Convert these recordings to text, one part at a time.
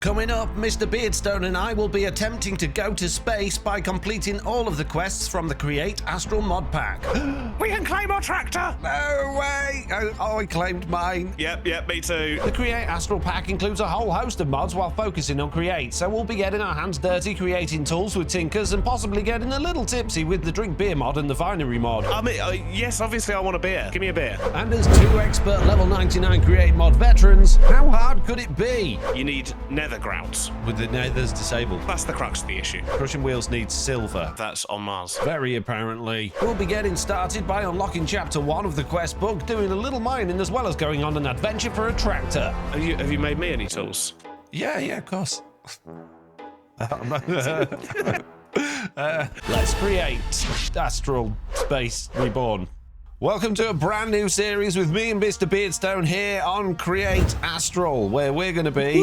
Coming up, Mr Beardstone and I will be attempting to go to space by completing all of the quests from the Create Astral mod pack. We can claim our tractor! No way! Oh, I claimed mine. Yep, me too. The Create Astral pack includes a whole host of mods while focusing on Create, so we'll be getting our hands dirty creating tools with Tinkers and possibly getting a little tipsy with the Drink Beer mod and the Vinery mod. Yes, obviously I want a beer. Give me a beer. And as 2 expert level 99 Create mod veterans, how hard could it be? You need nether grouts. With the nethers disabled. That's the crux of the issue. Crushing Wheels needs silver. That's on Mars. Very apparently. We'll be getting started by unlocking chapter 1 of the quest book, doing a little mining as well as going on an adventure for a tractor. Have you made me any tools? Yeah, of course. Let's create Astral Space Reborn. Welcome to a brand new series with me and Mr Beardstone here on Create Astral, where we're going to be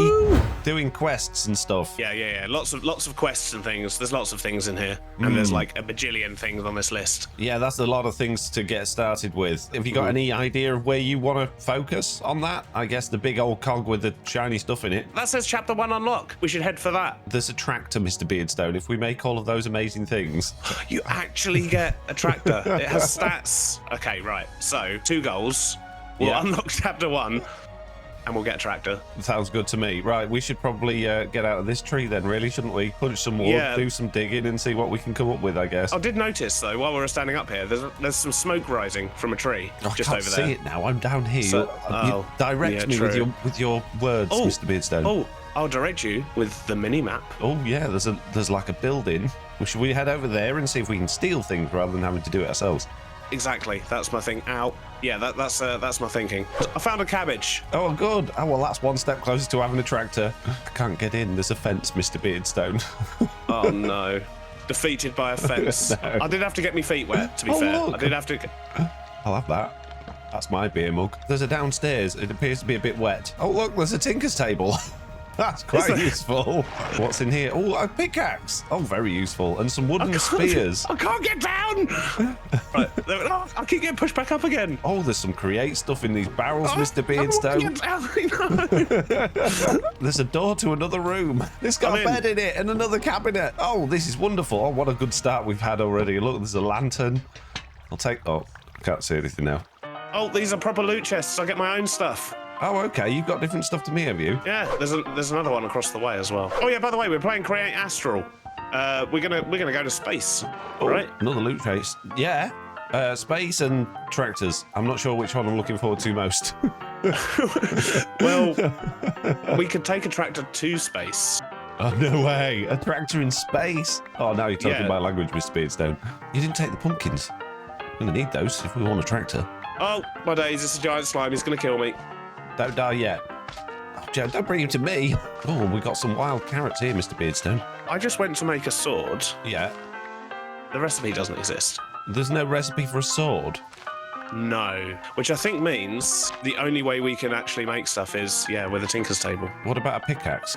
doing quests and stuff. Yeah. Lots of quests and things. There's lots of things in here, and there's like a bajillion things on this list. Yeah, that's a lot of things to get started with. Have you got any idea of where you want to focus on that? I guess the big old cog with the shiny stuff in it. That says chapter 1 unlock. We should head for that. There's a tractor, Mr Beardstone. If we make all of those amazing things. You actually get a tractor. It has stats. Okay, right. So, 2 goals. We'll unlock chapter 1, and we'll get a tractor. Sounds good to me. Right, we should probably get out of this tree then, really, shouldn't we? Punch some wood, do some digging, and see what we can come up with, I guess. I did notice, though, while we were standing up here, there's some smoke rising from a tree just over there. I can't see it now. I'm down here. So, direct me with your words, Mr Beardstone. Oh, I'll direct you with the mini-map. Oh, yeah, there's like a building. Should we head over there and see if we can steal things rather than having to do it ourselves? Exactly, that's my thing. Ow. Yeah, that's my thinking. I found a cabbage. Oh, good. Oh, well, that's one step closer to having a tractor. I can't get in. There's a fence, Mr Beardstone. Oh, no. Defeated by a fence. No. I did have to get my feet wet, to be fair. Look. I did have to... I'll have that. That's my beer mug. There's a downstairs. It appears to be a bit wet. Oh, look, there's a Tinker's table. That's quite useful. What's in here? Oh, a pickaxe. Oh, very useful. And some wooden spears. I can't get down! Right, I keep getting pushed back up again. Oh, there's some Create stuff in these barrels, Mr Beardstone. There's a door to another room. It's got a bed in it and another cabinet. Oh, this is wonderful. Oh, what a good start we've had already. Look, there's a lantern. I'll take... Oh, I can't see anything now. Oh, these are proper loot chests. I get my own stuff. Oh, okay. You've got different stuff to me, have you? Yeah, there's another one across the way as well. Oh yeah, by the way, we're playing Create Astral. We're gonna go to space, right? Another loot chase. Yeah. Space and tractors. I'm not sure which one I'm looking forward to most. Well, we could take a tractor to space. Oh, no way. A tractor in space. Oh, now you're talking my language, Mr Beardstone. You didn't take the pumpkins. We're going to need those if we want a tractor. Oh, my days. It's a giant slime. He's going to kill me. Don't die yet. Oh, Joe, don't bring him to me. Oh, we got some wild carrots here, Mr Beardstone. I just went to make a sword. Yeah. The recipe doesn't exist. There's no recipe for a sword? No. Which I think means the only way we can actually make stuff is, with a tinker's table. What about a pickaxe?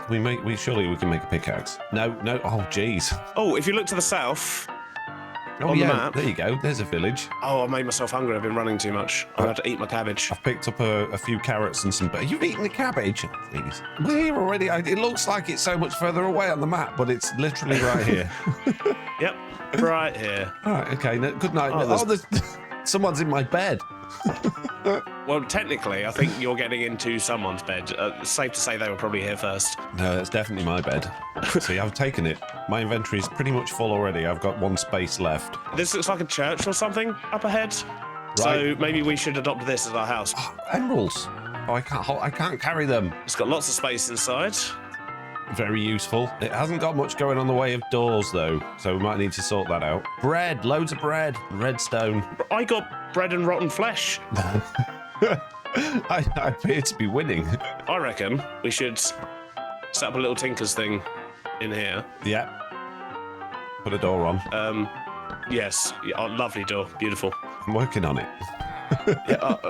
Surely we can make a pickaxe. No. Oh, jeez. Oh, if you look to the south... Oh, on the map. There you go. There's a village. Oh, I made myself hungry. I've been running too much. I'm going to have to eat my cabbage. I've picked up a few carrots and some... You've eaten the cabbage? Please. We're here already. It looks like it's so much further away on the map, but it's literally right here. Yep, right here. All right, okay. Good night. There's someone's in my bed. Well, technically, I think you're getting into someone's bed. It's safe to say they were probably here first. No, that's definitely my bed. See, I've taken it. My inventory is pretty much full already. I've got one space left. This looks like a church or something up ahead. Right. So maybe we should adopt this as our house. Oh, emeralds. Oh, I can't carry them. It's got lots of space inside. Very useful. It hasn't got much going on the way of doors, though, so we might need to sort that out. Bread. Loads of bread. Redstone. I got bread and rotten flesh. I appear to be winning. I reckon we should set up a little Tinker's thing in here. Yeah. Put a door on. Yes. Yeah, lovely door. Beautiful. I'm working on it.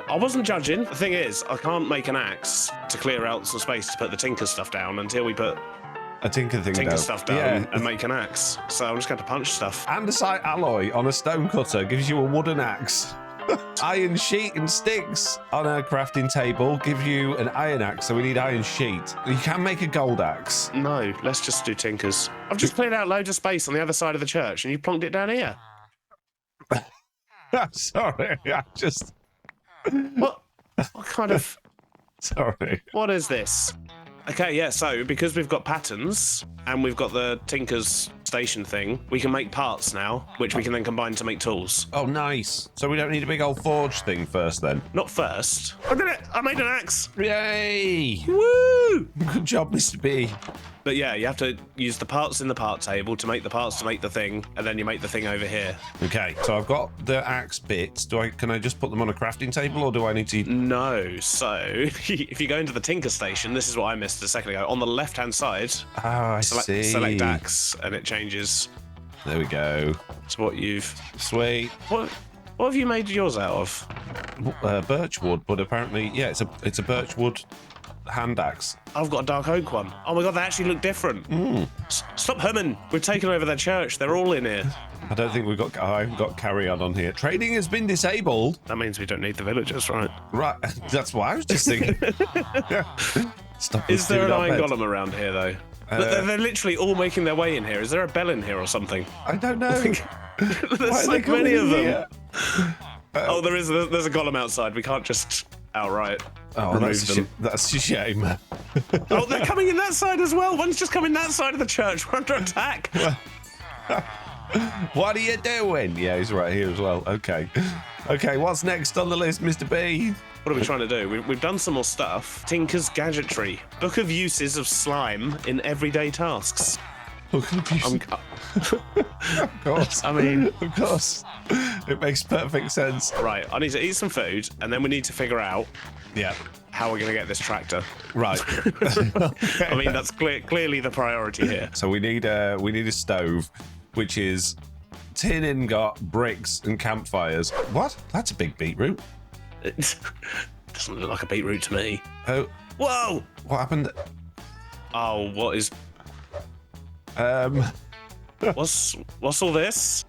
I wasn't judging. The thing is, I can't make an axe to clear out some space to put the Tinker stuff down until we put a Tinker stuff down and make an axe. So I'm just going to punch stuff. Andesite alloy on a stone cutter gives you a wooden axe. Iron sheet and sticks on a crafting table give you an iron axe, so we need iron sheet. You can make a gold axe. No, let's just do tinkers. I've just cleared out loads of space on the other side of the church, and you plonked it down here. Sorry, I just... What kind of... Sorry. What is this? Okay, yeah, so because we've got patterns and we've got the Tinker's station thing, we can make parts now, which we can then combine to make tools. Oh, nice. So we don't need a big old forge thing first then? Not first. I did it! I made an axe! Yay! Woo! Good job, Mr. B. But yeah, you have to use the parts in the part table to make the parts to make the thing, and then you make the thing over here. Okay, so I've got the axe bits. Can I just put them on a crafting table, or do I need to... No, so if you go into the Tinker station, this is what I missed a second ago. On the left-hand side, I see. Select axe, and it changes. There we go. It's what you've... Sweet. What have you made yours out of? Birch wood, but apparently, yeah, it's a birch wood hand axe. I've got a dark oak one. Oh my god, they actually look different. Stop humming. We've taken over their church. They're all in here. I don't think I haven't got carry on here. Trading has been disabled. That means we don't need the villagers, right? Right, that's what I was just thinking. Stop. Is there an iron golem around here, though? They're literally all making their way in here. Is there a bell in here or something? I don't know. There's so many of them. Oh, there's a golem outside. We can't just outright remove them. That's a shame. Oh, they're coming in that side as well. One's just coming that side of the church. We're under attack. What are you doing? Yeah, he's right here as well. Okay. Okay, what's next on the list, Mr. B? What are we trying to do? We've done some more stuff. Tinker's Gadgetry. Book of uses of slime in everyday tasks. Of course. I mean... Of course. It makes perfect sense. Right, I need to eat some food, and then we need to figure out how we're going to get this tractor. Right. I mean, that's clearly the priority here. So we need a stove, which is tin ingot, bricks, and campfires. What? That's a big beetroot. It doesn't look like a beetroot to me. Oh. Whoa! What happened? Oh, what is... What's all this?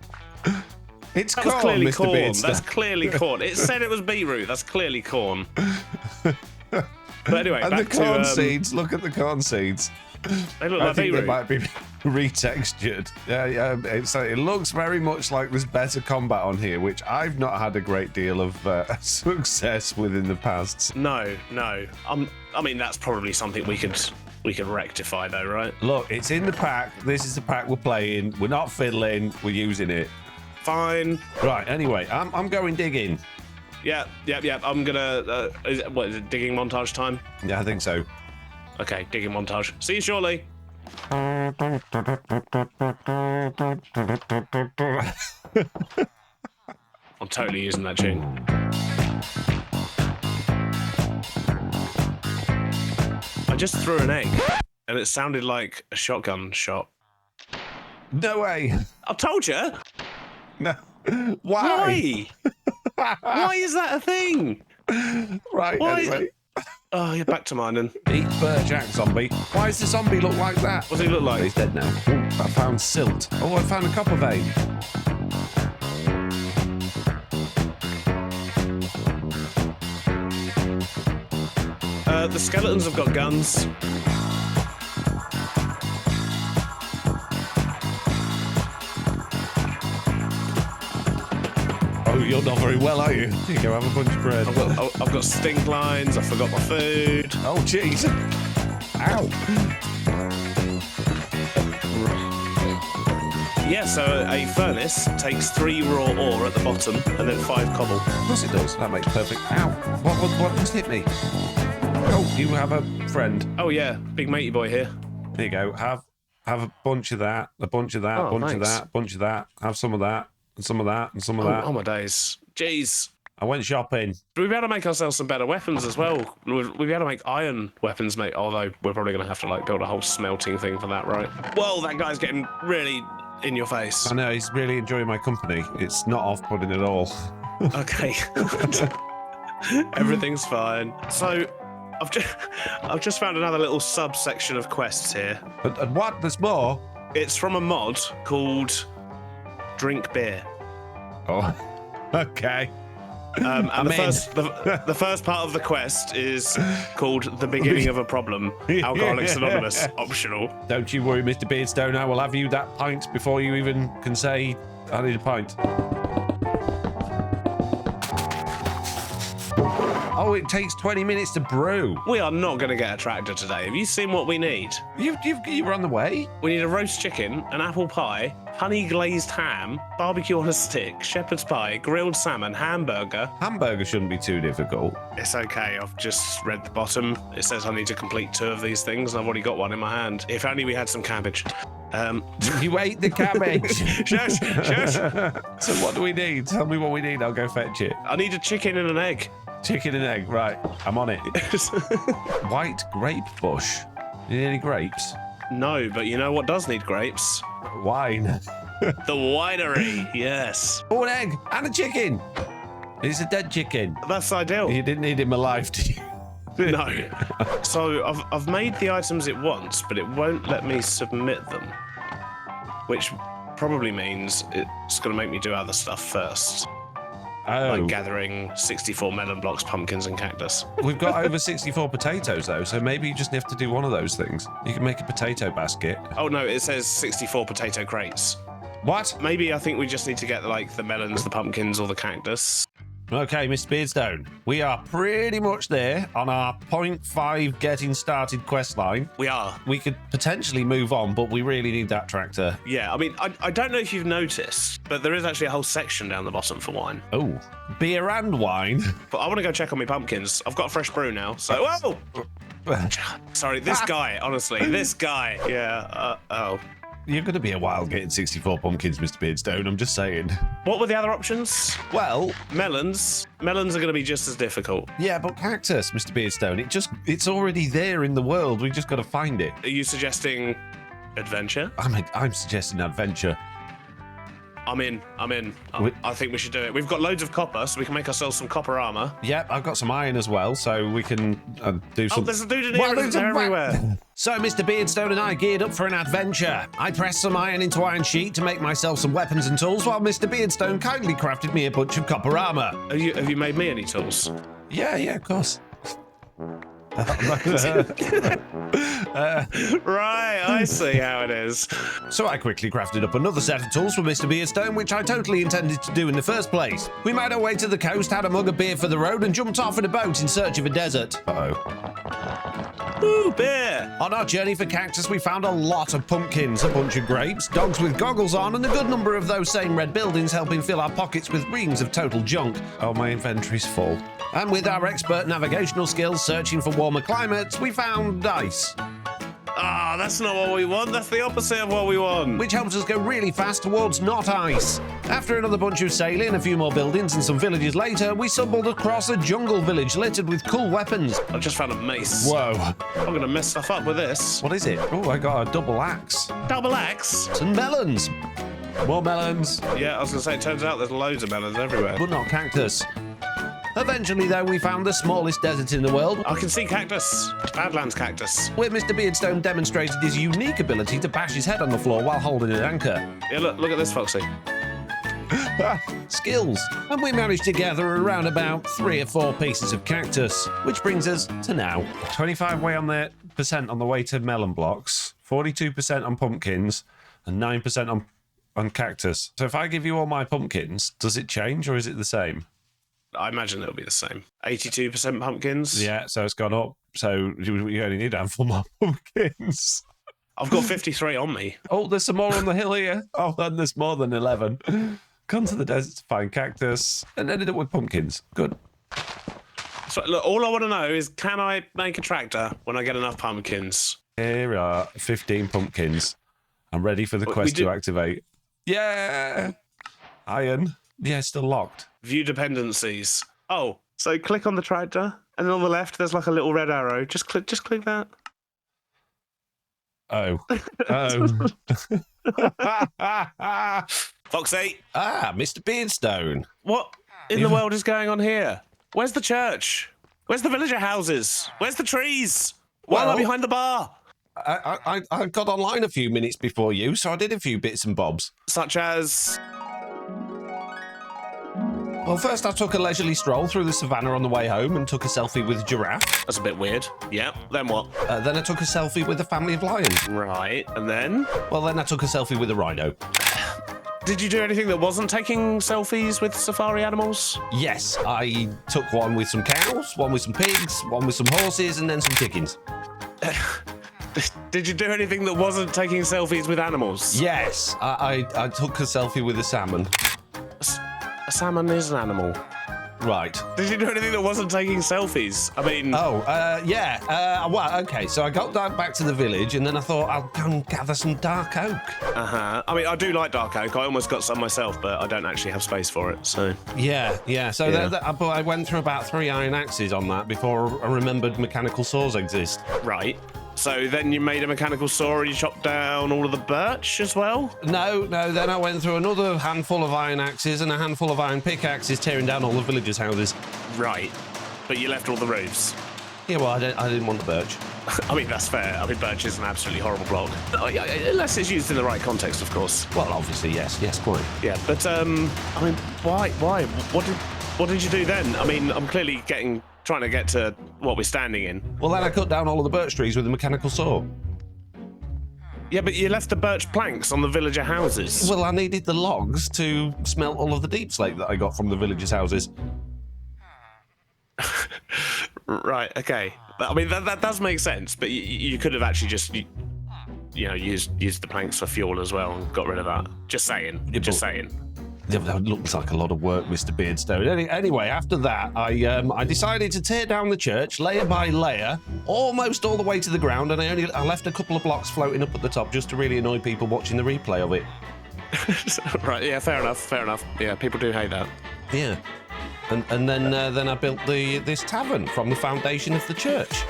It's That corn, was clearly Mr. corn. Beardstone. That's clearly corn. It said it was beetroot. That's clearly corn. But anyway, and back the corn to seeds. Look at the corn seeds. They look I like think beetroot. they might be retextured. Yeah. It looks very much like there's better combat on here, which I've not had a great deal of success with in the past. No. I mean, that's probably something we could rectify, though, right? Look, it's in the pack. This is the pack we're playing. We're not fiddling. We're using it. Fine. Right. Anyway, I'm going digging. Yeah. I'm gonna. Is it digging montage time? Yeah, I think so. Okay, digging montage. See you shortly. I'm totally using that tune. I just threw an egg, and it sounded like a shotgun shot. No way. I told you. No. Why? Why is that a thing? Right. Why? Anyway. Oh, you're back to mining. Eat birch axe, zombie. Why does the zombie look like that? What does he look like? He's dead now. Ooh, I found silt. Oh, I found a copper vein. The skeletons have got guns. Oh, you're not very well, are you? Here you go, have a bunch of bread. I've got stink lines. I forgot my food. Oh, jeez. Ow. Yeah, so a furnace takes 3 raw ore at the bottom and then 5 cobble. Of course it does. That makes perfect. Ow. What just hit me? Oh, you have a friend. Oh yeah, big matey boy here. There you go. Have a bunch of that, a bunch of that, Oh, bunch thanks. of that, bunch of that. Have some of that, and some of that, and some of that. Oh my days. Jeez. I went shopping. But we've got to make ourselves some better weapons as well. We've got to make iron weapons, mate. Although we're probably going to have to like build a whole smelting thing for that, right? Whoa, that guy's getting really in your face. I know, he's really enjoying my company. It's not off-putting at all. Okay. Everything's fine. So, I've just found another little subsection of quests here. And what? There's more? It's from a mod called Drink Beer. Oh, okay. And the first part of the quest is called The Beginning of a Problem. Alcoholics Anonymous, optional. Don't you worry, Mr. Beardstone. I will have you that pint before you even can say, I need a pint. Oh, it takes 20 minutes to brew. We are not going to get a tractor today. Have you seen what we need? You were on the way? We need a roast chicken, an apple pie, honey glazed ham, barbecue on a stick, shepherd's pie, grilled salmon, hamburger. Hamburger shouldn't be too difficult. It's okay. I've just read the bottom. It says I need to complete 2 of these things, and I've already got one in my hand. If only we had some cabbage. You ate the cabbage. Shush, shush. So what do we need? Tell me what we need. I'll go fetch it. I need a chicken and an egg. Chicken and egg, right. I'm on it. White grape bush. You need any grapes? No, but you know what does need grapes? Wine. The winery, yes. Oh, an egg and a chicken. It's a dead chicken. That's ideal. You didn't need him alive, did you? No. So I've made the items it wants, but it won't let me submit them. Which probably means it's going to make me do other stuff first. Oh. Like gathering 64 melon blocks, pumpkins, and cactus. We've got over 64 potatoes, though, so maybe you just have to do one of those things. You can make a potato basket. Oh, no, it says 64 potato crates. What? Maybe I think we just need to get, like, the melons, the pumpkins, or the cactus. Okay, Mr. Beardstone, we are pretty much there on our 0.5 getting started quest line. We are. We could potentially move on, but we really need that tractor. Yeah, I mean, I don't know if you've noticed, but there is actually a whole section down the bottom for wine. Oh, beer and wine. But I want to go check on my pumpkins. I've got a fresh brew now, so... Whoa! Sorry, this guy, honestly, this guy. Yeah, oh. You're going to be a while getting 64 pumpkins, Mr. Beardstone, I'm just saying. What were the other options? Well... Melons. Melons are going to be just as difficult. Yeah, but cactus, Mr. Beardstone, it's already there in the world. We just got to find it. Are you suggesting adventure? I'm suggesting adventure. I'm in. I think we should do it. We've got loads of copper, so we can make ourselves some copper armor. Yep, I've got some iron as well, so we can do some... Oh, there's a dude in here. They're everywhere. So Mr. Beardstone and I geared up for an adventure. I pressed some iron into iron sheet to make myself some weapons and tools, while Mr. Beardstone kindly crafted me a bunch of copper armor. Have you made me any tools? Yeah, of course. Right, I see how it is. So I quickly crafted up another set of tools for Mr. Beardstone, which I totally intended to do in the first place. We made our way to the coast, had a mug of beer for the road, and jumped off in a boat in search of a desert. Ooh, beer! On our journey for cactus, we found a lot of pumpkins, a bunch of grapes, dogs with goggles on, and a good number of those same red buildings helping fill our pockets with reams of total junk. Oh, my inventory's full. And with our expert navigational skills searching for warmer climates, we found ice. Ah, that's not what we want. That's the opposite of what we want. Which helps us go really fast towards not ice. After another bunch of sailing, a few more buildings, and some villages later, we stumbled across a jungle village littered with cool weapons. I just found a mace. Whoa. I'm going to mess stuff up with this. What is it? Oh, I got a double axe. Double axe? Some melons. More melons. Yeah, I was going to say, it turns out there's loads of melons everywhere. But not cactus. Eventually, though, we found the smallest desert in the world. I can see cactus. Badlands cactus. Where Mr. Beardstone demonstrated his unique ability to bash his head on the floor while holding an anchor. Yeah, look at this, Foxy. Skills. And we managed to gather around about 3 or 4 pieces of cactus, which brings us to now. 25% on the way to melon blocks, 42% on pumpkins, and 9% on cactus. So if I give you all my pumpkins, does it change or is it the same? I imagine it'll be the same. 82% pumpkins. Yeah, so it's gone up. So you only need a handful more pumpkins. I've got 53 on me. Oh, there's some more on the hill here. Oh, and there's more than 11. Gone to the desert to find cactus and ended up with pumpkins. Good. So, look, all I want to know is, can I make a tractor when I get enough pumpkins? Here are 15 pumpkins. I'm ready for the quest to activate. Yeah! Iron. Yeah, it's still locked. View dependencies. Oh, so click on the tractor, and then on the left, there's like a little red arrow. Just click that. Oh. Foxy. Ah, Mr. Beardstone. What in the world is going on here? Where's the church? Where's the villager houses? Where's the trees? Why am I behind the bar? I got online a few minutes before you, so I did a few bits and bobs. Such as... Well, first I took a leisurely stroll through the savannah on the way home and took a selfie with a giraffe. That's a bit weird. Yeah, then what? Then I took a selfie with a family of lions. Right, and then? Well, then I took a selfie with a rhino. Did you do anything that wasn't taking selfies with safari animals? Yes, I took one with some cows, one with some pigs, one with some horses, and then some chickens. Did you do anything that wasn't taking selfies with animals? Yes, I took a selfie with a salmon. A salmon is an animal. Right. Did you do anything that wasn't taking selfies? I mean... Oh, yeah. Well, okay, so I got back to the village, and then I thought I'll go and gather some dark oak. Uh-huh. I mean, I do like dark oak. I almost got some myself, but I don't actually have space for it, so... Yeah. So but I went through about 3 iron axes on that before I remembered mechanical saws exist. Right. So then you made a mechanical saw and you chopped down all of the birch as well? No, then I went through another handful of iron axes and a handful of iron pickaxes, tearing down all the villagers' houses. Right. But you left all the roofs? Yeah, well, I didn't want the birch. I mean, that's fair. I mean, birch is an absolutely horrible block. Unless it's used in the right context, of course. Well, obviously, yes, quite. Yeah, but, I mean, why? What did you do then? I mean, I'm clearly trying to get to what we're standing in. Well, then I cut down all of the birch trees with a mechanical saw. Yeah, but you left the birch planks on the villager houses. Well, I needed the logs to smelt all of the deep slate that I got from the villagers' houses. Right, okay. I mean, that does make sense, but you could have actually just, used the planks for fuel as well and got rid of that. Just saying. That looks like a lot of work, Mr. Beardstone. Anyway, after that, I decided to tear down the church layer by layer, almost all the way to the ground, and I left a couple of blocks floating up at the top just to really annoy people watching the replay of it. Right, yeah, fair enough. Yeah, people do hate that. Yeah. And then I built this tavern from the foundation of the church.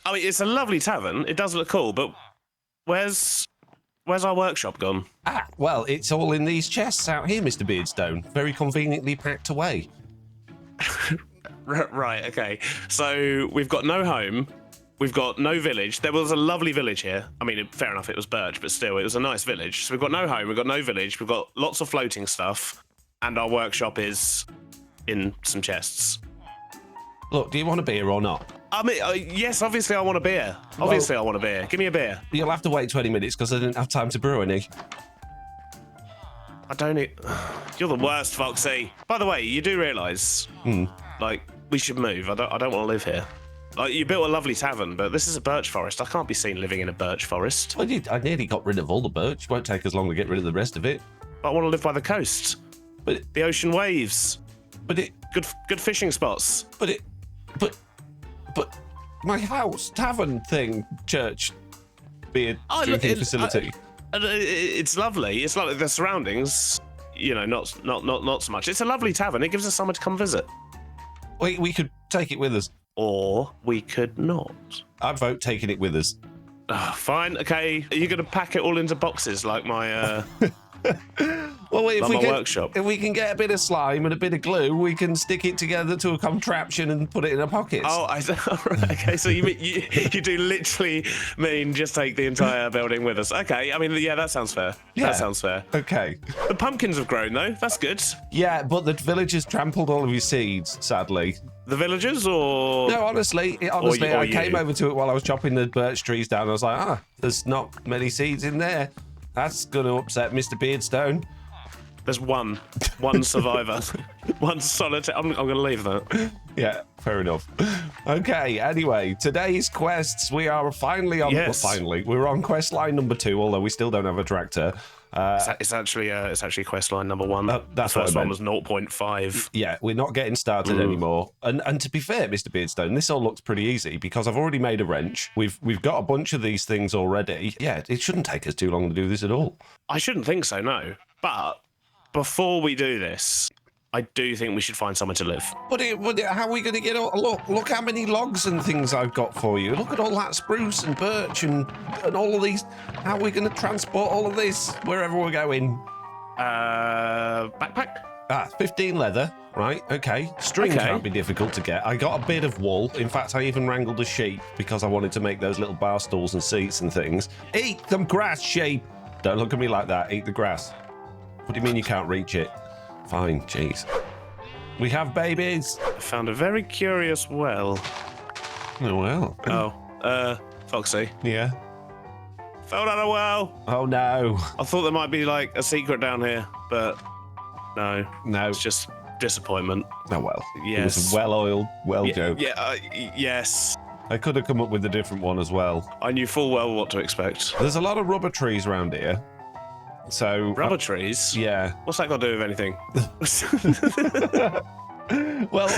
I mean, it's a lovely tavern. It does look cool, but where's our workshop gone? Well, it's all in these chests out here, Mr. Beardstone. Very conveniently packed away. Right, okay. So we've got no home. We've got no village. There was a lovely village here. I mean, fair enough, it was birch, but still, it was a nice village. So we've got no home, we've got no village, we've got lots of floating stuff, and our workshop is in some chests. Look, do you want a beer or not? I mean, yes, obviously I want a beer. Obviously I want a beer. Give me a beer. You'll have to wait 20 minutes because I didn't have time to brew any. I don't... You're the worst, Foxy. By the way, you do realise, we should move. I don't want to live here. Like, you built a lovely tavern, but this is a birch forest. I can't be seen living in a birch forest. Well, I nearly got rid of all the birch. Won't take as long to get rid of the rest of it. But I want to live by the coast. But the ocean waves. But good fishing spots. But my house, tavern thing, church, beer drinking facility. It's lovely. It's lovely. The surroundings, not so much. It's a lovely tavern. It gives us somewhere to come visit. We could take it with us. Or we could not. I'd vote taking it with us. Fine. Okay. Are you going to pack it all into boxes like my... Well, workshop. If we can get a bit of slime and a bit of glue, we can stick it together to a contraption and put it in our pockets. Oh, right, okay. So you do literally mean just take the entire building with us? Okay. I mean, yeah, that sounds fair. Yeah. That sounds fair. Okay. The pumpkins have grown though. That's good. Yeah, but the villagers trampled all of your seeds, sadly. The villagers, or no? Honestly, I came over to it while I was chopping the birch trees down. I was like, there's not many seeds in there. That's going to upset Mr. Beardstone. There's one survivor. One solitary. I'm going to leave that. Yeah, fair enough. Okay, anyway, today's quests, we are finally on... Yes. Well, finally, we're on quest line number 2, although we still don't have a tractor. It's actually quest line number 1. That's the what I first one meant. was 0.5. Yeah, we're not getting started anymore. And to be fair, Mr. Beardstone, this all looks pretty easy because I've already made a wrench. We've got a bunch of these things already. Yeah, it shouldn't take us too long to do this at all. I shouldn't think so, no. But before we do this, I do think we should find somewhere to live. But how are we going to get all... Look how many logs and things I've got for you. Look at all that spruce and birch and all of these. How are we going to transport all of this wherever we're going? Backpack? 15 leather. Right, okay. String can't be difficult to get. I got a bit of wool. In fact, I even wrangled a sheep because I wanted to make those little bar stools and seats and things. Eat some grass, sheep. Don't look at me like that. Eat the grass. What do you mean you can't reach it? Fine, jeez. We have babies. I found a very curious well. Oh, well. Foxy. Yeah. Fell down a well. Oh, no. I thought there might be like a secret down here, but no. No. It's just disappointment. Oh, well. Yes. It was a well-oiled joke. Yeah, yes. I could have come up with a different one as well. I knew full well what to expect. There's a lot of rubber trees around here. So Rubber trees? Yeah. What's that got to do with anything? Well,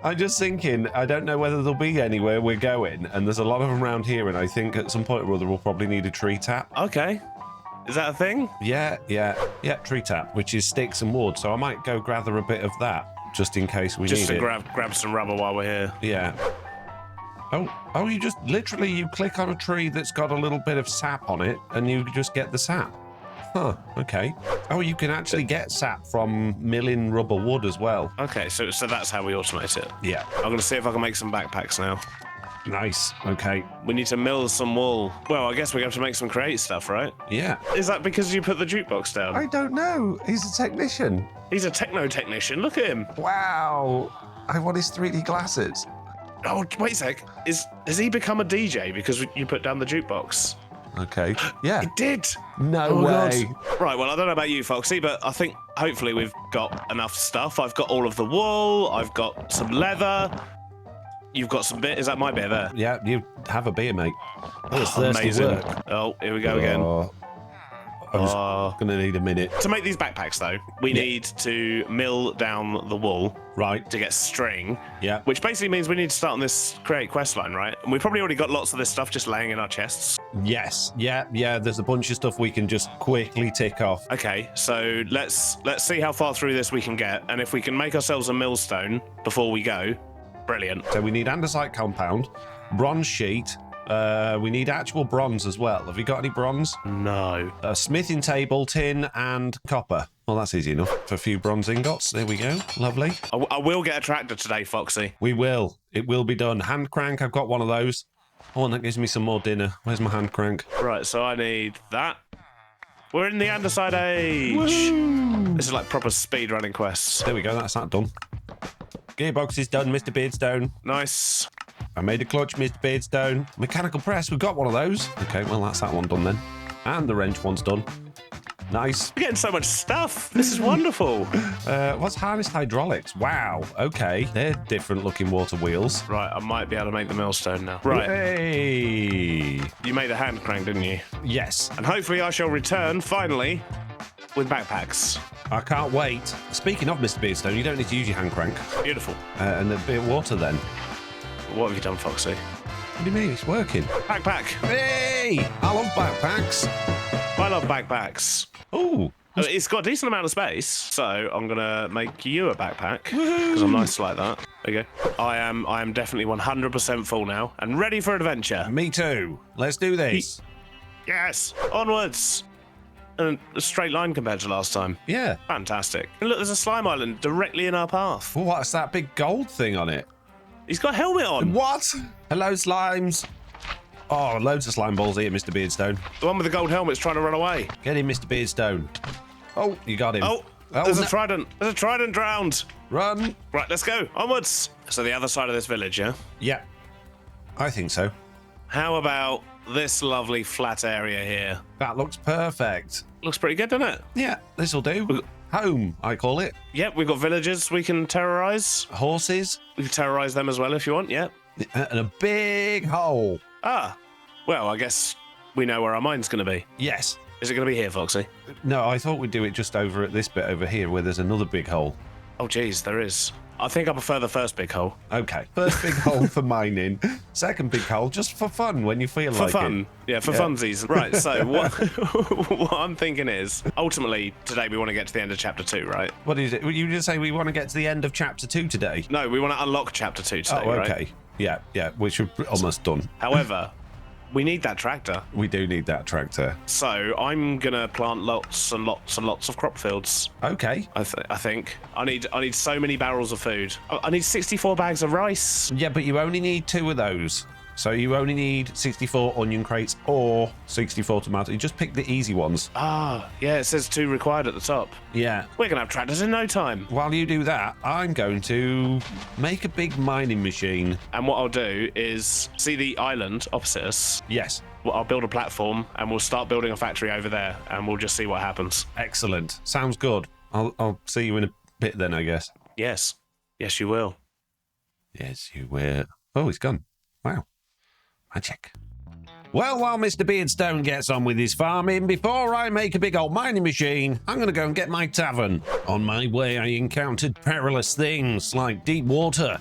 I'm just thinking, I don't know whether there'll be anywhere we're going, and there's a lot of them around here, and I think at some point or other we'll probably need a tree tap. Okay. Is that a thing? Yeah, tree tap, which is sticks and wood, so I might go gather a bit of that, just in case we need it. Just to grab some rubber while we're here. Yeah. Oh, you just, literally, you click on a tree that's got a little bit of sap on it, and you just get the sap. Huh, okay. Oh, you can actually get sap from milling rubber wood as well. Okay, so that's how we automate it. Yeah. I'm going to see if I can make some backpacks now. Nice, okay. We need to mill some wool. Well, I guess we have to make some crate stuff, right? Yeah. Is that because you put the jukebox down? I don't know. He's a technician. He's a techno-technician. Look at him. Wow. I want his 3D glasses. Oh, wait a sec. Has he become a DJ because you put down the jukebox? Okay. Yeah. It did. No way. God. Right, well, I don't know about you, Foxy, but I think hopefully we've got enough stuff. I've got all of the wool. I've got some leather. You've got some bit. Is that my bit there? Yeah, you have a beer, mate. Oh, it's thirsty amazing. work. Oh, here we go again. I'm just going to need a minute. To make these backpacks, though, we need to mill down the wool. Right. To get string. Yeah. Which basically means we need to start on this create quest line, right? And we've probably already got lots of this stuff just laying in our chests. Yes. Yeah. There's a bunch of stuff we can just quickly tick off. Okay, so let's see how far through this we can get, and if we can make ourselves a millstone before we go, brilliant. So we need andesite compound, bronze sheet. We need actual bronze as well. Have you got any bronze? No. A smithing table, tin, and copper. Well, that's easy enough. For a few bronze ingots. There we go. Lovely. I will get a tractor today, Foxy. We will. It will be done. Hand crank. I've got one of those. Oh, and that gives me some more dinner. Where's my hand crank? Right, so I need that. We're in the andesite age. Woo! This is like proper speed running quests. There we go. That's that done. Gearbox is done, Mr. Beardstone. Nice. I made a clutch, Mr. Beardstone. Mechanical press, we've got one of those. Okay, well, that's that one done then. And the wrench one's done. Nice. We're getting so much stuff. This is wonderful. What's harnessed hydraulics? Wow, okay. They're different looking water wheels. Right, I might be able to make the millstone now. Right. Hey. You made a hand crank, didn't you? Yes. And hopefully I shall return, finally, with backpacks. I can't wait. Speaking of Mr. Beardstone, you don't need to use your hand crank. Beautiful. And a bit of water then. What have you done, Foxy? What do you mean? It's working. Backpack. Hey! I love backpacks. I love backpacks. Ooh. It's got a decent amount of space, so I'm gonna make you a backpack because I'm nice like that. There you go. I am definitely 100% full now and ready for adventure. Me too. Let's do this. Yes, onwards. And a straight line compared to last time. Yeah. Fantastic. And look, there's a slime island directly in our path. What's that big gold thing on it? He's got a helmet on. What? Hello, slimes. Oh, loads of slime balls here, Mr. Beardstone. The one with the gold helmet's trying to run away. Get him, Mr. Beardstone. Oh, you got him. Oh, there's a trident. There's a trident drowned. Run. Right, let's go. Onwards. So the other side of this village, yeah? Yeah. I think so. How about this lovely flat area here? That looks perfect. Looks pretty good, doesn't it? Yeah, this'll do. home, I call it. Yep, we've got villagers we can terrorize. Horses. We can terrorize them as well if you want, yep. And a big hole. Ah, well, I guess we know where our mine's going to be. Yes. Is it going to be here, Foxy? No, I thought we'd do it just over at this bit over here where there's another big hole. Oh, geez, there is. I think I prefer the first big hole. Okay. First big hole for mining. Second big hole just for fun when you feel like it. For fun. Yeah, for funsies. Right, so what I'm thinking is, ultimately, today we want to get to the end of chapter 2, right? What is it? You just say we want to get to the end of chapter 2 today? No, we want to unlock chapter 2 today, Oh, okay. right? Yeah, which we're almost done. However, we need that tractor. We do need that tractor. So I'm gonna plant lots and lots and lots of crop fields. Okay. I think I need so many barrels of food. I need 64 bags of rice. Yeah, but you only need 2 of those. So you only need 64 onion crates or 64 tomatoes. You just pick the easy ones. Ah, yeah, it says 2 required at the top. Yeah. We're gonna have tractors in no time. While you do that, I'm going to make a big mining machine. And what I'll do is see the island opposite us. Yes. Well, I'll build a platform and we'll start building a factory over there and we'll just see what happens. Excellent. Sounds good. I'll see you in a bit then, I guess. Yes. Yes, you will. Yes, you will. Oh, he's gone. Wow. Magic. Well, while Mr. Beardstone gets on with his farming, before I make a big old mining machine, I'm going to go and get my tavern. On my way, I encountered perilous things like deep water,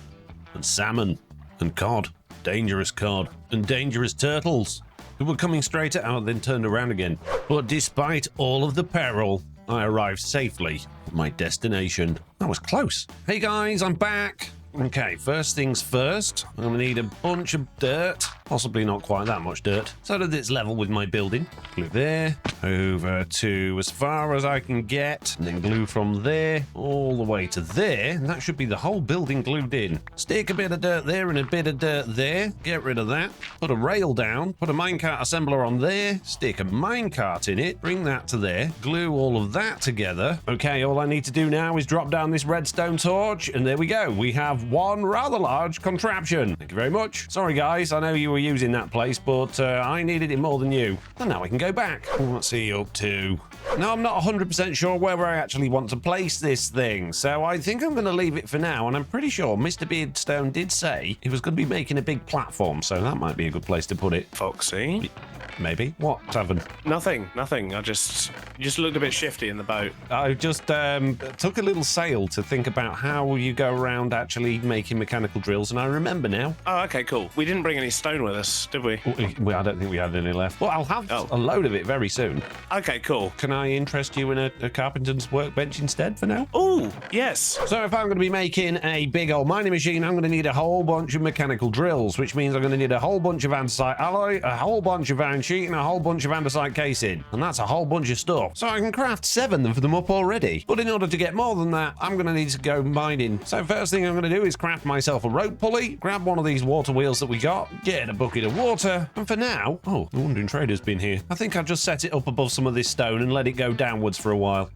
and salmon, and cod, dangerous cod, and dangerous turtles, who were coming straight out, then turned around again. But despite all of the peril, I arrived safely at my destination. That was close. Hey guys, I'm back. Okay, first things first, I'm going to need a bunch of dirt, possibly not quite that much dirt, so that it's level with my building. Glue there, over to as far as I can get, and then glue from there all the way to there, and that should be the whole building glued in. Stick a bit of dirt there and a bit of dirt there, get rid of that, put a rail down, put a minecart assembler on there, stick a minecart in it, bring that to there, glue all of that together. Okay, all I need to do now is drop down this redstone torch, and there we go. We have one rather large contraption. Thank you very much. Sorry guys, I know you were using that place, but I needed it more than you. And now I can go back. What's he up to? Now I'm not 100% sure where I actually want to place this thing, so I think I'm going to leave it for now, and I'm pretty sure Mr. Beardstone did say he was going to be making a big platform, so that might be a good place to put it. Foxy? Maybe. What, Tavern? Nothing. You just looked a bit shifty in the boat. I just took a little sail to think about how you go around actually making mechanical drills, and I remember now. Oh, okay, cool. We didn't bring any stone with us, did we? I don't think we had any left. Well, I'll have a load of it very soon. Okay, cool. Can I interest you in a carpenter's workbench instead for now? Oh, yes. So if I'm going to be making a big old mining machine, I'm going to need a whole bunch of mechanical drills, which means I'm going to need a whole bunch of andesite alloy, a whole bunch of iron sheet, and a whole bunch of andesite casing. And that's a whole bunch of stuff. So I can craft 7 of them up already. But in order to get more than that, I'm going to need to go mining. So first thing I'm going to do is craft myself a rope pulley, grab one of these water wheels that we got, get a bucket of water, and for now, oh, the Wandering Trader's been here. I think I'll just set it up above some of this stone and let it go downwards for a while.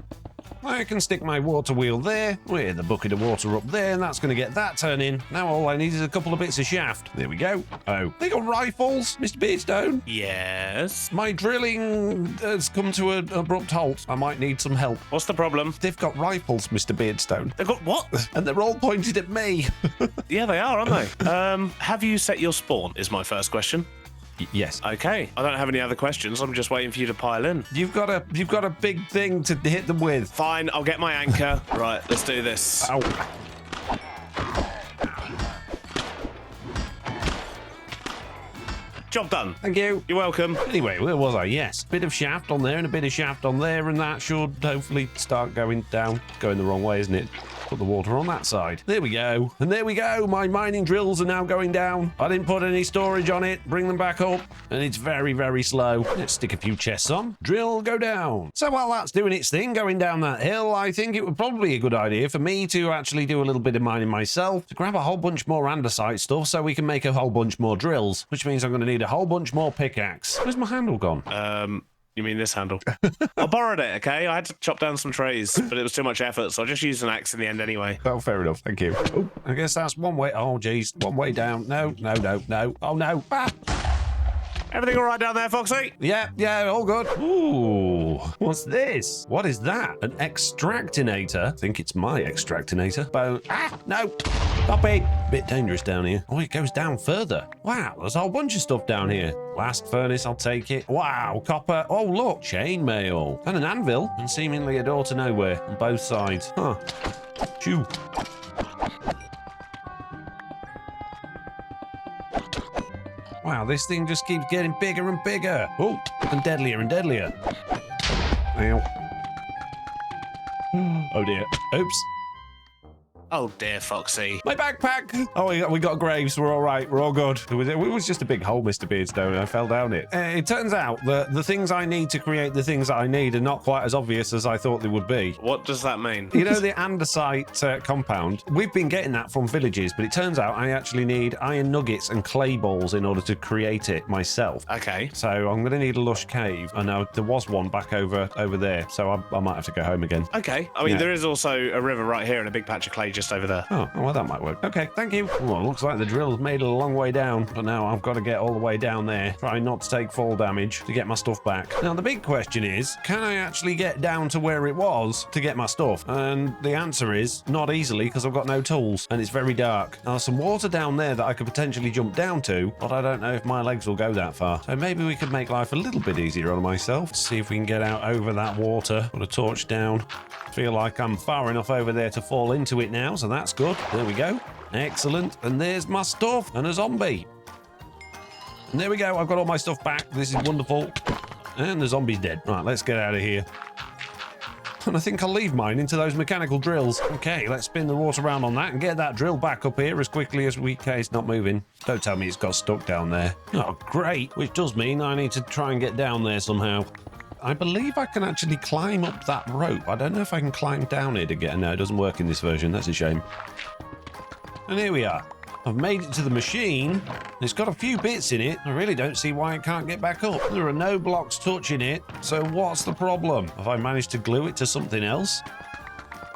I can stick my water wheel there, with a bucket of water up there, and that's going to get that turning. Now all I need is a couple of bits of shaft. There we go. Oh, they got rifles, Mr. Beardstone? Yes? My drilling has come to an abrupt halt. I might need some help. What's the problem? They've got rifles, Mr. Beardstone. They've got what? And they're all pointed at me. Yeah, they are, aren't they? Have you set your spawn, is my first question. Yes. Okay. I don't have any other questions. I'm just waiting for you to pile in. You've got a big thing to hit them with. Fine, I'll get my anchor. Right, let's do this. Ow. Job done. Thank you. You're welcome. Anyway, where was I? Yes. Bit of shaft on there and a bit of shaft on there, and that should hopefully start going down. Going the wrong way, isn't it? Put the water on that side. There we go. And there we go. My mining drills are now going down. I didn't put any storage on it. Bring them back up. And it's very, very slow. Let's stick a few chests on. Drill, go down. So while that's doing its thing, going down that hill, I think it would probably be a good idea for me to actually do a little bit of mining myself, to grab a whole bunch more andesite stuff so we can make a whole bunch more drills, which means I'm going to need a whole bunch more pickaxe. Where's my handle gone? You mean this handle? I borrowed it, okay? I had to chop down some trees, but it was too much effort, so I just used an axe in the end anyway. Oh, fair enough. Thank you. Oh, I guess that's one way. Oh, geez. One way down. No. Oh, no. Ah! Everything all right down there, Foxy? Yeah, all good. Ooh, what's this? What is that? An extractinator? I think it's my extractinator. Bone. Ah, no. Stop it. Bit dangerous down here. Oh, it goes down further. Wow, there's a whole bunch of stuff down here. Blast furnace, I'll take it. Wow, copper. Oh, look, chainmail. And an anvil. And seemingly a door to nowhere on both sides. Huh. Chew. Wow, this thing just keeps getting bigger and bigger. Oh, and deadlier and deadlier. Ow. Oh dear. Oops. Oh dear, Foxy. My backpack! Oh, we got graves. We're all right. We're all good. It was just a big hole, Mr. Beardstone. I fell down it. It turns out that the things I need to create the things that I need are not quite as obvious as I thought they would be. What does that mean? You know the andesite compound? We've been getting that from villages, but it turns out I actually need iron nuggets and clay balls in order to create it myself. Okay. So I'm going to need a lush cave. I know there was one back over there, so I might have to go home again. Okay. I mean, there is also a river right here and a big patch of clay just over there. Oh, well, that might work. Okay, thank you. Well, looks like the drill's made it a long way down, but now I've got to get all the way down there, trying not to take fall damage to get my stuff back. Now, the big question is, can I actually get down to where it was to get my stuff? And the answer is not easily, because I've got no tools, and it's very dark. Now, there's some water down there that I could potentially jump down to, but I don't know if my legs will go that far. So maybe we could make life a little bit easier on myself. See if we can get out over that water. Put a torch down. Feel like I'm far enough over there to fall into it now, so that's good. There we go. Excellent. And there's my stuff and a zombie. And there we go. I've got all my stuff back. This is wonderful. And the zombie's dead. Right, let's get out of here. And I think I'll leave mine into those mechanical drills. Okay, let's spin the water around on that and get that drill back up here as quickly as we can. It's not moving. Don't tell me it's got stuck down there. Oh, great. Which does mean I need to try and get down there somehow. I believe I can actually climb up that rope. I don't know if I can climb down it again. No, it doesn't work in this version. That's a shame. And here we are. I've made it to the machine. It's got a few bits in it. I really don't see why it can't get back up. There are no blocks touching it. So what's the problem? Have I managed to glue it to something else?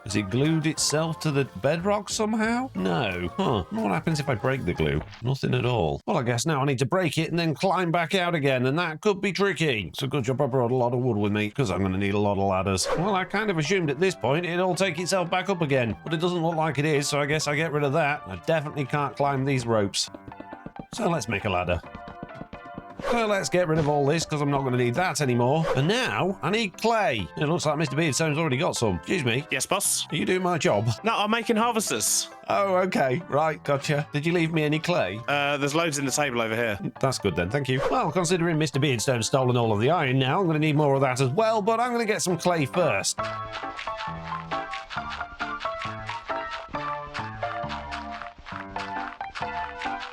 Has it glued itself to the bedrock somehow? No. Huh. What happens if I break the glue? Nothing at all. Well, I guess now I need to break it and then climb back out again, and that could be tricky. It's a good job I brought a lot of wood with me, because I'm going to need a lot of ladders. Well, I kind of assumed at this point it'd all take itself back up again, but it doesn't look like it is, so I guess I get rid of that. I definitely can't climb these ropes. So let's make a ladder. So let's get rid of all this, because I'm not going to need that anymore. And now, I need clay. It looks like Mr. Beardstone's already got some. Excuse me. Yes, boss? Are you doing my job? No, I'm making harvesters. Oh, okay. Right, gotcha. Did you leave me any clay? There's loads in the table over here. That's good then, thank you. Well, considering Mr. Beardstone's stolen all of the iron now, I'm going to need more of that as well, but I'm going to get some clay first.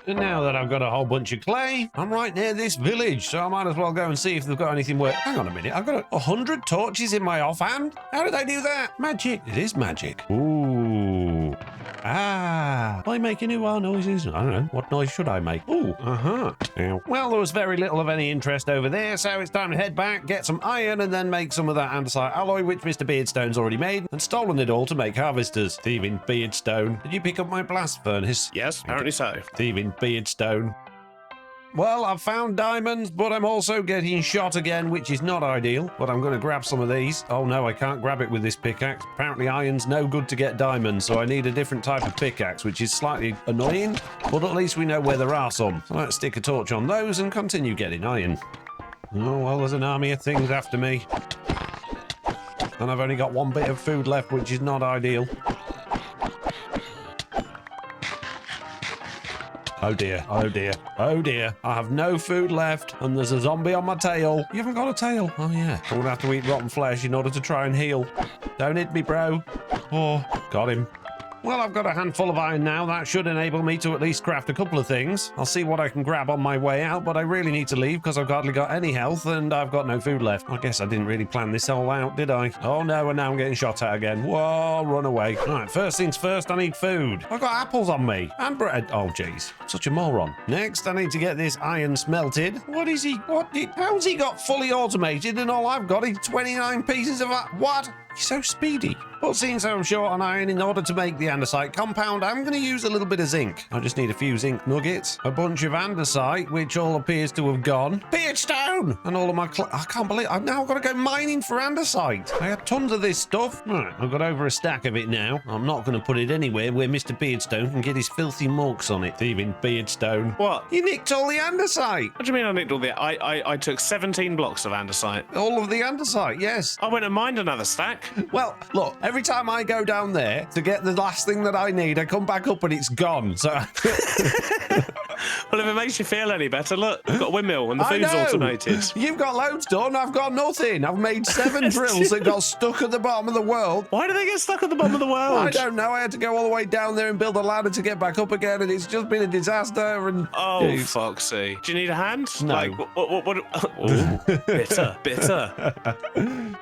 And now that I've got a whole bunch of clay, I'm right near this village, so I might as well go and see if they've got anything worth. Hang on a minute, I've got 100 torches in my offhand? How did I do that? Magic. It is magic. Ooh. Ah. Am I making ooh-ah noises? I don't know. What noise should I make? Ooh. Uh-huh. Ow. Well, there was very little of any interest over there, so it's time to head back, get some iron, and then make some of that andesite alloy, which Mr. Beardstone's already made, and stolen it all to make harvesters. Thieving Beardstone. Did you pick up my blast furnace? Yes, apparently so. Thieving Beardstone. Well, I've found diamonds, but I'm also getting shot again, which is not ideal. But I'm going to grab some of these. Oh no, I can't grab it with this pickaxe. Apparently iron's no good to get diamonds, so I need a different type of pickaxe, which is slightly annoying, but at least we know where there are some. So let's stick a torch on those and continue getting iron. Oh, well, there's an army of things after me. And I've only got one bit of food left, which is not ideal. Oh dear, oh dear, oh dear. I have no food left, and there's a zombie on my tail. You haven't got a tail? Oh yeah. I'm gonna have to eat rotten flesh in order to try and heal. Don't hit me, bro. Oh, got him. Well, I've got a handful of iron now. That should enable me to at least craft a couple of things. I'll see what I can grab on my way out, but I really need to leave because I've hardly got any health and I've got no food left. I guess I didn't really plan this all out, did I? Oh no, and now I'm getting shot at again. Whoa, run away. All right, first things first, I need food. I've got apples on me and bread. Oh, jeez. Such a moron. Next, I need to get this iron smelted. What is he? How's he got fully automated and all I've got is 29 pieces of... What? You're so speedy. But since I'm short on iron, in order to make the andesite compound, I'm going to use a little bit of zinc. I just need a few zinc nuggets, a bunch of andesite, which all appears to have gone. Beardstone! And all of my... I can't believe... I've now got to go mining for andesite. I had tons of this stuff. Right, I've got over a stack of it now. I'm not going to put it anywhere where Mr Beardstone can get his filthy mugs on it. Thieving Beardstone. What? You nicked all the andesite. What do you mean I nicked all the... I took 17 blocks of andesite. All of the andesite, yes. I went and mined another stack. Well, look, every time I go down there to get the last thing that I need, I come back up and it's gone. So... Well, if it makes you feel any better, look, I've got a windmill and the food's automated. You've got loads done. I've got nothing. I've made 7 drills that got stuck at the bottom of the world. Why do they get stuck at the bottom of the world? I don't know. I had to go all the way down there and build a ladder to get back up again, and it's just been a disaster. And oh, Foxy. Do you need a hand? No. Like, what oh, bitter.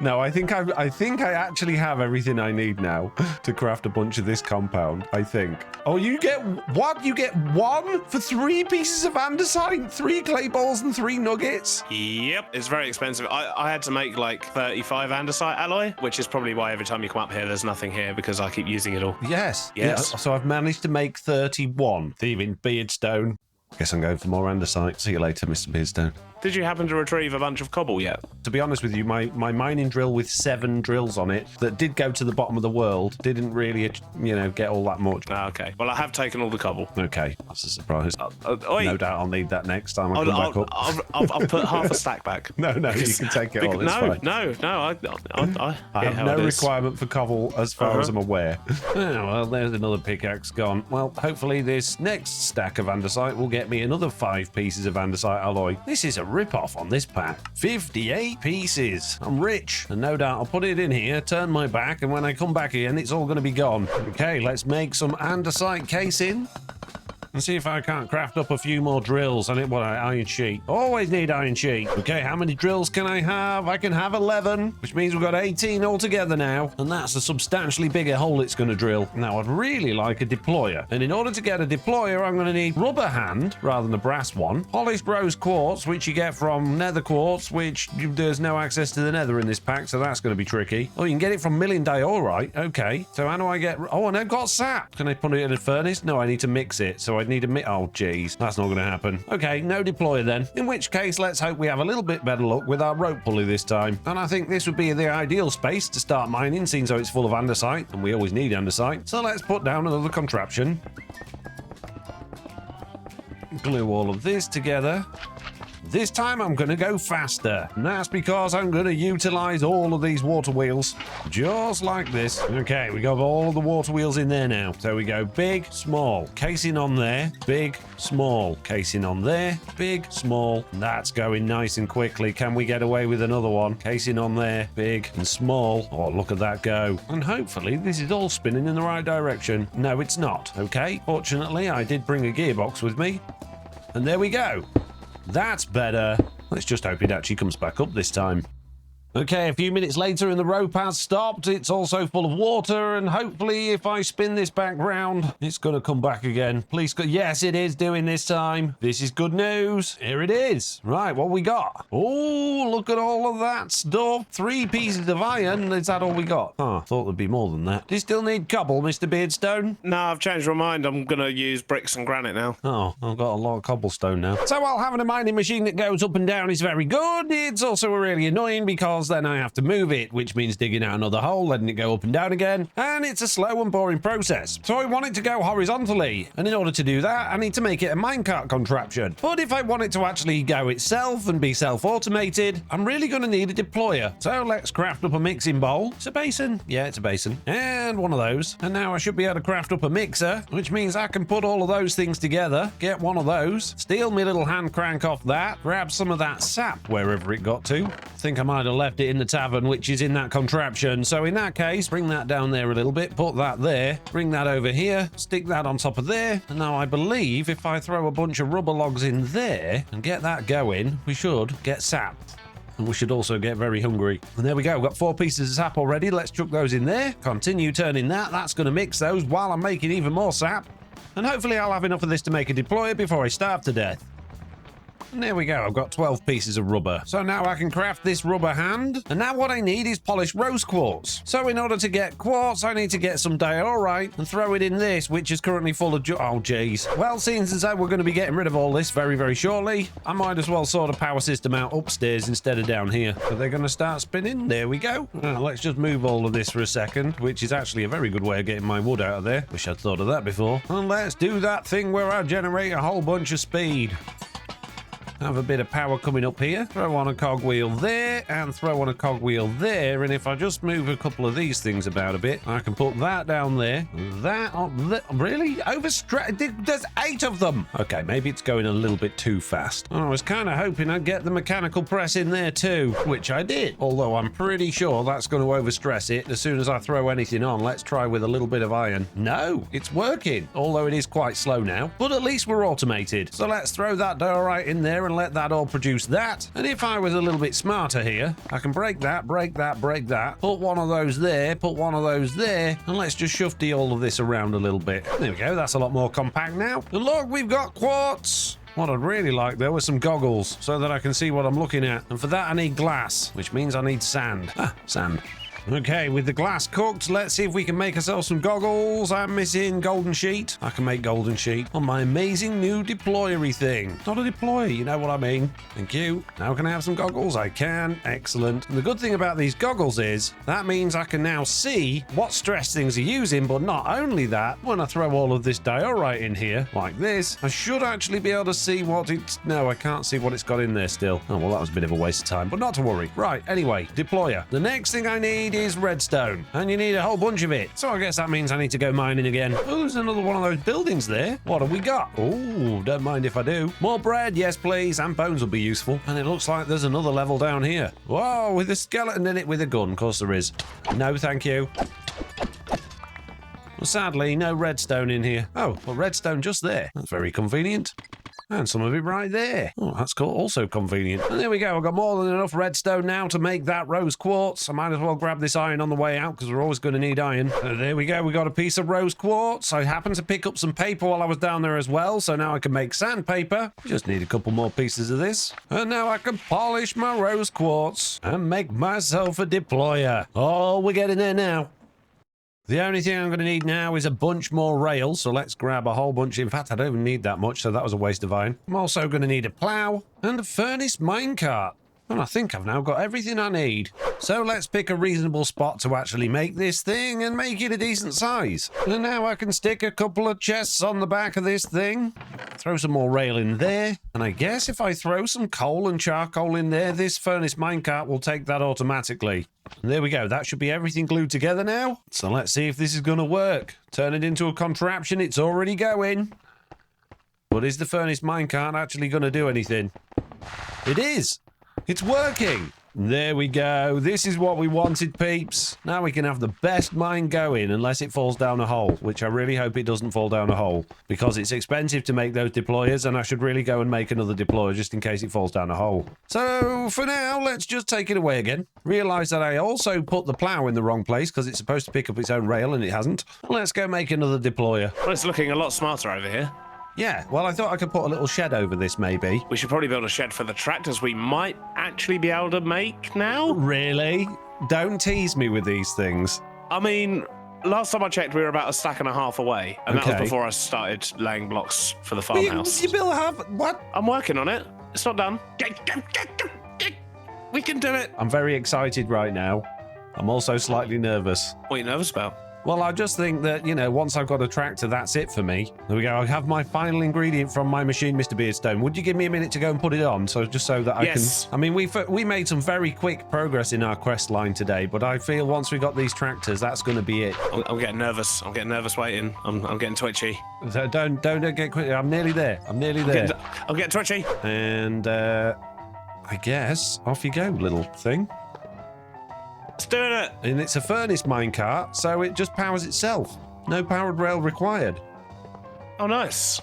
No, I think I actually have everything I need now to craft a bunch of this compound. I think. Oh, you get what? You get 1 for 3 pieces of andesite, 3 clay balls, and 3 nuggets. Yep, it's very expensive. I had to make like 35 andesite alloy, which is probably why every time you come up here, there's nothing here because I keep using it all. Yes. Yes. Yeah, so I've managed to make 31. Thieving Beardstone. Guess I'm going for more andesite. See you later, Mr. Beardstone. Did you happen to retrieve a bunch of cobble yet? To be honest with you, my mining drill with 7 drills on it that did go to the bottom of the world didn't really, get all that much. Ah, okay. Well, I have taken all the cobble. Okay, that's a surprise. Oi. No doubt I'll need that next time I come back up. I'll put half a stack back. No, you can take it all. It's fine. No. I have no requirement for cobble as far as I'm aware. Oh, well, there's another pickaxe gone. Well, hopefully this next stack of andesite will get me another 5 pieces of andesite alloy. This is a rip-off on this pack. 58 pieces. I'm rich, and no doubt I'll put it in here, turn my back, and when I come back again, it's all going to be gone. Okay, let's make some andesite casing. And see if I can't craft up a few more drills. I need iron sheet. Always need iron sheet. Okay, how many drills can I have? I can have 11, which means we've got 18 altogether now. And that's a substantially bigger hole it's going to drill. Now, I'd really like a deployer. And in order to get a deployer, I'm going to need rubber hand rather than a brass one. Polished rose quartz, which you get from nether quartz, which there's no access to the nether in this pack, so that's going to be tricky. Oh, you can get it from milling diorite. Okay, so how do I get... Oh, and I've got sap. Can I put it in a furnace? No, I need to mix it. So I'd need a oh geez, that's not going to happen. Okay, no deployer then. In which case, let's hope we have a little bit better luck with our rope pulley this time. And I think this would be the ideal space to start mining, seeing so it's full of andesite, and we always need andesite. So let's put down another contraption. Glue all of this together. This time I'm going to go faster, and that's because I'm going to utilize all of these water wheels, just like this. Okay, we got all of the water wheels in there now. So we go big, small, casing on there, big, small, casing on there, big, small. That's going nice and quickly. Can we get away with another one? Casing on there, big and small. Oh, look at that go. And hopefully this is all spinning in the right direction. No, it's not. Okay, fortunately I did bring a gearbox with me, and there we go. That's better. Let's just hope it actually comes back up this time. Okay, a few minutes later and the rope has stopped. It's also full of water, and hopefully if I spin this back round, it's going to come back again. Please, yes, it is doing this time. This is good news. Here it is. Right, what we got? Oh, look at all of that stuff. 3 pieces of iron. Is that all we got? Oh, I thought there'd be more than that. Do you still need cobble, Mr Beardstone? No, I've changed my mind. I'm going to use bricks and granite now. Oh, I've got a lot of cobblestone now. So while having a mining machine that goes up and down is very good, it's also really annoying because then I have to move it, which means digging out another hole, letting it go up and down again, and it's a slow and boring process. So I want it to go horizontally, and in order to do that, I need to make it a minecart contraption. But if I want it to actually go itself and be self-automated, I'm really going to need a deployer. So let's craft up a mixing bowl. It's a basin. Yeah, it's a basin. And one of those. And now I should be able to craft up a mixer, which means I can put all of those things together, get one of those, steal my little hand crank off that, grab some of that sap wherever it got to. I think I might have left it in the tavern, which is in that contraption. So in that case, bring that down there a little bit, put that there, bring that over here, stick that on top of there. And now I believe if I throw a bunch of rubber logs in there and get that going, we should get sap. And we should also get very hungry. And there we go. We've got 4 pieces of sap already. Let's chuck those in there. Continue turning that. That's going to mix those while I'm making even more sap. And hopefully I'll have enough of this to make a deployer before I starve to death. And there we go. I've got 12 pieces of rubber. So now I can craft this rubber hand. And now what I need is polished rose quartz. So in order to get quartz, I need to get some diorite and throw it in this, which is currently full of oh, jeez. Well, seeing as though we're going to be getting rid of all this very, very shortly, I might as well sort a power system out upstairs instead of down here. So they're going to start spinning. There we go. Let's just move all of this for a second, which is actually a very good way of getting my wood out of there. Wish I'd thought of that before. And let's do that thing where I generate a whole bunch of speed. Have a bit of power coming up here. Throw on a cogwheel there and throw on a cogwheel there. And if I just move a couple of these things about a bit, I can put that down there. That on there. Really? There's 8 of them. Okay, maybe it's going a little bit too fast. I was kind of hoping I'd get the mechanical press in there too, which I did. Although I'm pretty sure that's going to overstress it as soon as I throw anything on. Let's try with a little bit of iron. No, it's working. Although it is quite slow now. But at least we're automated. So let's throw that diorite in there and let that all produce that. And if I was a little bit smarter here, I can break that, break that, break that, put one of those there, put one of those there, and let's just shufty all of this around a little bit. There we go, that's a lot more compact now. And look, we've got quartz. What I'd really like, though, are some goggles so that I can see what I'm looking at. And for that, I need glass, which means I need sand. Sand. Okay, with the glass cooked, let's see if we can make ourselves some goggles. I'm missing golden sheet. I can make golden sheet on my amazing new deployery thing. Not a deployer, you know what I mean. Thank you. Now can I have some goggles? I can. Excellent. And the good thing about these goggles is that means I can now see what stress things are using, but not only that, when I throw all of this diorite in here, like this, I should actually be able to see what it's... No, I can't see what it's got in there still. Oh, well, that was a bit of a waste of time, but not to worry. Right, anyway, deployer. The next thing I need is redstone, and you need a whole bunch of it. So I guess that means I need to go mining again. Oh, there's another one of those buildings there. What have we got? Oh, don't mind if I do. More bread, yes please, and bones will be useful. And it looks like there's another level down here. Whoa, with a skeleton in it with a gun. Of course there is. No, thank you. Well, sadly, no redstone in here. Oh, well, redstone just there. That's very convenient. And some of it right there. Oh, that's cool. Also convenient. And there we go. I've got more than enough redstone now to make that rose quartz. I might as well grab this iron on the way out because we're always going to need iron. There we go. We got a piece of rose quartz. I happened to pick up some paper while I was down there as well. So now I can make sandpaper. Just need a couple more pieces of this. And now I can polish my rose quartz and make myself a deployer. Oh, we're getting there now. The only thing I'm going to need now is a bunch more rails, so let's grab a whole bunch. In fact, I don't even need that much, so that was a waste of iron. I'm also going to need a plough and a furnace minecart. And I think I've now got everything I need. So let's pick a reasonable spot to actually make this thing and make it a decent size. And now I can stick a couple of chests on the back of this thing. Throw some more rail in there. And I guess if I throw some coal and charcoal in there, this furnace minecart will take that automatically. And there we go. That should be everything glued together now. So let's see if this is going to work. Turn it into a contraption. It's already going. But is the furnace minecart actually going to do anything? It is. It's working. There we go. This is what we wanted, peeps. Now we can have the best mine going unless it falls down a hole, which I really hope it doesn't fall down a hole because it's expensive to make those deployers and I should really go and make another deployer just in case it falls down a hole. So for now, let's just take it away again. Realize that I also put the plow in the wrong place because it's supposed to pick up its own rail and it hasn't. Let's go make another deployer. Well, it's looking a lot smarter over here. Yeah, well, I thought I could put a little shed over this, maybe. We should probably build a shed for the tractors we might actually be able to make now. Really? Don't tease me with these things. I mean, last time I checked, we were about a stack and a half away, and that was before I started laying blocks for the farmhouse. You build what? I'm working on it. It's not done. We can do it. I'm very excited right now. I'm also slightly nervous. What are you nervous about? Well, I just think that, you know, once I've got a tractor, that's it for me. There we go. I have my final ingredient from my machine, Mr Beardstone. Would you give me a minute to go and put it on? So just so that I can... I mean, we made some very quick progress in our quest line today, but I feel once we got these tractors, that's going to be it. I'm getting nervous. I'm getting nervous waiting. I'm getting twitchy. So don't get quick. I'm nearly there. I'm nearly there. I'm getting twitchy. And I guess off you go, little thing. It's doing it. And it's a furnace minecart, so it just powers itself. No powered rail required. Oh, nice.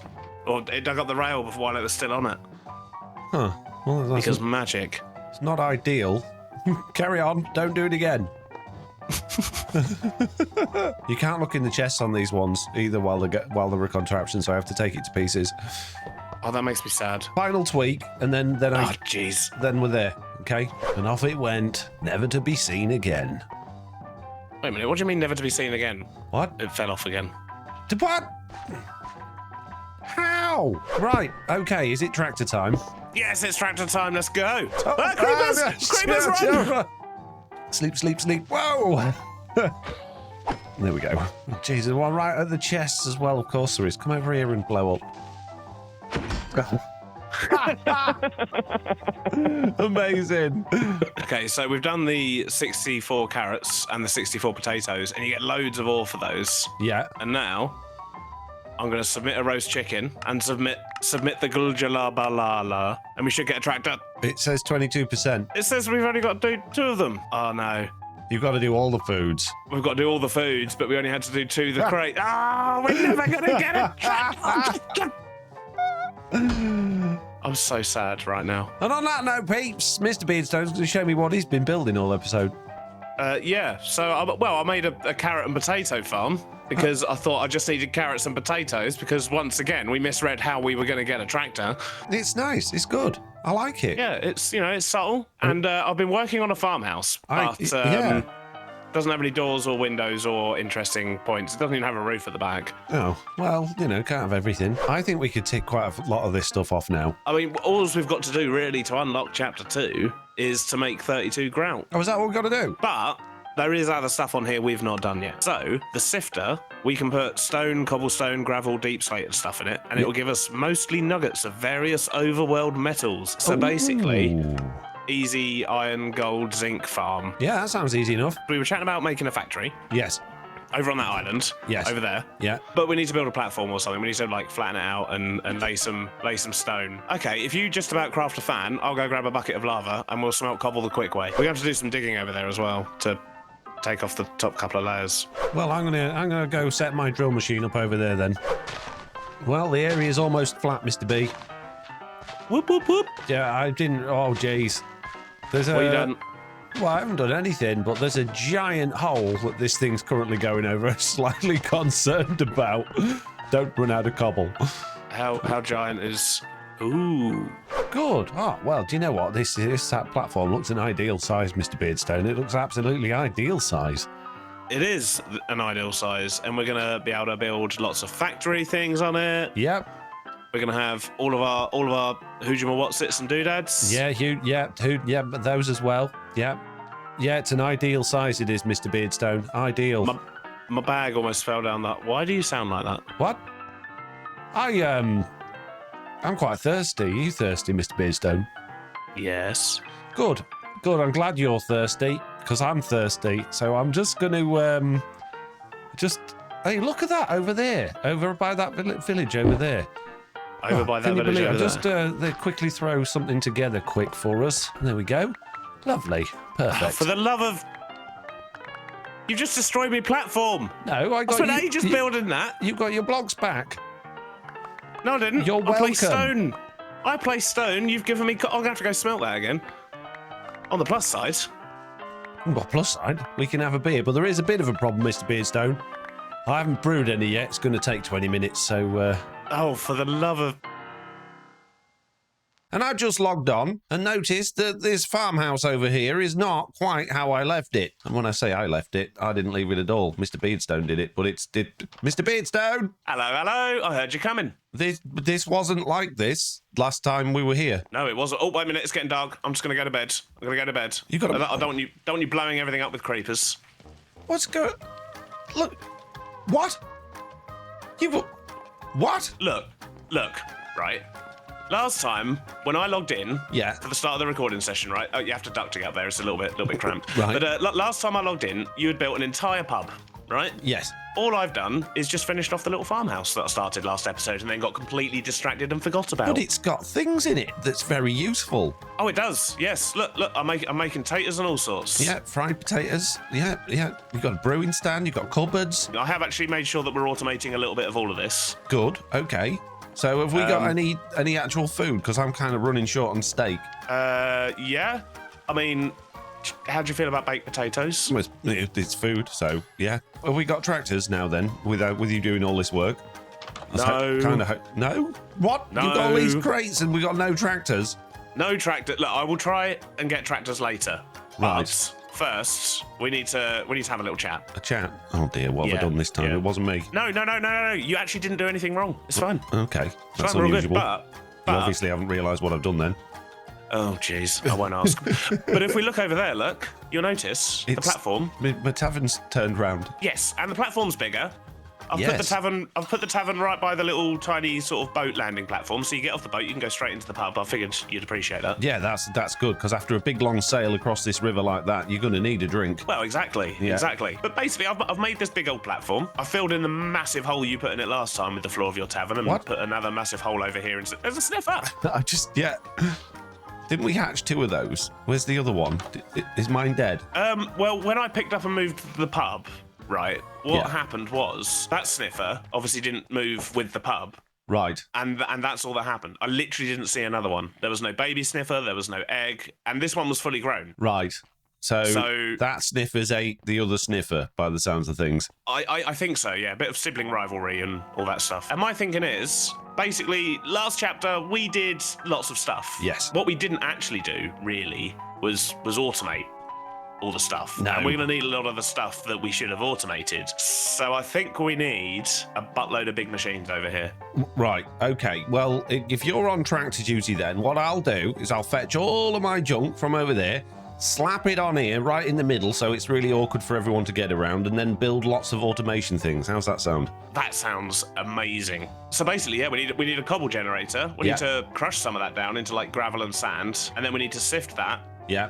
Or it dug up the rail before while it was still on it. Huh. Well, that's because magic. It's not ideal. Carry on. Don't do it again. You can't look in the chests on these ones either while they're a contraption, so I have to take it to pieces. Oh, that makes me sad. Final tweak, and then Oh, jeez. then we're there. Okay, and off it went, never to be seen again. Wait a minute. What do you mean never to be seen again? What? It fell off again. To what? How? Right. Okay. Is it tractor time? Yes, it's tractor time. Let's go. Oh, Creepers! Creepers, run! Sleep, sleep, sleep. Whoa! There we go. Jesus, one right at the chest as well. Of course there is. Come over here and blow up. Amazing. Okay, so we've done the 64 carrots and the 64 potatoes, and you get loads of ore for those. Yeah. And now I'm going to submit a roast chicken and submit the guljalala, and we should get a tractor. It says 22%. It says we've only got to do 2 of them. Oh no. You've got to do all the foods. We've got to do all the foods, but we only had to do 2 the crate. Oh, we're never going to get a tractor. I'm so sad right now. And on that note, peeps, Mr. Beardstone's going to show me what he's been building all episode. Yeah, so I made a carrot and potato farm because I thought I just needed carrots and potatoes because once again we misread how we were going to get a tractor. It's nice. It's good. I like it. Yeah, it's subtle, and I've been working on a farmhouse, but yeah. doesn't have any doors or windows or interesting points. It doesn't even have a roof at the back. Oh, well, can't have everything. I think we could tick quite a lot of this stuff off now. I mean, all we've got to do really to unlock chapter 2 is to make 32 grout. Oh, is that what we've got to do? But there is other stuff on here we've not done yet. So the sifter, we can put stone, cobblestone, gravel, deep slate and stuff in it, and it will give us mostly nuggets of various overworld metals. So basically, easy iron, gold, zinc farm. Yeah, that sounds easy enough. We were chatting about making a factory. Yes. Over on that island. Yes. Over there. Yeah. But we need to build a platform or something. We need to flatten it out and lay some stone. Okay, if you just about craft a fan, I'll go grab a bucket of lava and we'll smelt cobble the quick way. We have to do some digging over there as well to take off the top couple of layers. Well, I'm gonna go set my drill machine up over there then. Well, the area's almost flat, Mr. B. Whoop whoop whoop. Yeah, I didn't. Oh, jeez. There's What you done? Well, I haven't done anything, but there's a giant hole that this thing's currently going over. I'm slightly concerned about. Don't run out of cobble. How giant is? Ooh. Good. Oh, well, do you know what? This platform looks an ideal size, Mr. Beardstone. It looks absolutely ideal size. It is an ideal size, and we're gonna be able to build lots of factory things on it. Yep. We're gonna have all of our Hoojima Watsits and doodads. Yeah, but those as well. Yeah. Yeah, it's an ideal size it is, Mr. Beardstone. Ideal. My bag almost fell down that. Why do you sound like that? What? I'm quite thirsty. Are you thirsty, Mr. Beardstone? Yes. Good. I'm glad you're thirsty, because I'm thirsty. So I'm just going to, hey, look at that over there. Over by that village over there. Over by that village over there. Just there. quickly throw something together quick for us. There we go. Lovely. Perfect. For the love of... You just destroyed my platform. No, I got spent ages building that. You got your blocks back. No, I didn't. You're welcome. I placed stone. You've given me... I'm going to have to go smelt that again. On the plus side. Well, plus side, we can have a beer, but there is a bit of a problem, Mr. Beardstone. I haven't brewed any yet. It's going to take 20 minutes, so... Oh, for the love of... And I just logged on and noticed that this farmhouse over here is not quite how I left it. And when I say I left it, I didn't leave it at all. Mr. Beardstone did it, but Mr. Beardstone! Hello. I heard you coming. This wasn't like this last time we were here. No, it wasn't. Oh, wait a minute. It's getting dark. I'm just going to go to bed. You got to... I don't want you blowing everything up with creepers. What's going... Look. What? What? Look. Right. Last time, when I logged in for the start of the recording session, right? Oh, you have to duck to get up there. It's a little bit cramped. Right. But last time I logged in, you had built an entire pub, right? Yes. All I've done is just finished off the little farmhouse that I started last episode and then got completely distracted and forgot about. But it's got things in it that's very useful. Oh, it does. Yes. Look. I'm making taters and all sorts. Yeah, fried potatoes. Yeah. You've got a brewing stand. You've got cupboards. I have actually made sure that we're automating a little bit of all of this. Good. Okay. So have we got any actual food? Because I'm kind of running short on steak. Yeah. I mean, how do you feel about baked potatoes? Well, it's food, so yeah. Have we got tractors now then, with you doing all this work? No. No? What? No. You've got all these crates and we got no tractors. No tractor. Look, I will try and get tractors later. Right. But first, we need to have a little chat. A chat? Oh dear, what have I done this time? Yeah. It wasn't me. No. You actually didn't do anything wrong. It's fine. Okay, that's Fine, we're all good, unusual. but You obviously haven't realised what I've done then. oh, jeez, I won't ask. But if we look over there, look, you'll notice the platform. My tavern's turned round. Yes, and the platform's bigger. I've Yes. put the tavern right by the little tiny sort of boat landing platform, so you get off the boat, you can go straight into the pub. I figured you'd appreciate that. Yeah, that's good, because after a big long sail across this river like that, you're going to need a drink. Well, exactly. But basically, I've made this big old platform. I filled in the massive hole you put in it last time with the floor of your tavern, and put another massive hole over here. And there's a sniffer. Didn't we hatch 2 of those? Where's the other one? Is mine dead? Well, when I picked up and moved the pub, right, what happened was that sniffer obviously didn't move with the pub. Right. And that's all that happened. I literally didn't see another one. There was no baby sniffer, there was no egg, and this one was fully grown. Right. So that sniffer's ate the other sniffer, by the sounds of things. I think so, yeah. A bit of sibling rivalry and all that stuff. And my thinking is, basically, last chapter, we did lots of stuff. Yes. What we didn't actually do, really, was automate all the stuff. No. And we're going to need a lot of the stuff that we should have automated. So I think we need a buttload of big machines over here. Right, okay. Well, if you're on tractor duty then, what I'll do is I'll fetch all of my junk from over there, slap it on here right in the middle so it's really awkward for everyone to get around, and then build lots of automation things. How's that sound? That sounds amazing. So basically, yeah, we need a cobble generator. We need to crush some of that down into like gravel and sand, and then we need to sift that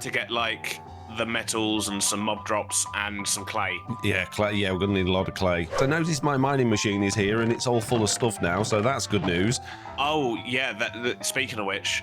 to get like the metals and some mob drops and some clay. Yeah, clay. Yeah, we're going to need a lot of clay. So notice my mining machine is here and it's all full of stuff now, so that's good news. Oh, yeah, speaking of which,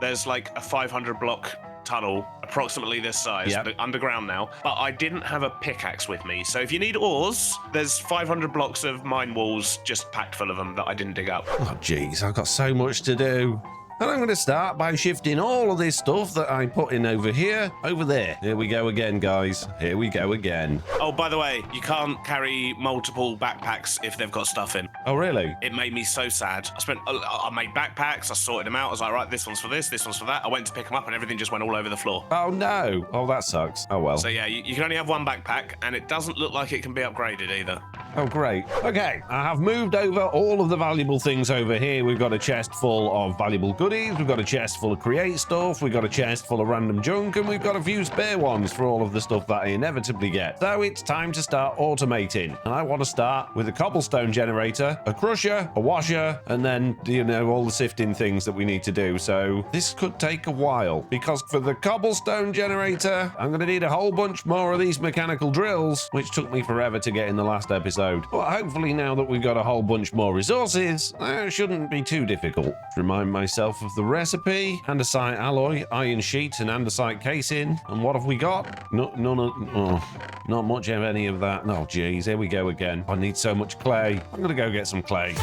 there's like a 500 block tunnel, approximately this size, underground now, but I didn't have a pickaxe with me. So if you need ores, there's 500 blocks of mine walls just packed full of them that I didn't dig up. Oh, jeez, I've got so much to do. And I'm going to start by shifting all of this stuff that I put in over here, over there. Here we go again, guys. Here we go again. Oh, by the way, you can't carry multiple backpacks if they've got stuff in. Oh, really? It made me so sad. I made backpacks, I sorted them out. I was like, right, this one's for this one's for that. I went to pick them up and everything just went all over the floor. Oh, no. Oh, that sucks. Oh, well. So, yeah, you can only have one backpack, and it doesn't look like it can be upgraded either. Oh, great. Okay, I have moved over all of the valuable things over here. We've got a chest full of valuable goodies. We've got a chest full of create stuff. We've got a chest full of random junk, and we've got a few spare ones for all of the stuff that I inevitably get. So it's time to start automating. And I want to start with a cobblestone generator, a crusher, a washer, and then, all the sifting things that we need to do. So this could take a while, because for the cobblestone generator, I'm going to need a whole bunch more of these mechanical drills, which took me forever to get in the last episode. But hopefully now that we've got a whole bunch more resources, it shouldn't be too difficult. Remind myself of the recipe: andesite alloy, iron sheet, and andesite casing. And what have we got? Not much of any of that. Oh, geez, here we go again. I need so much clay. I'm gonna go get some clay.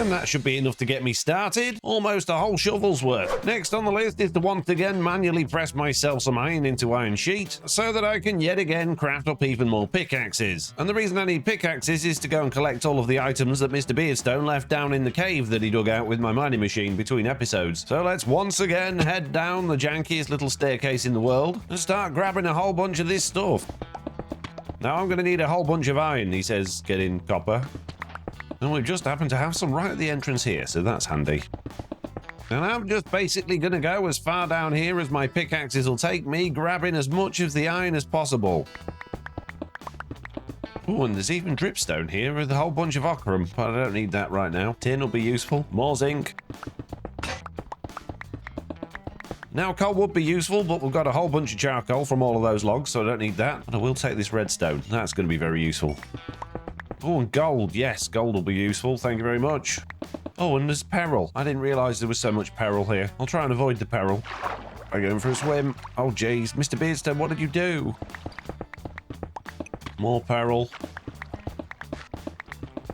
And that should be enough to get me started. Almost a whole shovel's worth. Next on the list is to once again manually press myself some iron into iron sheet so that I can yet again craft up even more pickaxes. And the reason I need pickaxes is to go and collect all of the items that Mr Beardstone left down in the cave that he dug out with my mining machine between episodes. So let's once again head down the jankiest little staircase in the world and start grabbing a whole bunch of this stuff. Now I'm going to need a whole bunch of iron, he says, getting copper. And we just happen to have some right at the entrance here, so that's handy. And I'm just basically going to go as far down here as my pickaxes will take me, grabbing as much of the iron as possible. Oh, and there's even dripstone here with a whole bunch of ochrum, but I don't need that right now. Tin will be useful. More zinc. Now, coal would be useful, but we've got a whole bunch of charcoal from all of those logs, so I don't need that. But I will take this redstone. That's going to be very useful. Oh, and gold. Yes, gold will be useful. Thank you very much. Oh, and there's peril. I didn't realise there was so much peril here. I'll try and avoid the peril. I'm going for a swim. Oh, jeez. Mr. Beardstone, what did you do? More peril.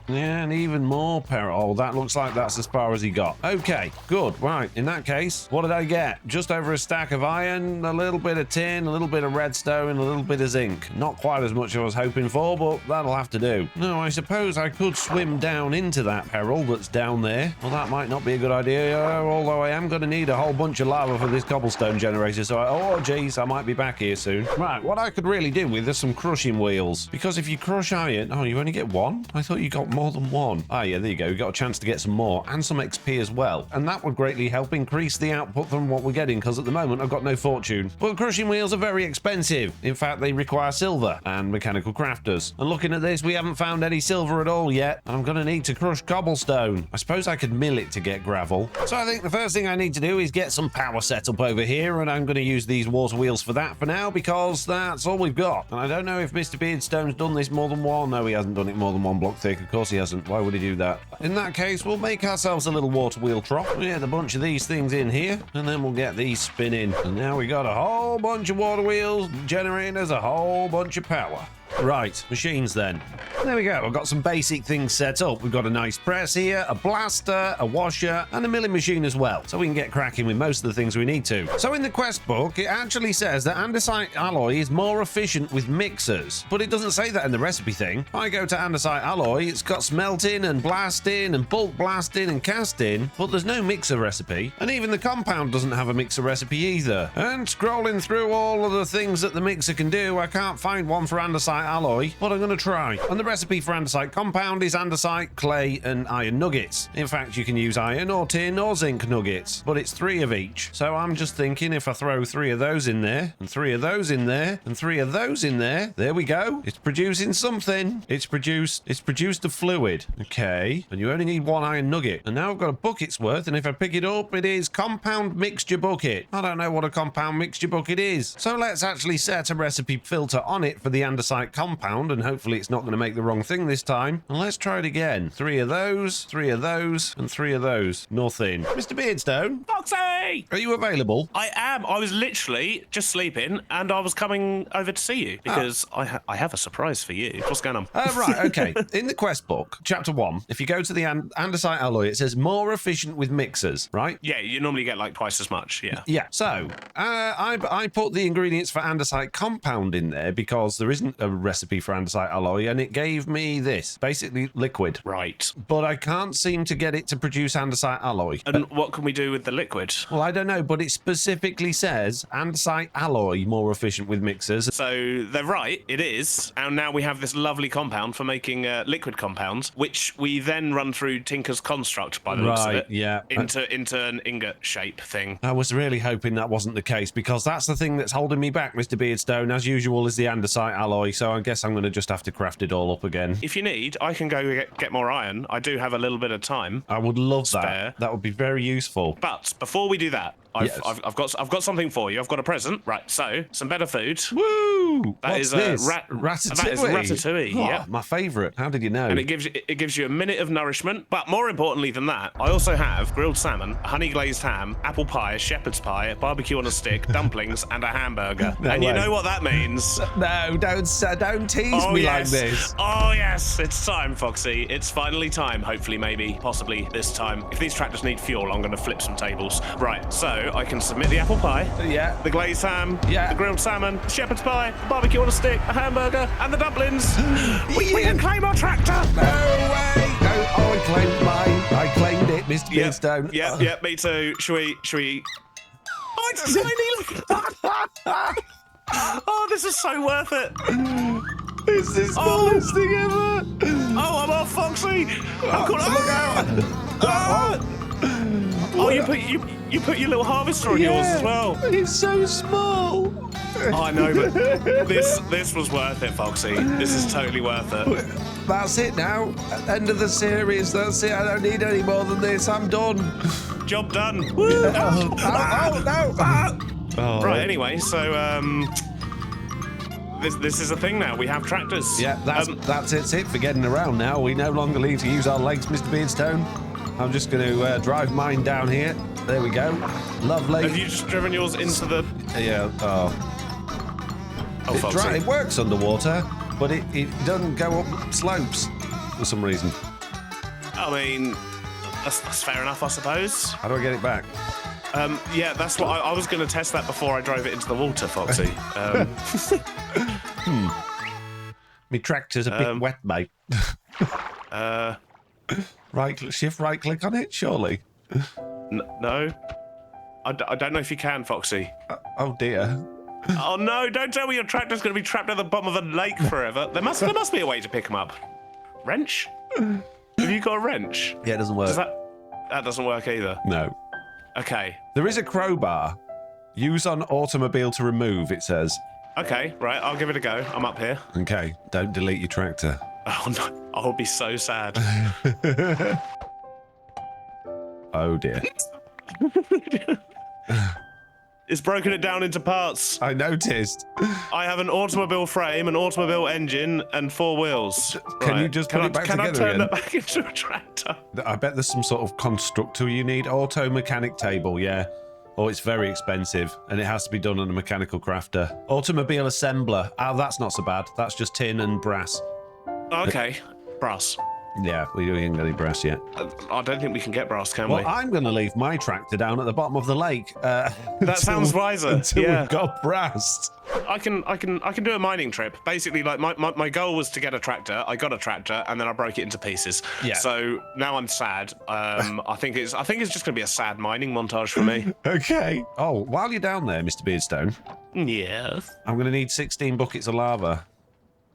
Yeah, and even more peril. Oh, that looks like that's as far as he got. Okay, good. Right, in that case, what did I get? Just over a stack of iron, a little bit of tin, a little bit of redstone, a little bit of zinc. Not quite as much as I was hoping for, but that'll have to do. No, I suppose I could swim down into that peril that's down there. Well, that might not be a good idea, although I am going to need a whole bunch of lava for this cobblestone generator, so oh, geez, I might be back here soon. Right, what I could really do with is some crushing wheels, because if you crush iron... Oh, you only get one? I thought you got more than one. Ah, yeah, there you go. You got a chance to get some more and some XP as well. And that would greatly help increase the output from what we're getting, because at the moment I've got no fortune. But crushing wheels are very expensive. In fact, they require silver and mechanical crafters. And looking at this, we haven't found any silver at all yet. And I'm going to need to crush cobblestone. I suppose I could mill it to get gravel. So I think the first thing I need to do is get some power set up over here, and I'm going to use these water wheels for that for now, because that's all we've got. And I don't know if Mr. Beardstone's done this more than one. No, he hasn't done it more than one block thick. Of course he hasn't. Why would he do that? In that case, we'll make ourselves a little water wheel trough. We'll get a bunch of these things in here, and then we'll get these spinning. And now we got a whole bunch of water wheels generating us a whole bunch of power. Right, machines then. There we go. I've got some basic things set up. We've got a nice press here, a blaster, a washer, and a milling machine as well. So we can get cracking with most of the things we need to. So in the quest book, it actually says that andesite alloy is more efficient with mixers. But it doesn't say that in the recipe thing. If I go to andesite alloy, it's got smelting and blasting and bulk blasting and casting, but there's no mixer recipe. And even the compound doesn't have a mixer recipe either. And scrolling through all of the things that the mixer can do, I can't find one for andesite alloy, but I'm going to try. And the recipe for andesite compound is andesite, clay, and iron nuggets. In fact, you can use iron or tin or zinc nuggets, but it's 3 of each. So I'm just thinking if I throw 3 of those in there, and 3 of those in there, and 3 of those in there we go. It's producing something. It's produced a fluid. Okay, and you only need 1 iron nugget. And now I've got a bucket's worth, and if I pick it up, it is compound mixture bucket. I don't know what a compound mixture bucket is. So let's actually set a recipe filter on it for the andesite compound, and hopefully it's not going to make the wrong thing this time. And let's try it again. 3 of those, 3 of those, and 3 of those. Nothing. Mr. Beardstone? Foxy! Are you available? I am. I was literally just sleeping, and I was coming over to see you, because I have a surprise for you. What's going on? Right, okay. In the quest book, chapter 1, if you go to the andesite alloy, it says more efficient with mixers, right? Yeah, you normally get like twice as much, yeah. Yeah, so I put the ingredients for andesite compound in there because there isn't a recipe for andesite alloy, and it gave me this, basically liquid. Right. But I can't seem to get it to produce andesite alloy. And what can we do with the liquid? Well, I don't know, but it specifically says andesite alloy more efficient with mixers. So they're right, it is. And now we have this lovely compound for making liquid compounds, which we then run through Tinker's construct by the looks of it. Yeah. Into an ingot shape thing. I was really hoping that wasn't the case, because that's the thing that's holding me back, Mr. Beardstone, as usual, is the andesite alloy. So I guess I'm going to just have to craft it all up again. If you need, I can go get more iron. I do have a little bit of time. I would love spare. That. That would be very useful. But before we do that, I've got something for you. I've got a present. Right, so some better food. Woo! That What's is this? ratatouille. That is ratatouille. Oh, yeah, my favourite. How did you know? And it gives you a minute of nourishment. But more importantly than that, I also have grilled salmon, honey glazed ham, apple pie, shepherd's pie, barbecue on a stick, dumplings, and a hamburger. No and way. you know what that means? No, don't tease me like this. Oh yes, it's time, Foxy. It's finally time. Hopefully, maybe, possibly this time. If these tractors need fuel, I'm going to flip some tables. Right, so I can submit the apple pie, the glazed ham, the grilled salmon, the shepherd's pie, the barbecue on a stick, a hamburger, and the dumplings. We can claim our tractor. No way! No, I claimed mine. I claimed it, Mr. Beardstone. Yeah, me too. Should we? Oh, it's tiny. Oh, this is so worth it. It's the smallest thing ever. Oh, I'm off, Foxy. Look out! Oh, you put your little harvester on yours as well. It's so small. Oh, I know, but this was worth it, Foxy. This is totally worth it. That's it now. End of the series. That's it. I don't need any more than this. I'm done. Job done. Woo! Oh, no. Oh. Right, anyway, so this is a thing now. We have tractors. Yeah, that's it for getting around now. We no longer need to use our legs, Mr. Beardstone. I'm just going to drive mine down here. There we go. Lovely. Have you just driven yours into the... Yeah, Foxy. It works underwater, but it doesn't go up slopes for some reason. I mean, that's fair enough, I suppose. How do I get it back? Yeah, that's what I was going to test that before I drove it into the water, Foxy. My tractor's a bit wet, mate. Shift right click on it, surely. No. I don't know if you can, Foxy. Oh dear. Oh no, don't tell me your tractor's going to be trapped at the bottom of a lake forever. There must be a way to pick them up. Wrench? Have you got a wrench? Yeah, it doesn't work. That doesn't work either. No. Okay. There is a crowbar. Use on automobile to remove, it says. Okay, right, I'll give it a go. I'm up here. Okay, don't delete your tractor. Oh no, I'll be so sad. Oh dear. It's broken it down into parts. I noticed. I have an automobile frame, an automobile engine, and 4 wheels. Can you just put it back together Can I turn again? that back into a tractor? I bet there's some sort of constructor you need. Auto mechanic table, yeah. Oh, it's very expensive, and it has to be done on a mechanical crafter. Automobile assembler. Oh, that's not so bad. That's just tin and brass. Okay, brass. Yeah, we ain't got any brass yet. I don't think we can get brass, can we? Well, I'm going to leave my tractor down at the bottom of the lake. That sounds wiser. Until Yeah. we've got brass. I can do a mining trip. Basically, like my goal was to get a tractor. I got a tractor, and then I broke it into pieces. Yeah. So now I'm sad. I think it's just gonna be a sad mining montage for me. Okay. Oh, while you're down there, Mr. Beardstone, Yes. I'm going to need 16 buckets of lava.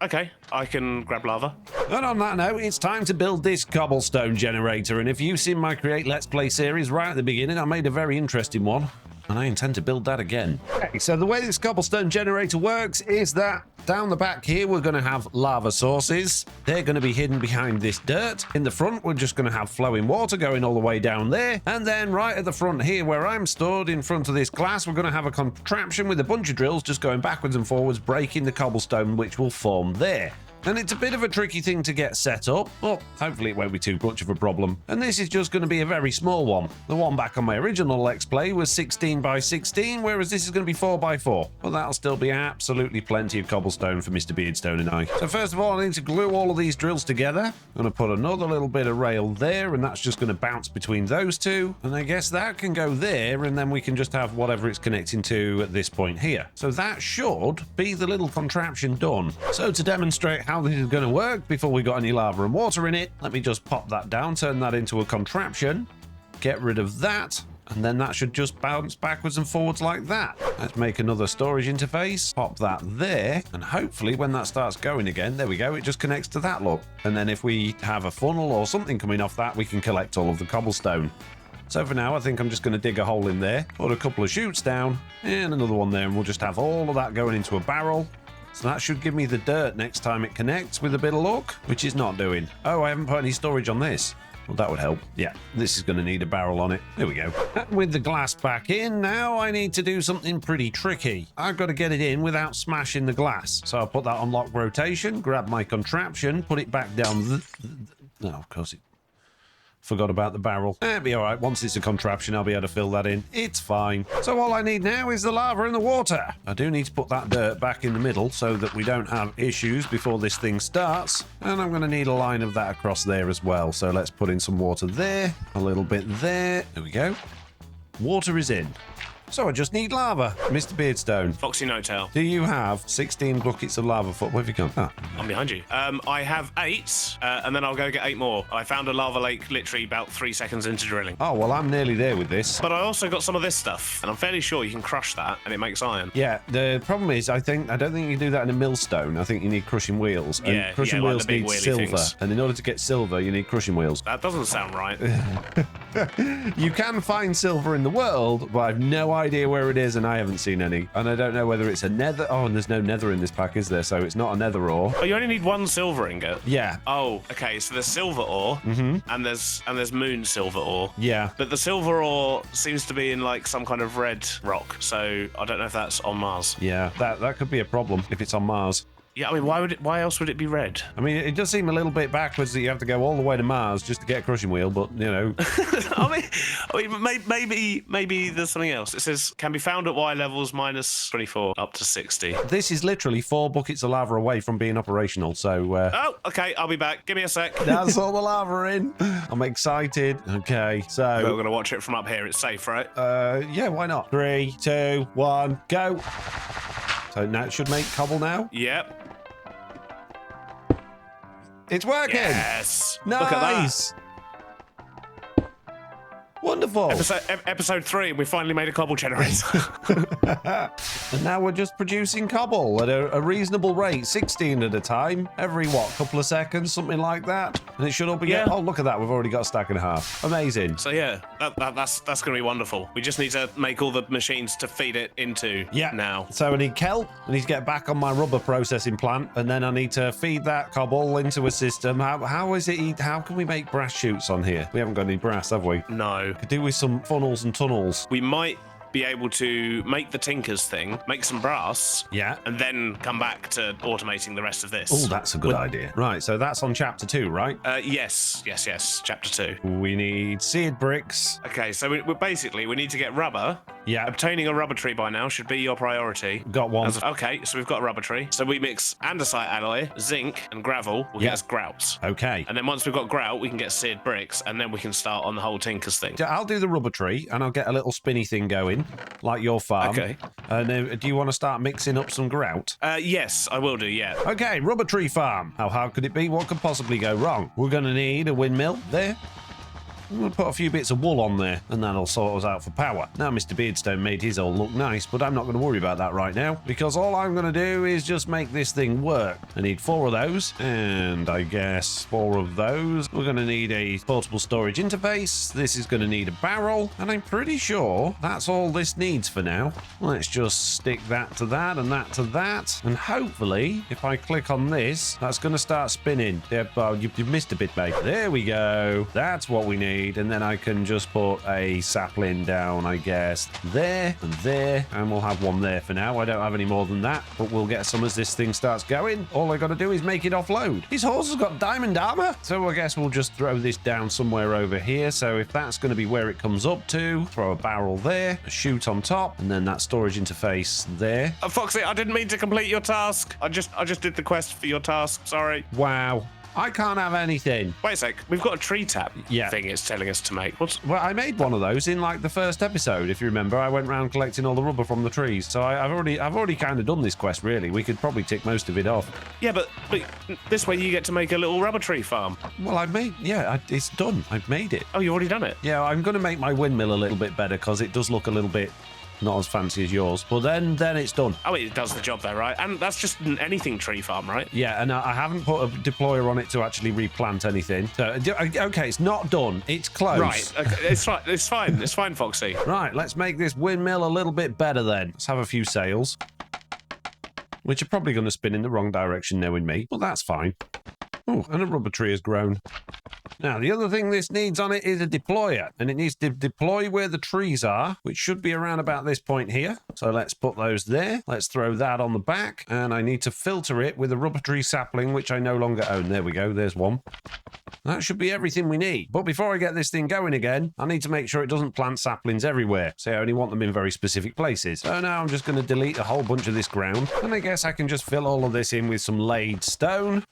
Okay, I can grab lava. And on that note, it's time to build this cobblestone generator. And if you've seen my Create Let's Play series right at the beginning, I made a very interesting one. And I intend to build that again. Okay, so the way this cobblestone generator works is that down the back here, we're going to have lava sources. They're going to be hidden behind this dirt. In the front, we're just going to have flowing water going all the way down there. And then right at the front here, where I'm stored in front of this glass, we're going to have a contraption with a bunch of drills just going backwards and forwards, breaking the cobblestone, which will form there. And it's a bit of a tricky thing to get set up, but hopefully it won't be too much of a problem. And this is just going to be a very small one. The one back on my original Let's Play was 16 by 16, whereas this is going to be 4 by 4. But that'll still be absolutely plenty of cobblestone for Mr. Beardstone and I. So first of all, I need to glue all of these drills together. I'm going to put another little bit of rail there, and that's just going to bounce between those two. And I guess that can go there, and then we can just have whatever it's connecting to at this point here. So that should be the little contraption done. So to demonstrate how this is going to work before we got any lava and water in it, let me just pop that down, turn that into a contraption, get rid of that, and then that should just bounce backwards and forwards like that. Let's make another storage interface, pop that there, and hopefully when that starts going again, there we go, it just connects to that, look. And then if we have a funnel or something coming off that, we can collect all of the cobblestone. So for now, I think I'm just going to dig a hole in there, put a couple of chutes down, and another one there, and we'll just have all of that going into a barrel. So that should give me the dirt next time it connects with a bit of luck, which is not doing. Oh, I haven't put any storage on this. Well, that would help. Yeah, this is going to need a barrel on it. There we go. And with the glass back in, now I need to do something pretty tricky. I've got to get it in without smashing the glass. So I'll put that on lock rotation, grab my contraption, put it back down. No, of course it... Forgot about the barrel. It'll be all right. Once it's a contraption, I'll be able to fill that in. It's fine. So all I need now is the lava and the water. I do need to put that dirt back in the middle so that we don't have issues before this thing starts. And I'm going to need a line of that across there as well. So let's put in some water there, a little bit there. There we go. Water is in. So I just need lava. Mr. Beardstone, FoxyNoTail. do you have 16 buckets of lava? Where have you gone? Ah. I'm behind you. I have 8, and then I'll go get 8 more. I found a lava lake literally about 3 seconds into drilling. Oh, well, I'm nearly there with this. But I also got some of this stuff, and I'm fairly sure you can crush that, and it makes iron. Yeah, the problem is, I don't think you can do that in a millstone. I think you need crushing wheels. And Yeah, crushing like wheels the big need wheelie silver. things. And in order to get silver, you need crushing wheels. That doesn't sound right. You can find silver in the world, but I've no idea where it is, and I haven't seen any. And I don't know whether it's a nether. Oh, and there's no nether in this pack, is there? So it's not a nether ore. Oh, you only need one silver ingot. Yeah. Oh, okay. So there's silver ore, and there's moon silver ore. Yeah. But the silver ore seems to be in like some kind of red rock. So I don't know if that's on Mars. Yeah, that could be a problem if it's on Mars. Yeah, I mean, why else would it be red? I mean, it does seem a little bit backwards that you have to go all the way to Mars just to get a crushing wheel, but, you know. I mean, maybe there's something else. It says, can be found at Y levels minus 24 up to 60. This is literally 4 buckets of lava away from being operational, so... Oh, okay, I'll be back. Give me a sec. That's all the lava in. I'm excited. Okay, so... We're going to watch it from up here. It's safe, right? Yeah, why not? 3, 2, 1, go. So now it should make cobble now. Yep. It's working. Yes. Nice. Look at that. Wonderful. Episode 3, we finally made a cobble generator. And now we're just producing cobble at a reasonable rate, 16 at a time, every, couple of seconds, something like that. And it should all be... Yeah. Oh, look at that. We've already got a stack and a half. Amazing. So, yeah, that's going to be wonderful. We just need to make all the machines to feed it into now. So I need kelp. I need to get back on my rubber processing plant, and then I need to feed that cobble into a system. How is it... How can we make brass chutes on here? We haven't got any brass, have we? No. Could do with some funnels and tunnels. We might be able to make the Tinkers thing, make some brass, Yeah. and then come back to automating the rest of this. Oh, that's a good idea. Right, so that's on chapter 2, right? Yes, chapter 2. We need seared bricks. Okay, so we basically, we need to get rubber. Yeah. Obtaining a rubber tree by now should be your priority. Got one. Okay, so we've got a rubber tree. So we mix andesite alloy, zinc, and gravel. We'll get us grouts. Okay. And then once we've got grout, we can get seared bricks, and then we can start on the whole Tinkers thing. I'll do the rubber tree, and I'll get a little spinny thing going, like your farm. Okay. And do you want to start mixing up some grout? Yes, I will do, yeah. Okay, rubber tree farm. How hard could it be? What could possibly go wrong? We're going to need a windmill there. I'm going to put a few bits of wool on there, and that'll sort us out for power. Now, Mr Beardstone made his all look nice, but I'm not going to worry about that right now, because all I'm going to do is just make this thing work. I need 4 of those, and I guess 4 of those. We're going to need a portable storage interface. This is going to need a barrel, and I'm pretty sure that's all this needs for now. Let's just stick that to that, and that to that, and hopefully, if I click on this, that's going to start spinning. Yep, oh, you've missed a bit, mate. There we go. That's what we need. And then I can just put a sapling down, I guess, there, and we'll have one there for now. I don't have any more than that, but we'll get some as this thing starts going. All I got to do is make it offload. His horse has got diamond armor, so I guess we'll just throw this down somewhere over here. So if that's going to be where it comes up to, throw a barrel there, a chute on top, and then that storage interface there. Foxy, I didn't mean to complete your task. I just did the quest for your task. Sorry. Wow. I can't have anything. Wait a sec. We've got a tree tap Yeah. thing it's telling us to make. Well, I made one of those in like the first episode, if you remember. I went around collecting all the rubber from the trees. So I've already kind of done this quest, really. We could probably tick most of it off. Yeah, but this way you get to make a little rubber tree farm. Well, it's done. I've made it. Oh, you've already done it? Yeah, I'm going to make my windmill a little bit better because it does look a little bit not as fancy as yours. But then it's done. Oh, it does the job there, right? And that's just an anything tree farm, right? Yeah, and I haven't put a deployer on it to actually replant anything. So, okay, it's not done. It's close. Right. Okay, it's fine. It's fine. It's fine, Foxy. Right, let's make this windmill a little bit better then. Let's have a few sails, which are probably going to spin in the wrong direction knowing me, but that's fine. Oh, and a rubber tree has grown. Now, the other thing this needs on it is a deployer, and it needs to deploy where the trees are, which should be around about this point here. So let's put those there. Let's throw that on the back, and I need to filter it with a rubber tree sapling, which I no longer own. There we go. There's one. That should be everything we need. But before I get this thing going again, I need to make sure it doesn't plant saplings everywhere. So I only want them in very specific places. So now I'm just going to delete a whole bunch of this ground, and I guess I can just fill all of this in with some laid stone.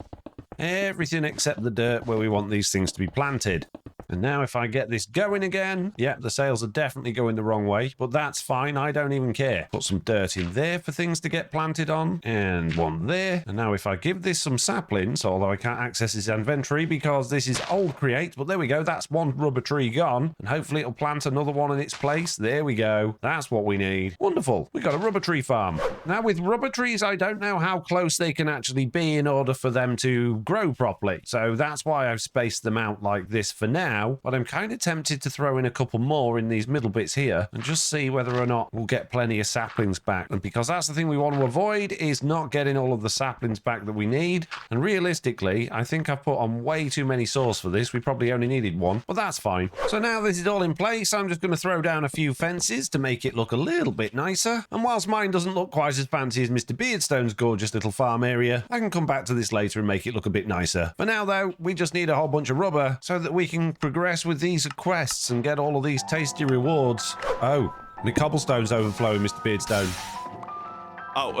Everything except the dirt where we want these things to be planted. And now if I get this going again, yeah, the sails are definitely going the wrong way, but that's fine. I don't even care. Put some dirt in there for things to get planted on, and one there. And now if I give this some saplings, although I can't access this inventory because this is old create, but there we go. That's one rubber tree gone, and hopefully it'll plant another one in its place. There we go. That's what we need. Wonderful. We got a rubber tree farm. Now with rubber trees, I don't know how close they can actually be in order for them to grow properly. So that's why I've spaced them out like this for now. now, but I'm kind of tempted to throw in a couple more in these middle bits here and just see whether or not we'll get plenty of saplings back. And because that's the thing we want to avoid, is not getting all of the saplings back that we need. And realistically, I think I've put on way too many saws for this. We probably only needed one, but that's fine. So now this is all in place, I'm just going to throw down a few fences to make it look a little bit nicer. And whilst mine doesn't look quite as fancy as Mr Beardstone's gorgeous little farm area, I can come back to this later and make it look a bit nicer. For now though, we just need a whole bunch of rubber so that we can progress with these quests and get all of these tasty rewards. Oh, the cobblestone's overflowing, Mr Beardstone. Oh,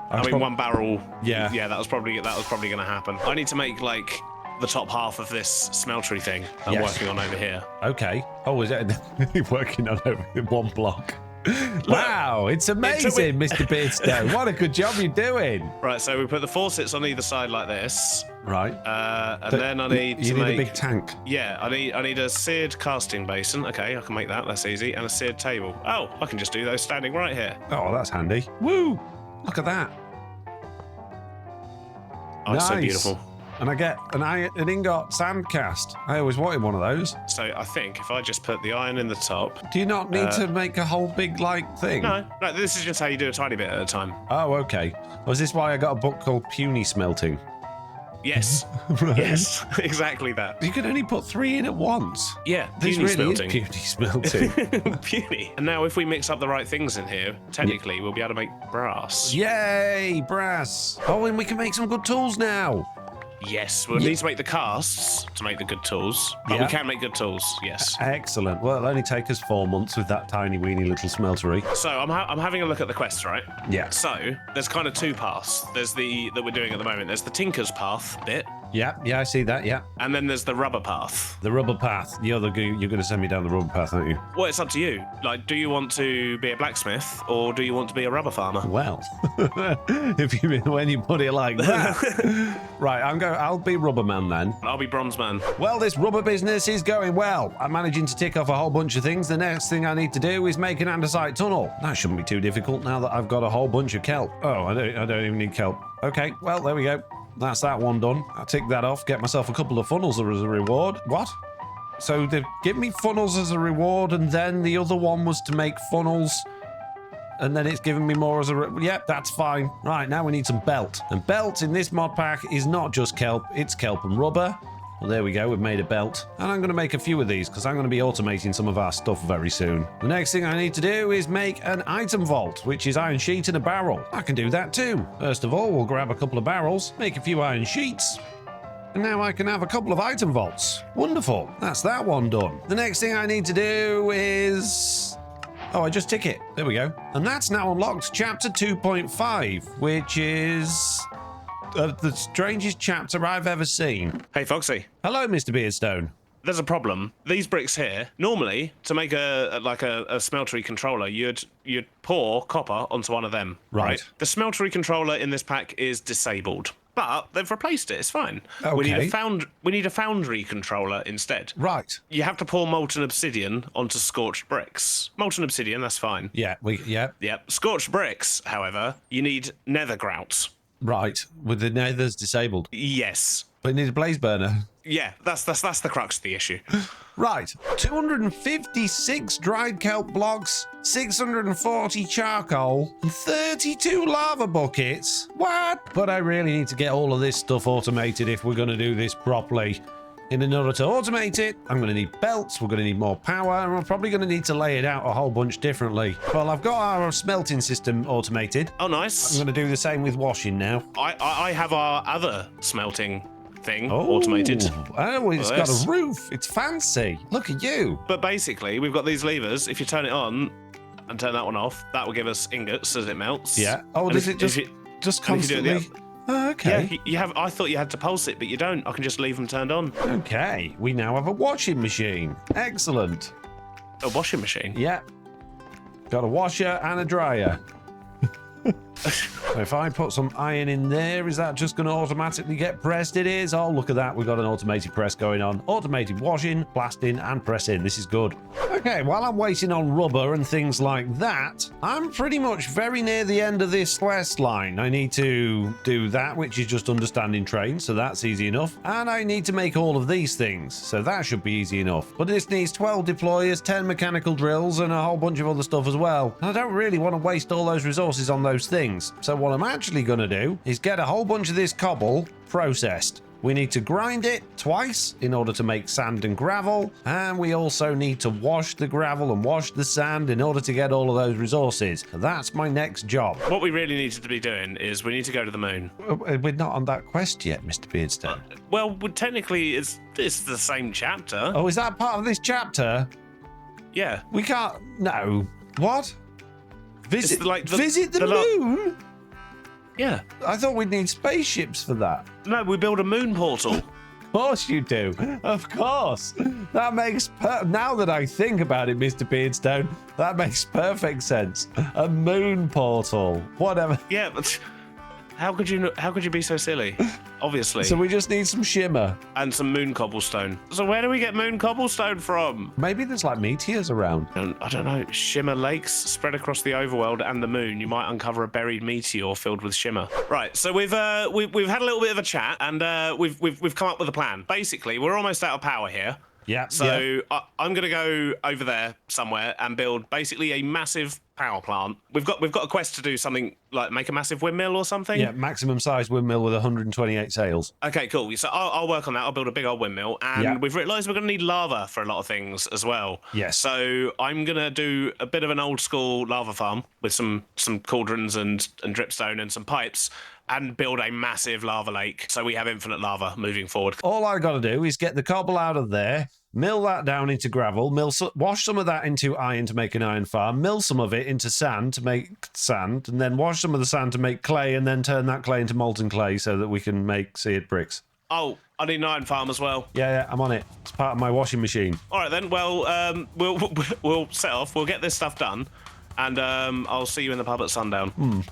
I mean, one barrel. Yeah, that was probably going to happen. I need to make like the top half of this smeltery thing that I'm working on over here. Okay. Oh, is it working on over one block? Wow, it's amazing, Mr Beardstone. What a good job you're doing. Right, so we put the faucets on either side like this. Right. And then I need to make a big tank. Yeah, I need a seared casting basin. Okay, I can make that. That's easy. And a seared table. Oh, I can just do those standing right here. Oh, that's handy. Woo! Look at that. Oh, it's so beautiful. And I get an ingot sand cast. I always wanted one of those. So I think if I just put the iron in the top... Do you not need to make a whole big, thing? No, this is just how you do a tiny bit at a time. Oh, okay. Was this why I got a book called Puny Smelting? Yes. Right. Yes, exactly that. You can only put 3 in at once. Yeah, This puny really smelting. is puny smelting. Puny. And now if we mix up the right things in here, technically we'll be able to make brass. Yay, brass. Oh, and we can make some good tools now. Yes, we'll need to make the casts to make the good tools, but we can make good tools, yes. Excellent. Well, it'll only take us 4 months with that tiny weeny little smeltery. So I'm having a look at the quests, right? Yeah. So there's kind of 2 paths. There's the that we're doing at the moment. There's the Tinker's path bit. Yeah, I see that, yeah. And then there's the rubber path. The rubber path. You're going to send me down the rubber path, aren't you? Well, it's up to you. Like, do you want to be a blacksmith or do you want to be a rubber farmer? Well, when you put it like that. Right, I'll be rubber man then. I'll be bronze man. Well, this rubber business is going well. I'm managing to tick off a whole bunch of things. The next thing I need to do is make an andesite tunnel. That shouldn't be too difficult now that I've got a whole bunch of kelp. Oh, I don't even need kelp. Okay, well, there we go. That's that one done. I'll tick that off, get myself a couple of funnels as a reward. What? So they give me funnels as a reward, and then the other one was to make funnels, and then it's giving me more as a... Yep, that's fine. Right, now we need some belt. And belt in this mod pack is not just kelp, it's kelp and rubber. Well, there we go, we've made a belt. And I'm going to make a few of these because I'm going to be automating some of our stuff very soon. The next thing I need to do is make an item vault, which is iron sheet and a barrel. I can do that too. First of all, we'll grab a couple of barrels, make a few iron sheets. And now I can have a couple of item vaults. Wonderful. That's that one done. The next thing I need to do is... Oh, I just tick it. There we go. And that's now unlocked chapter 2.5, which is... the strangest chapter I've ever seen. Hey, Foxy. Hello, Mr. Beardstone. There's a problem. These bricks here, normally, to make a smeltery controller, you'd pour copper onto one of them. Right. The smeltery controller in this pack is disabled, but they've replaced it. It's fine. Okay. We need a foundry controller instead. Right. You have to pour molten obsidian onto scorched bricks. Molten obsidian, that's fine. Yeah. Yep. Scorched bricks, however, you need nether grouts. Right. With the nethers disabled. Yes. But you need a blaze burner. Yeah, that's the crux of the issue. Right. 256 dried kelp blocks, 640 charcoal, and 32 lava buckets. What? But I really need to get all of this stuff automated if we're going to do this properly. In order to automate it, I'm going to need belts, we're going to need more power, and we're probably going to need to lay it out a whole bunch differently. Well, I've got our smelting system automated. Oh, nice. I'm going to do the same with washing now. I have our other smelting thing automated. Oh, it's got a roof. It's fancy. Look at you. But basically, we've got these levers. If you turn it on and turn that one off, that will give us ingots as it melts. Yeah. Oh, does it just constantly... Oh, okay. Yeah, I thought you had to pulse it, but you don't. I can just leave them turned on. Okay, we now have a washing machine. Excellent. A washing machine? Yeah. Got a washer and a dryer. So if I put some iron in there, is that just going to automatically get pressed? It is. Oh, look at that. We've got an automated press going on. Automated washing, blasting, and pressing. This is good. Okay, while I'm waiting on rubber and things like that, I'm pretty much very near the end of this quest line. I need to do that, which is just understanding trains, so that's easy enough. And I need to make all of these things, so that should be easy enough. But this needs 12 deployers, 10 mechanical drills, and a whole bunch of other stuff as well. And I don't really want to waste all those resources on those things. So what I'm actually going to do is get a whole bunch of this cobble processed. We need to grind it twice in order to make sand and gravel, and we also need to wash the gravel and wash the sand in order to get all of those resources. That's my next job. What we really need to be doing is we need to go to the moon. We're not on that quest yet, Mr. Beardstone. Well, technically, it's the same chapter. Oh, is that part of this chapter? Yeah. We can't... No. What? Visit, visit the moon? Yeah. I thought we'd need spaceships for that. No, we build a moon portal. Of course you do. Of course. That makes... Now that I think about it, Mr. Beardstone, that makes perfect sense. A moon portal. Whatever. Yeah, but... How could you be so silly? Obviously. So we just need some shimmer. And some moon cobblestone. So where do we get moon cobblestone from? Maybe there's like meteors around. I don't know. Shimmer lakes spread across the overworld and the moon. You might uncover a buried meteor filled with shimmer. Right. So we've had a little bit of a chat, and we've come up with a plan. Basically, we're almost out of power here. Yeah. So yeah. I'm going to go over there somewhere and build basically a massive power plant. We've got a quest to do something like make a massive windmill or something. Yeah, maximum size windmill with 128 sails. Okay, cool. So I'll work on that. I'll build a big old windmill, and we've realised we're going to need lava for a lot of things as well. Yes. So I'm going to do a bit of an old school lava farm with some cauldrons and dripstone and some pipes, and build a massive lava lake so we have infinite lava moving forward. All I got to do is get the cobble out of there, mill that down into gravel, wash some of that into iron to make an iron farm, mill some of it into sand to make sand, and then wash some of the sand to make clay, and then turn that clay into molten clay so that we can make seared bricks. Oh, I need an iron farm as well. Yeah, I'm on it. It's part of my washing machine. All right then. Well, we'll set off. We'll get this stuff done, and I'll see you in the pub at sundown.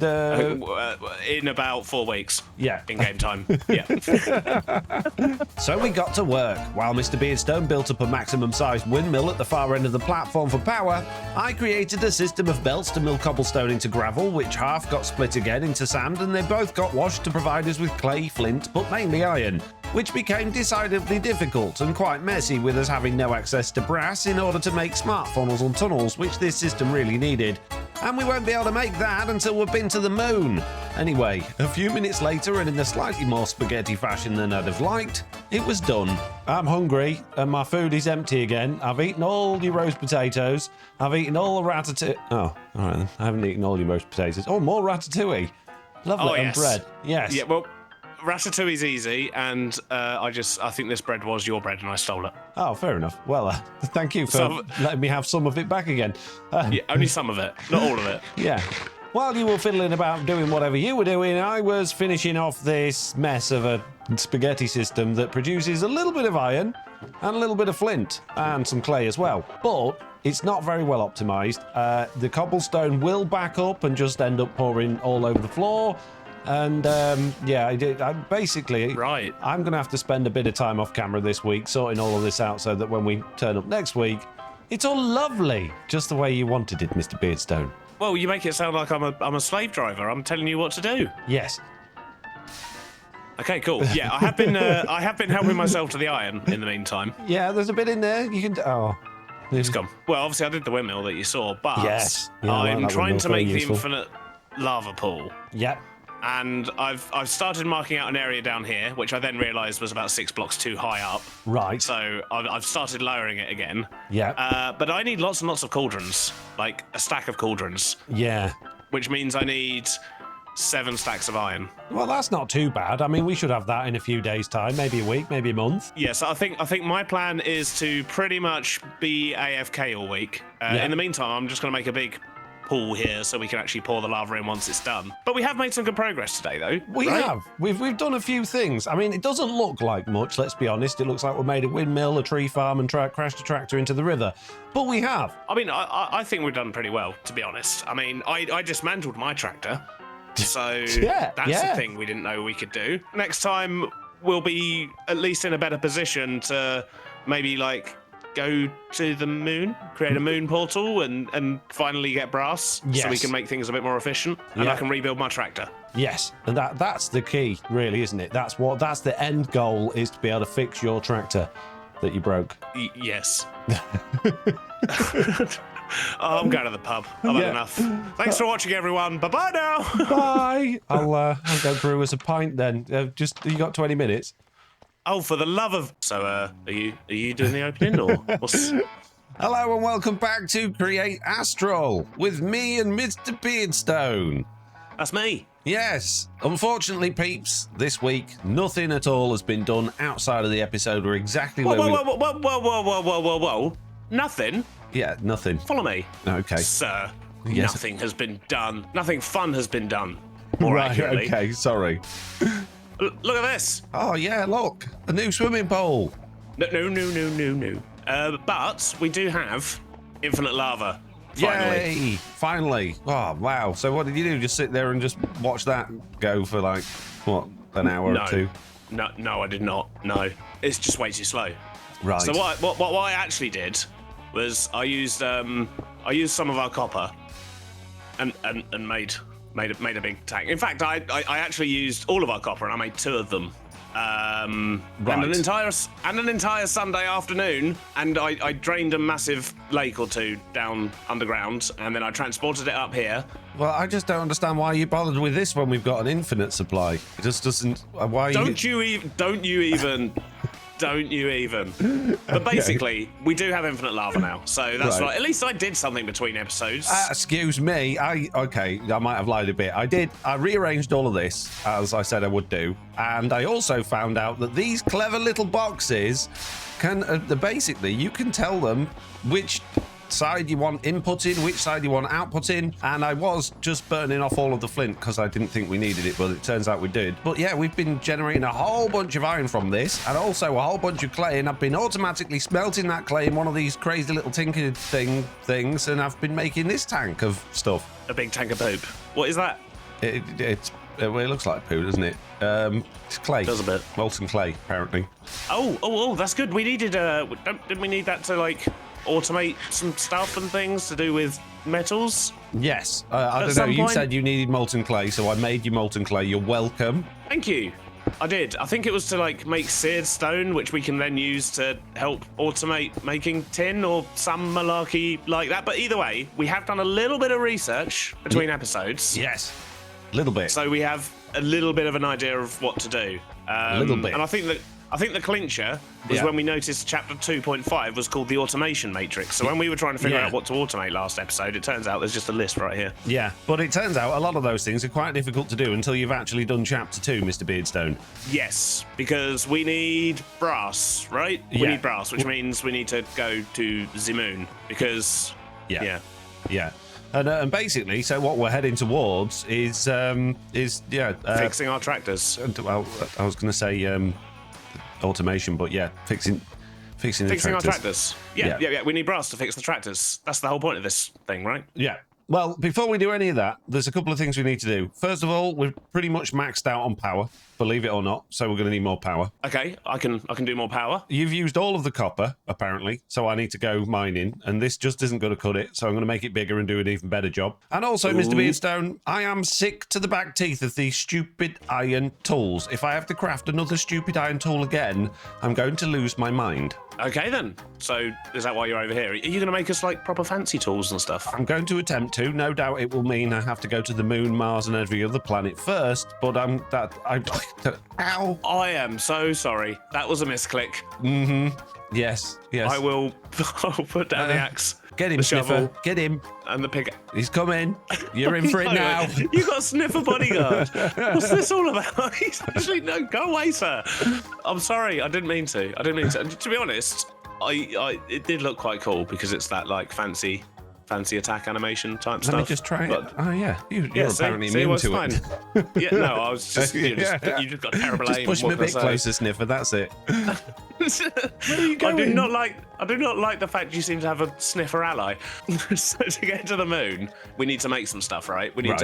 In about 4 weeks. Yeah. In game time. Yeah. So we got to work. While Mr. Beardstone built up a maximum sized windmill at the far end of the platform for power, I created a system of belts to mill cobblestone into gravel, which half got split again into sand, and they both got washed to provide us with clay, flint, but mainly iron, which became decidedly difficult and quite messy with us having no access to brass in order to make smart funnels and tunnels, which this system really needed. And we won't be able to make that until we've been to the moon. Anyway, a few minutes later, and in a slightly more spaghetti fashion than I'd have liked, it was done. I'm hungry, and my food is empty again. I've eaten all your roast potatoes. I've eeten all the ratatouille. Oh, all right then. I haven't eaten all your roast potatoes. Oh, more ratatouille. Lovely, and bread. Yes. Yeah, well, ratatouille's easy, and I think this bread was your bread, and I stole it. Oh, fair enough. Well, thank you for letting me have some of it back again. Yeah, only some of it, not all of it. Yeah. While you were fiddling about doing whatever you were doing, I was finishing off this mess of a spaghetti system that produces a little bit of iron and a little bit of flint and some clay as well. But it's not very well optimized. The cobblestone will back up and just end up pouring all over the floor. And yeah, I'm going to have to spend a bit of time off camera this week sorting all of this out so that when we turn up next week, it's all lovely, just the way you wanted it, Mr. Beardstone. Well, you make it sound like I'm a slave driver. I'm telling you what to do. Yes. Okay, cool. Yeah, I have been helping myself to the iron in the meantime. Yeah, there's a bit in there. You can. Oh. It's gone. Well, obviously I did the windmill that you saw, but yes. Yeah, I'm trying to make the useful. infinite lava pool. Yep. And I've started marking out an area down here, which I then realised was about 6 blocks too high up. Right. So I've started lowering it again. Yeah. But I need lots and lots of cauldrons, like a stack of cauldrons. Yeah. Which means I need 7 stacks of iron. Well, that's not too bad. I mean, we should have that in a few days' time, maybe a week, maybe a month. Yeah, so I think my plan is to pretty much be AFK all week. In the meantime, I'm just going to make a big pool here so we can actually pour the lava in once it's done. But we have made some good progress today, though. We have. We've done a few things. I mean, it doesn't look like much, let's be honest. It looks like we made a windmill, a tree farm, and crashed a tractor into the river. But we have. I mean, I think we've done pretty well, to be honest. I mean, I dismantled my tractor. So that's a thing we didn't know we could do. Next time, we'll be at least in a better position to maybe, like, go to the moon, create a moon portal, and finally get brass, so we can make things a bit more efficient, and I can rebuild my tractor. Yes, and that's the key, really, isn't it? That's the end goal, is to be able to fix your tractor that you broke. Yes. I'm going to the pub. I've had enough. Thanks for watching, everyone. Bye-bye now. Bye. I'll go brew us a pint then. You got 20 minutes? Oh, for the love of... So, are you doing the opening, or what's... Hello and welcome back to Create Astral with me and Mr Beardstone. That's me. Yes. Unfortunately, peeps, this week, nothing at all has been done outside of the episode. We're exactly where Whoa. Nothing? Yeah, nothing. Follow me. Okay. Sir, Yes. nothing has been done. Nothing fun has been done. More accurately. Okay, sorry. Look at this. Oh, yeah, look. A new swimming pool. No. But we do have infinite lava. Finally. Yay! Finally. Oh, wow. So what did you do? Just sit there and just watch that go for like, what, an hour or two? No, I did not. No. It's just way too slow. Right. So what I actually did was I used some of our copper and made a big tank. In fact, I actually used all of our copper and I made 2 of them. And an entire Sunday afternoon, and I drained a massive lake or 2 down underground, and then I transported it up here. Well, I just don't understand why you bothered with this when we've got an infinite supply. It just doesn't. Why? Don't you even. But basically, we do have infinite lava now, so that's right. At least I did something between episodes. Excuse me. I might have lied a bit. I rearranged all of this, as I said I would do, and I also found out that these clever little boxes can basically, you can tell them which side you want input in, which side you want output in, and I was just burning off all of the flint because I didn't think we needed it, but it turns out we did. But yeah, we've been generating a whole bunch of iron from this, and also a whole bunch of clay, and I've been automatically smelting that clay in one of these crazy little tinker things, and I've been making this tank of stuff. A big tank of poop. What is that? It looks like poo, doesn't it? It's clay. It does a bit. Molten clay, apparently. Oh, that's good. We needed didn't we need that to, like, automate some stuff and things to do with metals? Yes. I don't know. You said you needed molten clay, so I made you molten clay. You're welcome. Thank you. I did. I think it was to, like, make seared stone, which we can then use to help automate making tin or some malarkey like that. But either way, we have done a little bit of research between episodes. Yes. A little bit. So we have a little bit of an idea of what to do. A little bit. And I think the clincher was when we noticed chapter 2.5 was called the automation matrix. So when we were trying to figure out what to automate last episode, it turns out there's just a list right here. Yeah, but it turns out a lot of those things are quite difficult to do until you've actually done chapter 2, Mr Beardstone. Yes, because we need brass, right? We need brass, which means we need to go to the moon because yeah. And basically, so what we're heading towards is fixing our tractors. Well, I was going to say automation, but yeah, fixing our tractors. Yeah. We need brass to fix the tractors. That's the whole point of this thing, right? Yeah. Well, before we do any of that, there's a couple of things we need to do. First of all, we're pretty much maxed out on power, believe it or not, so we're going to need more power. Okay, I can do more power. You've used all of the copper, apparently, so I need to go mining, and this just isn't going to cut it, so I'm going to make it bigger and do an even better job. And also, Mr. Beardstone, I am sick to the back teeth of these stupid iron tools. If I have to craft another stupid iron tool again, I'm going to lose my mind. Okay, then. So, is that why you're over here? Are you going to make us, like, proper fancy tools and stuff? I'm going to attempt to. No doubt it will mean I have to go to the moon, Mars, and every other planet first, but Ow! I am so sorry. That was a misclick. Mm-hmm. Yes. I'll put down the axe. Get him, the Sniffer. shovel, get him. And the pig. He's coming. You're in for it now. You got a Sniffer bodyguard. What's this all about? He's actually no. Go away, sir. I'm sorry. I didn't mean to. To be honest, it did look quite cool because it's that like fancy fancy attack animation type Let stuff. me just try it. But, Oh, yeah. You're see, apparently it immune was to fine. it. Yeah, no, I was just, you just got terrible Just aim. push me what a bit can I say? closer, Sniffer. That's it. Where are you going? I do not like the fact you seem to have a sniffer ally. So to get to the moon, we need to make some stuff, right? We need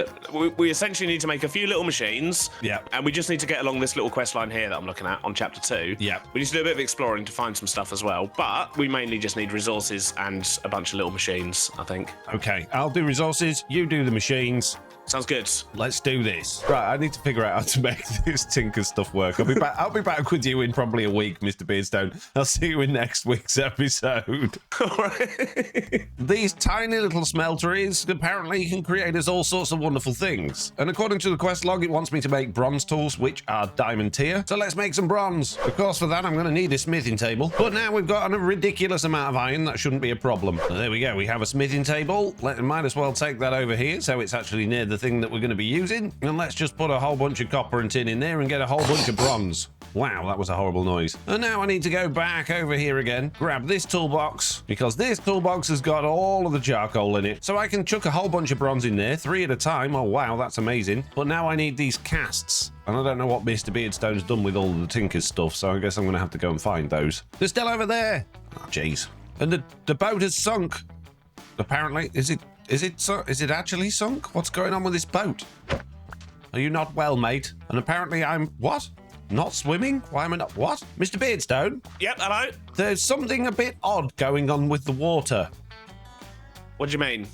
we essentially need to make a few little machines. Yeah. And we just need to get along this little quest line here that I'm looking at on chapter 2. Yeah. We need to do a bit of exploring to find some stuff as well, but we mainly just need resources and a bunch of little machines, I think. Okay, I'll do resources. You do the machines. Sounds good. Let's do this. Right, I need to figure out how to make this Tinker stuff work. I'll be back with you in probably a week, Mr. Beardstone. I'll see you in next week's episode. All right. These tiny little smelteries apparently can create us all sorts of wonderful things. And according to the quest log, it wants me to make bronze tools, which are diamond tier. So let's make some bronze. Of course, for that, I'm going to need a smithing table. But now we've got a ridiculous amount of iron. That shouldn't be a problem. So there we go. We have a smithing table. Might as well take that over here so it's actually near the thing that we're going to be using. And let's just put a whole bunch of copper and tin in there and get a whole bunch of bronze. Wow, that was a horrible noise. And now I need to go back over here again, grab this toolbox, because this toolbox has got all of the charcoal in it. So I can chuck a whole bunch of bronze in there, 3 at a time. Oh, wow, that's amazing. But now I need these casts. And I don't know what Mr. Beardstone's done with all of the Tinker's stuff, so I guess I'm going to have to go and find those. They're still over there. Oh, jeez. And the boat has sunk. Apparently, is it actually sunk? What's going on with this boat? Are you not well, mate? And apparently I'm... What? Not swimming? Why am I not... What? Mr. Beardstone? Yep, hello? There's something a bit odd going on with the water. What do you mean?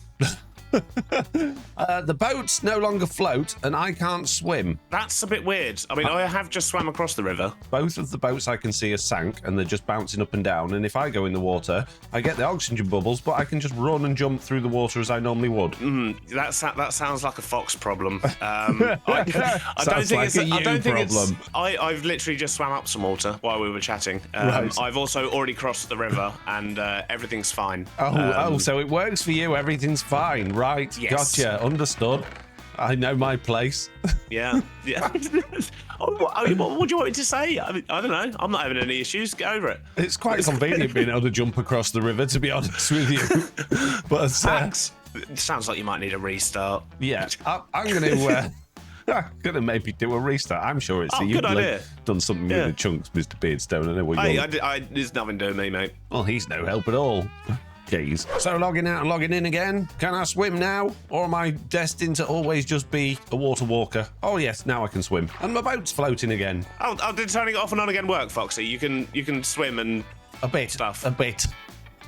The boats no longer float and I can't swim. That's a bit weird. I mean, I have just swam across the river. Both of the boats I can see are sank and they're just bouncing up and down. And if I go in the water, I get the oxygen bubbles, but I can just run and jump through the water as I normally would. That sounds like a fox problem. I don't think it's. I've literally just swam up some water while we were chatting. Right. I've also already crossed the river and everything's fine. So it works for you. Everything's fine. Right. Yes. Gotcha. Understood. I know my place. Yeah. What do you want me to say? I mean, I don't know. I'm not having any issues. Get over it. It's quite convenient being able to jump across the river, to be honest with you. But Thanks. It sounds like you might need a restart. Yeah, I'm going to maybe do a restart. I'm sure it's good idea. Done something with the chunks, Mr. Beardstone. I know what you're... There's nothing doing me, mate. Well, he's no help at all. Jeez. So logging out and logging in again. Can I swim now? Or am I destined to always just be a water walker? Oh yes, now I can swim. And my boat's floating again. Oh, did turning it off and on again work, Foxy? You can swim and a bit. Stuff. A bit.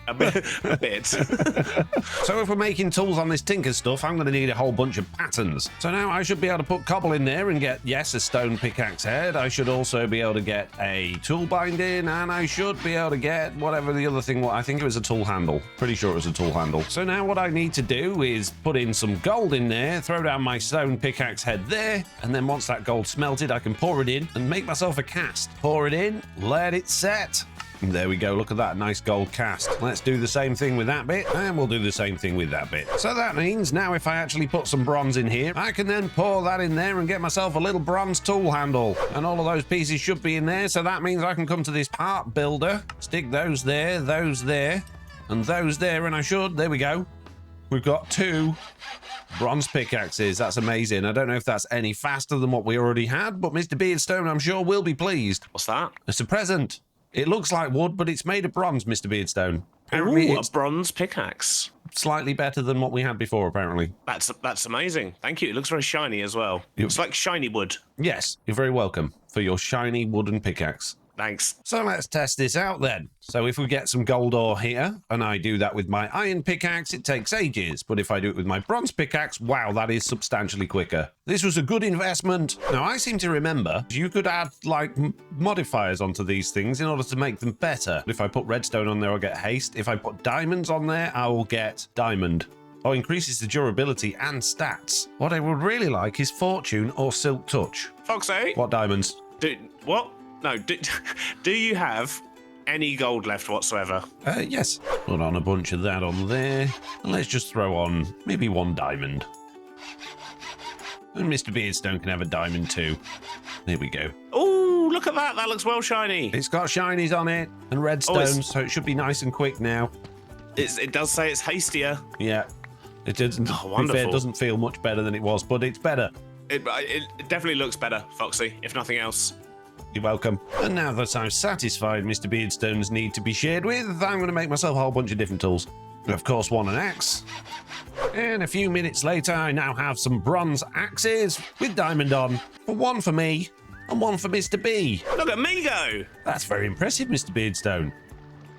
A bit. So if we're making tools on this Tinker stuff, I'm going to need a whole bunch of patterns. So now I should be able to put cobble in there and get, yes, a stone pickaxe head. I should also be able to get a tool binding, and I should be able to get whatever the other thing was. I think it was a tool handle. Pretty sure it was a tool handle. So now what I need to do is put in some gold in there, throw down my stone pickaxe head there, and then once that gold's smelted, I can pour it in and make myself a cast. Pour it in, let it set. There we go, look at that nice gold cast. Let's do the same thing with that bit, and we'll do the same thing with that bit. So that means now if I actually put some bronze in here, I can then pour that in there and get myself a little bronze tool handle. And all of those pieces should be in there, so that means I can come to this part builder, stick those there, and those there, and I should, there we go. We've got 2 bronze pickaxes. That's amazing. I don't know if that's any faster than what we already had, but Mr. Beardstone, I'm sure, will be pleased. What's that? It's a present. It looks like wood, but it's made of bronze, Mr. Beardstone. Apparently a bronze pickaxe. Slightly better than what we had before, apparently. That's amazing. Thank you. It looks very shiny as well. It's like shiny wood. Yes, you're very welcome for your shiny wooden pickaxe. Thanks. So let's test this out then. So if we get some gold ore here, and I do that with my iron pickaxe, it takes ages. But if I do it with my bronze pickaxe, wow, that is substantially quicker. This was a good investment. Now, I seem to remember you could add, like, modifiers onto these things in order to make them better. If I put redstone on there, I'll get haste. If I put diamonds on there, I will get diamond. Oh, increases the durability and stats. What I would really like is fortune or silk touch. Foxy? What diamonds? What? No, do you have any gold left whatsoever? Yes. Put on a bunch of that on there. And let's just throw on maybe 1 diamond. And Mr. Beardstone can have a diamond too. There we go. Oh, look at that. That looks well shiny. It's got shinies on it and redstones, so it should be nice and quick now. It does say it's hastier. Yeah. It doesn't, Oh, to be wonderful. fair, it doesn't feel much better than it was, but it's better. It definitely looks better, Foxy, if nothing else. You're welcome. And now that I've satisfied Mr. Beardstone's need to be shared with, I'm going to make myself a whole bunch of different tools. Of course, one an axe. And a few minutes later, I now have some bronze axes with diamond on. One for me and one for Mr. B. Look at me go! That's very impressive, Mr. Beardstone.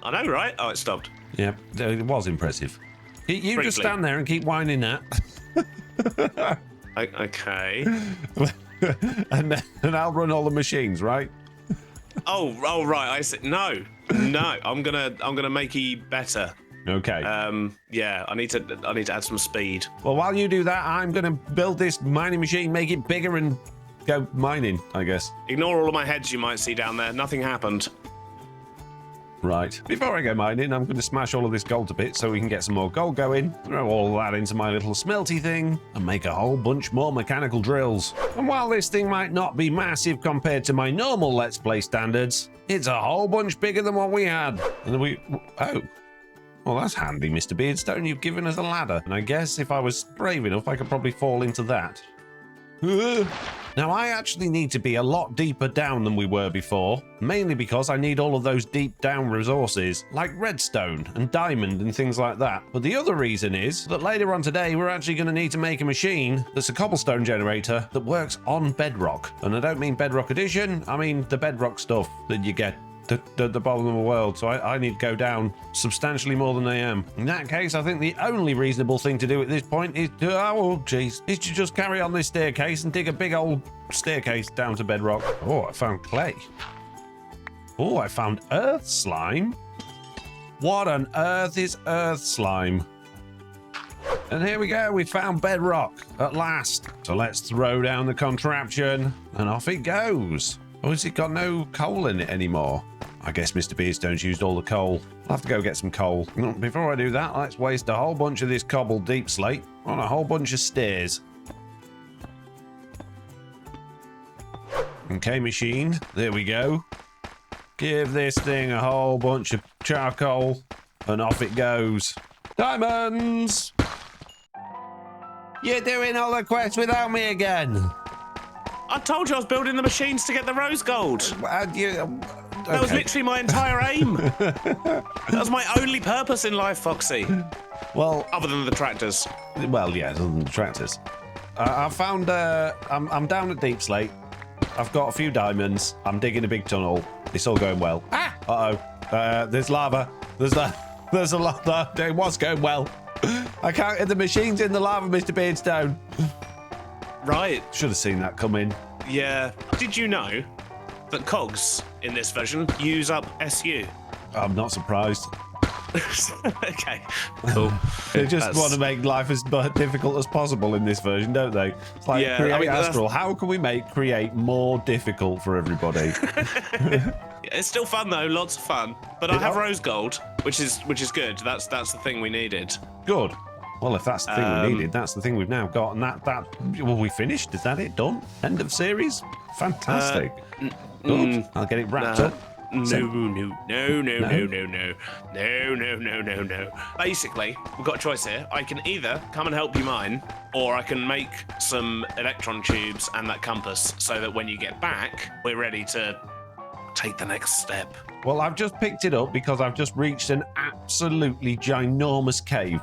I know, right? Oh, it stopped. Yeah, it was impressive. You just Briefly. stand there and keep whining that. Okay. and I'll run all the machines, right? Oh, right. I said no. I'm gonna make you better. Okay. Yeah. I need to add some speed. Well, while you do that, I'm going to build this mining machine, make it bigger, and go mining, I guess. Ignore all of my heads you might see down there. Nothing happened. Right. Before I go mining, I'm going to smash all of this gold to bits so we can get some more gold going, throw all that into my little smelty thing, and make a whole bunch more mechanical drills. And while this thing might not be massive compared to my normal Let's Play standards, it's a whole bunch bigger than what we had. And oh. Well, that's handy, Mr. Beardstone. You've given us a ladder. And I guess if I was brave enough, I could probably fall into that. Now, I actually need to be a lot deeper down than we were before, mainly because I need all of those deep down resources, like redstone and diamond and things like that. But the other reason is that later on today, we're actually going to need to make a machine that's a cobblestone generator that works on bedrock. And I don't mean bedrock edition, I mean the bedrock stuff that you get the bottom of the world, so I need to go down substantially more than I am. In that case, I think the only reasonable thing to do at this point is to just carry on this staircase and dig a big old staircase down to bedrock. Oh, I found clay. Oh, I found earth slime. What on earth is earth slime? And here we go, we found bedrock at last. So let's throw down the contraption and off it goes. Oh, has it got no coal in it anymore? I guess Mr. Beardstone's used all the coal. I'll have to go get some coal. Before I do that, let's waste a whole bunch of this cobbled deep slate on a whole bunch of stairs. Okay, machine, there we go. Give this thing a whole bunch of charcoal, and off it goes. Diamonds! You're doing all the quests without me again. I told you I was building the machines to get the rose gold. That was literally my entire aim. That was my only purpose in life, Foxy. Well, other than the tractors. Well, yeah, other than the tractors. I found. I'm down at deep slate. I've got a few diamonds. I'm digging a big tunnel. It's all going well. Ah! Uh-oh. There's lava. There's a lava. It was going well. I can't get the machines in the lava, Mr. Beardstone. Right. Should have seen that coming. Yeah. Did you know that cogs in this version use up SU? I'm not surprised. Okay, cool. They just want to make life as difficult as possible in this version, don't they? It's like, yeah, create Astral. How can we create more difficult for everybody? It's still fun though, lots of fun. But I have rose gold, which is good. That's the thing we needed. Good. Well, if that's the thing we needed, that's the thing we've now got, and well, we finished. Is that it? Done? End of series? Fantastic. Good. I'll get it wrapped up. No. Basically, we've got a choice here. I can either come and help you mine, or I can make some electron tubes and that compass so that when you get back, we're ready to take the next step. Well, I've just picked it up because I've just reached an absolutely ginormous cave.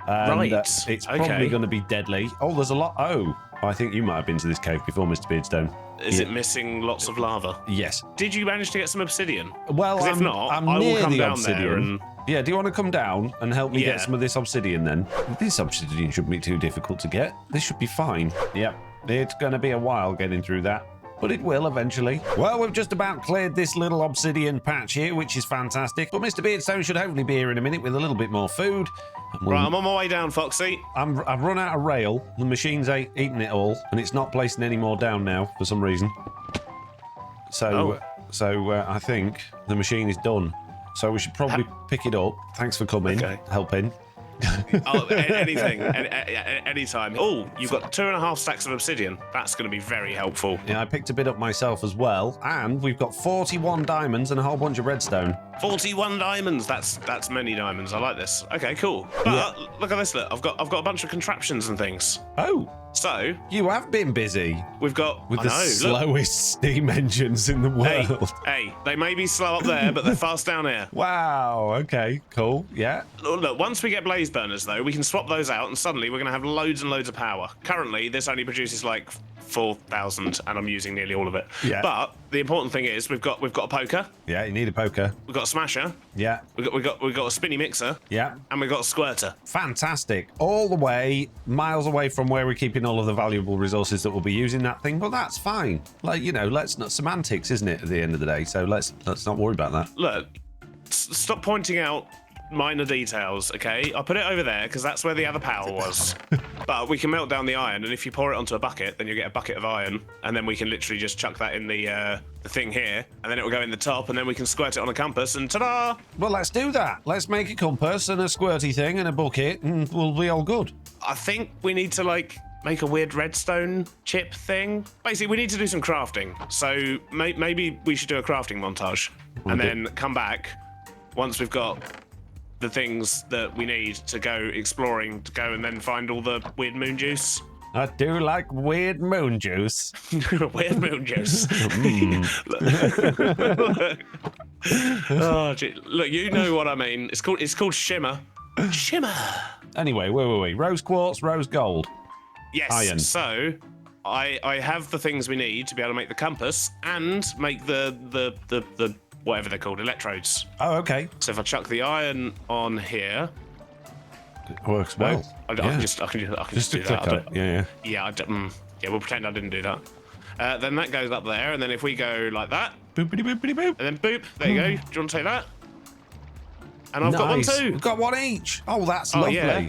And, right. It's probably going to be deadly. Oh, there's a lot. Oh, I think you might have been to this cave before, Mr. Beardstone. Is it missing lots of lava? Yes. Did you manage to get some obsidian? Well, if not, I'm I will near come the down obsidian. there and... Yeah, do you want to come down and help me get some of this obsidian then? This obsidian shouldn't be too difficult to get. This should be fine. Yep, it's going to be a while getting through that, but it will eventually. Well, we've just about cleared this little obsidian patch here, which is fantastic. But Mr. Beardstone should hopefully be here in a minute with a little bit more food. Right, I'm on my way down, Foxy. I've run out of rail. The machine's eaten it all, and it's not placing any more down now for some reason. So I think the machine is done. So we should probably pick it up. Thanks for coming, helping. Anything, anytime. Oh, you've got 2.5 stacks of obsidian. That's going to be very helpful. Yeah, I picked a bit up myself as well, and we've got 41 diamonds and a whole bunch of redstone. 41 diamonds. That's many diamonds. I like this. Okay, cool. But look at this. Look, I've got a bunch of contraptions and things. Oh, so you have been busy. We've got with the slowest steam engines in the world. Hey, they may be slow up there, but they're fast down here. Wow. Okay. Cool. Yeah. Look, once we get blaze burners, though, we can swap those out, and suddenly we're going to have loads and loads of power. Currently, this only produces like 4,000, and I'm using nearly all of it. Yeah. But the important thing is we've got a poker. Yeah, you need a poker. We've got a smasher. Yeah. We've got a spinny mixer. Yeah. And we've got a squirter. Fantastic. All the way, miles away from where we're keeping all of the valuable resources that we'll be using that thing, but that's fine. Like, you know, let's not semantics, isn't it, at the end of the day? So let's not worry about that. Look, stop pointing out minor details, okay? I put it over there because that's where the other power was. But we can melt down the iron, and if you pour it onto a bucket, then you get a bucket of iron, and then we can literally just chuck that in the thing here, and then it will go in the top, and then we can squirt it on a compass, and ta-da! Well, let's do that. Let's make a compass and a squirty thing and a bucket, and we'll be all good. I think we need to, like, make a weird redstone chip thing. Basically, we need to do some crafting. So maybe we should do a crafting montage, and then come back once we've got the things that we need to go exploring, to go and then find all the weird moon juice. I do like weird moon juice. Weird moon juice. Oh, gee. Look, you know what I mean. It's called shimmer. Shimmer. Anyway, wait. Rose quartz, rose gold. Yes. Iron. So I have the things we need to be able to make the compass and make the whatever they're called, electrodes. Oh, okay. So if I chuck the iron on here, it works well. I can just do click that. on it. Yeah. Yeah, we'll pretend I didn't do that. Then that goes up there, and then if we go like that, Boopity boopity boop. and then boop, there you go. Do you want to take that? And I've got one too. We've got one each. Oh, that's lovely. Yeah.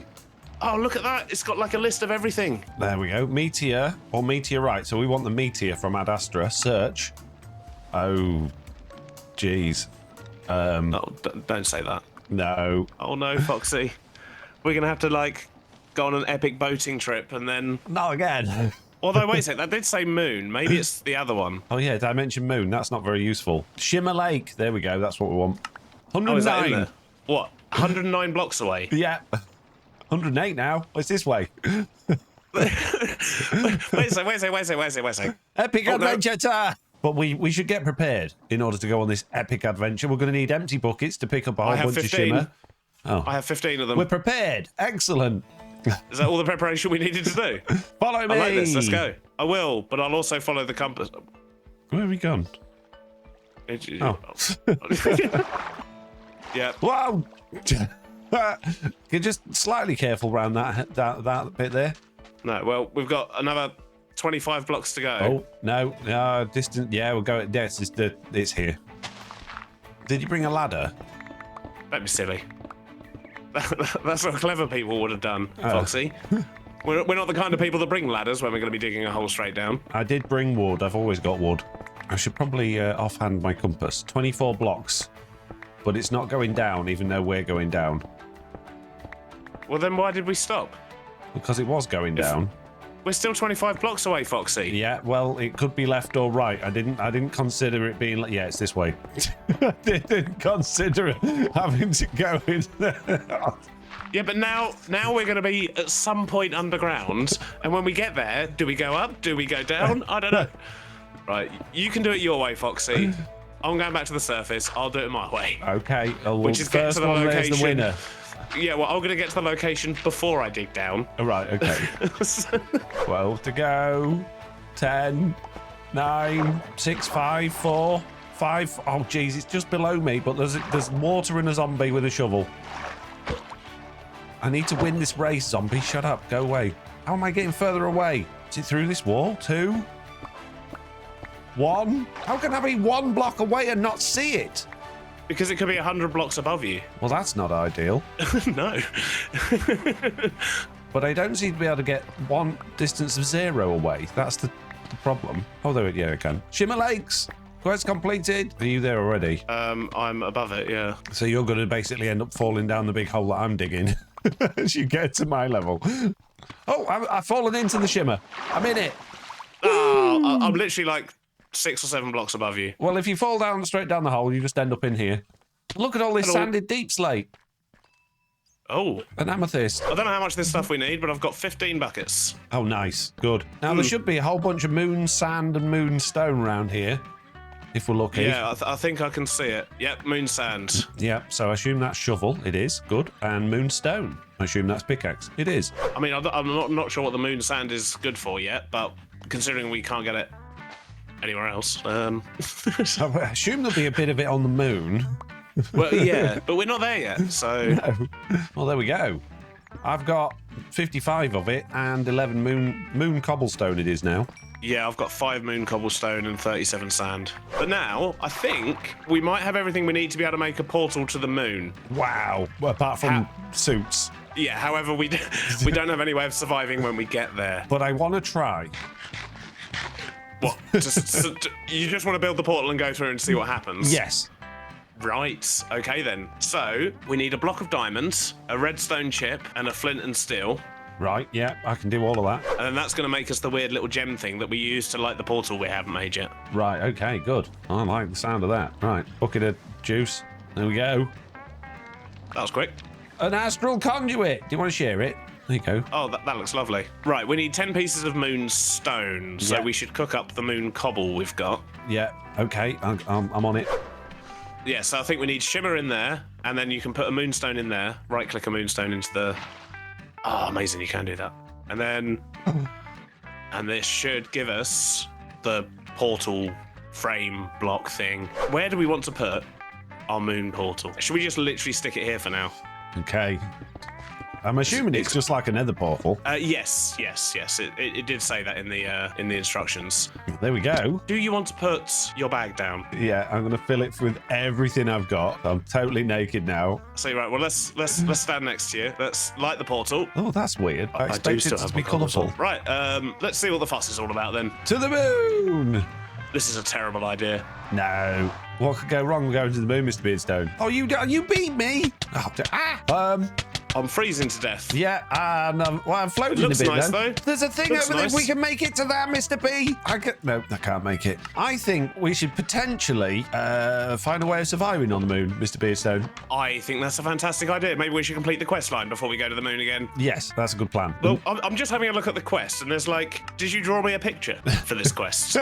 Oh, look at that. It's got like a list of everything. There we go. Meteor or meteorite. So we want the meteor from Ad Astra. Search. Oh, jeez. Oh, don't say that. No. Oh no, Foxy. We're going to have to, like, go on an epic boating trip and then... Not again. Although, wait a sec, that did say moon. Maybe it's the other one. Oh, yeah, Dimension Moon. That's not very useful. Shimmer Lake. There we go. That's what we want. 109. Oh, is that in there? What? 109 blocks away? Yeah. 108 now. It's this way. Wait a sec. Epic Oh, adventure time. But we should get prepared in order to go on this epic adventure. We're going to need empty buckets to pick up a whole bunch 15. of shimmer. Oh. I have 15 of them. We're prepared. Excellent. Is that all the preparation we needed to do? Follow me. I like this. Let's go. I will, but I'll also follow the compass. Where have we gone? Oh. Yeah. Wow. You're just slightly careful around that bit there. No, well, we've got another 25 blocks to go. Oh, no. Distance. Yeah, we'll go. Yes, it's here. Did you bring a ladder? Don't be silly. That's what clever people would have done, Foxy. We're not the kind of people that bring ladders when we're going to be digging a hole straight down. I did bring wood. I've always got wood. I should probably offhand my compass. 24 blocks. But it's not going down, even though we're going down. Well, then why did we stop? Because it was going down. We're still 25 blocks away, Foxy. Yeah, well, it could be left or right. I didn't consider it being like, yeah, it's this way. I didn't consider it having to go in there. Yeah, but now we're going to be at some point underground, and when we get there, do we go up? Do we go down? I don't know. Right, you can do it your way, Foxy. I'm going back to the surface. I'll do it my way. Okay. Which is get to the one, location. The winner. Yeah, well, I'm going to get to the location before I dig down. All right, okay. 12 to go. 10, 9, 6, 5, 4, 5. Oh, jeez, it's just below me, but there's water and a zombie with a shovel. I need to win this race, zombie. Shut up. Go away. How am I getting further away? Is it through this wall? 2, 1. How can I be 1 block away and not see it? Because it could be 100 blocks above you. Well, that's not ideal. No. But I don't seem to be able to get one distance of 0 away. That's the problem. Oh, there yeah, I can. Shimmer Lakes. Quest completed. Are you there already? I'm above it, yeah. So you're going to basically end up falling down the big hole that I'm digging as you get to my level. Oh, I've fallen into the shimmer. I'm in it. Oh, I'm literally like 6 or 7 blocks above you. Well, if you fall down straight down the hole, you just end up in here. Look at all this Hello. sanded deep slate. Oh, An amethyst. I don't know how much of this stuff we need, but I've got 15 buckets. Oh, nice. Good. Now, there should be a whole bunch of moon sand and moon stone around here, if we're lucky. Yeah, I think I can see it. Yep, moon sand. Yeah, so I assume that's shovel. It is. Good. And moon stone. I assume that's pickaxe. It is. I mean, I'm not sure what the moon sand is good for yet, but considering we can't get it anywhere else, I assume there'll be a bit of it on the moon. well, yeah, but we're not there yet, so... No. Well, there we go. I've got 55 of it and 11 moon cobblestone it is now. Yeah, I've got 5 moon cobblestone and 37 sand. But now, I think we might have everything we need to be able to make a portal to the moon. Wow. Well, apart from suits. Yeah, however, we don't have any way of surviving when we get there. But I want to try. What? You just want to build the portal and go through and see what happens? Yes. Right, okay then. So, we need a block of diamonds, a redstone chip, and a flint and steel. Right, yeah, I can do all of that. And then that's going to make us the weird little gem thing that we use to light the portal we haven't made yet. Right, okay, good. I like the sound of that. Right, bucket of juice. There we go. That was quick. An astral conduit. Do you want to share it? There you go. Oh, that looks lovely. Right, we need 10 pieces of moon stone, so Yeah. we should cook up the moon cobble we've got. Yeah, okay, I'm on it. Yeah, so I think we need shimmer in there, and then you can put a moonstone in there. Right-click a moonstone into the... Oh, amazing, you can do that. And then... and this should give us the portal frame block thing. Where do we want to put our moon portal? Should we just literally stick it here for now? Okay. I'm assuming it's just like a nether portal. Yes. It did say that in the instructions. There we go. Do you want to put your bag down? Yeah, I'm going to fill it with everything I've got. I'm totally naked now. So right, well let's stand next to you. Let's light the portal. Oh, that's weird. I do expected still it have to be my cobblestone. colourful. Right, let's see what the fuss is all about then. To the moon! This is a terrible idea. No. What could go wrong with going to the moon, Mr Beardstone? Oh, you beat me! Oh, I'm freezing to death. yeah, and I'm floating It looks a bit nice, then. though. There's a thing Looks over there. nice. We can make it to that, Mr. B. No, I can't make it. I think we should potentially find a way of surviving on the moon, Mr. Beardstone. I think that's a fantastic idea. Maybe we should complete the quest line before we go to the moon again. Yes, that's a good plan. Well, I'm just having a look at the quest, and there's like, did you draw me a picture for this quest?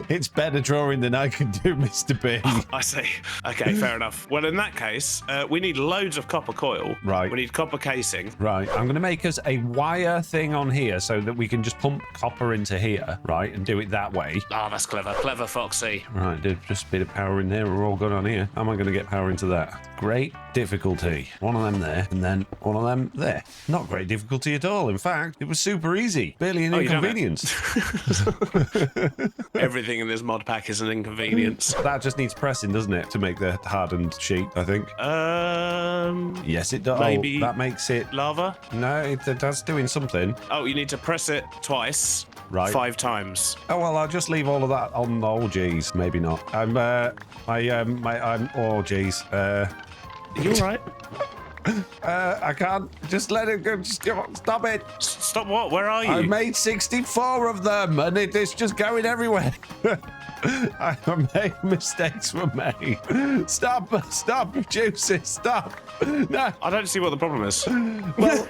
It's better drawing than I can do, Mr. B. I see. Okay, fair enough. Well, in that case, we need loads of copper coil. Right. We need copper casing. Right, I'm going to make us a wire thing on here so that we can just pump copper into here, right, and do it that way. Ah, that's clever. Clever, Foxy. Right, just a bit of power in there. We're all good on here. How am I going to get power into that? Great difficulty. One of them there, and then one of them there. Not great difficulty at all. In fact, it was super easy. Barely an you done it. inconvenience. Everything in this mod pack is an inconvenience. That just needs pressing, doesn't it, to make the hardened sheet, I think. Yes, it does. Maybe Oh, that makes it... lava? No, that's doing something. Oh, you need to press it twice. Right. 5 times. Oh, well, I'll just leave all of that on. Oh, geez, maybe not. Oh, geez. Are you all right? I can't. Just let it go. Just go. Stop it. Stop what? Where are you? I made 64 of them, and it's just going everywhere. I made mistakes were made. Stop, Juicy, stop. No. I don't see what the problem is. Well,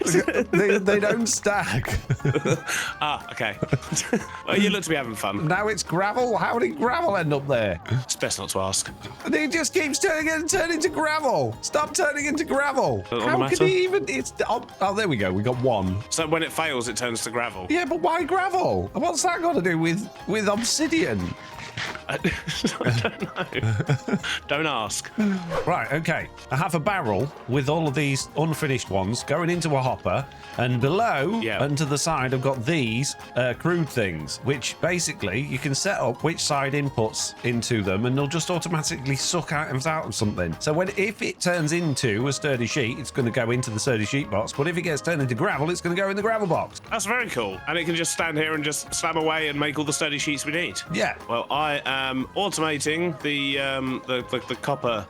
they don't stack. Okay. Well, you look to be having fun. Now it's gravel. How did gravel end up there? It's best not to ask. And it just keeps turning into gravel. Stop turning into gravel. Does it How matter? can he even? It's oh, there we go. We got one. So when it fails, it turns to gravel. Yeah, but why gravel? What's that got to do with obsidian? I don't know. Don't ask. Right, okay. I have a barrel with all of these unfinished ones going into a hopper, and below and to the side I've got these crude things, which basically you can set up which side inputs into them, and they'll just automatically suck items out of something. So if it turns into a sturdy sheet, it's going to go into the sturdy sheet box, but if it gets turned into gravel, it's going to go in the gravel box. That's very cool. And it can just stand here and just slam away and make all the sturdy sheets we need. Yeah. Well, I am automating the copper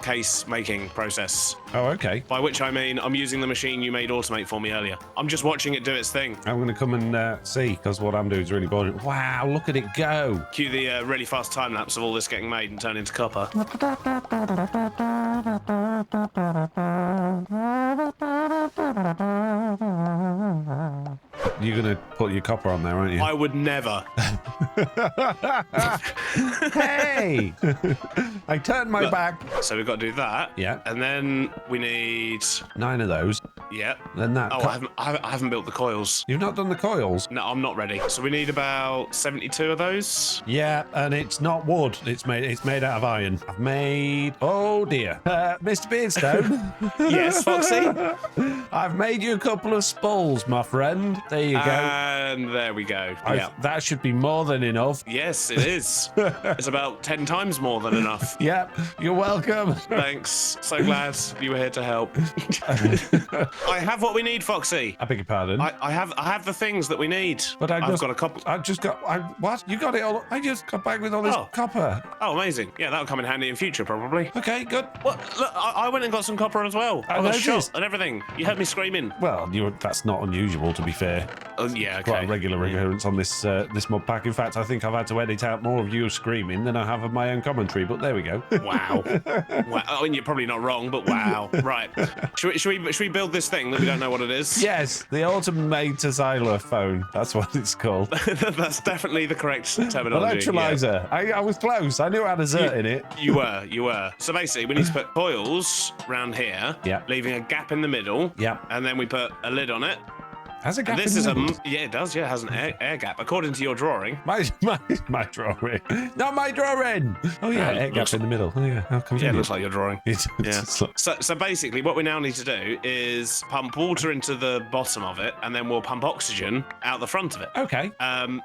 case making process. Oh, okay. By which I mean I'm using the machine you made automate for me earlier. I'm just watching it do its thing. I'm going to come and see, because what I'm doing is really boring. Wow, look at it go. Cue the really fast time lapse of all this getting made and turned into copper. You're going to put your copper on there, aren't you? I would never. Hey! I turned my back. So we've got to do that. Yeah. And then we need... 9 of those. Yeah. Then that. Oh, I haven't built the coils. You've not done the coils? No, I'm not ready. So we need about 72 of those. Yeah, and it's not wood. It's made out of iron. I've made... Oh, dear. Mr Beardstone? Yes, Foxy? I've made you a couple of spools, my friend. There you go. And there we go. Yeah. That should be more than enough. Yes, it is. It's about 10 times more than enough. Yep, you're welcome. Thanks. So glad you were here to help. I have what we need, Foxy. I beg your pardon? I have the things that we need. But I've got a couple. What? You got it all? I just got back with all this copper. Oh, amazing. Yeah, that'll come in handy in future, probably. Okay, good. Well, look, I went and got some copper as well. I got noticed. shot and everything. You heard me screaming. Well, that's not unusual, to be fair. Yeah, okay. Quite a regular occurrence on this mod pack. In fact, I think I've had to edit out more of you screaming than I have of my own commentary, but there we go. Wow. Wow. I mean, you're probably not wrong, but wow. Right. Should we build this thing that we don't know what it is? Yes, the automated xylophone. That's what it's called. That's definitely the correct terminology. Electrolyzer. Yeah. I was close. I knew I had a zert in it. You were. So basically, we need to put coils around here, leaving a gap in the middle. Yeah. And then we put a lid on it. Has a gap This in is the middle? yeah, it does. Yeah, it has an air gap according to your drawing. My drawing. Not my drawing. Oh yeah, air gap in the middle. Oh yeah, how come? Yeah, it looks like your drawing. Yeah. So basically, what we now need to do is pump water into the bottom of it, and then we'll pump oxygen out the front of it. Okay.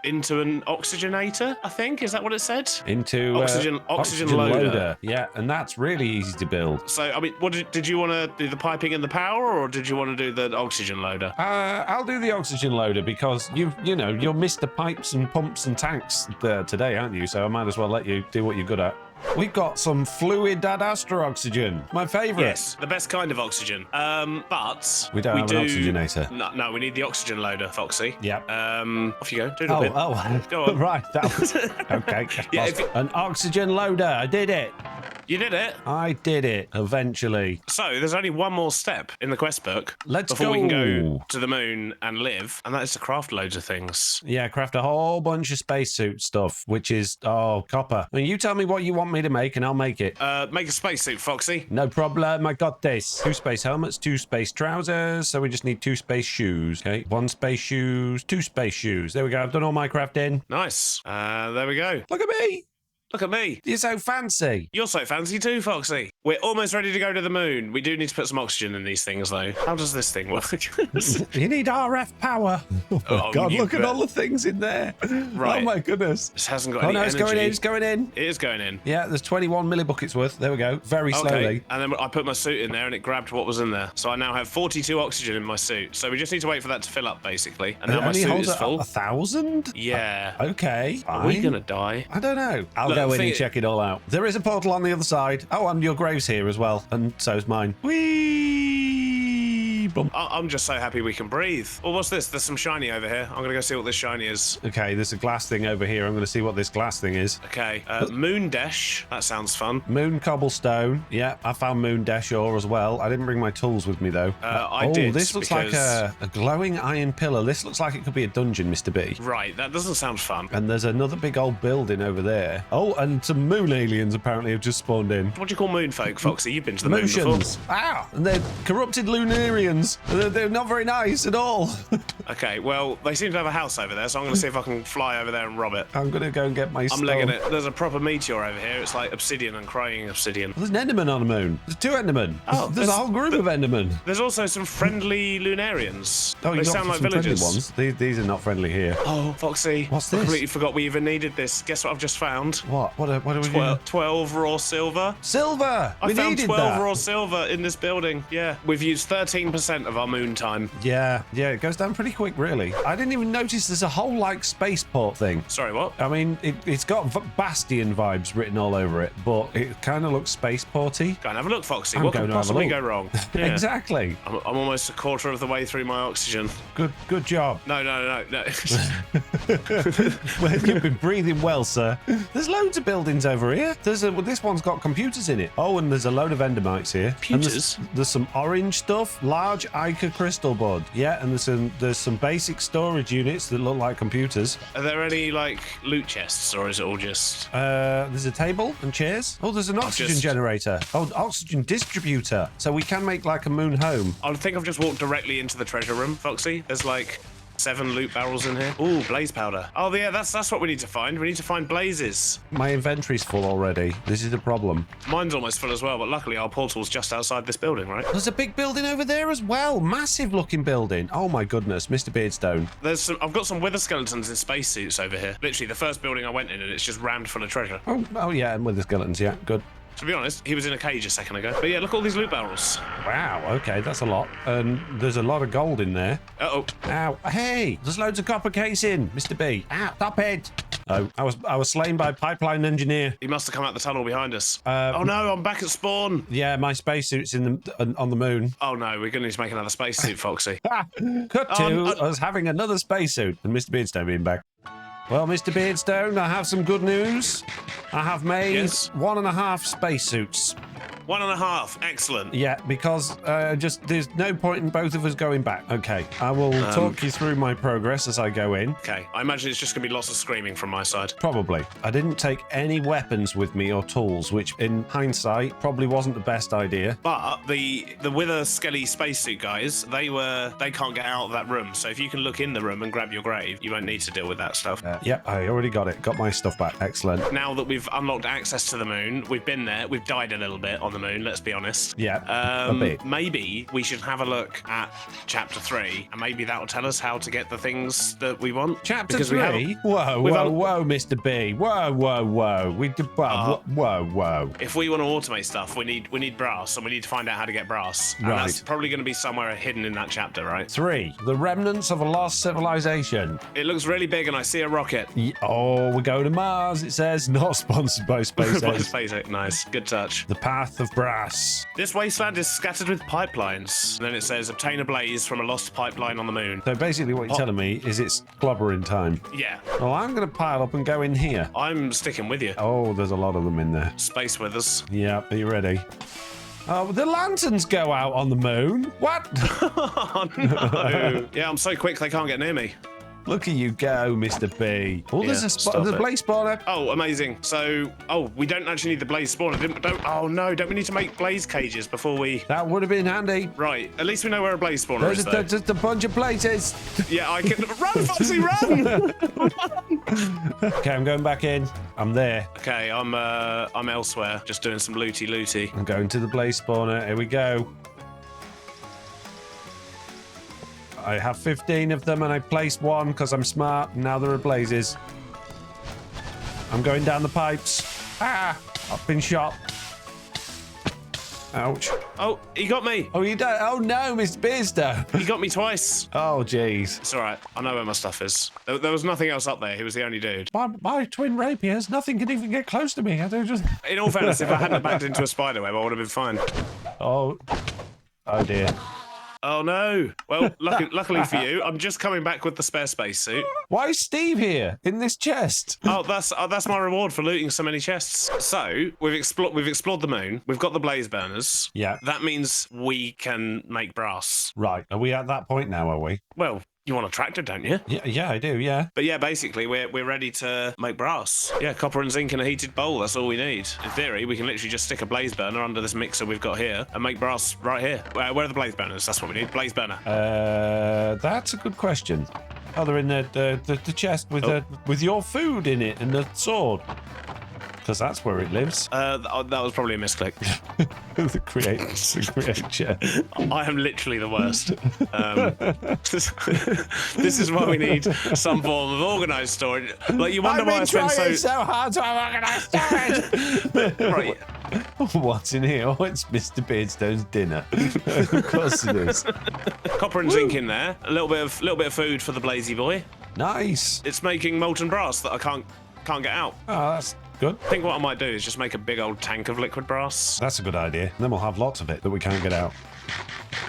Into an oxygenator, I think. Is that what it said? Into oxygen loader. Yeah, and that's really easy to build. So I mean, what did you want to do? The piping and the power, or did you want to do the oxygen loader? I'll do the oxygen loader because you're Mr. Pipes and Pumps and Tanks today, aren't you? So I might as well let you do what you're good at. We've got some fluid Astral oxygen. My favourite. Yes, the best kind of oxygen. But we don't have an oxygenator. No, we need the oxygen loader, Foxy. Yeah. Off you go. Do a bit. Go on. Right. That was okay. An oxygen loader. I did it. You did it. I did it eventually. So there's only one more step in the quest book before we can go to the moon and live, and that is to craft loads of things. Yeah, craft a whole bunch of spacesuit stuff, which is copper. I mean, you tell me what you want me to make, and I'll make it. Make a spacesuit, Foxy. No problem. I got this. 2 space helmets, 2 space trousers. So we just need 2 space shoes. Okay, 1 space shoes, 2 space shoes. There we go. I've done all my crafting. Nice. There we go. Look at me. Look at me. You're so fancy. You're so fancy too, Foxy. We're almost ready to go to the moon. We do need to put some oxygen in these things, though. How does this thing work? You need RF power. Oh, my God, look at all the things in there. Right. Oh, my goodness. This hasn't got any energy. It's going in. It is going in. Yeah, there's 21 millibuckets worth. There we go. Very slowly. And then I put my suit in there and it grabbed what was in there. So I now have 42 oxygen in my suit. So we just need to wait for that to fill up, basically. And now my suit is full. 1,000? Yeah. Okay. Fine. Are we going to die? I don't know. I'll go in and check it all out. There is a portal on the other side. Oh, and your grave's here as well. And so's mine. Whee! I'm just so happy we can breathe. Well, what's this? There's some shiny over here. I'm going to go see what this shiny is. Okay, there's a glass thing over here. I'm going to see what this glass thing is. Okay. Moon Dash. That sounds fun. Moon cobblestone. Yeah, I found Moon Dash ore as well. I didn't bring my tools with me, though. I did. This looks like a glowing iron pillar. This looks like it could be a dungeon, Mr. B. Right, that doesn't sound fun. And there's another big old building over there. Oh, and some moon aliens apparently have just spawned in. What do you call moon folk, Foxy? You've been to the moon before. Ah, and they're corrupted lunarians. They're not very nice at all. Okay, well, they seem to have a house over there, so I'm going to see if I can fly over there and rob it. I'm going to go and get my stone. I'm legging it. There's a proper meteor over here. It's like obsidian and crying obsidian. Well, there's an Enderman on the moon. There's 2 Endermen. Oh, there's a whole group of Endermen. There's also some friendly lunarians. Oh, they sound like villagers. Ones. These are not friendly here. Oh, Foxy. What's this? I completely forgot we even needed this. Guess what I've just found? What? What are we doing? 12 raw silver. Silver! I found 12 raw silver in this building. Yeah. We've used 13% 50% of our moon time. Yeah, it goes down pretty quick, really. I didn't even notice there's a whole, like, spaceport thing. Sorry, what? I mean, it's got Bastion vibes written all over it, but it kind of looks spaceporty. Go and have a look, Foxy. What could possibly go wrong? Yeah. Exactly. I'm almost a quarter of the way through my oxygen. Good job. No. Well, you've been breathing well, sir. There's loads of buildings over here. This one's got computers in it. Oh, and there's a load of endermites here. Computers? There's some orange stuff, large Ica crystal bud. Yeah, and there's some basic storage units that look like computers. Are there any, like, loot chests, or is it all just... There's a table and chairs. Oh, there's an oxygen generator. Oh, oxygen distributor. So we can make, like, a moon home. I think I've just walked directly into the treasure room, Foxy. There's, like... 7 loot barrels in here. Ooh, blaze powder. Oh, yeah, that's what we need to find. We need to find blazes. My inventory's full already. This is the problem. Mine's almost full as well, but luckily our portal's just outside this building, right? There's a big building over there as well. Massive looking building. Oh my goodness, Mr. Beardstone. I've got some wither skeletons in spacesuits over here. Literally, the first building I went in, and it's just rammed full of treasure. Oh yeah, and with the skeletons, yeah, good. To be honest, he was in a cage a second ago. But yeah, look at all these loot barrels. Wow, okay, that's a lot. And there's a lot of gold in there. Uh-oh. Ow, hey, there's loads of copper casing, Mr. B. Ow, stop it. Oh, I was slain by a pipeline engineer. He must have come out the tunnel behind us. Oh no, I'm back at spawn. Yeah, my spacesuit's on the moon. Oh no, we're going to need to make another spacesuit, Foxy. Cut to us having another spacesuit and Mr. Beardstone being back. Well, Mr. Beardstone, I have some good news. I have made 1.5 spacesuits. 1.5, excellent. Yeah, because there's no point in both of us going back. Okay, I will talk you through my progress as I go in. Okay, I imagine it's just going to be lots of screaming from my side. Probably. I didn't take any weapons with me or tools, which in hindsight probably wasn't the best idea. But the wither skelly spacesuit guys, they can't get out of that room. So if you can look in the room and grab your grave, you won't need to deal with that stuff. Yep, I already got it. Got my stuff back. Excellent. Now that we've unlocked access to the moon, we've been there, we've died a little bit on the moon, let's be honest. Yeah, a bit. Maybe we should have a look at chapter 3, and maybe that'll tell us how to get the things that we want. Chapter 3? Whoa, Mr. B. Whoa. Whoa. If we want to automate stuff, we need brass, and we need to find out how to get brass. And that's probably going to be somewhere hidden in that chapter, right? 3. The remnants of a lost civilization. It looks really big, and I see a rocket. Oh, we go to Mars, it says. Not sponsored by SpaceX. SpaceX, nice. Good touch. The path of brass. This wasteland is scattered with pipelines. And then it says, obtain a blaze from a lost pipeline on the moon. So basically what you're telling me is it's clobbering time. Yeah. Well, I'm going to pile up and go in here. I'm sticking with you. Oh, there's a lot of them in there. Space withers. Yeah, are you ready? Oh, the lanterns go out on the moon. What? Oh, no. Yeah, I'm so quick they can't get near me. Look at you go, Mr. B. Oh, there's a blaze spawner. Oh, amazing. So, we don't actually need the blaze spawner. Don't we need to make blaze cages before we... That would have been handy. Right. At least we know where a blaze spawner is, though. There's just a bunch of blazes. Yeah, I can... Run, Foxy, run! Okay, I'm going back in. I'm there. Okay, I'm elsewhere, just doing some looty. I'm going to the blaze spawner. Here we go. I have 15 of them and I placed one because I'm smart. And now there are blazes. I'm going down the pipes. Ah! I've been shot. Ouch. Oh, he got me. Oh, you don't? Oh no, Mr. Beardstone. He got me twice. Oh, jeez. It's all right. I know where my stuff is. There was nothing else up there. He was the only dude. My twin rapiers, nothing can even get close to me. I don't just... In all fairness, if I hadn't backed into a spider web, I would have been fine. Oh dear. Oh no! Well, luckily for you, I'm just coming back with the spare spacesuit. Why is Steve here in this chest? Oh, that's my reward for looting so many chests. So we've explored the moon. We've got the blaze burners. Yeah. That means we can make brass. Right. Are we at that point now? Are we? Well. You want a tractor, don't you? Yeah, I do, yeah. But yeah, basically, we're ready to make brass. Yeah, copper and zinc in a heated bowl, that's all we need. In theory, we can literally just stick a blaze burner under this mixer we've got here and make brass right here. Where are the blaze burners? That's what we need, blaze burner. That's a good question. Oh, they're in the chest with your food in it and the sword. because that's where it lives. That was probably a misclick. the create chair. I am literally the worst. This is why we need some form of organised storage. Like, you wonder why I spend so hard to have organised storage. Right. What's in here? Oh, it's Mr. Beardstone's dinner. Of course it is. Copper and zinc in there. A little bit of food for the Blazy boy. Nice. It's making molten brass that I can't get out. Oh, that's good. I think what I might do is just make a big old tank of liquid brass. That's a good idea. Then we'll have lots of it that we can't get out.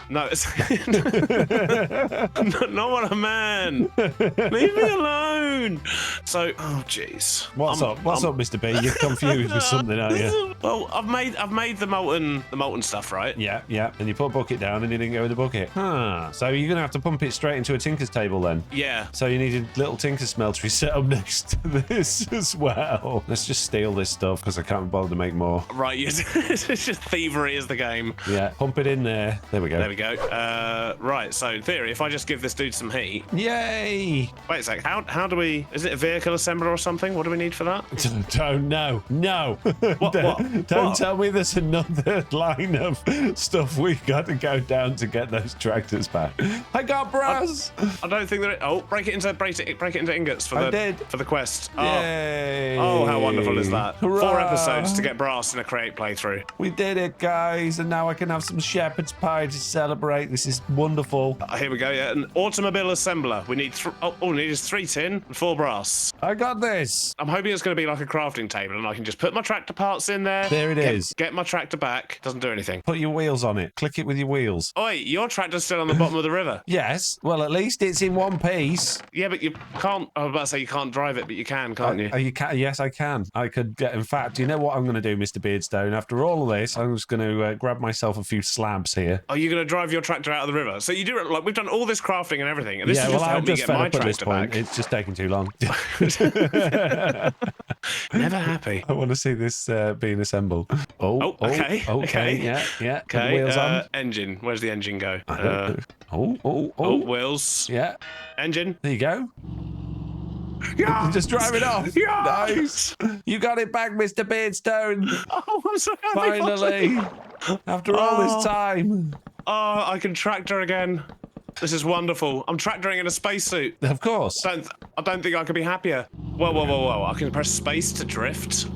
No, it's not what a man. Leave me alone. So, oh jeez. What's up, Mr. B? You're confused with something, aren't you? Well, I've made the molten stuff, right? Yeah. And you put a bucket down, and you didn't go with the bucket. Huh. So you're gonna have to pump it straight into a tinker's table then. Yeah. So you need a little tinker's smeltery set up next to this as well. Let's just steal this stuff because I can't bother to make more. Right. It's just thievery is the game. Yeah. Pump it in there. There we go. There we go. Right, so in theory, if I just give this dude some heat... Yay! Wait a sec, how do we... Is it a vehicle assembler or something? What do we need for that? Don't know. No. What? Don't tell me there's another line of stuff we've got to go down to get those tractors back. I got brass! I don't think that... Oh, break it into ingots for the quest. Oh. Yay! Oh, how wonderful is that? Hurrah. 4 episodes to get brass in a create playthrough. We did it, guys, and now I can have some shepherd's pie to celebrate. This is wonderful. Here we go, yeah. An automobile assembler. We need all we need is 3 tin and 4 brass. I got this. I'm hoping it's going to be like a crafting table and I can just put my tractor parts in there. There it is. Get my tractor back. Doesn't do anything. Put your wheels on it. Click it with your wheels. Oi, your tractor's still on the bottom of the river. Yes. Well, at least it's in one piece. Yeah, but you can't... I was about to say you can't drive it, but you can, can't you? You can. Yes, I can. I could get... In fact, you know what I'm going to do, Mr. Beardstone? After all of this, I'm just going to grab myself a few slabs here. Are you going to drive your tractor out of the river? So you do... Like, we've done all this crafting and everything, and this is well, just to help I'm me just get fed my up at this tractor point. back. It's just taking too long. Never happy. I want to see this being assembled. Okay. Yeah. Okay. Wheels on. Engine. Where's the engine go? I don't know. Wheels. Yeah. Engine. There you go. Yeah. Just drive it off. Yeah. Nice. You got it back, Mr. Beardstone. Oh, I'm so happy. Finally. After all this time. Oh, I can tractor again. This is wonderful. I'm tractoring in a spacesuit. Of course. I don't think I could be happier. Whoa. I can press space to drift.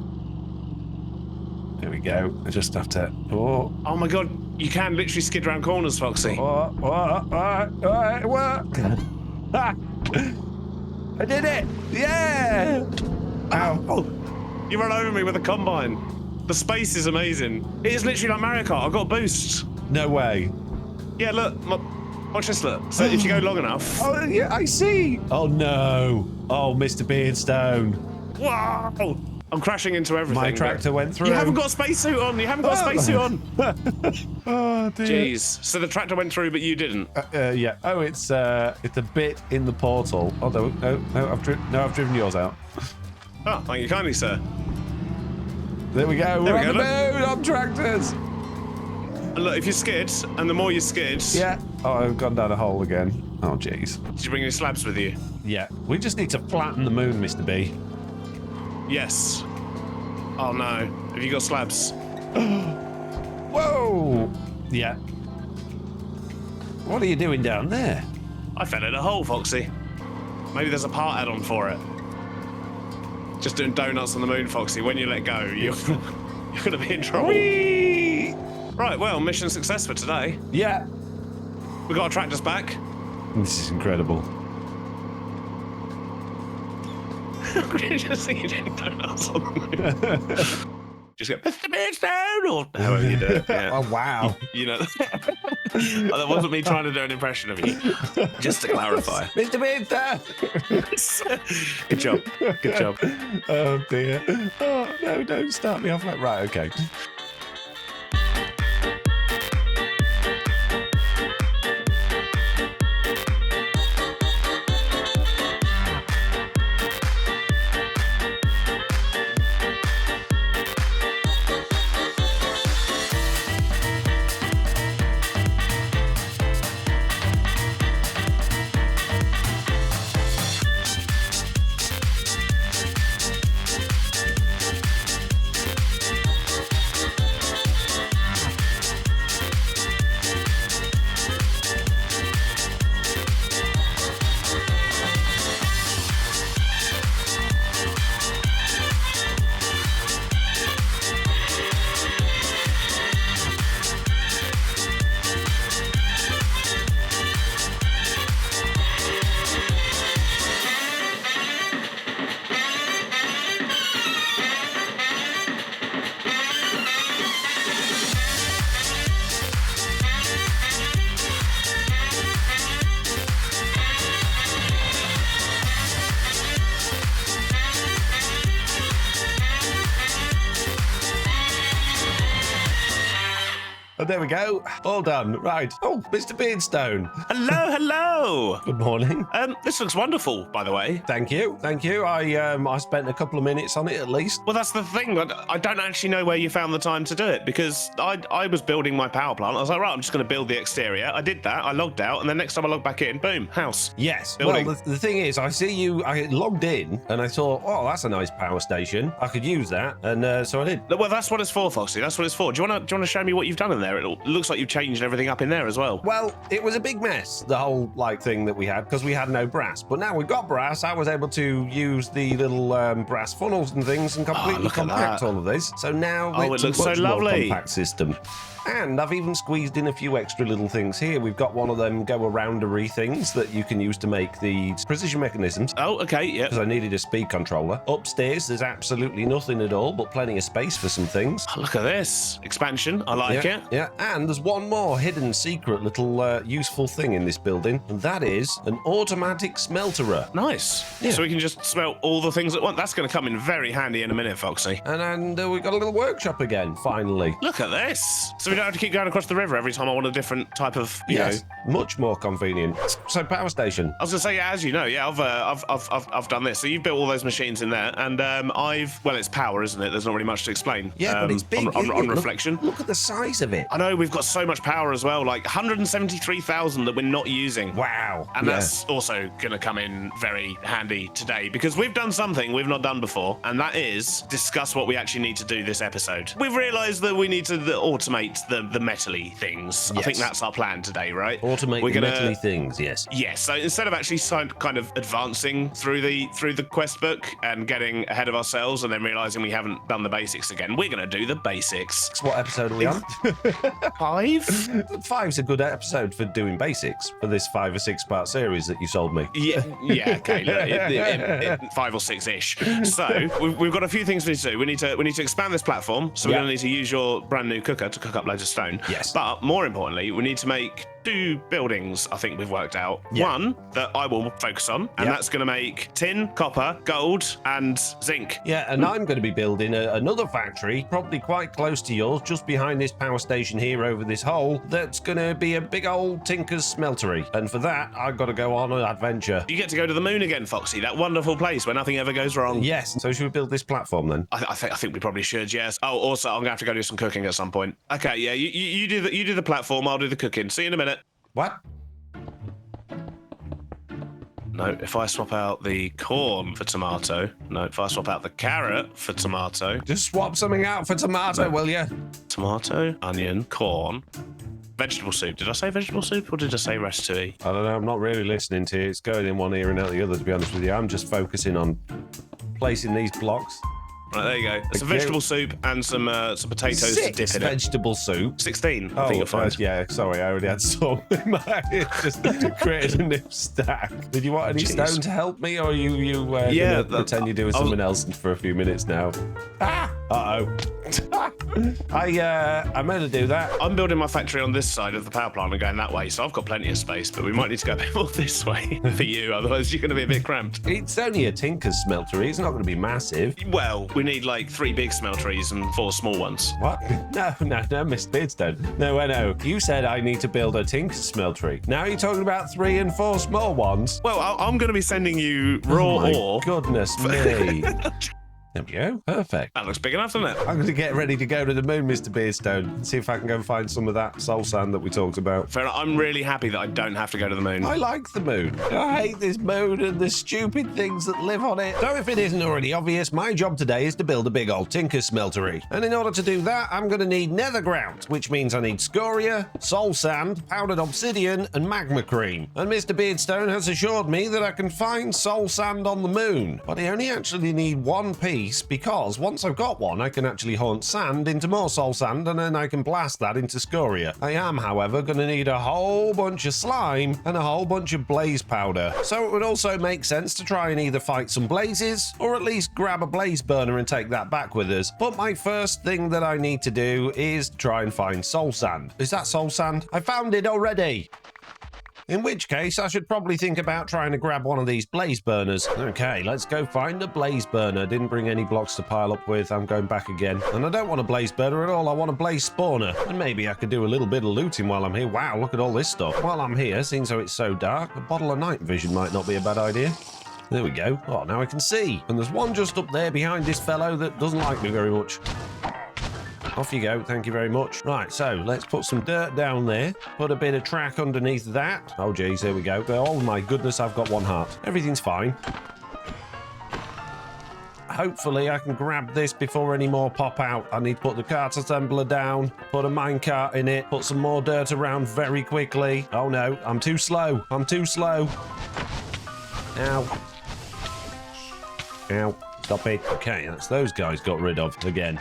There we go. I just have to... Oh my god, you can literally skid around corners, Foxy. What? I did it! Yeah! Ow. Oh, you run over me with a combine. The space is amazing. It is literally like Mario Kart. I've got boosts. No way. Yeah, look. Watch this, look. So if you go long enough... Oh, yeah, I see. Oh, no. Oh, Mr. Beardstone. Wow! I'm crashing into everything. My tractor went through. You haven't got a spacesuit on. Oh, dear. Jeez. So the tractor went through, but you didn't. Yeah. Oh, it's a bit in the portal. Oh, no, I've driven yours out. Oh, thank you kindly, sir. There we go. There We're we on go, the moon on tractors. And look, if you skid, and the more you skid... Yeah. Oh, I've gone down a hole again. Oh, jeez. Did you bring any slabs with you? Yeah. We just need to flatten the moon, Mr. B. Yes. Oh no. Have you got slabs? Whoa! Yeah. What are you doing down there? I fell in a hole, Foxy. Maybe there's a part add-on for it. Just doing donuts on the moon, Foxy. When you let go, you're gonna be in trouble. Whee! Right, well, mission success for today. Yeah. We got our tractors back. This is incredible. Just think you're doing donuts on the moon. Just go, Mr. Beardstone, or however you do it. Yeah. Oh, wow. You know, that wasn't me trying to do an impression of you. Just to clarify. Mr. Beardstone! Good job. Good job. Oh, dear. Oh, no, don't start me off like... Right, okay. there we go. All done. Right. Oh, Mr. Beardstone. Hello, hello. Good morning. This looks wonderful, by the way. Thank you. Thank you. I spent a couple of minutes on it at least. Well, that's the thing. I don't actually know where you found the time to do it because I was building my power plant. I was like, right, I'm just going to build the exterior. I did that. I logged out, and then next time I logged back in, boom, house. Yes. Building. Well, the thing is, I logged in, and I thought, oh, that's a nice power station. I could use that, and so I did. Well, that's what it's for, Foxy. That's what it's for. Do you want to show me what you've done in there? It looks like you've changed everything up in there as well. Well, it was a big mess, the whole thing that we had, because we had no brass. But now we've got brass. I was able to use the little brass funnels and things and completely compact all of this. So now it looks so lovely. More compact system. And I've even squeezed in a few extra little things here. We've got one of them go-aroundery things that you can use to make the precision mechanisms. Oh, okay, yeah. Because I needed a speed controller. Upstairs, there's absolutely nothing at all, but plenty of space for some things. Oh, look at this. Expansion. I like it. Yeah, and there's one more hidden secret little useful thing in this building, and that is an automatic smelterer. Nice. Yeah. So we can just smelt all the things at once. That's going to come in very handy in a minute, Foxy. And we've got a little workshop again, finally. Look at this. So we don't have to keep going across the river every time I want a different type of, you know. Much more convenient. So power station. I was going to say, as you know, I've done this. So you've built all those machines in there, and well, it's power, isn't it? There's not really much to explain. Yeah, but it's big. On reflection. Look at the size of it. I know, we've got so much power as well, like 173,000 that we're not using. Wow. And that's also going to come in very handy today because we've done something we've not done before, and that is discuss what we actually need to do this episode. We've realised that we need to automate the metally things. Yes. I think that's our plan today, right? Automate the metally things, yes. Yes, so instead of actually kind of advancing through the quest book and getting ahead of ourselves and then realising we haven't done the basics again, we're going to do the basics. What episode are we on? 5? 5's a good episode for doing basics for this 5 or 6 part series that you sold me. Yeah, okay, look, 5 or 6-ish. So we've got a few things we need to do. We need to expand this platform, so we're going to need to use your brand new cooker to cook up loads of stone. Yes. But more importantly, we need to make 2 buildings, I think we've worked out. Yeah. One that I will focus on, and that's going to make tin, copper, gold, and zinc. Yeah, and I'm going to be building another factory, probably quite close to yours, just behind this power station here over this hole, that's going to be a big old tinker's smeltery. And for that, I've got to go on an adventure. You get to go to the moon again, Foxy, that wonderful place where nothing ever goes wrong. Yes, so should we build this platform then? I think we probably should, yes. Oh, also, I'm going to have to go do some cooking at some point. Okay, yeah, you do the platform, I'll do the cooking. See you in a minute. What? No, if I swap out the corn for tomato. No, if I swap out the carrot for tomato. Just swap something out for tomato, will you? Tomato, onion, corn, vegetable soup. Did I say vegetable soup or did I say ratatouille? I don't know, I'm not really listening to you. It's going in one ear and out the other, to be honest with you. I'm just focusing on placing these blocks. Right, there you go. It's a vegetable soup and some potatoes to dip in it. Vegetable soup? 16, I think you'll find. Yeah, sorry, I already had some in my head. Just created a new stack. Did you want any stone to help me, or you gonna pretend you're doing something else for a few minutes now? Uh-oh. I'm going to do that. I'm building my factory on this side of the power plant and going that way, so I've got plenty of space, but we might need to go a bit more this way for you, otherwise you're going to be a bit cramped. It's only a tinker's smeltery. It's not going to be massive. Well, we need like 3 big smelteries and 4 small ones. What? No, Mr Beardstone. No. You said I need to build a tinker's smeltery. Now you're talking about 3 and 4 small ones? Well, I'm going to be sending you raw ore. Goodness me. There we go. Perfect. That looks big enough, doesn't it? I'm going to get ready to go to the moon, Mr Beardstone, and see if I can go and find some of that soul sand that we talked about. Fair enough. I'm really happy that I don't have to go to the moon. I like the moon. I hate this moon and the stupid things that live on it. So if it isn't already obvious, my job today is to build a big old tinker smeltery. And in order to do that, I'm going to need nether ground, which means I need scoria, soul sand, powdered obsidian, and magma cream. And Mr Beardstone has assured me that I can find soul sand on the moon. But I only actually need 1 piece, because once I've got one, I can actually haunt sand into more soul sand, and then I can blast that into scoria. I am, however, going to need a whole bunch of slime and a whole bunch of blaze powder. So it would also make sense to try and either fight some blazes, or at least grab a blaze burner and take that back with us. But my first thing that I need to do is try and find soul sand. Is that soul sand? I found it already. In which case, I should probably think about trying to grab one of these blaze burners. Okay, let's go find a blaze burner. Didn't bring any blocks to pile up with. I'm going back again. And I don't want a blaze burner at all. I want a blaze spawner. And maybe I could do a little bit of looting while I'm here. Wow, look at all this stuff. While I'm here, seeing so it's so dark, a bottle of night vision might not be a bad idea. There we go. Oh, now I can see. And there's one just up there behind this fellow that doesn't like me very much. Off you go, thank you very much. Right, so let's put some dirt down there. Put a bit of track underneath that. Oh, geez, here we go. Oh, my goodness, I've got one heart. Everything's fine. Hopefully, I can grab this before any more pop out. I need to put the cart assembler down, put a minecart in it, put some more dirt around very quickly. Oh, no, I'm too slow. I'm too slow. Ow. Ow. Stop it. Okay, that's those guys got rid of again.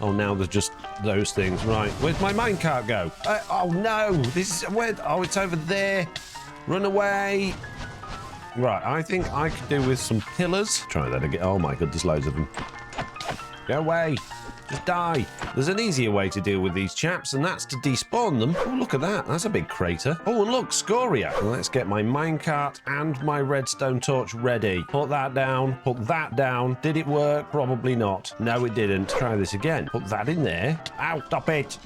Oh, now there's just those things. Right, where's my minecart go? Oh, no. This is... where? Oh, it's over there. Run away. Right, I think I could do with some pillars. Try that again. Oh, my God, there's loads of them. Go away. Just die. There's an easier way to deal with these chaps, and that's to despawn them. Oh, look at that. That's a big crater. Oh, and look, scoria. Well, let's get my minecart and my redstone torch ready. Put that down. Put that down. Did it work? Probably not. No, it didn't. Try this again. Put that in there. Ow, stop it.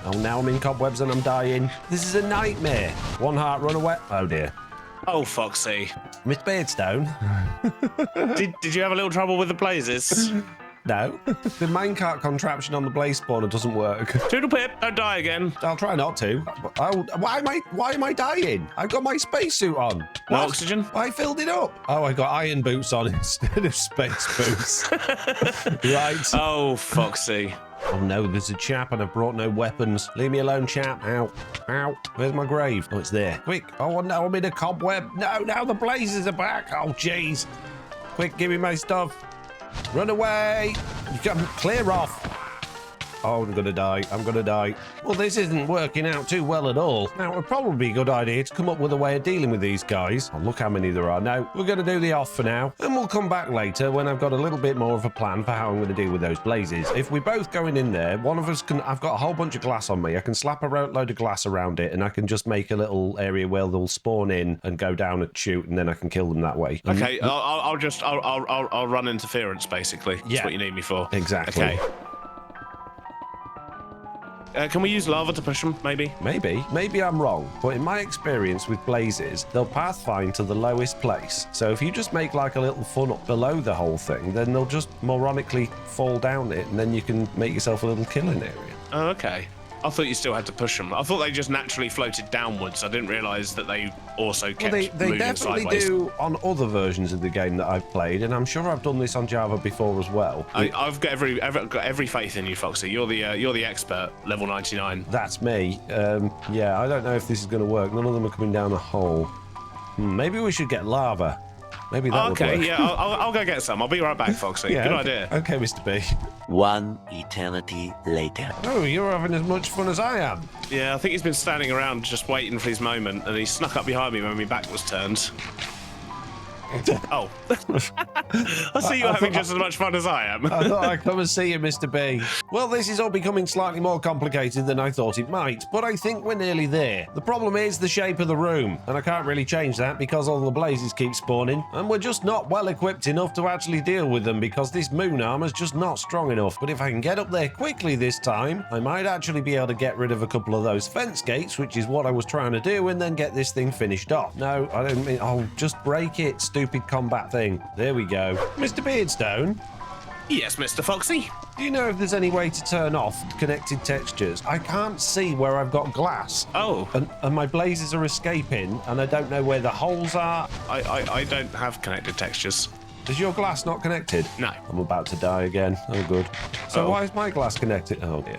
Oh, now I'm in cobwebs and I'm dying. This is a nightmare. One heart, run away. Oh, dear. Oh, Foxy. Mr Beardstone. Did you have a little trouble with the blazes? No. The minecart contraption on the blaze spawner doesn't work. Toodle pip, don't die again. I'll try not to. Oh, why am I dying? I've got my spacesuit on. No What? oxygen? I filled it up. Oh, I got iron boots on instead of space boots. Right. Oh, Foxy. Oh no, there's a chap and I've brought no weapons. Leave me alone, chap. Ow. Ow. Where's my grave? Oh, it's there. Quick. Oh no, I'm in a cobweb. No, now the blazes are back. Oh, jeez. Quick, give me my stuff. Run away! Clear off! Oh, I'm gonna die. I'm gonna die. Well, this isn't working out too well at all. Now, it would probably be a good idea to come up with a way of dealing with these guys. Oh, look how many there are. No, we're gonna do the off for now, and we'll come back later when I've got a little bit more of a plan for how I'm gonna deal with those blazes. If we're both going in there, one of us can... I've got a whole bunch of glass on me. I can slap a load of glass around it, and I can just make a little area where they'll spawn in and go down and shoot, and then I can kill them that way. Okay, I'll run interference, basically. That's Yeah. what you need me for. Exactly. Okay. Can we use lava to push them, maybe? Maybe I'm wrong, but in my experience with blazes, they'll pathfind to the lowest place. So if you just make like a little funnel below the whole thing, then they'll just moronically fall down it, and then you can make yourself a little killing area. Oh, okay. I thought you still had to push them. I thought they just naturally floated downwards. I didn't realise that they also kept Well, they moving definitely sideways. do on other versions of the game that I've played, and I'm sure I've done this on Java before as well. I've got every faith in you, Foxy. You're the expert, level 99. That's me. Yeah, I don't know if this is going to work. None of them are coming down a hole. Maybe we should get lava. Maybe that would work. Okay, yeah, I'll go get some. I'll be right back, Foxy. Yeah, Good okay. idea. Okay, Mr. B. One eternity later. Oh, you're having as much fun as I am. Yeah, I think he's been standing around just waiting for his moment, and he snuck up behind me when my back was turned. Oh. I see you having just as much fun as I am. I thought I'd come and see you, Mr. B. Well, this is all becoming slightly more complicated than I thought it might, but I think we're nearly there. The problem is the shape of the room, and I can't really change that because all the blazes keep spawning, and we're just not well equipped enough to actually deal with them because this moon armor's just not strong enough. But if I can get up there quickly this time, I might actually be able to get rid of a couple of those fence gates, which is what I was trying to do, and then get this thing finished off. No, I don't mean... Oh, just break it, stupid combat thing. There we go. Mr. Beardstone? Yes, Mr. Foxy. Do you know if there's any way to turn off connected textures? I can't see where I've got glass. Oh. And my blazes are escaping, and I don't know where the holes are. I don't have connected textures. Is your glass not connected? No. I'm about to die again. Oh, good. So Oh. why is my glass connected? Oh, dear.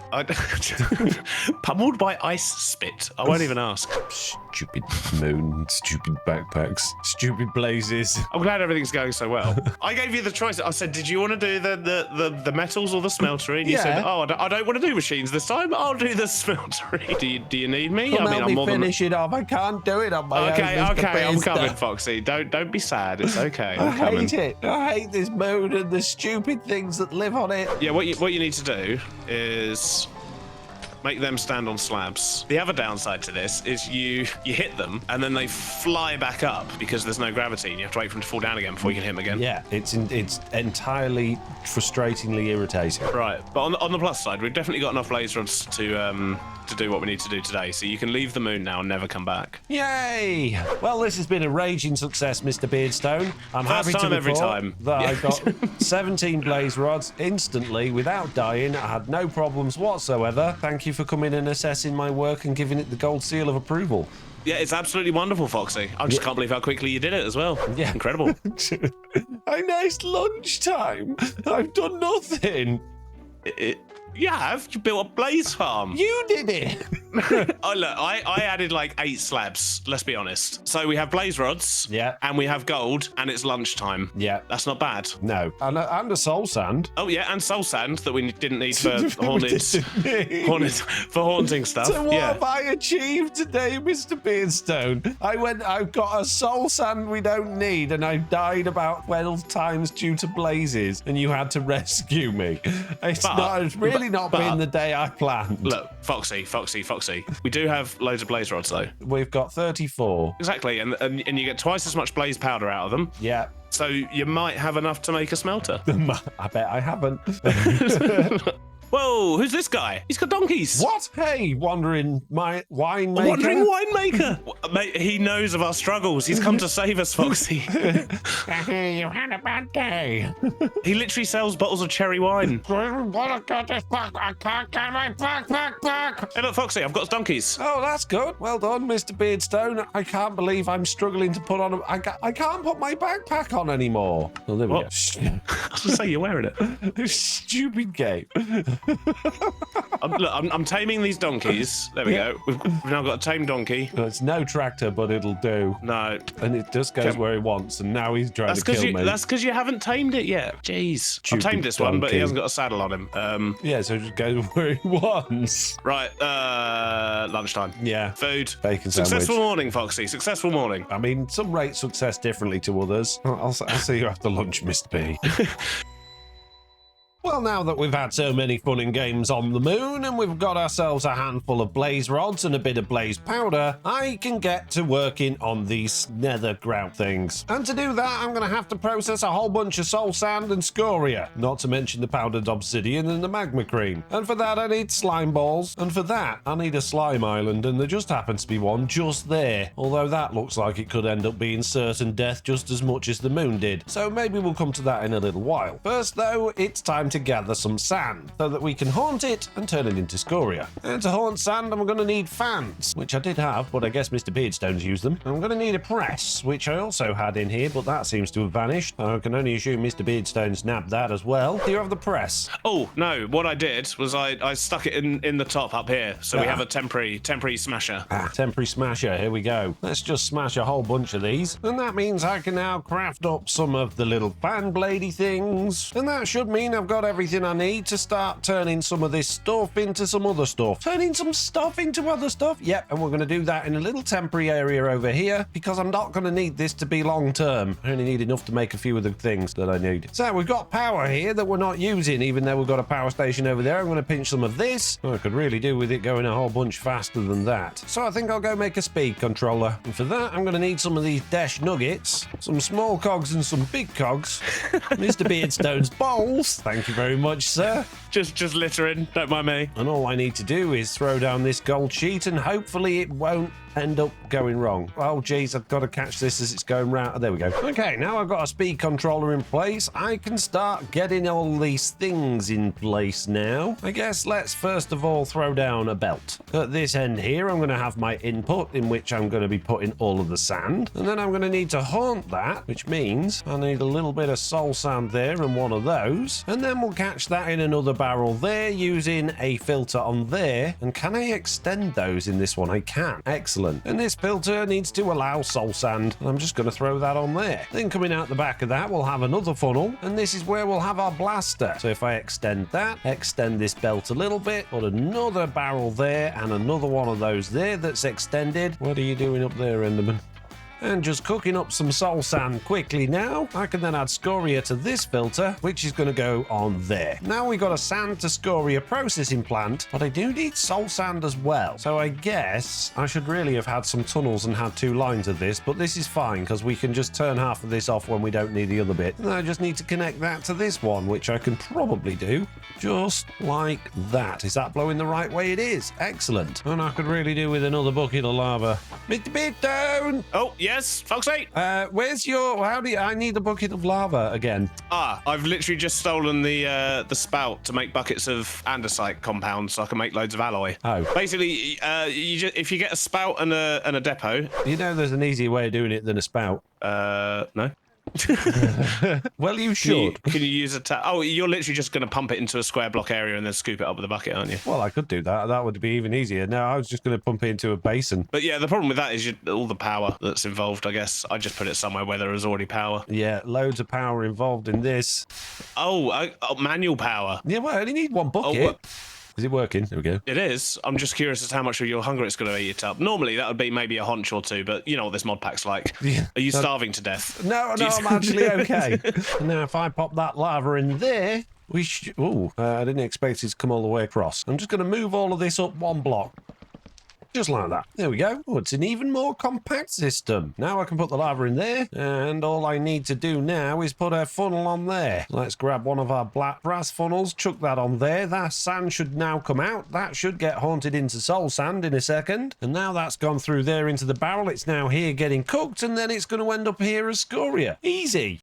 Pummeled by ice spit. I won't even ask. Stupid moon, stupid backpacks, stupid blazes. I'm glad everything's going so well. I gave you the choice. I said, did you want to do the metals or the smeltery? And you Yeah. said, oh, I don't want to do machines this time. I'll do the smeltery. Do you need me? Come I mean, help I'm me more finish it off. I can't do it on my own. Okay, Mr. okay, I'm Beardstone. coming, Foxy. Don't be sad. It's okay. I I'm coming. hate it. I hate this moon and the stupid things that live on it. Yeah, what you need to do is make them stand on slabs. The other downside to this is you hit them and then they fly back up because there's no gravity and you have to wait for them to fall down again before you can hit them again. Yeah, it's entirely frustratingly irritating. Right, but on the plus side, we've definitely got enough blaze rods to do what we need to do today. So you can leave the moon now and never come back. Yay! Well, this has been a raging success, Mr Beardstone. I'm happy to report every time. that I got 17 blaze rods instantly without dying. I had no problems whatsoever. Thank you for coming and assessing my work and giving it the gold seal of approval. Yeah, it's absolutely wonderful, Foxy. I just can't believe how quickly you did it as well. Yeah. Incredible. I nice lunchtime. I've done nothing. You have? You built a blaze farm. You did it. Oh, look, I added like 8 slabs, let's be honest. So we have blaze rods. Yeah. And we have gold, and it's lunchtime. Yeah. That's not bad. No. And a soul sand. Oh, yeah, and soul sand that we didn't need for haunting stuff. So what yeah. have I achieved today, Mr. Beardstone? I've got a soul sand we don't need, and I died about 12 times due to blazes, and you had to rescue me. It's really not been the day I planned. Look, Foxy. We do have loads of blaze rods, though. We've got 34. Exactly, and you get twice as much blaze powder out of them. Yeah. So you might have enough to make a smelter. I bet I haven't. Whoa, who's this guy? He's got donkeys. What? Hey, wandering winemaker. Wandering winemaker. Mate, he knows of our struggles. He's come to save us, Foxy. You had a bad day. He literally sells bottles of cherry wine. I can't get my backpack back. Hey, look, Foxy, I've got donkeys. Oh, that's good. Well done, Mr. Beardstone. I can't believe I'm struggling to put on I can't put my backpack on anymore. Oh, there we go. I was going to say, you're wearing it. Stupid game. I'm taming these donkeys. There we go. We've now got a tame donkey. No, it's no tractor, but it'll do. No. And it just goes where he wants, and now he's trying to kill me. That's because you haven't tamed it yet. Jeez. I've tamed this one, but he hasn't got a saddle on him. Yeah, so just go where he wants. Right. Lunchtime. Yeah. Food. Bacon sandwich. Successful morning, Foxy. Successful morning. I mean, some rate success differently to others. I'll see you after lunch, Mr. B. Well, now that we've had so many fun and games on the moon and we've got ourselves a handful of blaze rods and a bit of blaze powder, I can get to working on these nether grout things. And to do that, I'm going to have to process a whole bunch of soul sand and scoria, not to mention the powdered obsidian and the magma cream. And for that, I need slime balls. And for that, I need a slime island, and there just happens to be one just there. Although that looks like it could end up being certain death just as much as the moon did. So maybe we'll come to that in a little while. First, though, it's time to gather some sand so that we can haunt it and turn it into scoria. And to haunt sand, I'm going to need fans, which I did have, but I guess Mr. Beardstone's used them. I'm going to need a press, which I also had in here, but that seems to have vanished. I can only assume Mr. Beardstone's nabbed that as well. Do you have the press? Oh, no. What I did was I stuck it in the top up here, so we have a temporary smasher. Temporary smasher. Here we go. Let's just smash a whole bunch of these. And that means I can now craft up some of the little fan bladey things. And that should mean I've got everything I need to start turning some of this stuff into some other stuff. Turning some stuff into other stuff? Yep, and we're going to do that in a little temporary area over here because I'm not going to need this to be long term. I only need enough to make a few of the things that I need. So we've got power here that we're not using, even though we've got a power station over there. I'm going to pinch some of this. I could really do with it going a whole bunch faster than that. So I think I'll go make a speed controller. And for that, I'm going to need some of these dash nuggets, some small cogs and some big cogs. Mr. Beardstone's bowls. Thank you very much, sir. Just littering, don't mind me. And all I need to do is throw down this gold sheet and hopefully it won't end up going wrong. Oh, geez, I've got to catch this as it's going round. Oh, there we go. Okay, now I've got a speed controller in place. I can start getting all these things in place now. I guess let's first of all throw down a belt. At this end here, I'm going to have my input in which I'm going to be putting all of the sand. And then I'm going to need to haunt that, which means I need a little bit of soul sand there and one of those. And then we'll catch that in another barrel there using a filter on there. And can I extend those in this one? I can. Excellent. And this filter needs to allow soul sand. And I'm just going to throw that on there. Then coming out the back of that, we'll have another funnel. And this is where we'll have our blaster. So if I extend that, extend this belt a little bit, put another barrel there and another one of those there that's extended. What are you doing up there, Enderman? And just cooking up some soul sand quickly now. I can then add scoria to this filter, which is going to go on there. Now we've got a sand to scoria processing plant, but I do need soul sand as well. So I guess I should really have had some tunnels and had 2 lines of this, but this is fine because we can just turn half of this off when we don't need the other bit. And I just need to connect that to this one, which I can probably do just like that. Is that blowing the right way? It is. Excellent. And I could really do with another bucket of lava. Mr Beardstone! Oh, yes, Foxy? Where's your... I need a bucket of lava again. I've literally just stolen the spout to make buckets of andesite compounds so I can make loads of alloy. Oh. Basically, if you get a spout and a depot... You know there's an easier way of doing it than a spout. No. Well, you should. Can you use a tap? Oh, you're literally just going to pump it into a square block area and then scoop it up with a bucket, aren't you? Well, I could do that. That would be even easier. No, I was just going to pump it into a basin. But yeah, the problem with that is all the power that's involved, I guess. I just put it somewhere where there is already power. Yeah, loads of power involved in this. Oh, manual power. Yeah, well, I only need one bucket. Is it working? There we go. It is. I'm just curious as to how much of your hunger it's going to eat up. Normally, that would be maybe a haunch or 2, but you know what this mod pack's like. Yeah. Are you starving to death? No, I'm actually okay. Now, if I pop that lava in there, we should... Oh, I didn't expect it to come all the way across. I'm just going to move all of this up 1 block. Just like that. There we go. Oh, it's an even more compact system. Now I can put the lava in there, and all I need to do now is put a funnel on there. Let's grab one of our black brass funnels, chuck that on there. That sand should now come out. That should get haunted into soul sand in a second. And now that's gone through there into the barrel. It's now here getting cooked, and then it's going to end up here as scoria. Easy.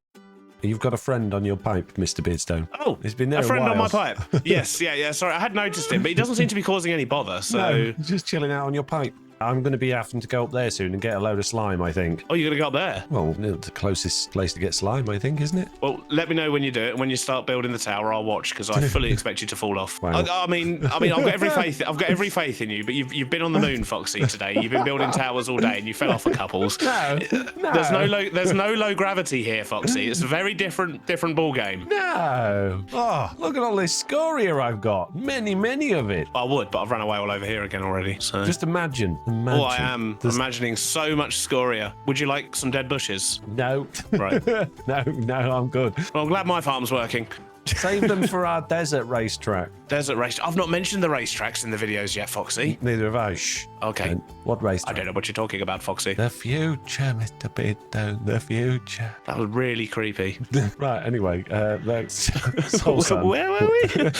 You've got a friend on your pipe, Mr. Beardstone. Oh, he's been there a friend while. on my pipe. Yes, yeah. Sorry, I had noticed him, but he doesn't seem to be causing any bother. So No, just chilling out on your pipe. I'm going to be having to go up there soon and get a load of slime, I think. Oh, you're going to go up there? Well, the closest place to get slime, I think, isn't it? Well, let me know when you do it. And when you start building the tower, I'll watch because I fully expect you to fall off. Wow. I mean, I've got every faith. I've got every faith in you. But you've been on the moon, Foxy, today. You've been building towers all day, and you fell off a couples. No. There's no low gravity here, Foxy. It's a very different ball game. No. Oh, look at all this scoria I've got. Many of it. I would, but I've run away all over here again already. So Just imagine. oh, I am imagining so much scoria. Would you like some dead bushes? No. Right. No, I'm good. Well, I'm glad my farm's working. Save them for our desert racetrack. Desert race. I've not mentioned the racetracks in the videos yet, Foxy. Neither have I. Shh. Okay. What racetrack? I don't know what you're talking about, Foxy. The future, Mr. Beardstone. The future. That was really creepy. Right, anyway, that's Soul Sand. Where were we?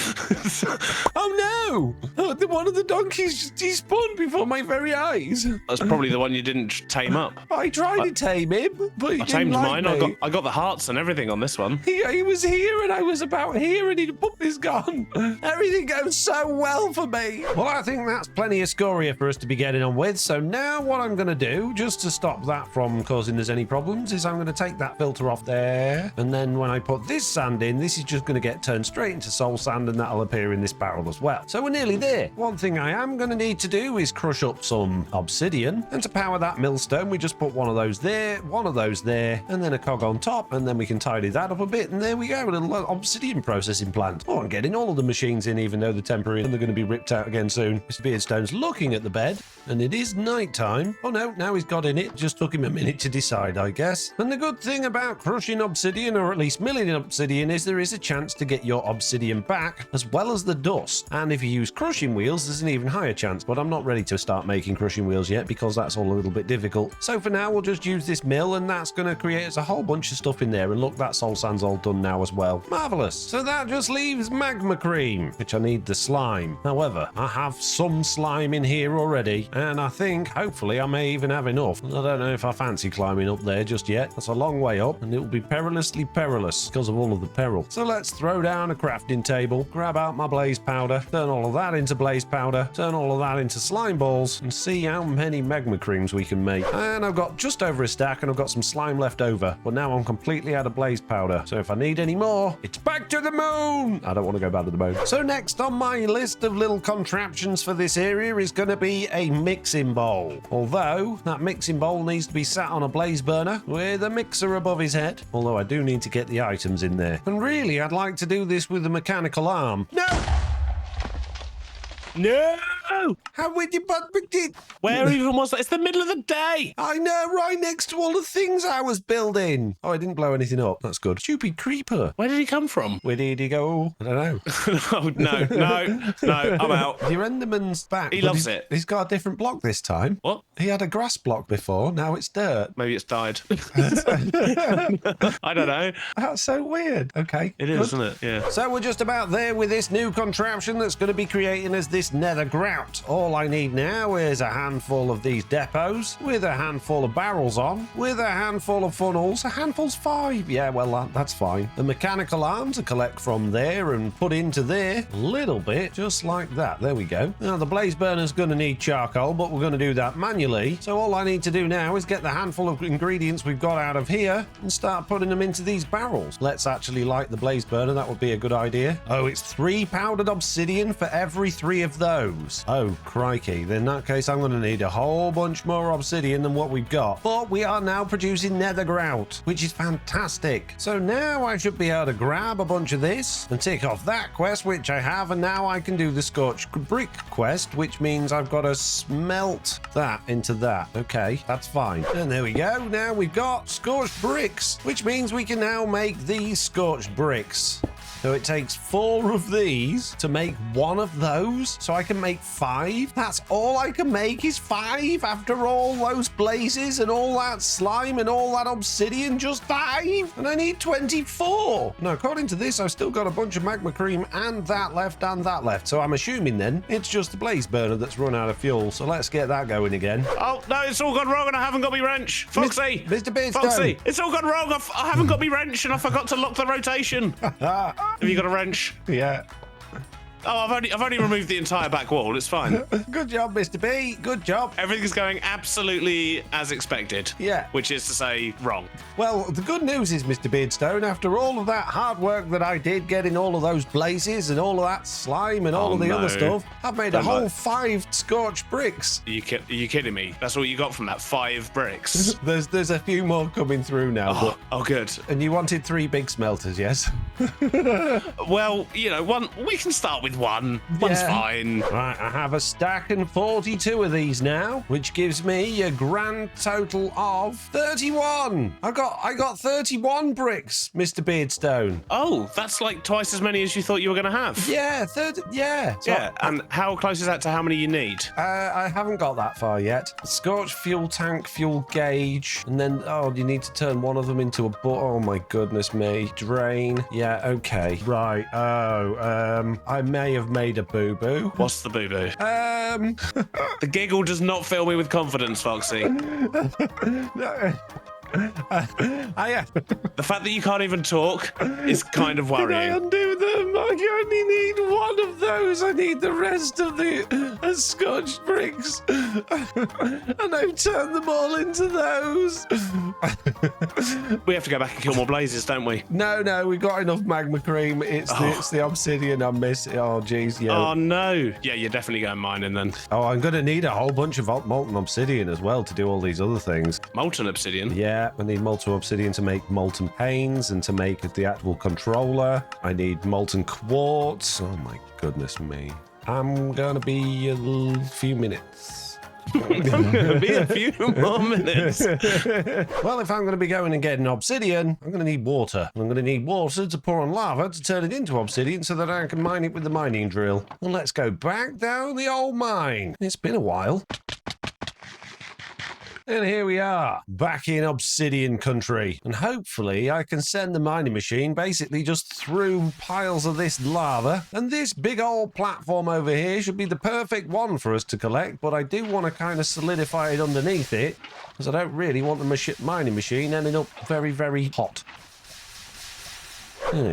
Oh no! Oh, one of the donkeys despawned before my very eyes. That's probably the one you didn't tame up. I tried to tame him, but he I didn't tamed like mine. me. I got the hearts and everything on this one. He was here and I was about here and he is gone. Everything goes so well for me. Well, I think that's plenty of scoria for us to be getting on with. So now what I'm going to do, just to stop that from causing us any problems, is I'm going to take that filter off there. And then when I put this sand in, this is just going to get turned straight into soul sand and that'll appear in this barrel as well. So we're nearly there. One thing I am going to need to do is crush up some obsidian. And to power that millstone, we just put one of those there, one of those there, and then a cog on top. And then we can tidy that up a bit. And there we go, a little obsidian processing plant. Oh, I'm getting all of the machines in, even though they're temporary and they're going to be ripped out again soon. Mr. Beardstone's looking at the bed, and it is night time. Oh no, now he's got in it. Just took him a minute to decide, I guess. And the good thing about crushing obsidian, or at least milling obsidian, is there is a chance to get your obsidian back, as well as the dust. And if you use crushing wheels, there's an even higher chance, but I'm not ready to start making crushing wheels yet because that's all a little bit difficult. So for now, we'll just use this mill, and that's going to create us a whole bunch of stuff in there. And look, that soul sand's all done now as well. Marvelous. So that just leaves magma cream, which I need the slime. However, I have some slime in here already, and I think hopefully I may even have enough. I don't know if I fancy climbing up there just yet. That's a long way up, and it will be perilously perilous because of all of the peril. So let's throw down a crafting table, grab out my blaze powder, turn all of that into blaze powder, turn all of that into slime balls, and see how many magma creams we can make. And I've got just over a stack, and I've got some slime left over, but now I'm completely out of blaze powder. So if I need any more, it's back to the moon. I don't want to go back to the moon. So next on my list of little contraptions for this area is going to be a mixing bowl. Although that mixing bowl needs to be sat on a blaze burner with a mixer above his head. Although I do need to get the items in there. And really, I'd like to do this with a mechanical arm. No! No! How would you... But Where even was that? It's the middle of the day. I know, right next to all the things I was building. Oh, I didn't blow anything up. That's good. Stupid creeper. Where did he come from? Where did he go? I don't know. Oh, no, I'm out. Your Enderman's back. He but loves it. He's got a different block this time. What? He had a grass block before. Now it's dirt. Maybe it's died. I don't know. That's so weird. Okay. It is, isn't it? Yeah. So we're just about there with this new contraption that's going to be creating us this nether grout. All I need now is a handful of these depots with a handful of barrels on, with a handful of funnels. A handful's 5. Yeah, well, that's fine. The mechanical arm to collect from there and put into there. A little bit, just like that. There we go. Now, the blaze burner's going to need charcoal, but we're going to do that manually. So all I need to do now is get the handful of ingredients we've got out of here and start putting them into these barrels. Let's actually light the blaze burner. That would be a good idea. Oh, it's 3 powdered obsidian for every 3 of those. Oh, crikey. In that case, I'm going to need a whole bunch more obsidian than what we've got. But we are now producing nether grout, which is fantastic. So now I should be able to grab a bunch of this and tick off that quest, which I have, and now I can do the scorched brick quest, which means I've got to smelt that into that. Okay, that's fine. And there we go. Now we've got scorched bricks, which means we can now make these scorched bricks. So it takes 4 of these to make 1 of those. So I can make 5. That's all I can make is 5 after all those blazes and all that slime and all that obsidian. Just 5. And I need 24. Now, according to this, I've still got a bunch of magma cream and that left and that left. So I'm assuming then it's just the blaze burner that's run out of fuel. So let's get that going again. Oh, no, it's all gone wrong and I haven't got my wrench. Foxy! Mr. Beardstone. Foxy, it's all gone wrong. I haven't got my wrench and I forgot to lock the rotation. Have you got a wrench? Yeah. Oh, I've only removed the entire back wall. It's fine. Good job, Mr. B. Good job. Everything's going absolutely as expected. Yeah. Which is to say, wrong. Well, the good news is, Mr. Beardstone, after all of that hard work that I did getting all of those blazes and all of that slime and all of the other stuff, I've made a whole 5 scorched bricks. Are you kidding me? That's all you got from that 5 bricks? There's a few more coming through now. Oh, good. And you wanted 3 big smelters, yes? Well, you know, we can start with 1. One's fine. Right, I have a stack and 42 of these now, which gives me a grand total of 31. I got 31 bricks, Mr. Beardstone. Oh, that's like twice as many as you thought you were going to have. Yeah, yeah. So yeah, and how close is that to how many you need? I haven't got that far yet. Scorched fuel tank, fuel gauge, and then, you need to turn one of them into a oh my goodness me. Drain. Yeah, okay. Right. I may have made a boo-boo. What's the boo-boo? The giggle does not fill me with confidence, Foxy. No. The fact that you can't even talk is kind of worrying. Can I undo them? I only need 1 of those. I need the rest of the scorched bricks. And I've turned them all into those. We have to go back and kill more blazes, don't we? No, we've got enough magma cream. It's the obsidian I'm missing. Oh, jeez, yeah. Oh, no. Yeah, you're definitely going mining then. Oh, I'm going to need a whole bunch of molten obsidian as well to do all these other things. Molten obsidian? Yeah, I need molten obsidian to make molten panes and to make the actual controller. I need molten quartz. Oh, my goodness me. I'm going to be a few minutes. I'm going to be a few more minutes. Well, if I'm going to be going and getting obsidian, I'm going to need water. I'm going to need water to pour on lava to turn it into obsidian so that I can mine it with the mining drill. Well, let's go back down the old mine. It's been a while. And here we are, back in obsidian country. And hopefully I can send the mining machine basically just through piles of this lava. And this big old platform over here should be the perfect one for us to collect. But I do want to kind of solidify it underneath it, because I don't really want the mining machine ending up very, very hot.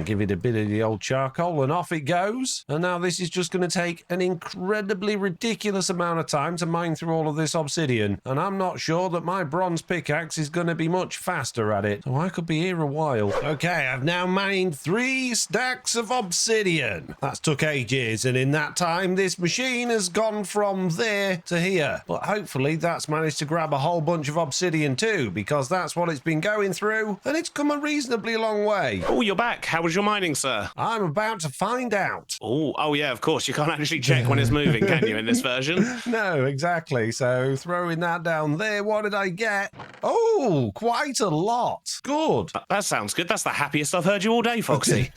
Give it a bit of the old charcoal and off it goes. And now this is just going to take an incredibly ridiculous amount of time to mine through all of this obsidian. And I'm not sure that my bronze pickaxe is going to be much faster at it. So I could be here a while. Okay, I've now mined 3 stacks of obsidian. That's took ages. And in that time, this machine has gone from there to here. But hopefully that's managed to grab a whole bunch of obsidian too, because that's what it's been going through. And it's come a reasonably long way. Oh, you're back. How was your mining, sir? I'm about to find out. Oh yeah, of course. You can't actually check when it's moving, can you, in this version? No, exactly. So throwing that down there, what did I get? Oh, quite a lot. Good. That sounds good. That's the happiest I've heard you all day, Foxy.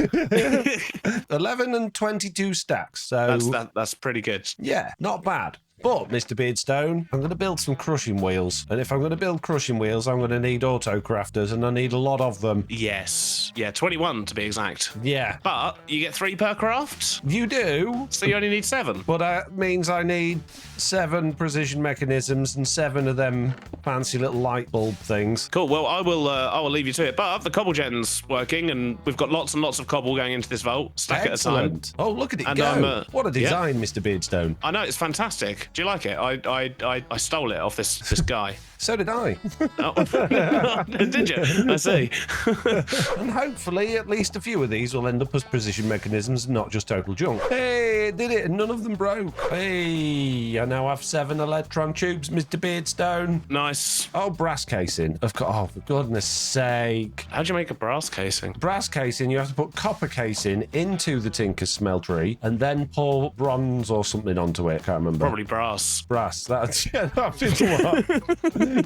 11 and 22 stacks. So That's pretty good. yeah, not bad. But, Mr. Beardstone, I'm going to build some crushing wheels. And if I'm going to build crushing wheels, I'm going to need auto crafters, and I need a lot of them. Yes. Yeah, 21 to be exact. Yeah. But you get 3 per craft, You do? so you only need 7. But that means I need 7 precision mechanisms and 7 of them fancy little light bulb things. Cool. Well, I will leave you to it. But the cobble gen's working, and we've got lots and lots of cobble going into this vault, stack at a time. Excellent. Oh, look at it And go. What a design, Mr. Beardstone. I know, it's fantastic. Do you like it? I stole it off this guy. So did I. Oh. Did you? I see. And hopefully at least a few of these will end up as precision mechanisms and not just total junk. Hey, it did it, and none of them broke. Hey, I now have 7 electron tubes, Mr. Beardstone. Nice. Oh, brass casing. Of course. Oh, for goodness sake. How'd you make a brass casing? Brass casing, you have to put copper casing into the tinker's smeltery and then pour bronze or something onto it. Can't remember. Probably brass. Brass. That's, yeah, that's what.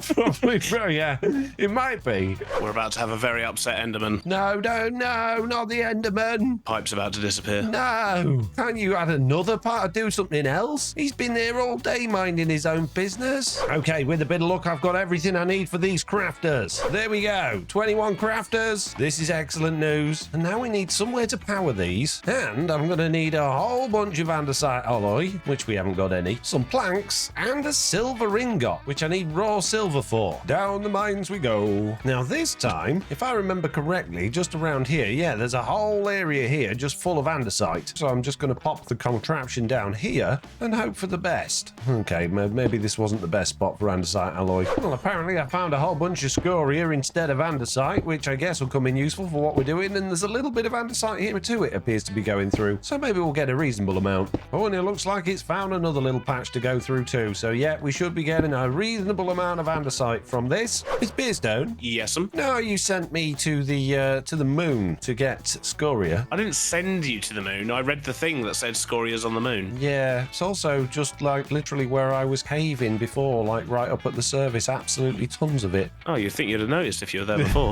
Probably, yeah. It might be. We're about to have a very upset Enderman. No, not the Enderman. Pipe's about to disappear. No. Can't you add another part or do something else? He's been there all day minding his own business. Okay, with a bit of luck, I've got everything I need for these crafters. There we go. 21 crafters. This is excellent news. And now we need somewhere to power these. And I'm going to need a whole bunch of andesite alloy, which we haven't got any, some planks, and a silver ingot, which I need raw silver for. Down the mines we go. Now this time, if I remember correctly, just around here, yeah, there's a whole area here just full of andesite. So I'm just going to pop the contraption down here and hope for the best. Okay, maybe this wasn't the best spot for andesite alloy. Well, apparently I found a whole bunch of scoria instead of andesite, which I guess will come in useful for what we're doing, and there's a little bit of andesite here too, it appears to be going through. So maybe we'll get a reasonable amount. Oh, and it looks like it's found another little patch to go through too. So yeah, we should be getting a reasonable amount of andesite from this. It's Beardstone. Yes'm. No, you sent me to the moon to get scoria. I didn't send you to the moon. I read the thing that said Scoria's on the moon. Yeah, it's also just like literally where I was caving before, like right up at the surface. Absolutely tons of it. Oh, you'd think you'd have noticed if you were there before.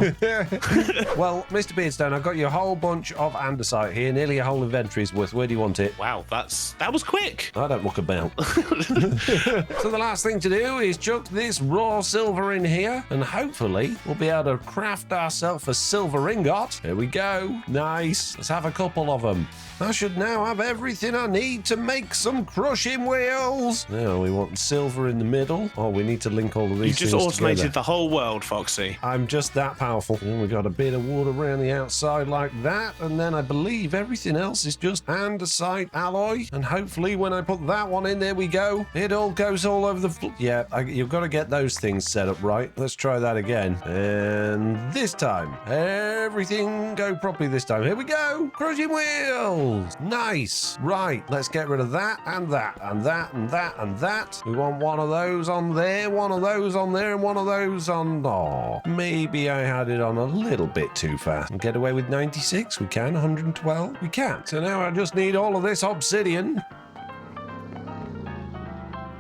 Well, Mr. Beardstone, I've got you a whole bunch of andesite here, nearly a whole inventory's worth. Where do you want it? Wow, that was quick. I don't look about. So the last thing to do is chuck this raw silver in here, and hopefully we'll be able to craft ourselves a silver ingot. Here we go. Nice. Let's have a couple of them. I should now have everything I need to make some crushing wheels. Now we want silver in the middle. Oh, we need to link all of these You just things automated together. the whole world, Foxy. I'm just that powerful. And we got a bit of wood around the outside like that, and then I believe everything else is just andesite alloy. And hopefully when I put that one in, there we go. It all goes all over the yeah, you've got to get those things set up right. Let's try that again. And this time, everything go properly this time. Here we go. Crushing wheels. Nice. Right, let's get rid of that and that and that and that and that. We want one of those on there, one of those on there, and one of those on... Oh, maybe I had it on a little bit too fast. And get away with 96? We can. 112? We can. So now I just need all of this obsidian.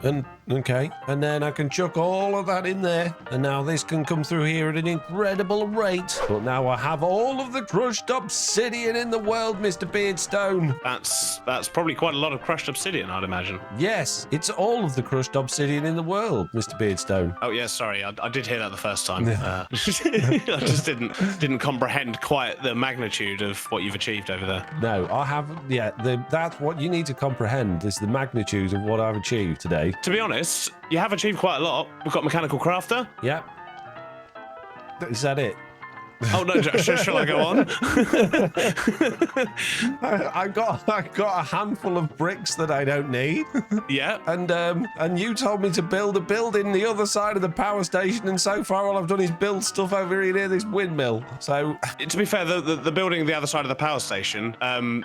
And okay, and then I can chuck all of that in there, and now this can come through here at an incredible rate. But now I have all of the crushed obsidian in the world, Mr. Beardstone. That's probably quite a lot of crushed obsidian, I'd imagine. Yes, it's all of the crushed obsidian in the world, Mr. Beardstone. Oh yeah, sorry, I did hear that the first time. I just didn't comprehend quite the magnitude of what you've achieved over there. No, I haven't. Yeah, that's what you need to comprehend is the magnitude of what I've achieved today. To be honest, you have achieved quite a lot. We've got mechanical crafter. Yep. Is that it? Oh no, shall I go on? I got a handful of bricks that I don't need. Yeah. And you told me to build a building the other side of the power station, and so far all I've done is build stuff over here near this windmill. So to be fair, the building the other side of the power station,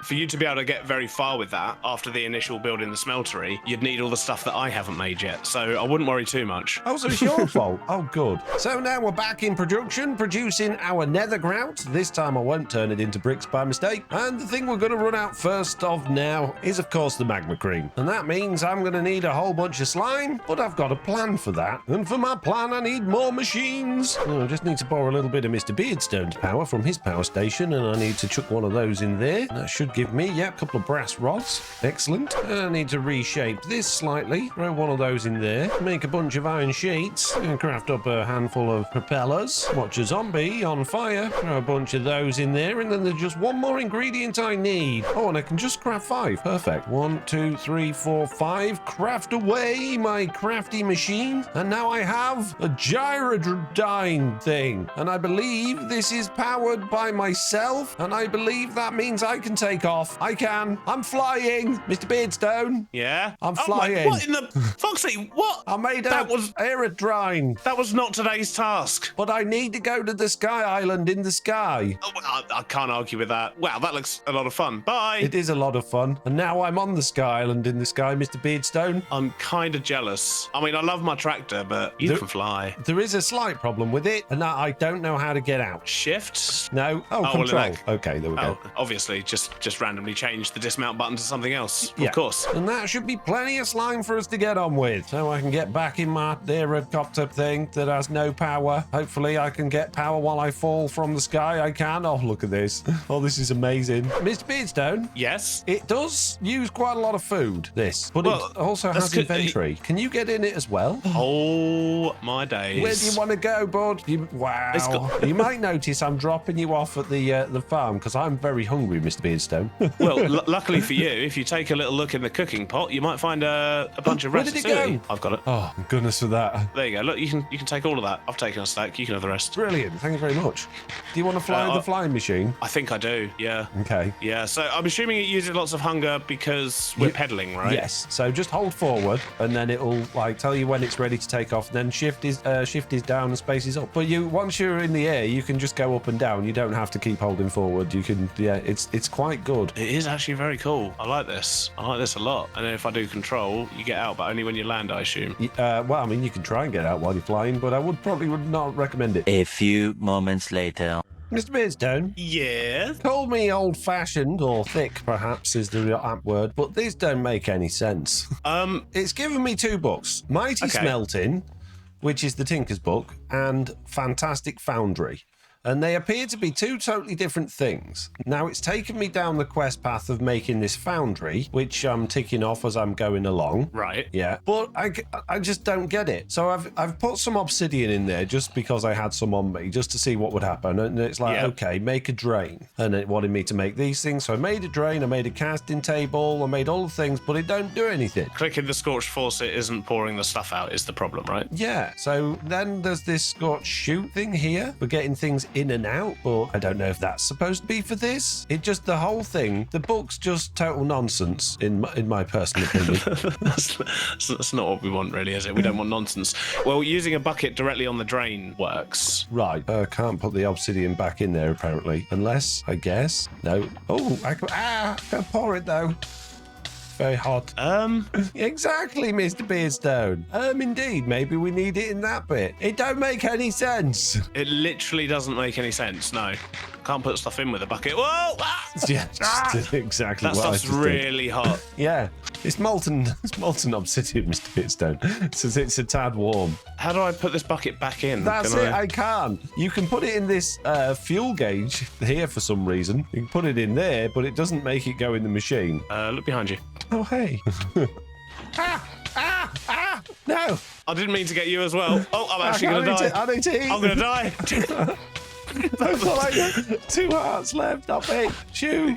for you to be able to get very far with that after the initial building the smeltery, you'd need all the stuff that I haven't made yet. So I wouldn't worry too much. Oh, so it's your fault. Oh, good. So now we're back in production, producing our now a nether grout. This time I won't turn it into bricks by mistake. And the thing we're going to run out first of now is, of course, the magma cream. And that means I'm going to need a whole bunch of slime, but I've got a plan for that. And for my plan, I need more machines. I just need to borrow a little bit of Mr Beardstone's power from his power station, and I need to chuck one of those in there. That should give me, a couple of brass rods. Excellent. I need to reshape this slightly. Throw one of those in there. Make a bunch of iron sheets. And craft up a handful of propellers. Watch a zombie on fire. Throw a bunch of those in there, and then there's just one more ingredient I need. Oh, and I can just craft 5. Perfect. 1, 2, 3, 4, 5. Craft away, my crafty machine. And now I have a gyrodyne thing. And I believe this is powered by myself. And I believe that means I can take off. I can. I'm flying. Mr. Beardstone. Yeah? I'm flying. What in the... Foxy, what? I made That a was- aerodrine. That was not today's task. But I need to go to the sky island in the sky. Oh, I can't argue with that. Wow, that looks a lot of fun. Bye. It is a lot of fun. And now I'm on the sky island in the sky, Mr. Beardstone. I'm kind of jealous. I mean, I love my tractor, but you can fly. There is a slight problem with it, and that I don't know how to get out. Shift? No. Oh, well, control. like- Okay, there we go. Obviously, just randomly change the dismount button to something else. Yeah. Of course. And that should be plenty of slime for us to get on with. So I can get back in my aerocopter thing that has no power. Hopefully I can get power while I fall from the sky. I can. Oh, look at this. Oh, this is amazing. Mr. Beardstone, Yes? it does use quite a lot of food, this. But Well, it also that's has good. inventory. Can you get in it as well? Oh, my days. Where do you want to go, bud? Wow. It's got- You might notice I'm dropping you off at the farm because I'm very hungry, Mr. Beardstone. Well, luckily for you, if you take a little look in the cooking pot, you might find a bunch of Where did it ratatouille. go? I've got it. Oh, goodness for that. There you go. Look, you can take all of that. I've taken a stack. You can have the rest. Brilliant. Thank you very much. Do you want to fly the flying machine? I think I do. Yeah. Okay. Yeah. So I'm assuming it uses lots of hunger because we're pedaling, right? Yes. So just hold forward, and then it'll like tell you when it's ready to take off. Then shift is down and space is up. But once you're in the air, you can just go up and down. You don't have to keep holding forward. You can. Yeah. It's quite good. It is actually very cool. I like this. I like this a lot. And then if I do control, you get out, but only when you land, I assume. Well, I mean, you can try and get out while you're flying, but I would not recommend it. A few moments later. Mr. Beardstone, Yeah. call me old-fashioned or thick, perhaps is the apt word, but these don't make any sense. It's given me 2 books: Mighty Okay. Smelting, which is the Tinker's book, and Fantastic Foundry. And they appear to be 2 totally different things. Now, it's taken me down the quest path of making this foundry, which I'm ticking off as I'm going along. Right. Yeah, but I just don't get it. So I've put some obsidian in there just because I had some on me, just to see what would happen. And it's like, Yeah. okay, make a drain. And it wanted me to make these things. So I made a drain, I made a casting table, I made all the things, but it don't do anything. Clicking the scorched faucet isn't pouring the stuff out is the problem, right? Yeah, so then there's this scorched shoot thing here for getting things in and out, but I don't know if that's supposed to be for this. It just, the whole thing, the book's just total nonsense in my personal opinion. that's not what we want, really, is it? We don't want nonsense. Well, using a bucket directly on the drain works. Right, can't put the obsidian back in there apparently, unless, I guess, no. Oh, I can pour it though. Very hot. Exactly, Mr. Beardstone. Indeed, maybe we need it in that bit. It don't make any sense. It literally doesn't make any sense, no. Can't put stuff in with a bucket. Whoa! Ah! Yeah, just exactly That what I stuff's just did. really hot. Yeah, it's molten obsidian, Mr. Beardstone. So it's a tad warm. How do I put this bucket back in? That's Can it, I can. You can put it in this fuel gauge here for some reason. You can put it in there, but it doesn't make it go in the machine. Look behind you. Oh, hey. No. I didn't mean to get you as well. Oh, I'm actually going to die. I need to eat. I'm going to die. I've got like 2 hearts left. I'll be. Shoo.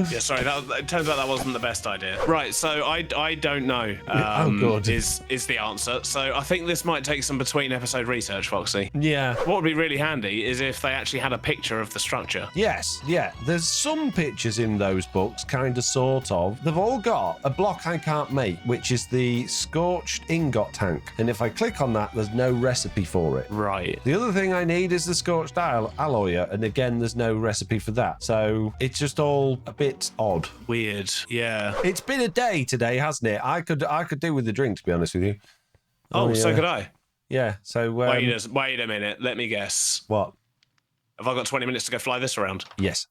Yeah, sorry. It turns out that wasn't the best idea. Right, so I don't know. Oh, God. Is the answer. So I think this might take some between episode research, Foxy. Yeah. What would be really handy is if they actually had a picture of the structure. Yes, yeah. There's some pictures in those books, kind of, sort of. They've all got a block I can't make, which is the scorched ingot tank. And if I click on that, there's no recipe for it. Right. The other thing I need is the scorched alloy, and again, there's no recipe for that. So it's just all a bit odd. Weird. Yeah. It's been a day today, hasn't it? I could do with the drink, to be honest with you. Oh, so yeah. could I. Yeah. So Wait a minute. Let me guess. what? Have I got 20 minutes to go fly this around? Yes.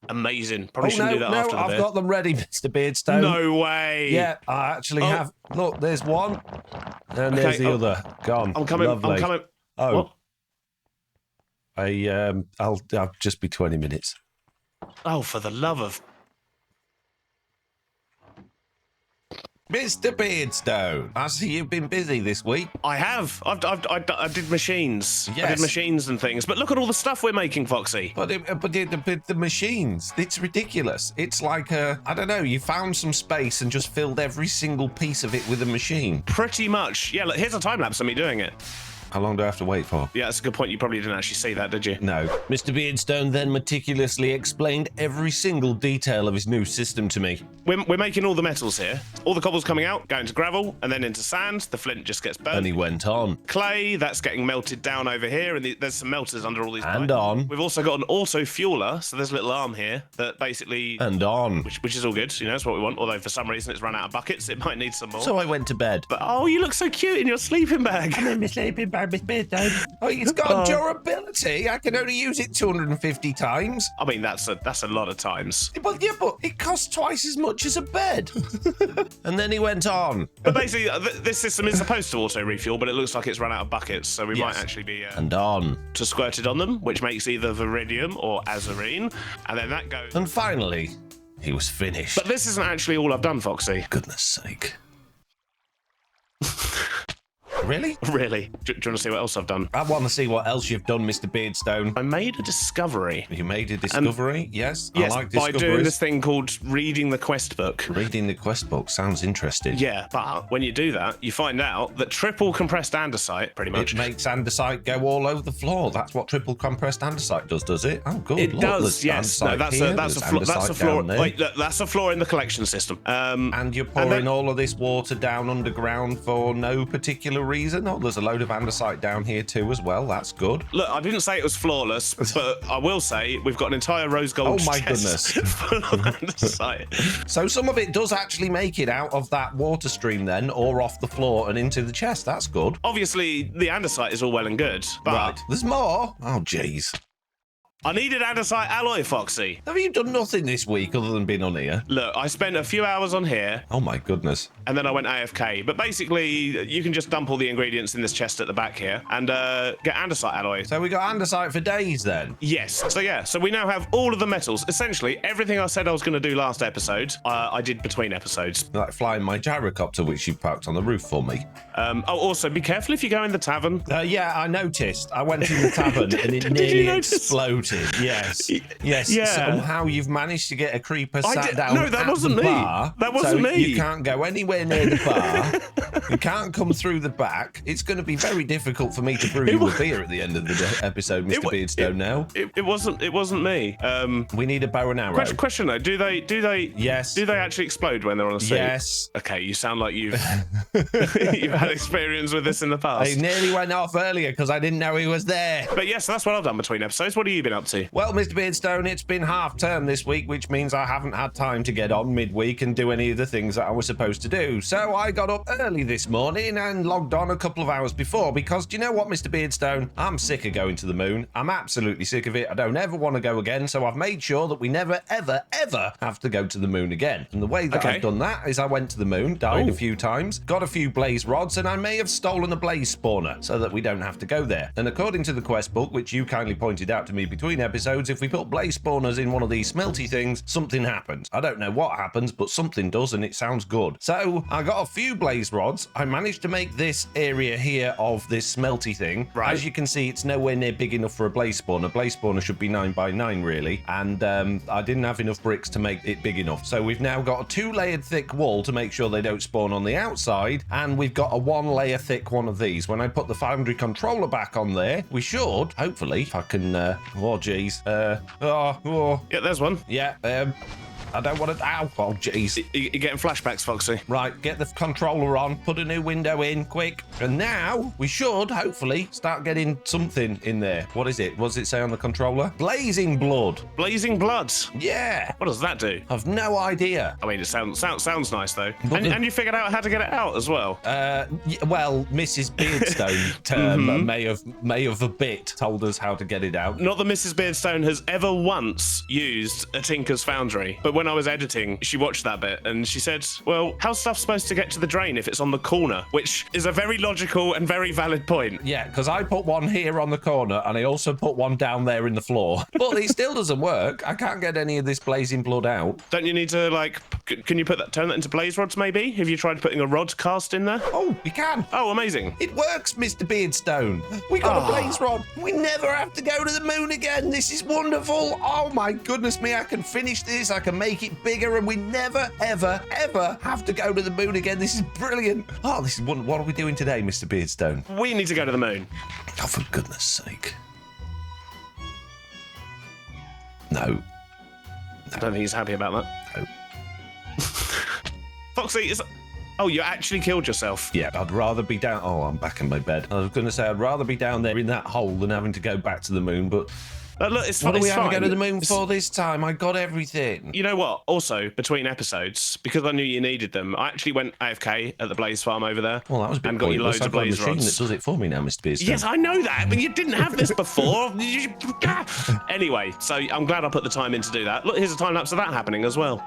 Amazing. Probably Oh, shouldn't do that after the I've beer. got them ready, Mr. Beardstone. No way. Yeah, I actually have. Look, there's one, and there's the other. Gone. I'm coming. Lovely. I'm coming. Oh, What? I'll just be 20 minutes. Oh, for the love of... Mr. Beardstone, I see you've been busy this week. I have. I did machines. I Yes. did machines and things. But look at all the stuff we're making, Foxy. But the machines, it's ridiculous. It's like, I don't know, you found some space and just filled every single piece of it with a machine. Pretty much. Yeah, look, here's a time lapse of me doing it. How long do I have to wait for? Yeah, that's a good point. You probably didn't actually see that, did you? No. Mr. Beardstone then meticulously explained every single detail of his new system to me. We're making all the metals here. All the cobble's coming out, going to gravel, and then into sand. The flint just gets burnt. And he went on. Clay, that's getting melted down over here, and there's some melters under all these. And pipes. on. We've also got an auto fueler, so there's a little arm here that basically. And on. Which is all good, you know, that's what we want. Although for some reason it's run out of buckets, it might need some more. So I went to bed. But oh, you look so cute in your sleeping bag. I'm in my sleeping bag, Mr. Beardstone. Oh, it's got durability. I can only use it 250 times. I mean, that's a lot of times. Well, yeah, but it costs twice as much as a bed. And then he went on. But basically, this system is supposed to auto refuel, but it looks like it's run out of buckets, so we might actually be And on. to squirted on them, which makes either Viridium or Azurine, and then that goes. And finally, he was finished. But this isn't actually all I've done, Foxy. Goodness sake. Really? Really? Do you want to see what else I've done? I want to see what else you've done, Mr. Beardstone. I made a discovery. You made a discovery? Yes. Yes, I like by discoveries. doing this thing called reading the quest book. Reading the quest book sounds interesting. Yeah, but when you do that, you find out that triple compressed andesite, pretty much. It makes andesite go all over the floor. That's what triple compressed andesite does it? Oh, good. It Look, does, there's yes. andesite No, that's here, a there's floor. andesite down there. Wait, look, that's a floor in the collection system. And you're pouring all of this water down underground for no particular reason? Oh, there's a load of andesite down here too as well. That's good. Look, I didn't say it was flawless, but I will say we've got an entire rose gold Oh my chest goodness. full of andesite. So some of it does actually make it out of that water stream then, or off the floor and into the chest. That's good. Obviously, the andesite is all well and good, but Right. There's more? Oh, jeez. I needed andesite alloy, Foxy. Have you done nothing this week other than being on here? Look, I spent a few hours on here, Oh my goodness. and then I went AFK. But basically, you can just dump all the ingredients in this chest at the back here and get andesite alloy. So we got andesite for days then? Yes. So we now have all of the metals. Essentially, everything I said I was going to do last episode, I did between episodes. Like flying my gyrocopter, which you parked on the roof for me. Also, be careful if you go in the tavern. Yeah, I noticed. I went in the tavern and it nearly exploded. Yes. Yes. Yeah. Somehow you've managed to get a creeper sat down No, that at wasn't the me. bar. That wasn't so me. You can't go anywhere near the bar. You can't come through the back. It's going to be very difficult for me to brew you a beer at the end of the episode, Mr. Beardstone. Now It wasn't me. we need a bow and arrow. Question though, do they Yes. do they actually explode when they're on a suit? Yes. Okay, you sound like you've you've had experience with this in the I past. nearly went off earlier because I didn't know he was there. But yes, that's what I've done between episodes. What have you been up to? Well, Mr. Beardstone, it's been half term this week, which means I haven't had time to get on midweek and do any of the things that I was supposed to do. So I got up early this morning and logged on a couple of hours before because, do you know what, Mr. Beardstone? I'm sick of going to the moon. I'm absolutely sick of it. I don't ever want to go again, so I've made sure that we never, ever, ever have to go to the moon again. And the way that I've done that is I went to the moon, died a few times, got a few blaze rods, and I may have stolen a blaze spawner so that we don't have to go there. And according to the quest book, which you kindly pointed out to me between episodes, if we put blaze spawners in one of these smelty things, something happens. I don't know what happens, but something does, and it sounds good. So I got a few blaze rods. I managed to make this area here of this smelty thing. Right. As you can see, it's nowhere near big enough for a blaze spawner. Blaze spawner should be 9 by 9 really, and I didn't have enough bricks to make it big enough. So we've now got a 2-layered thick wall to make sure they don't spawn on the outside, and we've got a 1-layer thick one of these. When I put the foundry controller back on there, we should, hopefully, if I can, oh geez, Yeah, there's one. yeah, I don't want to. Ow! Oh, jeez. You're getting flashbacks, Foxy. Right, get the controller on, put a new window in, quick. And now we should, hopefully, start getting something in there. What is it? What does it say on the controller? Blazing blood. Blazing blood. Yeah. What does that do? I've no idea. I mean, it sounds nice, though. But And you figured out how to get it out as well. Well, Mrs. Beardstone may have a bit told us how to get it out. Not that Mrs. Beardstone has ever once used a Tinker's Foundry, but when I was editing, she watched that bit and she said, well, how's stuff supposed to get to the drain if it's on the corner? Which is a very logical and very valid point. Yeah, because I put one here on the corner and I also put one down there in the floor. But it still doesn't work. I can't get any of this blazing blood out. Don't you need to, like, can you turn that into blaze rods maybe? Have you tried putting a rod cast in there? Oh, we can. Oh, amazing. It works, Mr. Beardstone. We got a blaze rod. We never have to go to the moon again. This is wonderful. Oh my goodness me, I can finish this. I can make it bigger and we never, ever, ever have to go to the moon again. This is brilliant. Oh, this is wonderful. What are we doing today, Mr. Beardstone? We need to go to the moon. Oh, for goodness sake. No. I don't think he's happy about that. No. Foxy, oh, you actually killed yourself. Yeah, I'd rather be down. Oh, I'm back in my bed. I was going to say I'd rather be down there in that hole than having to go back to the moon, but Look, it's what fine. are we having to go to the moon for this time? I got everything. You know what? Also, between episodes, because I knew you needed them, I actually went AFK at the Blaze Farm over there. Well, that was a bit and got you pointless. loads of I've got a blaze machine rods. that does it for me now, Mr. Beardstone. Yes, I know that, but you didn't have this before. Anyway, so I'm glad I put the time in to do that. Look, here's a time lapse of that happening as well.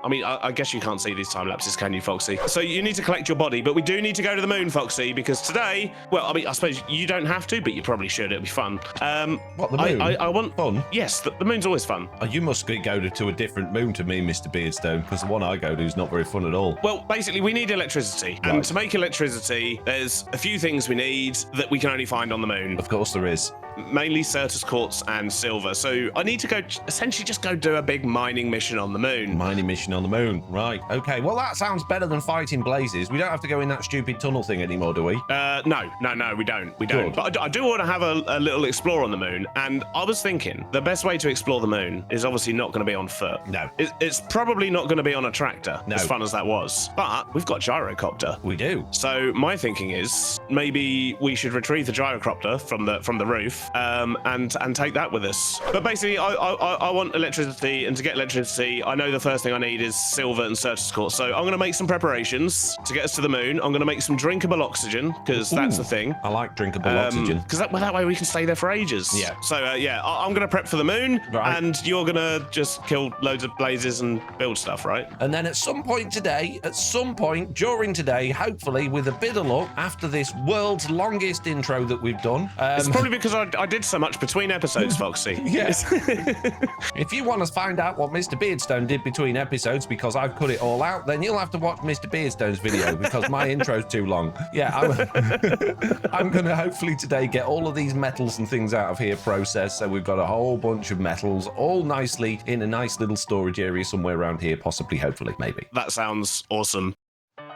I mean, I guess you can't see these time lapses, can you, Foxy? So you need to collect your body, but we do need to go to the moon, Foxy, because today, well, I mean, I suppose you don't have to, but you probably should. It'll be fun. What, the moon? I want fun. Yes, the moon's always fun. Oh, you must go to a different moon to me, Mr. Beardstone, because the one I go to is not very fun at all. Well, basically, we need electricity, and to make electricity, there's a few things we need that we can only find on the moon. Of course there is. Mainly Certus quartz and silver. So I need to go, essentially just go do a big mining mission on the moon. Mining mission on the moon. Right. Okay. Well, that sounds better than fighting blazes. We don't have to go in that stupid tunnel thing anymore, do we? No, we don't. We don't. Good. But I do want to have a little explore on the moon. And I was thinking the best way to explore the moon is obviously not going to be on foot. No. It's probably not going to be on a tractor, No. as fun as that was. But we've got gyrocopter. We do. So my thinking is maybe we should retrieve the gyrocopter from the roof and take that with us. But basically, I want electricity, and to get electricity, I know the first thing I need is silver and Certus quartz. So I'm going to make some preparations to get us to the moon. I'm going to make some drinkable oxygen, because that's the thing. I like drinkable oxygen. Because that way we can stay there for ages. Yeah. So I'm going to prep for the moon, Right. and you're going to just kill loads of blazes and build stuff, right? And then at some point during today, hopefully with a bit of luck, after this world's longest intro that we've done. It's probably because I did so much between episodes, Foxy. Yes. If you want to find out what Mr. Beardstone did between episodes, because I've cut it all out, then you'll have to watch Mr. Beardstone's video, because my intro's too long. Yeah, I'm going to hopefully today get all of these metals and things out of here processed. So we've got a whole bunch of metals, all nicely in a nice little storage area somewhere around here, possibly, hopefully, maybe. That sounds awesome.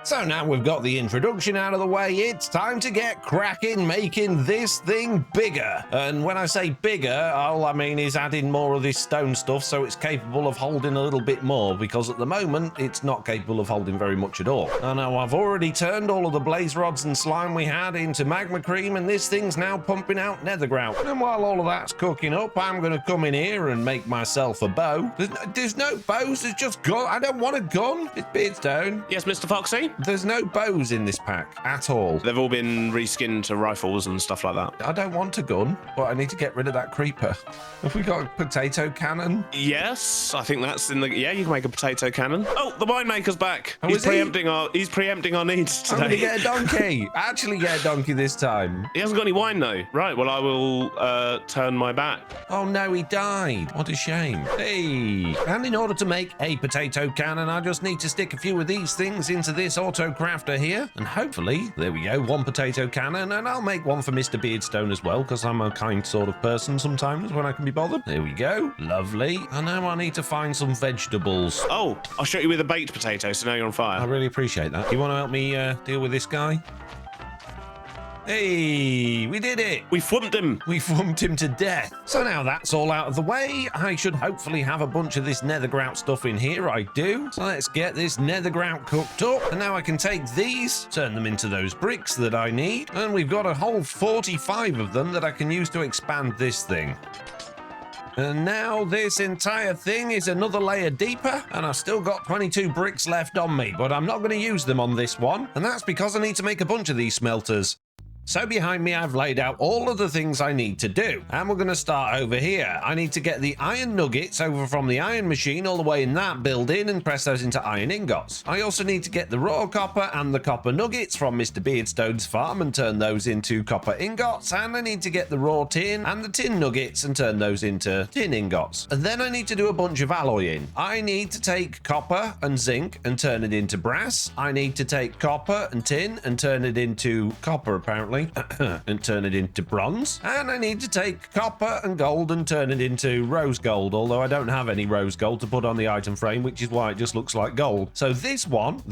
So now we've got the introduction out of the way, it's time to get cracking making this thing bigger. And when I say bigger, all I mean is adding more of this stone stuff so it's capable of holding a little bit more, because at the moment it's not capable of holding very much at all. And now I've already turned all of the blaze rods and slime we had into magma cream, and this thing's now pumping out nether grout. And while all of that's cooking up, I'm going to come in here and make myself a bow. There's no bows, there's just gun. I don't want a gun. It's Beardstone. Yes, Mr. Foxy? There's no bows in this pack at all. They've all been reskinned to rifles and stuff like that. I don't want a gun, but I need to get rid of that creeper. Have we got a potato cannon? Yes, I think that's in the... Yeah, you can make a potato cannon. Oh, the winemaker's back. Oh, he's is he? preempting our needs I'm going to today. get a donkey. Actually get a donkey this time. He hasn't got any wine, though. Right, well, I will turn my back. Oh no, he died. What a shame. Hey. And in order to make a potato cannon, I just need to stick a few of these things into this auto crafter here, and hopefully, there we go, one potato cannon, and I'll make one for Mr. Beardstone as well, because I'm a kind sort of person sometimes when I can be bothered. There we go. Lovely. And now I need to find some vegetables. Oh, I'll shoot you with a baked potato, so now you're on I fire. really appreciate that. You want to help me deal with this guy? Hey, we did it. We thumped him. We thumped him to death. So now that's all out of the way. I should hopefully have a bunch of this nether grout stuff in here. I do. So let's get this nether grout cooked up. And now I can take these, turn them into those bricks that I need. And we've got a whole 45 of them that I can use to expand this thing. And now this entire thing is another layer deeper, and I've still got 22 bricks left on me, but I'm not going to use them on this one, and that's because I need to make a bunch of these smelters. So behind me, I've laid out all of the things I need to do, and we're going to start over here. I need to get the iron nuggets over from the iron machine all the way in that building and press those into iron ingots. I also need to get the raw copper and the copper nuggets from Mr Beardstone's farm and turn those into copper ingots, and I need to get the raw tin and the tin nuggets and turn those into tin ingots. And then I need to do a bunch of alloying. I need to take copper and zinc and turn it into brass. I need to take copper and tin and turn it into copper, apparently. And turn it into bronze. And I need to take copper and gold and turn it into rose gold, although I don't have any rose gold to put on the item frame, which is why it just looks like gold. So this one,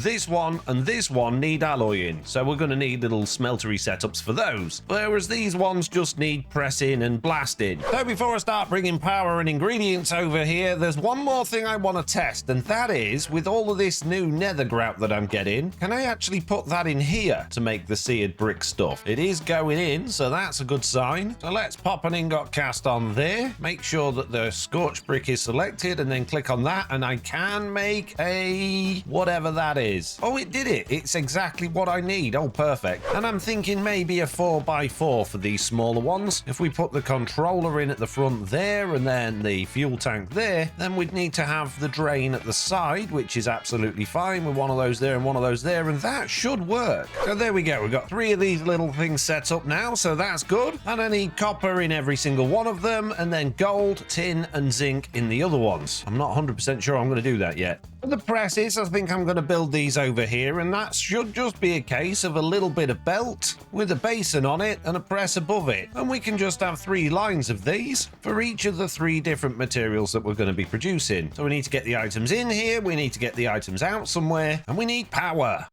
and this one need alloying. So we're going to need little smeltery setups for those. Whereas these ones just need pressing and blasting. So before I start bringing power and ingredients over here, there's one more thing I want to test, and that is, with all of this new nether grout that I'm getting, can I actually put that in here to make the seared brick stuff? It is going in, so that's a good sign. So let's pop an ingot cast on there, make sure that the scorched brick is selected, and then click on that, and I can make a whatever that is. Oh, it did it. It's exactly what I need. Oh, perfect. And I'm thinking maybe a 4x4 for these smaller ones. If we put the controller in at the front there and then the fuel tank there, then we'd need to have the drain at the side, which is absolutely fine with one of those there and one of those there, and that should work. So there we go. We've got 3 of these little things set up now, so that's good. And I need copper in every single one of them, and then gold, tin, and zinc in the other ones. I'm not 100% sure I'm going to do that yet. For the presses, I think I'm going to build these over here, and that should just be a case of a little bit of belt with a basin on it and a press above it. And we can just have 3 lines of these for each of the 3 different materials that we're going to be producing. So we need to get the items in here, we need to get the items out somewhere, and we need power.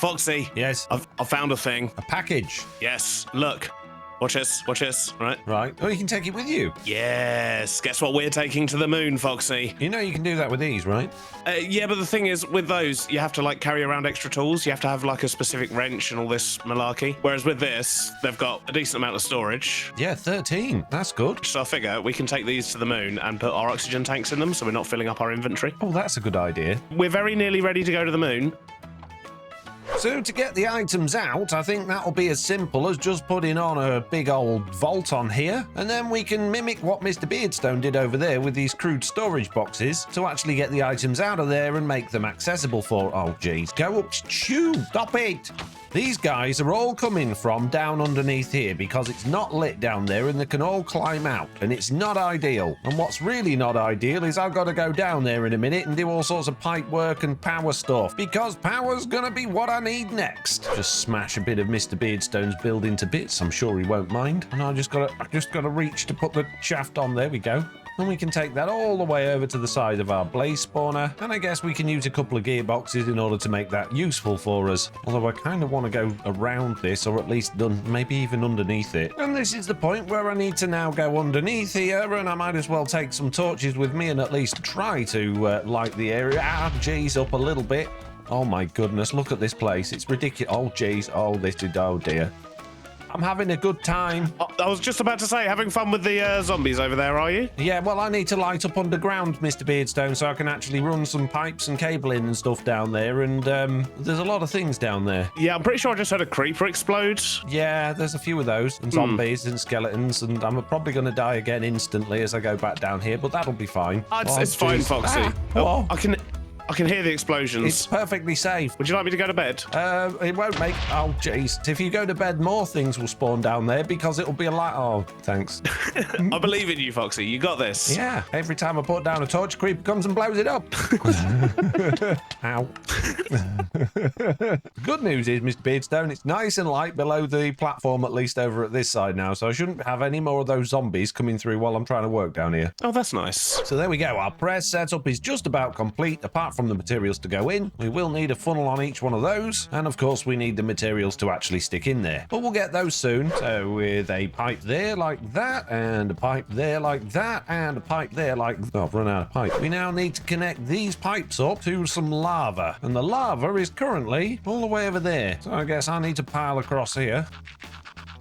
Foxy. Yes. I've found a thing. A package. Yes. Look. Watch this. Right. Right. Oh, you can take it with you. Yes. Guess what we're taking to the moon, Foxy? You know you can do that with these, right? Yeah, but the thing is, with those, you have to like carry around extra tools. You have to have like a specific wrench and all this malarkey. Whereas with this, they've got a decent amount of storage. Yeah, 13. That's good. So I figure we can take these to the moon and put our oxygen tanks in them so we're not filling up our inventory. Oh, that's a good idea. We're very nearly ready to go to the moon. So to get the items out, I think that'll be as simple as just putting on a big old vault on here, and then we can mimic what Mr Beardstone did over there with these crude storage boxes to actually get the items out of there and make them accessible for... Oh, geez. Go up. Shoo! Stop it! These guys are all coming from down underneath here because it's not lit down there and they can all climb out, and it's not ideal. And what's really not ideal is I've got to go down there in a minute and do all sorts of pipe work and power stuff, because power's gonna be what I need next. Just smash a bit of Mr Beardstone's building to bits. I'm sure he won't mind. And I just gotta reach to put the shaft on. There we go. And we can take that all the way over to the side of our blaze spawner, and I guess we can use a couple of gearboxes in order to make that useful for us. Although I kind of want to go around this, or at least maybe even underneath it. And this is the point where I need to now go underneath here, and I might as well take some torches with me and at least try to light the area. Ah, geez, up a little bit. Oh my goodness, look at this place. It's ridiculous. Oh, geez. Oh, this is... Oh, dear. I'm having a good time. I was just about to say, having fun with the zombies over there, are you? Yeah, well, I need to light up underground, Mr Beardstone, so I can actually run some pipes and cabling and stuff down there, and there's a lot of things down there. Yeah, I'm pretty sure I just heard a creeper explode. Yeah, there's a few of those, and zombies and skeletons, and I'm probably going to die again instantly as I go back down here, but that'll be fine. It's fine, Foxy. Ah, I can hear the explosions. It's perfectly safe. Would you like me to go to bed? It won't make... Oh, jeez. If you go to bed, more things will spawn down there because it'll be a light... Oh, thanks. I believe in you, Foxy. You got this. Yeah. Every time I put down a torch, a creeper comes and blows it up. Ow. Good news is, Mr Beardstone, it's nice and light below the platform, at least over at this side now, so I shouldn't have any more of those zombies coming through while I'm trying to work down here. Oh, that's nice. So there we go. Our press setup is just about complete, apart apart from the materials to go in, we will need a funnel on each one of those. And of course, we need the materials to actually stick in there. But we'll get those soon. So with a pipe there like that, and a pipe there like that, and a pipe there like... Oh, I've run out of pipe. We now need to connect these pipes up to some lava. And the lava is currently all the way over there. So I guess I need to pile across here.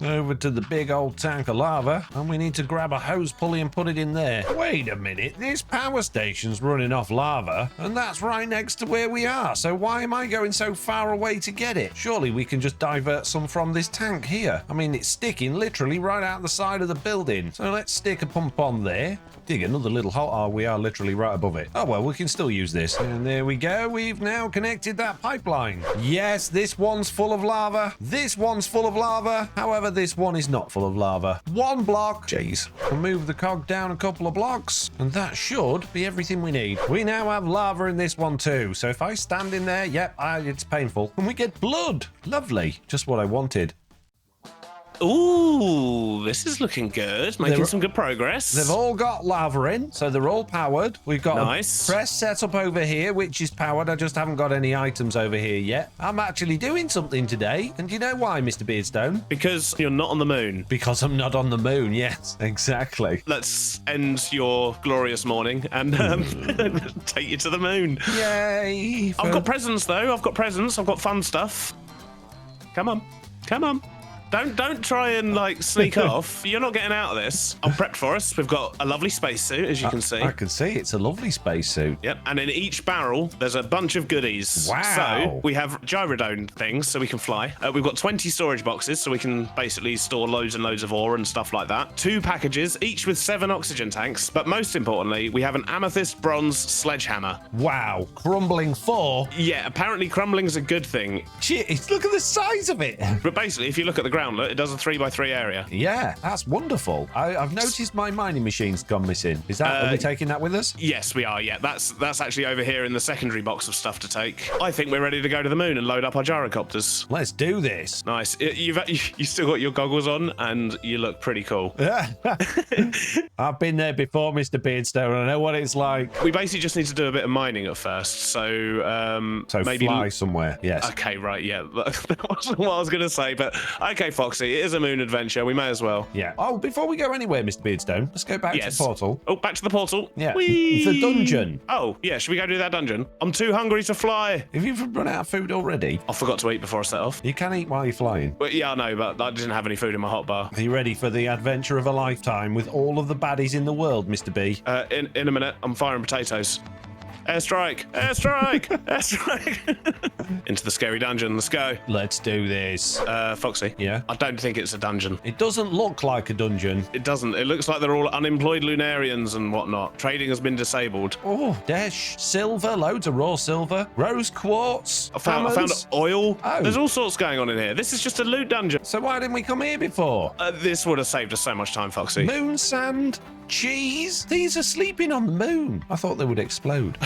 Over to the big old tank of lava, and we need to grab a hose pulley and put it in there. Wait a minute, this power station's running off lava, and that's right next to where we are, so why am I going so far away to get it? Surely we can just divert some from this tank here. I mean, it's sticking literally right out the side of the building, so let's stick a pump on there. Dig another little hole. Oh, we are literally right above it. Oh, well, we can still use this. And there we go. We've now connected that pipeline. Yes, this one's full of lava. This one's full of lava. However, this one is not full of lava. One block. Jeez. We'll move the cog down a couple of blocks, and that should be everything we need. We now have lava in this one too. So if I stand in there, yep, it's painful. And we get blood. Lovely. Just what I wanted. Ooh, this is looking good. Making some good progress. They've all got lava in, so they're all powered. We've got a press set up over here, which is powered. I just haven't got any items over here yet. I'm actually doing something today. And do you know why, Mr. Beardstone? Because you're not on the moon. Because I'm not on the moon, yes, exactly. Let's end your glorious morning and take you to the moon. Yay! I've got presents, though. I've got presents. I've got fun stuff. Come on. Come on. Don't try and like sneak off. You're not getting out of this. I'm prepped for us. We've got a lovely spacesuit, as you can see. I can see it's a lovely spacesuit. Yep. And in each barrel, there's a bunch of goodies. Wow. So we have gyrodome things, so we can fly. We've got 20 storage boxes, so we can basically store loads and loads of ore and stuff like that. 2 packages, each with 7 oxygen tanks. But most importantly, we have an amethyst bronze sledgehammer. Wow. Crumbling 4. Yeah. Apparently, crumbling's a good thing. Jeez, look at the size of it. But basically, if you look at the ground, look, it does a 3x3 area. Yeah, that's wonderful. I've noticed my mining machine's gone missing. Is that, are we taking that with us? Yes, we are, yeah. That's actually over here in the secondary box of stuff to take. I think we're ready to go to the moon and load up our gyrocopters. Let's do this. Nice. You still got your goggles on and you look pretty cool. I've been there before, Mr. Beardstone. I know what it's like. We basically just need to do a bit of mining at first, so maybe fly somewhere. Yes. Okay, right, yeah. That wasn't what I was going to say, but okay, Foxy, it is a moon adventure. We may as well. Yeah. Oh, before we go anywhere, Mr. Beardstone, let's go back to the portal. Oh, back to the portal. Yeah. Whee! The dungeon. Oh, yeah. Should we go do that dungeon? I'm too hungry to fly. Have you run out of food already? I forgot to eat before I set off. You can eat while you're flying. Well, yeah, I know, but I didn't have any food in my hotbar. Are you ready for the adventure of a lifetime with all of the baddies in the world, Mr. B? In a minute, I'm firing potatoes. Airstrike! Airstrike! Airstrike! Into the scary dungeon. Let's go. Let's do this. Foxy. Yeah? I don't think it's a dungeon. It doesn't look like a dungeon. It doesn't. It looks like they're all unemployed Lunarians and whatnot. Trading has been disabled. Oh, dash. Silver. Loads of raw silver. Rose quartz. I found oil. Oh. There's all sorts going on in here. This is just a loot dungeon. So why didn't we come here before? This would have saved us so much time, Foxy. Moon sand. Cheese? These are sleeping on the moon. I thought they would explode.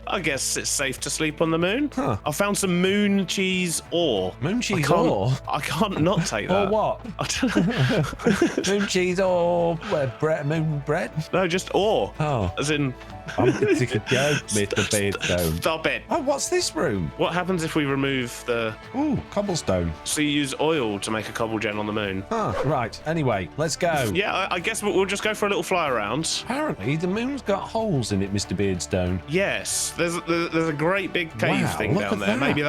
I guess it's safe to sleep on the moon. Huh. I found some moon cheese ore. Moon cheese ore? I can't not take that. Or what? Moon cheese or bread, moon bread? No, just ore. Oh. As in... I'm going to go, Mr. Beardstone. Stop it. Oh, what's this room? What happens if we remove the... Ooh, cobblestone. So you use oil to make a cobble gen on the moon? Huh, right. Anyway, let's go. Yeah, I guess we'll just go for a little fly around. Apparently, the moon's got holes in it, Mr. Beardstone. Yes, there's a great big cave thing down there. That. Maybe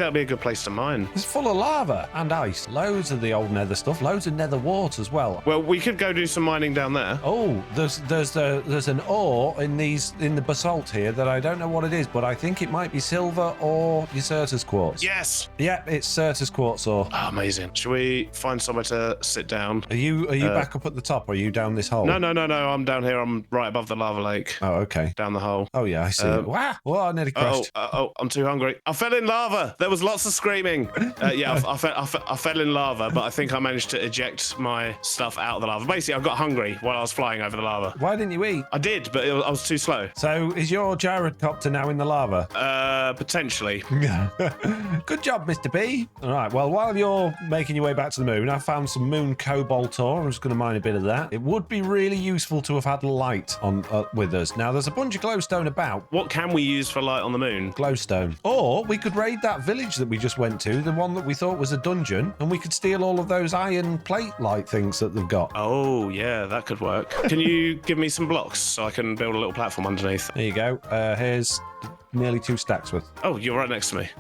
that'd be a good place to mine. It's full of lava and ice. Loads of the old nether stuff. Loads of nether wart as well. Well, we could go do some mining down there. Oh, there's an ore in the basalt here that I don't know what it is, but I think it might be silver or Certus quartz. Yes. Yeah, it's Certus quartz ore. Oh, amazing. Should we find somewhere to sit down? Are you back up at the top, or are you down this hole? No. I'm down here. I'm right above the lava lake. Oh, okay. Down the hole. Oh, yeah, I see. Wow. Whoa, I nearly crashed. I'm too hungry. I fell in lava. There was lots of screaming. Yeah, I fell in lava, but I think I managed to eject my stuff out of the lava. Basically, I got hungry while I was flying over the lava. Why didn't you eat? I did, but I was too slow. So, is your gyrocopter now in the lava? Potentially. Good job, Mr. B. All right, well, while you're making your way back to the moon, I found some moon cobalt ore. I'm just going to mine a bit of that. It would be really useful to have had light on with us. Now, there's a bunch of glowstone about. What can we use for light on the moon? Glowstone. Or we could raid that village that we just went to, the one that we thought was a dungeon, and we could steal all of those iron plate-like things that they've got. Oh, yeah, that could work. Can you give me some blocks so I can build a little platform underneath? There you go. Here's nearly 2 stacks worth. Oh, you're right next to me.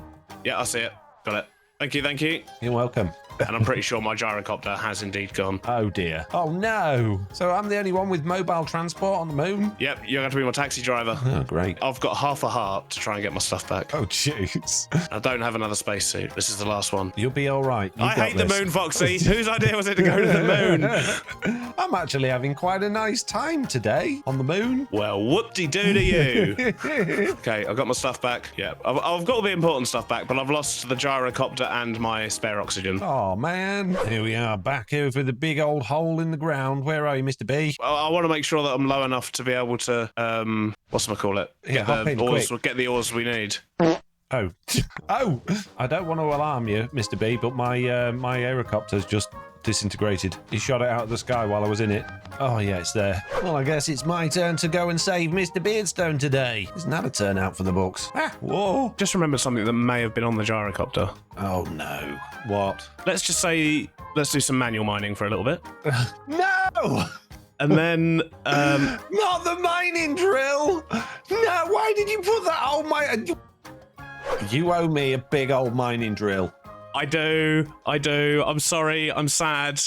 Yeah, I see it. Got it. Thank you, thank you. You're welcome. And I'm pretty sure my gyrocopter has indeed gone. Oh dear. Oh no. So I'm the only one with mobile transport on the moon? Yep, you're going to be my taxi driver. Oh, great. I've got half a heart to try and get my stuff back. Oh, jeez. I don't have another spacesuit. This is the last one. You'll be all right. I hate the moon, Foxy. Whose idea was it to go to the moon? I'm actually having quite a nice time today on the moon. Well, whoop-de-doo to you. Okay, I've got my stuff back. Yeah, I've got all the important stuff back, but I've lost the gyrocopter and my spare oxygen. Oh, man. Here we are, back over the big old hole in the ground. Where are you, Mr. B? I want to make sure that I'm low enough to be able to, whatchamacallit? Yeah, hop in, quick. Get the ores we need. Oh. Oh! I don't want to alarm you, Mr. B, but my aerocopter's just disintegrated. He shot it out of the sky while I was in it. Oh, yeah, it's there. Well, I guess it's my turn to go and save Mr. Beardstone today. Isn't that a turnout for the books? Ah, whoa. Just remember something that may have been on the gyrocopter. Oh, no. What? Let's just say, let's do some manual mining for a little bit. No! And then, Not the mining drill! No, why did you put that? Oh, my... You owe me a big old mining drill. I do. I'm sorry. I'm sad.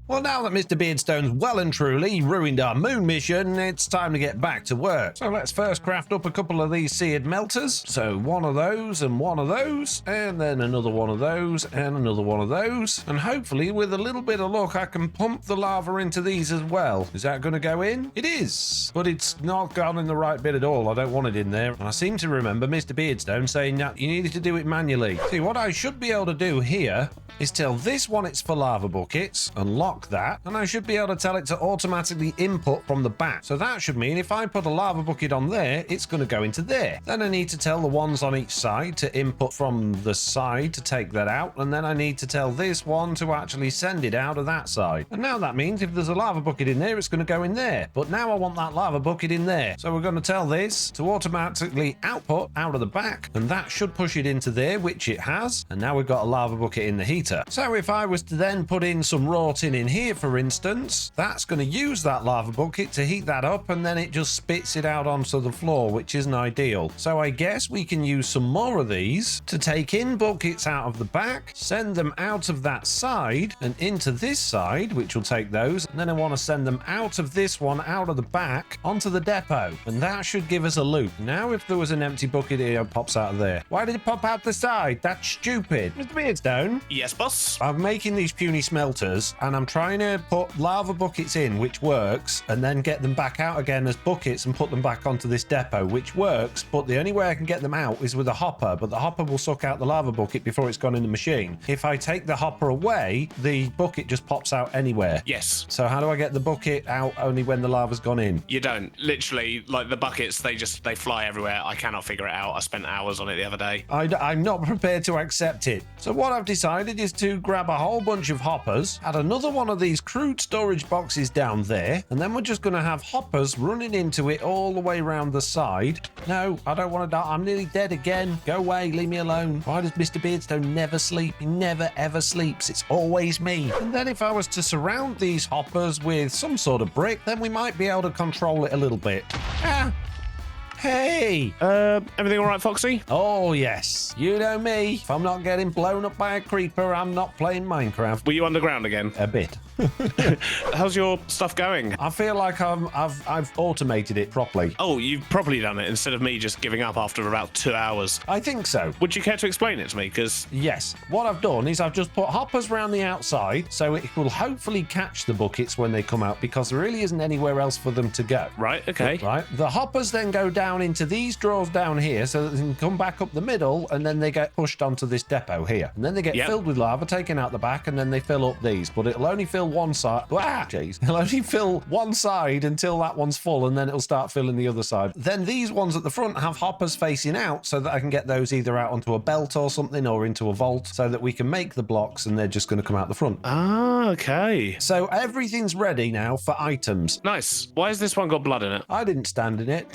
Well, now that Mr. Beardstone's well and truly ruined our moon mission, it's time to get back to work. So let's first craft up a couple of these seared melters. So one of those and one of those, and then another one of those and another one of those. And hopefully, with a little bit of luck, I can pump the lava into these as well. Is that going to go in? It is, but it's not gone in the right bit at all. I don't want it in there. And I seem to remember Mr. Beardstone saying that you needed to do it manually. See, what I should be able to do here is tell this one it's for lava buckets, unlock that, and I should be able to tell it to automatically input from the back. So that should mean if I put a lava bucket on there, it's going to go into there. Then I need to tell the ones on each side to input from the side to take that out, and then I need to tell this one to actually send it out of that side. And now that means if there's a lava bucket in there, it's going to go in there. But now I want that lava bucket in there. So we're going to tell this to automatically output out of the back, and that should push it into there, which it has. And now we've got a lava bucket in the heater. So if I was to then put in some raw tin in here, for instance, that's going to use that lava bucket to heat that up, and then it just spits it out onto the floor, which isn't ideal. So I guess we can use some more of these to take in buckets out of the back, send them out of that side and into this side, which will take those, and then I want to send them out of this one, out of the back, onto the depot, and that should give us a loop. Now if there was an empty bucket here, it pops out of there. Why did it pop out the side? That's stupid. Mr. Beardstone? Yes, boss? I'm making these puny smelters, and I'm trying to put lava buckets in, which works, and then get them back out again as buckets and put them back onto this depot, which works, but the only way I can get them out is with a hopper, but the hopper will suck out the lava bucket before it's gone in the machine. If I take the hopper away, the bucket just pops out anywhere. Yes. So how do I get the bucket out only when the lava's gone in? You don't. Literally, like the buckets, they fly everywhere. I cannot figure it out. I spent hours on it the other day. I'm not prepared to accept it. So what I've decided is to grab a whole bunch of hoppers, add another one of these crude storage boxes down there, and then we're just going to have hoppers running into it all the way around the side. No, I don't want to die. I'm nearly dead again. Go away. Leave me alone. Why does Mr. Beardstone never sleep? He never ever sleeps. It's always me. And then if I was to surround these hoppers with some sort of brick, then we might be able to control it a little bit. Ah! Hey! Everything all right, Foxy? Oh, yes. You know me. If I'm not getting blown up by a creeper, I'm not playing Minecraft. Were you underground again? A bit. How's your stuff going? I feel like I've automated it properly. Oh, you've properly done it instead of me just giving up after about 2 hours. I think so. Would you care to explain it to me? Because yes. What I've done is I've just put hoppers around the outside, so it will hopefully catch the buckets when they come out, because there really isn't anywhere else for them to go. Right, okay. Right. The hoppers then go down into these drawers down here, so that they can come back up the middle, and then they get pushed onto this depot here. And then they get filled with lava, taken out the back, and then they fill up these. But it'll only fill one side. Ah, jeez. It'll only fill one side until that one's full, and then it'll start filling the other side. Then these ones at the front have hoppers facing out so that I can get those either out onto a belt or something or into a vault so that we can make the blocks and they're just going to come out the front. Ah, okay. So everything's ready now for items. Nice. Why has this one got blood in it? I didn't stand in it.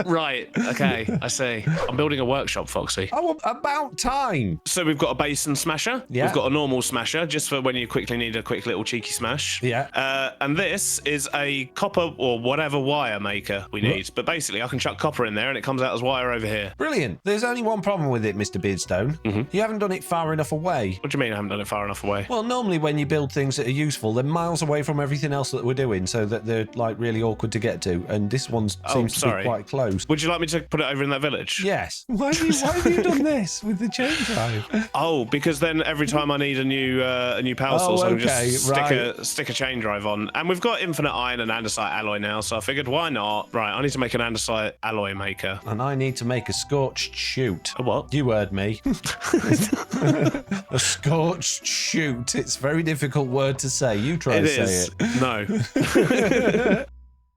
Right. Okay. I see. I'm building a workshop, Foxy. Oh, about time. So we've got a basin smasher. Yeah. We've got a normal smasher, just for when you quickly need a quick little cheeky smash. Yeah. And this is a copper or whatever wire maker we need. But basically, I can chuck copper in there and it comes out as wire over here. Brilliant. There's only one problem with it, Mr. Beardstone. You haven't done it far enough away. What do you mean I haven't done it far enough away? Well, normally when you build things that are useful, they're miles away from everything else that we're doing, so that they're like really awkward to get to. And this one seems to be quite close. Would you like me to put it over in that village? Yes. Why have you done this with the chain drive? Oh, because then every time I need a new power source, I can just stick a chain drive on. And we've got infinite iron and andesite alloy now, so I figured why not? Right, I need to make an andesite alloy maker. And I need to make a scorched shoot. A what? You heard me. A scorched shoot. It's a very difficult word to say. You try to say it. No.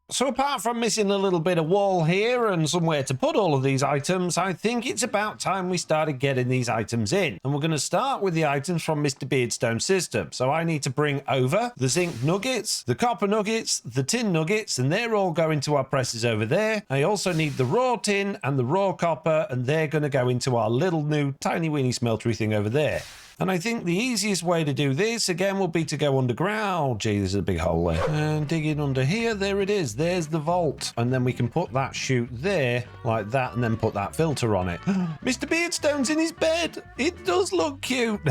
So apart from missing a little bit of wall here and somewhere to put all of these items, I think it's about time we started getting these items in. And we're going to start with the items from Mr. Beardstone's system. So I need to bring over the zinc nuggets, the copper nuggets, the tin nuggets, and they're all going to our presses over there. I also need the raw tin and the raw copper, and they're going to go into our little new tiny weeny smeltery thing over there. And I think the easiest way to do this, again, will be to go underground. Oh, gee, there's a big hole there. And dig in under here. There it is. There's the vault. And then we can put that chute there, like that, and then put that filter on it. Mr. Beardstone's in his bed. It does look cute.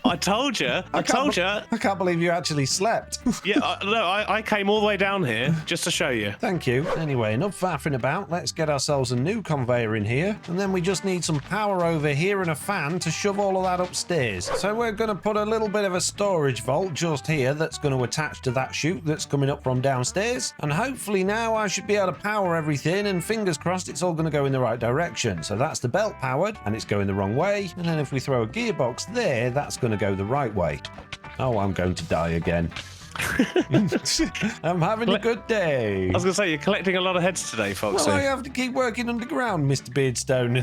I told you. I told you. I can't believe you actually slept. Yeah, I came all the way down here just to show you. Thank you. Anyway, enough faffing about. Let's get ourselves a new conveyor in here. And then we just need some power over here and a fan to shove all of that upstairs. So we're going to put a little bit of a storage vault just here that's going to attach to that chute that's coming up from downstairs. And hopefully now I should be able to power everything, and fingers crossed it's all going to go in the right direction. So that's the belt powered and it's going the wrong way. And then if we throw a gearbox there, that's going to go the right way. Oh, I'm going to die again. I'm having a good day. I was going to say, you're collecting a lot of heads today, Foxy. Well, I have to keep working underground, Mr. Beardstone.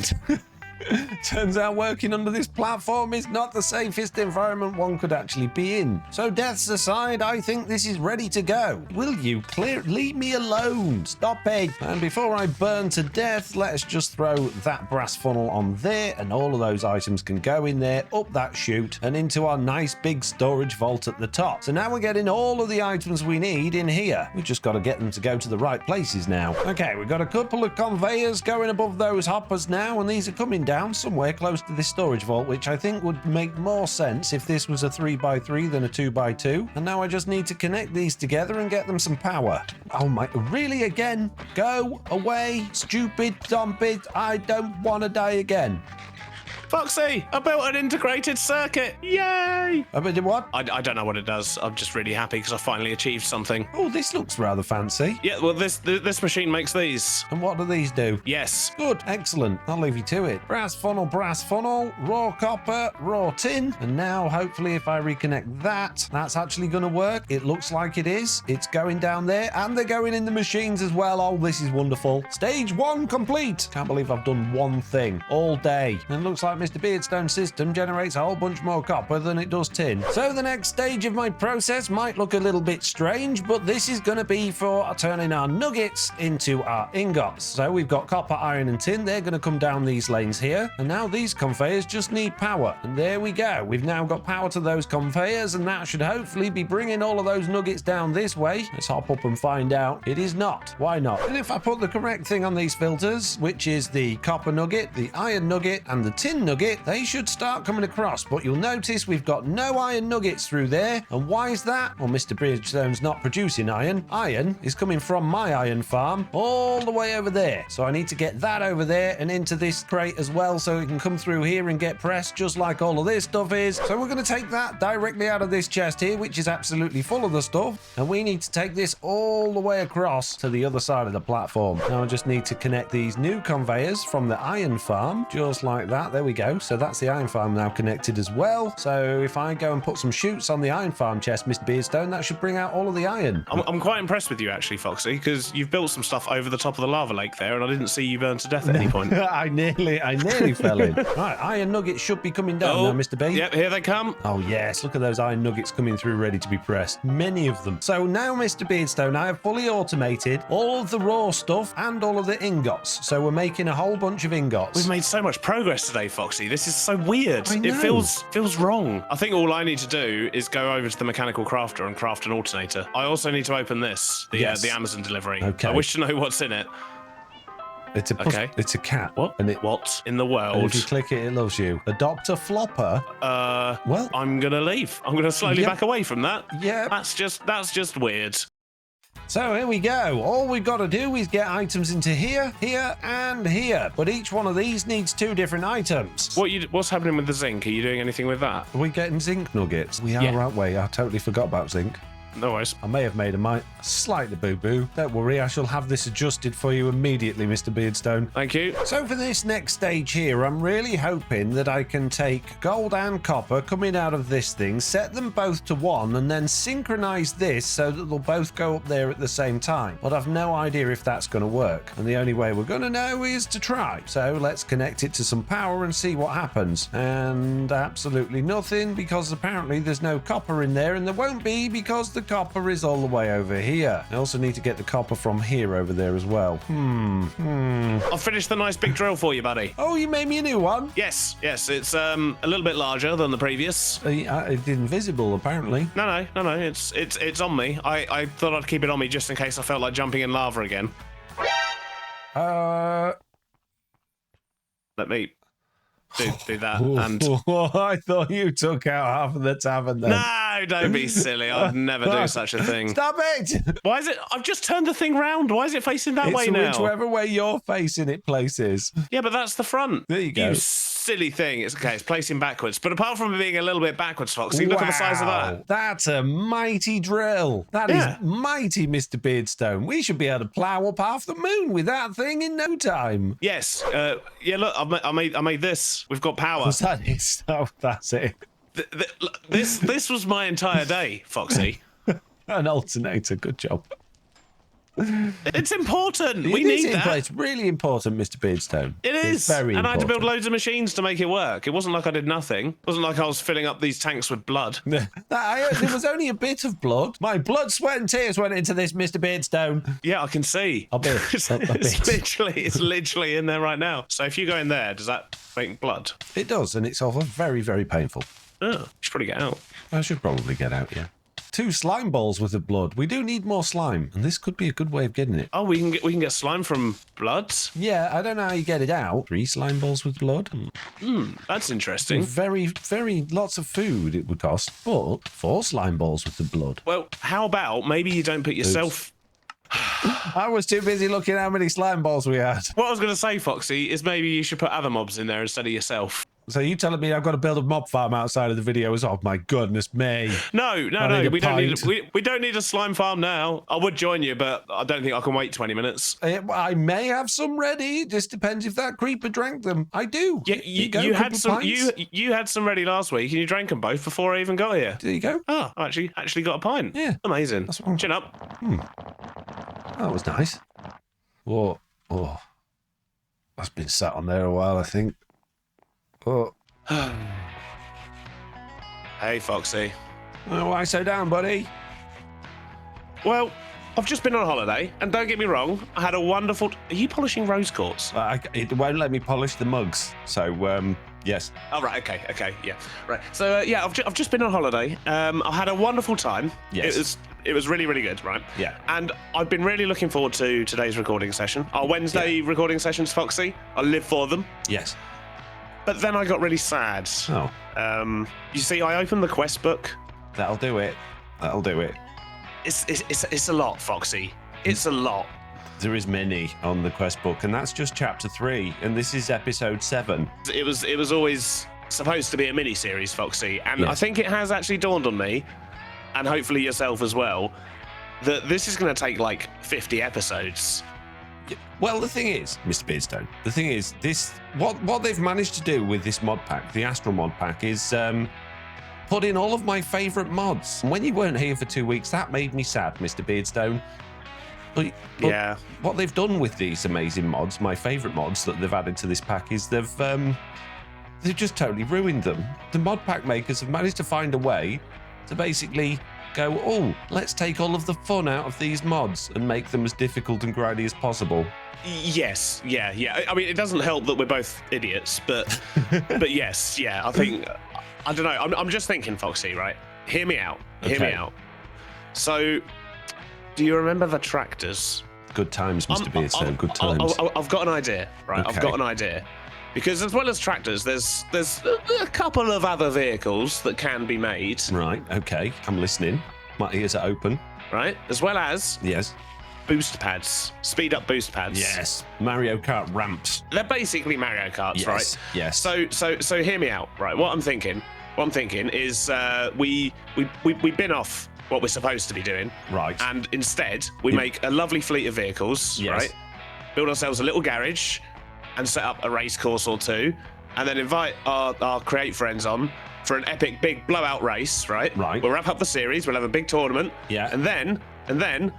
And turns out working under this platform is not the safest environment one could actually be in. So deaths aside, I think this is ready to go. Will you leave me alone? Stop it. And before I burn to death, let's just throw that brass funnel on there, and all of those items can go in there, up that chute, and into our nice big storage vault at the top. So now we're getting all of the items we need in here. We've just got to get them to go to the right places now. Okay, we've got a couple of conveyors going above those hoppers now, and these are coming down somewhere close to this storage vault, which I think would make more sense if this was a 3x3 than a 2x2. And now I just need to connect these together and get them some power. Oh my, really again? Go away, stupid zombie. I don't want to die again. Foxy, I built an integrated circuit. Yay! I mean, what? I don't know what it does. I'm just really happy because I finally achieved something. Oh, this looks rather fancy. Yeah, well, this machine makes these. And what do these do? Yes. Good, excellent. I'll leave you to it. Brass funnel, raw copper, raw tin. And now, hopefully, if I reconnect that, that's actually going to work. It looks like it is. It's going down there, and they're going in the machines as well. Oh, this is wonderful. Stage 1 complete. Can't believe I've done one thing all day. And it looks like Mr. Beardstone's system generates a whole bunch more copper than it does tin. So the next stage of my process might look a little bit strange, but this is going to be for turning our nuggets into our ingots. So we've got copper, iron, and tin. They're going to come down these lanes here. And now these conveyors just need power. And there we go. We've now got power to those conveyors, and that should hopefully be bringing all of those nuggets down this way. Let's hop up and find out. It is not. Why not? And if I put the correct thing on these filters, which is the copper nugget, the iron nugget, and the tin nugget, they should start coming across. But you'll notice we've got no iron nuggets through there. And why is that? Well, Mr. Beardstone's not producing iron. Iron is coming from my iron farm all the way over there. So I need to get that over there and into this crate as well, so it can come through here and get pressed just like all of this stuff is. So we're going to take that directly out of this chest here, which is absolutely full of the stuff. And we need to take this all the way across to the other side of the platform. Now I just need to connect these new conveyors from the iron farm, just like that. There we go. go. So that's the iron farm now connected as well. So if I go and put some chutes on the iron farm chest, Mr. Beardstone, that should bring out all of the iron. I'm quite impressed with you, actually, Foxy, because you've built some stuff over the top of the lava lake there, and I didn't see you burn to death at any point. I nearly fell in. Right, iron nuggets should be coming down now, Mr. B. Yep, here they come. Oh, yes. Look at those iron nuggets coming through ready to be pressed. Many of them. So now, Mr. Beardstone, I have fully automated all of the raw stuff and all of the ingots. So we're making a whole bunch of ingots. We've made so much progress today, Foxy. This is so weird. I know. It feels wrong. I think all I need to do is go over to the mechanical crafter and craft an alternator. I also need to open this, the Amazon delivery. Okay. I wish to know what's in it. It's a cat. What? And what in the and world? if you click it, it loves you. Adopt a flopper. Well, I'm gonna leave. I'm gonna slowly back away from that. Yeah. That's just weird. So here we go. All we've got to do is get items into here, here, and here. But each one of these needs 2 different items. What's happening with the zinc? Are you doing anything with that? Are we getting zinc nuggets? We are, Yeah. aren't we? I totally forgot about zinc. No worries. I may have made a slightly boo-boo. Don't worry, I shall have this adjusted for you immediately, Mr. Beardstone. Thank you. So for this next stage here, I'm really hoping that I can take gold and copper coming out of this thing, set them both to 1, and then synchronize this so that they'll both go up there at the same time. But I've no idea if that's going to work. And the only way we're going to know is to try. So let's connect it to some power and see what happens. And absolutely nothing, because apparently there's no copper in there, and there won't be because the copper is all the way over here. I also need to get the copper from here over there as well. I've finished the nice big drill for you, buddy. Oh, you made me a new one? Yes. It's a little bit larger than the previous. It's invisible, apparently. No. It's on me. I thought I'd keep it on me just in case I felt like jumping in lava again. Let me do that. And I thought you took out half of the tavern then. no, don't be silly. I'd never do such a thing. Stop it! Why is it? I've just turned the thing round. Why is it facing that way It's now? whichever way you're facing it places. Yeah, but that's the front. There you go. You silly thing. It's okay. It's placing backwards. But apart from being a little bit backwards, Foxy, look at the size of that. That's a mighty drill. That is mighty, Mr. Beardstone. We should be able to plough up half the moon with that thing in no time. Yes. Yeah. Look, I made this. We've got power. What's that? Oh, that's it. This was my entire day, Foxy. An alternator. Good job. It's important. We It is need that. It's really important, Mr. Beardstone. It It's is. very and I had to build important. loads of machines to make it work. It wasn't like I did nothing. It wasn't like I was filling up these tanks with blood. There was only a bit of blood. My blood, sweat, and tears went into this, Mr. Beardstone. Yeah, I can see. A bit. It's literally in there right now. So if you go in there, does that make blood? It does, and it's also very, very painful. Oh, you should probably get out. I should probably get out, yeah. 2 slime balls worth of blood. We do need more slime, and this could be a good way of getting it. Oh, we can get slime from blood. Yeah, I don't know how you get it out. 3 slime balls with blood. That's interesting. Very, very lots of food it would cost, but 4 slime balls with the blood. Well, how about maybe you don't put yourself. I was too busy looking how many slime balls we had. What I was going to say, Foxy, is maybe you should put other mobs in there instead of yourself. So you telling me I've got to build a mob farm outside of the video? Oh my goodness me! No. need a We don't need. pint. We don't need a slime farm now. I would join you, but I don't think I can wait 20 minutes. I may have some ready. Just depends if that creeper drank them. I do. Yeah, Here you go, you had couple some. pints. You had some ready last week, and you drank them both before I even got here. There you go. Oh, I actually got a pint. Yeah. Amazing. That's what I'm- Chin up. That was nice. Whoa. Oh. That's been sat on there a while, I think. Oh. Hey, Foxy. Why so down, buddy? Well, I've just been on holiday, and don't get me wrong, I had a wonderful. Are you polishing rose quartz? It won't let me polish the mugs. So, yes. Oh, right. Okay. Yeah. Right. So, yeah, I've just been on holiday. I had a wonderful time. Yes. It was really, really good, right? Yeah. And I've been really looking forward to today's recording session. Our Wednesday recording sessions, Foxy. I live for them. Yes. But then I got really sad. Oh. You see, I opened the quest book. That'll do it. That'll do it. It's a lot, Foxy. It's a lot. There is many on the quest book, and that's just chapter 3, and this is episode 7. It was always supposed to be a mini series, Foxy, and Yes. I think it has actually dawned on me, and hopefully yourself as well, that this is going to take like 50 episodes. Well, the thing is, Mr. Beardstone, the thing is, what they've managed to do with this mod pack, the Astral mod pack, is put in all of my favourite mods. When you weren't here for 2 weeks, that made me sad, Mr. Beardstone. But Yeah. what they've done with these amazing mods, my favourite mods that they've added to this pack, is they've just totally ruined them. The mod pack makers have managed to find a way to basically go, oh, let's take all of the fun out of these mods and make them as difficult and grindy as possible. Yes, yeah. I mean, it doesn't help that we're both idiots, but yes, yeah. I think I don't know. I'm just thinking, Foxy. Right? Hear me out. Hear me out. So, do you remember the tractors? Good times, Mr. Beardstone. Good times. I've got an idea. Right? Okay. I've got an idea. Because as well as tractors, there's a couple of other vehicles that can be made. Right. Okay. I'm listening. My ears are open. Right? As well as Yes. boost pads, speed up boost pads. Yes. Mario Kart ramps. They're basically Mario Karts, Yes. right? Yes. So hear me out, right? What I'm thinking is we bin off what we're supposed to be doing, Right. and instead we make a lovely fleet of vehicles, Yes. right? Build ourselves a little garage and set up a race course or two, and then invite our create friends on for an epic big blowout race, right? Right. We'll wrap up the series. We'll have a big tournament. Yeah. And then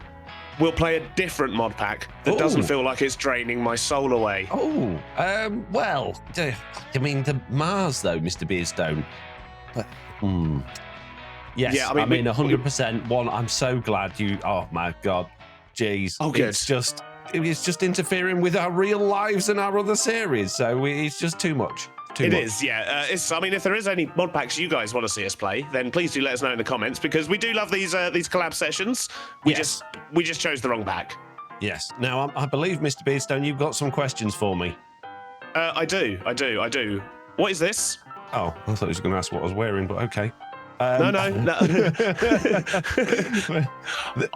we'll play a different mod pack that Ooh. doesn't feel like it's draining my soul away. Oh, well, I mean, the Mars, though, Mr. Beardstone. But, Yes, Yeah, I mean 100%. One, I'm so glad you, oh my God, jeez. Oh, good. It's just interfering with our real lives and our other series, so it's just too much. It is, yeah. I mean, if there is any mod packs you guys want to see us play, then please do let us know in the comments, because we do love these collab sessions. We Yes. just chose the wrong pack. Yes. Now, I believe, Mr. Beardstone, you've got some questions for me. I do. What is this? Oh, I thought you was going to ask what I was wearing, but okay. No.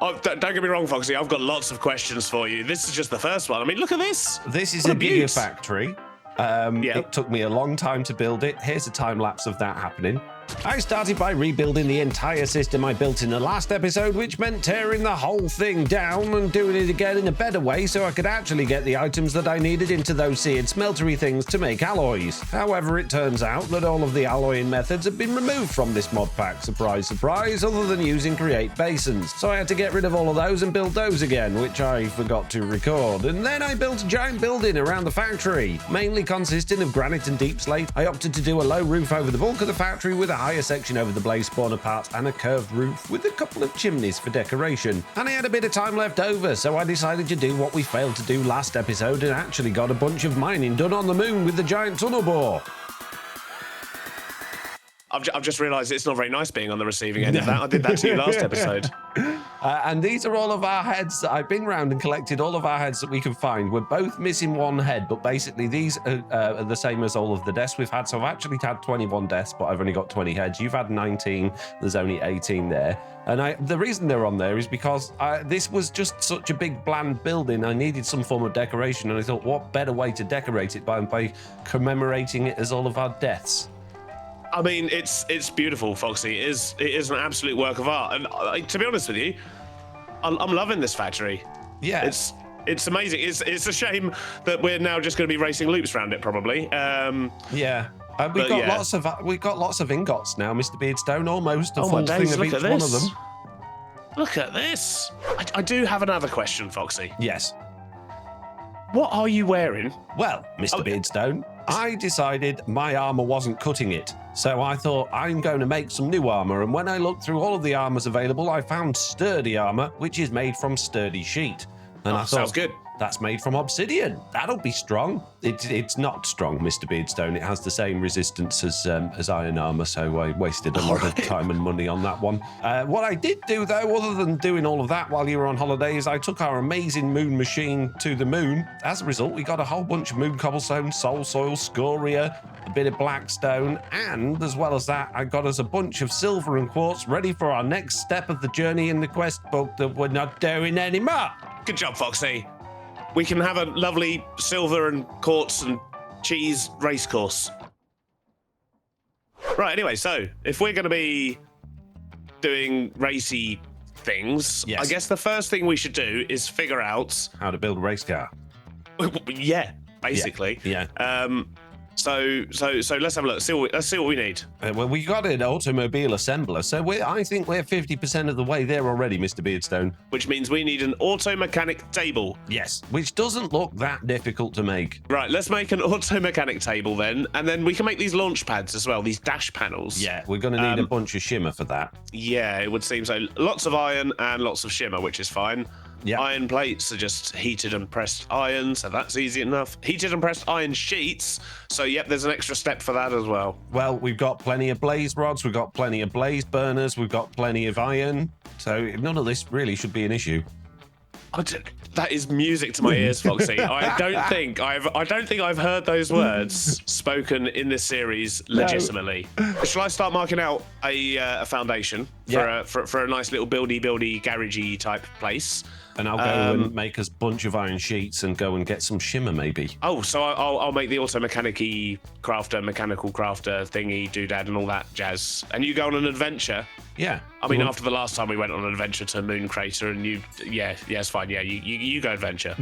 Oh, don't get me wrong, Foxy. I've got lots of questions for you. This is just the first one. I mean, look at this. This is What a beaut. gigafactory. Yeah. It took me a long time to build it. Here's a time lapse of that happening. I started by rebuilding the entire system I built in the last episode, which meant tearing the whole thing down and doing it again in a better way so I could actually get the items that I needed into those seared smeltery things to make alloys. However, it turns out that all of the alloying methods have been removed from this mod pack, surprise, surprise, other than using create basins. So I had to get rid of all of those and build those again, which I forgot to record. And then I built a giant building around the factory, mainly consisting of granite and deep slate. I opted to do a low roof over the bulk of the factory with a higher section over the blaze spawner part and a curved roof with a couple of chimneys for decoration. And I had a bit of time left over, so I decided to do what we failed to do last episode and actually got a bunch of mining done on the moon with the giant tunnel bore. I've just realised it's not very nice being on the receiving end of that. I did that to you last episode. And these are all of our heads. I've been round and collected all of our heads that we can find. We're both missing one head, but basically these are the same as all of the deaths we've had. So I've actually had 21 deaths, but I've only got 20 heads. You've had 19. There's only 18 there. And the reason they're on there is because this was just such a big, bland building. I needed some form of decoration, and I thought, what better way to decorate it by commemorating it as all of our deaths? I mean, it's beautiful, Foxy. It is an absolute work of art. And to be honest with you, I'm loving this factory. Yeah. It's amazing. It's a shame that we're now just going to be racing loops around it, probably. Yeah. We've got lots of ingots now, Mr. Beardstone. Almost a full thing of each one of them. Look at this. I do have another question, Foxy. Yes. What are you wearing? Well, Mr. Beardstone, I decided my armor wasn't cutting it. So I thought, I'm going to make some new armor. And when I looked through all of the armors available, I found sturdy armor, which is made from sturdy sheet. And I thought, sounds good. That's made from obsidian. That'll be strong. It's not strong, Mr. Beardstone. It has the same resistance as iron armor, so I wasted a lot of time and money on that one. What I did do, though, other than doing all of that while you were on holiday, is I took our amazing moon machine to the moon. As a result, we got a whole bunch of moon cobblestone, soul soil, scoria, a bit of blackstone, and as well as that, I got us a bunch of silver and quartz ready for our next step of the journey in the quest book that we're not doing anymore. Good job, Foxy. We can have a lovely silver and quartz and cheese race course. Right, anyway, so if we're going to be doing racy things, Yes. I guess the first thing we should do is figure out. How to build a race car. Yeah, basically. Yeah. So let's have a look. Let's see what we need. Well, we got an automobile assembler, so I think we're 50% of the way there already, Mr. Beardstone. Which means we need an auto mechanic table. Yes, which doesn't look that difficult to make. Right, let's make an auto mechanic table then, and then we can make these launch pads as well, these dash panels. Yeah, we're going to need a bunch of shimmer for that. Yeah, it would seem so. Lots of iron and lots of shimmer, which is fine. Yeah. Iron plates are just heated and pressed iron, so that's easy enough. Heated and pressed iron sheets, so yep, there's an extra step for that as well. Well, we've got plenty of blaze rods, we've got plenty of blaze burners, we've got plenty of iron, so none of this really should be an issue. That is music to my ears, Foxy. I don't think I've heard those words spoken in this series legitimately. No. Shall I start marking out a foundation for a nice little buildy garagey type place? And I'll go and make us a bunch of iron sheets and go and get some shimmer, maybe. Oh, so I'll make the auto mechanical crafter thingy, doodad, and all that jazz. And you go on an adventure. Yeah. I mean, after the last time we went on an adventure to Moon Crater, and it's fine. Yeah, you go adventure.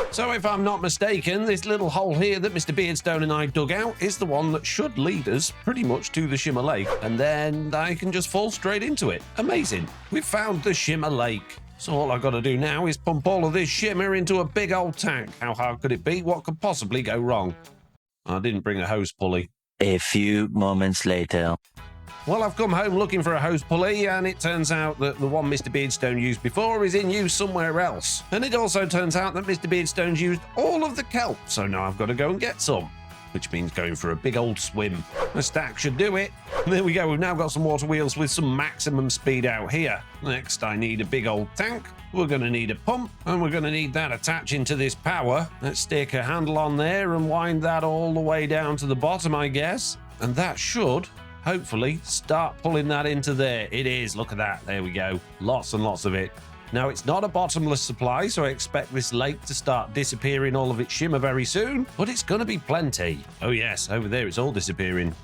So if I'm not mistaken, this little hole here that Mr. Beardstone and I dug out is the one that should lead us pretty much to the Shimmer Lake, and then I can just fall straight into it. Amazing. We've found the Shimmer Lake. So all I've got to do now is pump all of this shimmer into a big old tank. How hard could it be? What could possibly go wrong? I didn't bring a hose pulley. A few moments later. Well, I've come home looking for a hose pulley, and it turns out that the one Mr. Beardstone used before is in use somewhere else. And it also turns out that Mr. Beardstone's used all of the kelp, so now I've got to go and get some, which means going for a big old swim. A stack should do it. There we go, we've now got some water wheels with some maximum speed out here. Next, I need a big old tank. We're going to need a pump, and we're going to need that attaching to this power. Let's stick a handle on there and wind that all the way down to the bottom, I guess. And that should, hopefully, start pulling that into there. It is, look at that, there we go. Lots and lots of it. Now, it's not a bottomless supply, so I expect this lake to start disappearing all of its shimmer very soon, but it's going to be plenty. Oh yes, over there it's all disappearing.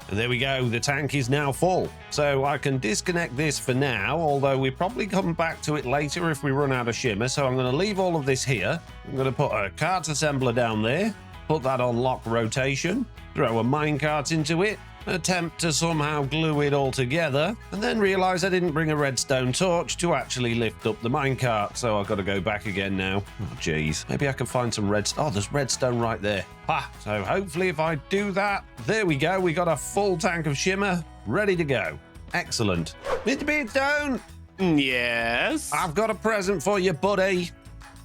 And there we go, the tank is now full. So I can disconnect this for now, although we probably come back to it later if we run out of shimmer, so I'm going to leave all of this here. I'm going to put a cart assembler down there, put that on lock rotation, throw a minecart into it, attempt to somehow glue it all together, and then realise I didn't bring a redstone torch to actually lift up the minecart, so I've got to go back again now. Oh, jeez. Maybe I can find some redstone. Oh, there's redstone right there. Ha! So hopefully if I do that, there we go. We got a full tank of shimmer ready to go. Excellent. Mr. Beardstone! Yes? I've got a present for you, buddy.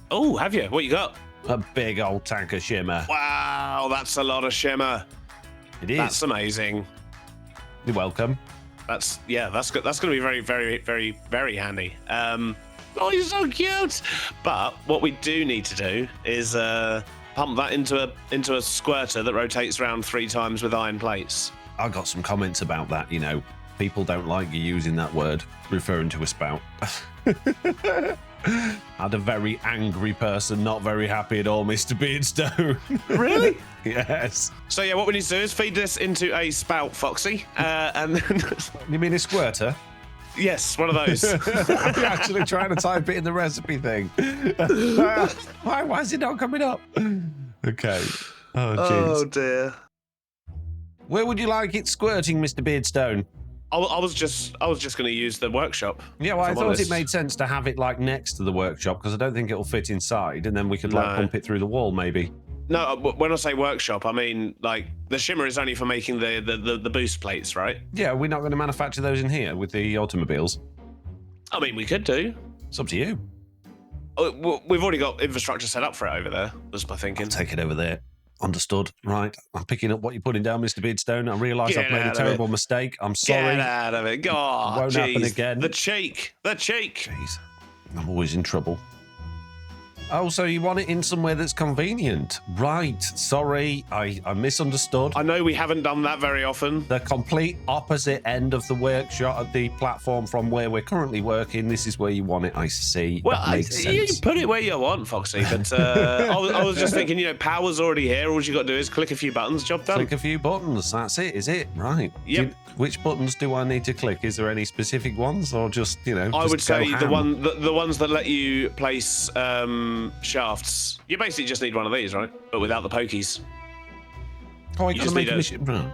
Oh, have you? What you got? A big old tank of shimmer. Wow, that's a lot of shimmer. It is. That's amazing. You're welcome. That's good. That's going to be very, very, very, very handy. Oh, you're so cute. But what we do need to do is pump that into a squirter that rotates around 3 times with iron plates. I got some comments about that, you know. People don't like you using that word, referring to a spout. Had a very angry person, not very happy at all, Mr. Beardstone. Really? Yes. So yeah, what we need to do is feed this into a spout, Foxy, and then You mean a squirter? yes, one of those. I'm actually trying to type it in the recipe thing. Why is it not coming up? Okay. Oh, jeez. Oh dear. Where would you like it squirting, Mr. Beardstone? I was just going to use the workshop. Yeah, well, if I I'm thought honest. it made sense to have it like next to the workshop because I don't think it'll fit inside, and then we could like No. pump it through the wall, maybe. No, when I say workshop, I mean like the shimmer is only for making the boost plates, right? Yeah, we're not going to manufacture those in here with the automobiles. I mean, we could do. It's up to you. We've already got infrastructure set up for it over there. Was my thinking. Take it over there. Understood. Right. I'm picking up what you're putting down, Mr. Beardstone. I realise I've Get made a out of terrible mistake. I'm sorry. Get out of it. God, Won't happen jeez. again. The cheek. Jeez. I'm always in trouble. Oh, so you want it in somewhere that's convenient. Right. Sorry, I misunderstood. I know we haven't done that very often. The complete opposite end of the workshop of the platform from where we're currently working. This is where you want it, I see. Well, That makes you sense. can put it where you want, Foxy, but I was just thinking, power's already here. All you got to do is click a few buttons, job done. Click a few buttons. That's it, is it? Right. Yep. Which buttons do I need to click? Is there any specific ones, or just, I would say the the ones that let you place shafts. You basically just need one of these, right? But without the pokies. Oh, I You gotta just make need a a- mission round.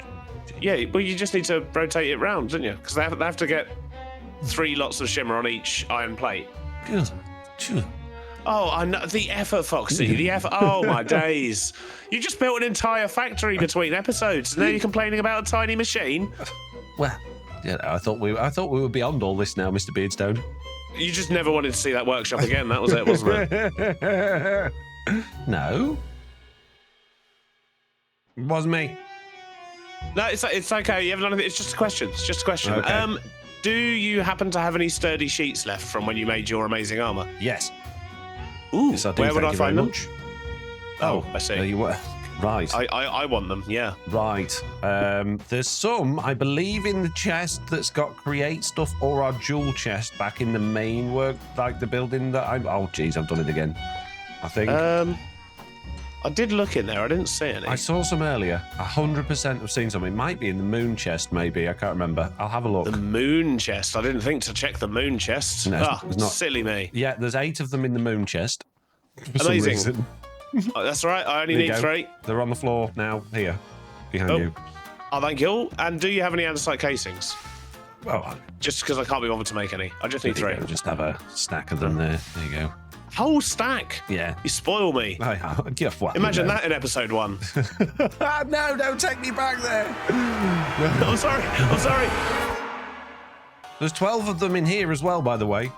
Yeah, well, you just need to rotate it round, don't you? Because they have to get 3 lots of shimmer on each iron plate. Good. Sure. Oh, I know the effort, Foxy. The effort. Oh my days! You just built an entire factory between episodes. Now you're complaining about a tiny machine. Well, yeah, I thought we were beyond all this now, Mr. Beardstone. You just never wanted to see that workshop again. That was it, wasn't it? No. It wasn't me. No, it's okay. You haven't done anything. It's just a question. It's just a question. Okay. Do you happen to have any sturdy sheets left from when you made your amazing armor? Yes. Ooh, Yes, I do. where would Thank I you find very them? much. Oh, I see. There you were. Right. I want them. Yeah. Right. There's some, I believe, in the chest that's got create stuff, or our jewel chest back in the main work, like the building that I'm. Oh, geez, I've done it again. I think. I did look in there. I didn't see any. I saw some earlier. 100% have seen some. It might be in the moon chest, maybe. I can't remember. I'll have a look. The moon chest. I didn't think to check the moon chest. No, it's not. Silly me. Yeah, there's 8 of them in the moon chest. For some Amazing. reason. Oh, that's all right. I only There you need go. 3. They're on the floor now, here, behind Oh. you. Oh, thank you. And do you have any andesite casings? Well, Just because I can't be bothered to make any. I just need 3. just have a stack of them there. There you go. Whole stack. Yeah. You spoil me. Imagine that in episode 1. No, don't take me back there. I'm sorry. I'm sorry. There's 12 of them in here as well, by the way.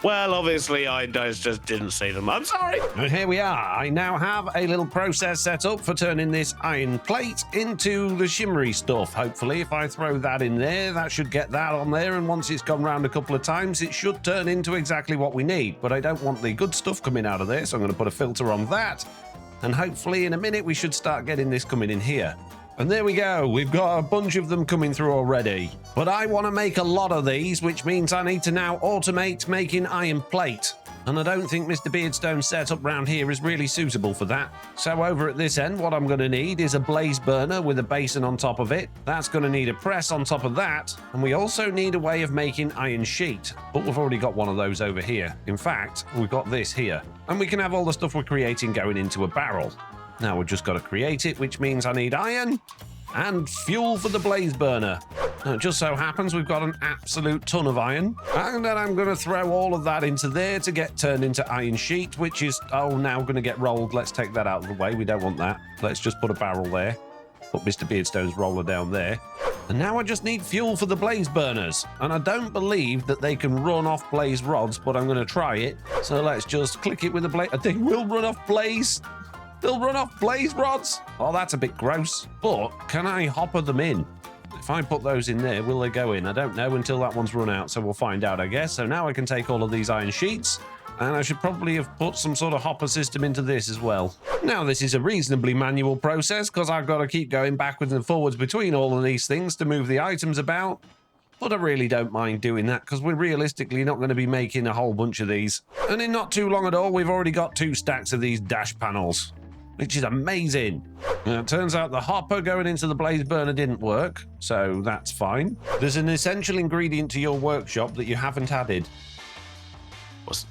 Well, obviously, I just didn't see them. I'm sorry. And here we are. I now have a little process set up for turning this iron plate into the shimmery stuff. Hopefully, if I throw that in there, that should get that on there. And once it's gone round a couple of times, it should turn into exactly what we need. But I don't want the good stuff coming out of there, so I'm going to put a filter on that. And hopefully, in a minute, we should start getting this coming in here. And there we go, we've got a bunch of them coming through already. But I want to make a lot of these, which means I need to now automate making iron plate. And I don't think Mr. Beardstone's setup round here is really suitable for that. So over at this end, what I'm going to need is a blaze burner with a basin on top of it. That's going to need a press on top of that. And we also need a way of making iron sheet. But we've already got one of those over here. In fact, we've got this here. And we can have all the stuff we're creating going into a barrel. Now we've just got to create it, which means I need iron and fuel for the blaze burner. Now, it just so happens we've got an absolute ton of iron, and then I'm going to throw all of that into there to get turned into iron sheet, which is, now going to get rolled. Let's take that out of the way. We don't want that. Let's just put a barrel there. Put Mr. Beardstone's roller down there. And now I just need fuel for the blaze burners. And I don't believe that they can run off blaze rods, but I'm going to try it. So let's just click it with a blaze. They will run off blaze. They'll run off blaze rods. Oh, that's a bit gross. But can I hopper them in? If I put those in there, will they go in? I don't know until that one's run out, so we'll find out, I guess. So now I can take all of these iron sheets, and I should probably have put some sort of hopper system into this as well. Now, this is a reasonably manual process, because I've got to keep going backwards and forwards between all of these things to move the items about. But I really don't mind doing that, because we're realistically not going to be making a whole bunch of these. And in not too long at all, we've already got 2 stacks of these dash panels, which is amazing. Now, it turns out the hopper going into the blaze burner didn't work, so that's fine. There's an essential ingredient to your workshop that you haven't added.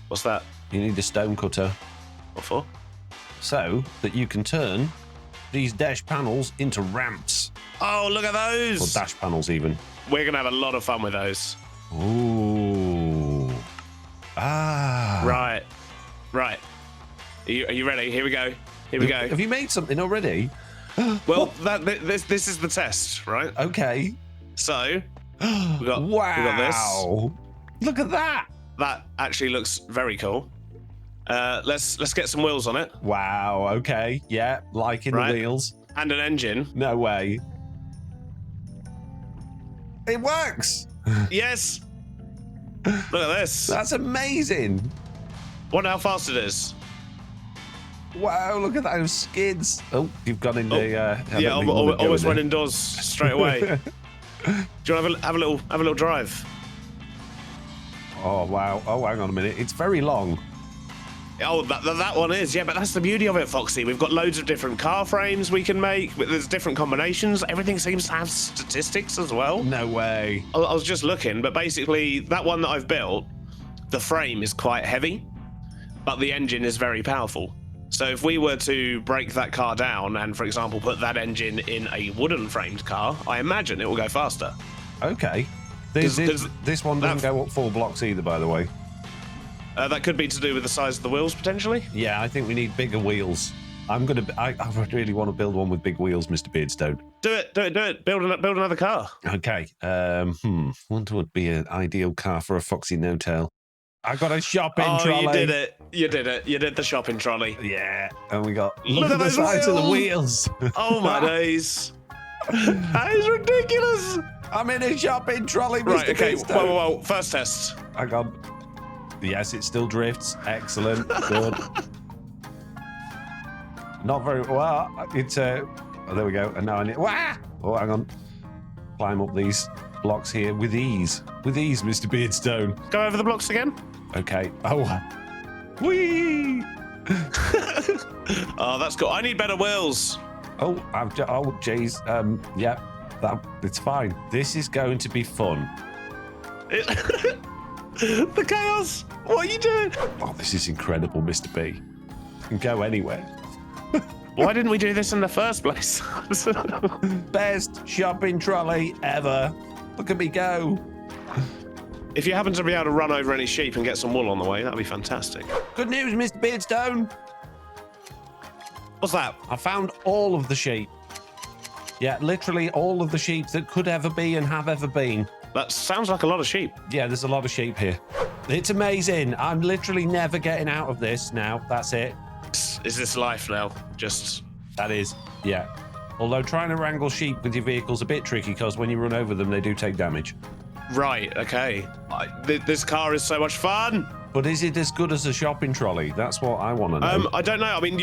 What's that? You need a stone cutter. What for? So that you can turn these dash panels into ramps. Oh, look at Or those! dash panels even. We're gonna have a lot of fun with those. Ooh. Ah. Right. Are you ready? Here we go. Here we go. Have you made something already? Well, this is the test, right? Okay. So we got Wow. this. Look at that. That actually looks very cool. Let's get some wheels on it Wow. Okay. Yeah. Liking Right. the wheels. and an engine. No way. It works. Yes. Look at this. That's amazing. Wonder how fast it is. Wow, look at those skids. Oh, you've gone into... Yeah, almost went indoors straight away. Do you want to have a little drive? Oh, wow. Oh, hang on a minute. It's very long. Oh, that one is. Yeah, but that's the beauty of it, Foxy. We've got loads of different car frames we can make. There's different combinations. Everything seems to have statistics as well. No way. I was just looking, but basically that one that I've built, the frame is quite heavy, but the engine is very powerful. So if we were to break that car down and, for example, put that engine in a wooden framed car, I imagine it will go faster. Okay. This one doesn't go up 4 blocks either, by the way. That could be to do with the size of the wheels, potentially. Yeah, I think we need bigger wheels. I really want to build one with big wheels, Mr. Beardstone. Do it. Build another car. Okay. What would be an ideal car for a FoxyNoTail? I got a shopping trolley. You did it. You did the shopping trolley. Yeah. And we got... Look at the size of the wheels. Oh, my days. That is ridiculous. I'm in a shopping trolley, Mr. Right, okay. Beardstone. Whoa. First test. Hang on. Yes, it still drifts. Excellent. Good. Not very well. It's oh, there we go. And now I need. Wah! Oh, hang on. Climb up these blocks here with ease. With ease, Mr. Beardstone. Go over the blocks again. Okay. Oh. Whee! Oh, that's cool. I need better wheels. Oh, jeez. Yeah. It's fine. This is going to be fun. The chaos. What are you doing? Oh, this is incredible, Mr. B. You can go anywhere. Why didn't we do this in the first place? Best shopping trolley ever. Look at me go. If you happen to be able to run over any sheep and get some wool on the way, that'd be fantastic. Good news, Mr. Beardstone. What's that? I found all of the sheep. Yeah, literally all of the sheep that could ever be and have ever been. That sounds like a lot of sheep. Yeah, there's a lot of sheep here. It's amazing. I'm literally never getting out of this now. That's it. Is this life now? Just... That is, yeah. Although trying to wrangle sheep with your vehicle's a bit tricky because when you run over them, they do take damage. Right, okay. This car is so much fun. But is it as good as a shopping trolley? That's what I want to know. I don't know. I mean,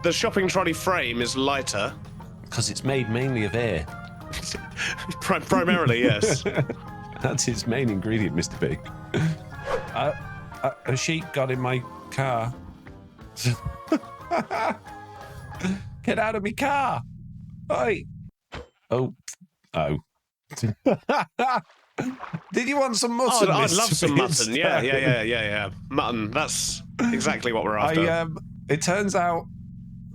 the shopping trolley frame is lighter. Because it's made mainly of air. Primarily, yes. That's its main ingredient, Mr. B. A sheep got in my car. Get out of my car. Oi. Oh. Did you want some mutton? I'd love some mutton. Yeah. Mutton. That's exactly what we're after. It turns out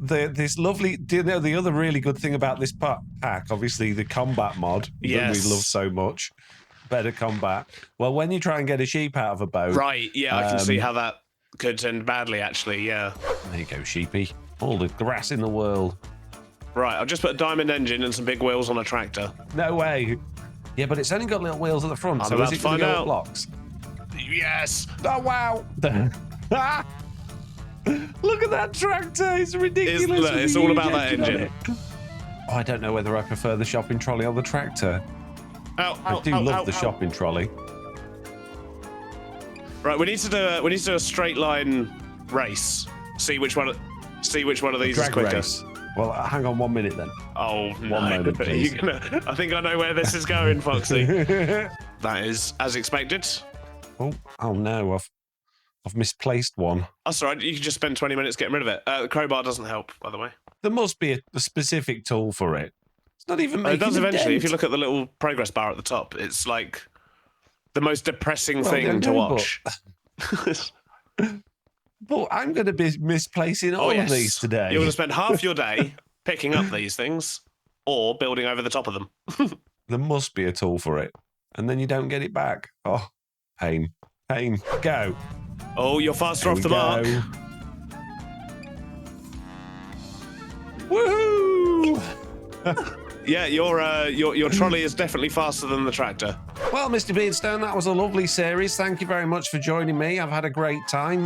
this lovely... Do you know the other really good thing about this pack? Obviously, the combat mod that we love so much. Better combat. Well, when you try and get a sheep out of a boat... Right, yeah, I can see how that could end badly, actually, yeah. There you go, sheepy. All the grass in the world. Right, I've just put a diamond engine and some big wheels on a tractor. No way. Yeah, but it's only got little wheels at the front, so is it going to go up blocks? Yes. Oh, wow. Look at that tractor. It's ridiculous. It's all about that engine. Oh, I don't know whether I prefer the shopping trolley or the tractor. I do love the shopping trolley. Right, we need to do a straight line race. See which one of these is quicker. Race. Well, hang on 1 minute then. Oh, one moment, please. I think I know where this is going, Foxy. That is as expected. Oh no, I've misplaced one. That's all right. You can just spend 20 minutes getting rid of it. The crowbar doesn't help, by the way. There must be a specific tool for it. It's not even making It does eventually. dent. If you look at the little progress bar at the top, it's like the most depressing thing to watch. But I'm going to be misplacing all of these today. You're going to spend half your day picking up these things or building over the top of them. There must be a tool for it. And then you don't get it back. Oh, pain. Pain. Go. Oh, you're faster off the mark. Woohoo! Yeah, your trolley is definitely faster than the tractor. Well, Mr. Beardstone, that was a lovely series. Thank you very much for joining me. I've had a great time.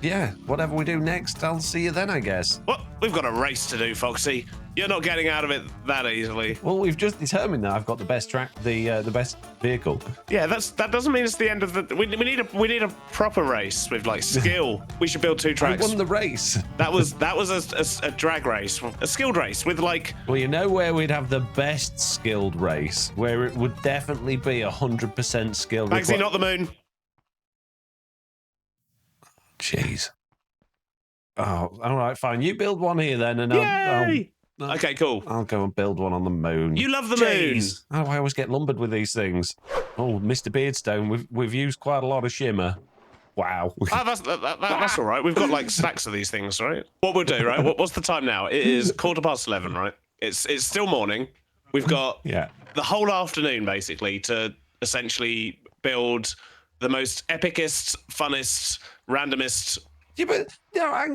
yeah, whatever we do next, I'll see you then, I guess. What? We've got a race to do, Foxy. You're not getting out of it that easily. Well, we've just determined that I've got the best track, the best vehicle. Yeah, that doesn't mean it's the end of the. We need a proper race with like skill. We should build 2 tracks. I won the race. That was a drag race, a skilled race with like. Well, you know where we'd have the best skilled race, where it would definitely be 100% skilled. Bagsy, not the moon. Jeez. Oh, all right, fine. You build one here then, and Yay! Okay, cool. I'll go and build one on the moon. You love the Jeez. moon. Oh, I always get lumbered with these things. Oh, Mr Beardstone, we've used quite a lot of shimmer. Wow. Oh, that's all right. We've got like stacks of these things, right? What we'll do, right? What's the time now? It is 11:15, right? It's still morning. We've got the whole afternoon basically to essentially build the most epicest, funnest, randomest. Yeah, but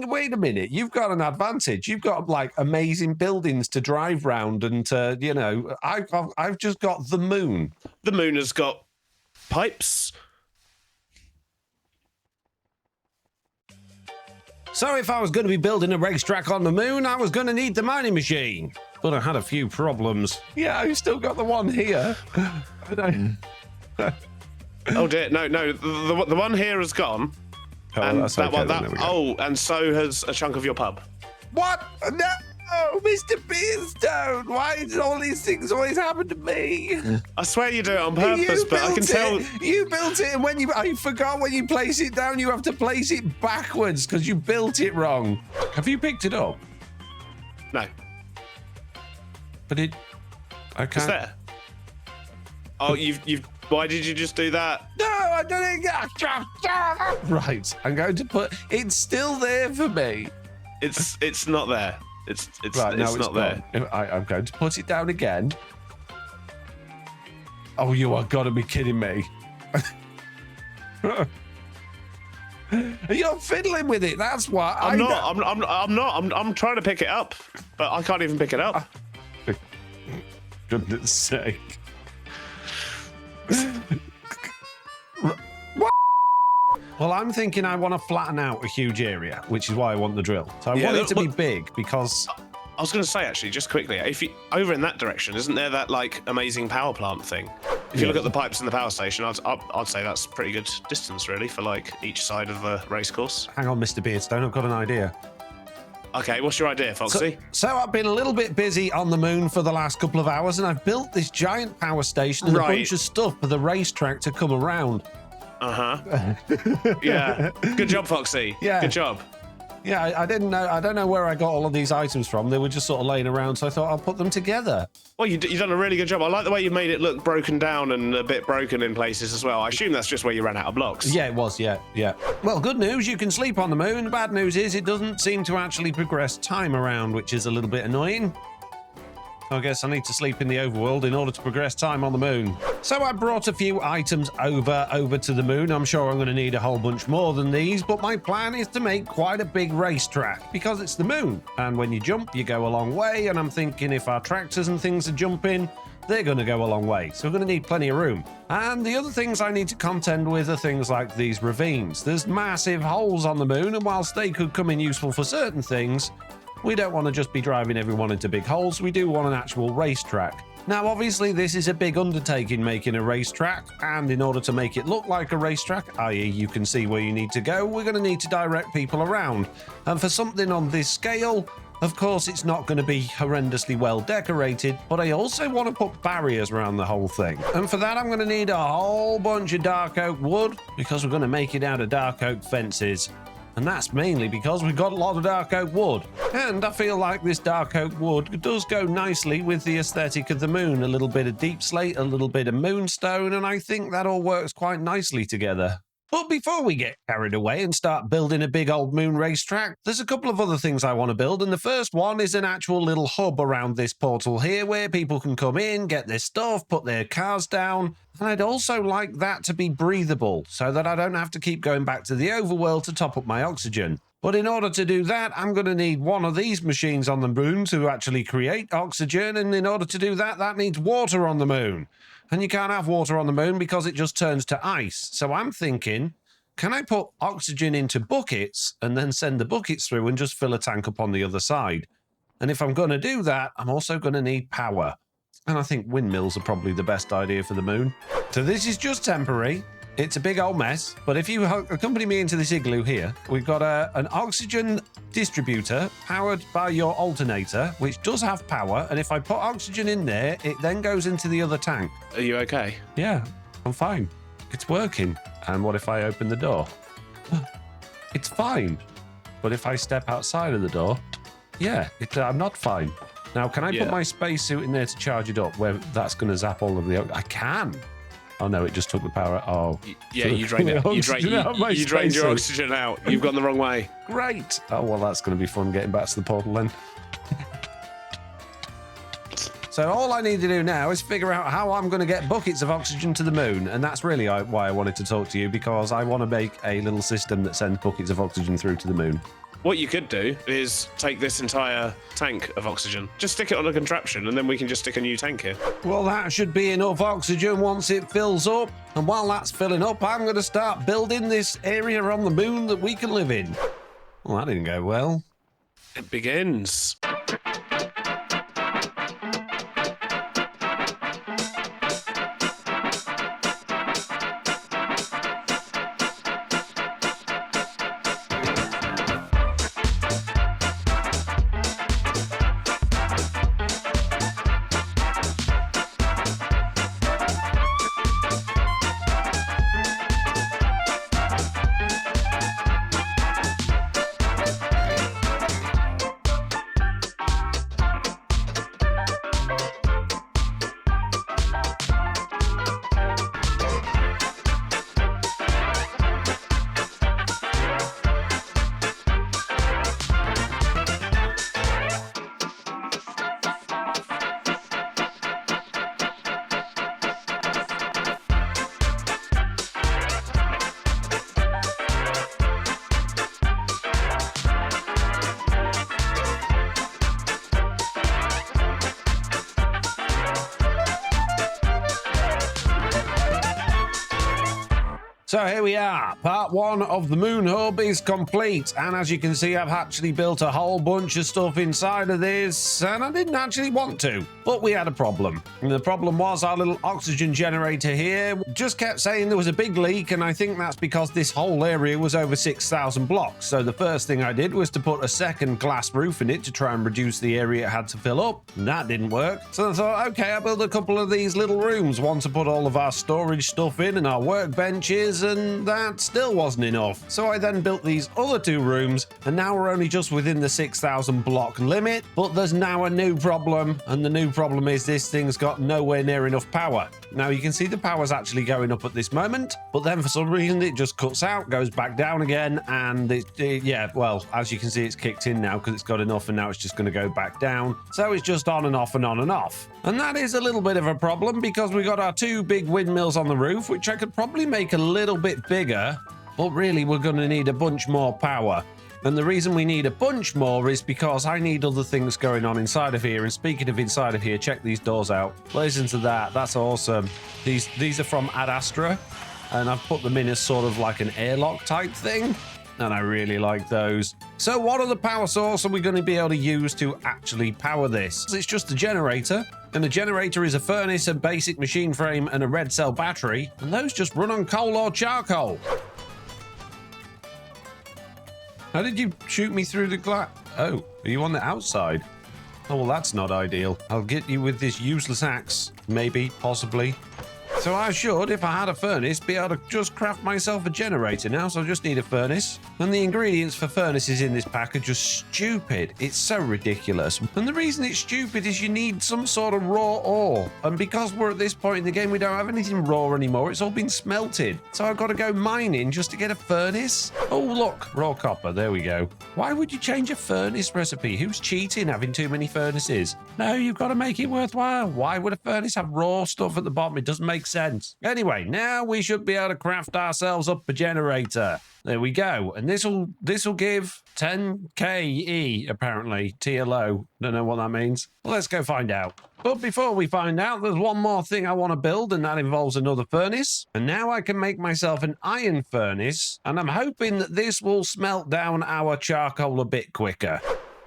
wait a minute. You've got an advantage. You've got like amazing buildings to drive round, and I've just got the moon. The moon has got pipes. So if I was going to be building a racetrack on the moon, I was going to need the mining machine. But I had a few problems. Yeah, I've still got the one here. Oh dear, no, the one here has gone. Oh, and that's that okay, one, and so has a chunk of your pub. What? No, Mr Beardstone. Why did all these things always happen to me? I swear you do it on purpose, but I can tell. You built it, and I forgot when you place it down, you have to place it backwards because you built it wrong. Have you picked it up? No. But it. I can't. It's there. Oh, you've. Why did you just do that? No, I didn't. Right, I'm going to put. It's still there for me. It's not there. It's right, no, it's not there. I'm going to put it down again. Oh, you are gotta be kidding me. You're fiddling with it. That's why. I'm not. I'm trying to pick it up, but I can't even pick it up. Goodness sake. Well, I'm thinking I want to flatten out a huge area, which is why I want the drill. So I want it to be big because... I was going to say, actually, just quickly, if you over in that direction, isn't there that, like, amazing power plant thing? If you look at the pipes in the power station, I'd say that's pretty good distance, really, for, like, each side of the race course. Hang on, Mr Beardstone, I've got an idea. Okay, what's your idea, Foxy? So I've been a little bit busy on the moon for the last couple of hours, and I've built this giant power station and a bunch of stuff for the racetrack to come around. Yeah. Good job, Foxy. Yeah. Good job. Yeah, I didn't know. I don't know where I got all of these items from. They were just sort of laying around, so I thought I'll put them together. Well, you've done a really good job. I like the way you made it look broken down and a bit broken in places as well. I assume that's just where you ran out of blocks. Yeah, it was. Yeah. Well, good news, you can sleep on the moon. Bad news is it doesn't seem to actually progress time around, which is a little bit annoying. I guess I need to sleep in the overworld in order to progress time on the moon. So I brought a few items over to the moon. I'm sure I'm going to need a whole bunch more than these, but my plan is to make quite a big racetrack because it's the moon. And when you jump, you go a long way. And I'm thinking if our tractors and things are jumping, they're going to go a long way. So we're going to need plenty of room. And the other things I need to contend with are things like these ravines. There's massive holes on the moon, and whilst they could come in useful for certain things, we don't want to just be driving everyone into big holes. We do want an actual racetrack. Now, obviously, this is a big undertaking making a racetrack, and in order to make it look like a racetrack, i.e. you can see where you need to go, we're going to need to direct people around. And for something on this scale, of course, it's not going to be horrendously well decorated, but I also want to put barriers around the whole thing. And for that, I'm going to need a whole bunch of dark oak wood, because we're going to make it out of dark oak fences. And that's mainly because we've got a lot of dark oak wood. And I feel like this dark oak wood does go nicely with the aesthetic of the moon. A little bit of deep slate, a little bit of moonstone, and I think that all works quite nicely together. But before we get carried away and start building a big old moon racetrack, there's a couple of other things I want to build, and the first one is an actual little hub around this portal here where people can come in, get their stuff, put their cars down, and I'd also like that to be breathable so that I don't have to keep going back to the overworld to top up my oxygen. But in order to do that, I'm going to need one of these machines on the moon to actually create oxygen, and in order to do that, that needs water on the moon. And you can't have water on the moon because it just turns to ice. So I'm thinking can I put oxygen into buckets and then send the buckets through and just fill a tank up on the other side? And if I'm going to do that, I'm also going to need power. And I think windmills are probably the best idea for the moon. So this is just temporary. It's a big old mess. But if you accompany me into this igloo here, we've got an oxygen distributor powered by your alternator, which does have power. And if I put oxygen in there, it then goes into the other tank. Are you okay? Yeah, I'm fine. It's working. And what if I open the door? It's fine. But if I step outside of the door, yeah, I'm not fine. Now, can I put my spacesuit in there to charge it up where that's going to zap all of the... I can. Oh, no, it just took the power. Oh. Yeah, you drained it. You drained your oxygen out. You've gone the wrong way. Great. Oh, well, that's going to be fun getting back to the portal then. So all I need to do now is figure out how I'm going to get buckets of oxygen to the moon. And that's really why I wanted to talk to you, because I want to make a little system that sends buckets of oxygen through to the moon. What you could do is take this entire tank of oxygen, just stick it on a contraption, and then we can just stick a new tank here. Well, that should be enough oxygen once it fills up. And while that's filling up, I'm going to start building this area on the moon that we can live in. Well, that didn't go well. It begins. So here we are. Part 1 of the moon hub is complete. And as you can see, I've actually built a whole bunch of stuff inside of this. And I didn't actually want to. But we had a problem. And the problem was our little oxygen generator here just kept saying there was a big leak. And I think that's because this whole area was over 6,000 blocks. So the first thing I did was to put a second glass roof in it to try and reduce the area it had to fill up. And that didn't work. So I thought, okay, I'll build a couple of these little rooms. One to put all of our storage stuff in and our workbenches. And that still wasn't enough. So I then built these other 2 rooms, and now we're only just within the 6,000 block limit, but there's now a new problem, and the new problem is this thing's got nowhere near enough power. Now you can see the power's actually going up at this moment, but then for some reason it just cuts out, goes back down again, and yeah, well, as you can see, it's kicked in now because it's got enough, and now it's just going to go back down. So it's just on and off and on and off. And that is a little bit of a problem because we got our 2 big windmills on the roof, which I could probably make a little bit bigger, but really we're going to need a bunch more power. And the reason we need a bunch more is because I need other things going on inside of here. And speaking of inside of here, check these doors out. Listen to that. That's awesome. These are from Astral, and I've put them in as sort of like an airlock type thing. And I really like those. So what other power source are we going to be able to use to actually power this? It's just a generator. And the generator is a furnace, a basic machine frame, and a red cell battery. And those just run on coal or charcoal. How did you shoot me through the glass? Oh, are you on the outside? Oh, well, that's not ideal. I'll get you with this useless axe. Maybe, possibly. So I should, if I had a furnace, be able to just craft myself a generator now. So I just need a furnace. And the ingredients for furnaces in this pack are just stupid. It's so ridiculous. And the reason it's stupid is you need some sort of raw ore. And because we're at this point in the game, we don't have anything raw anymore. It's all been smelted. So I've got to go mining just to get a furnace. Oh, look, raw copper. There we go. Why would you change a furnace recipe? Who's cheating having too many furnaces? No, you've got to make it worthwhile. Why would a furnace have raw stuff at the bottom? It doesn't make sense. sense. Anyway, now we should be able to craft ourselves up a generator. There we go. And this'll give 10k apparently. TLO. Don't know what that means. Well, let's go find out. But before we find out, there's one more thing I want to build, and that involves another furnace. And now I can make myself an iron furnace, and I'm hoping that this will smelt down our charcoal a bit quicker.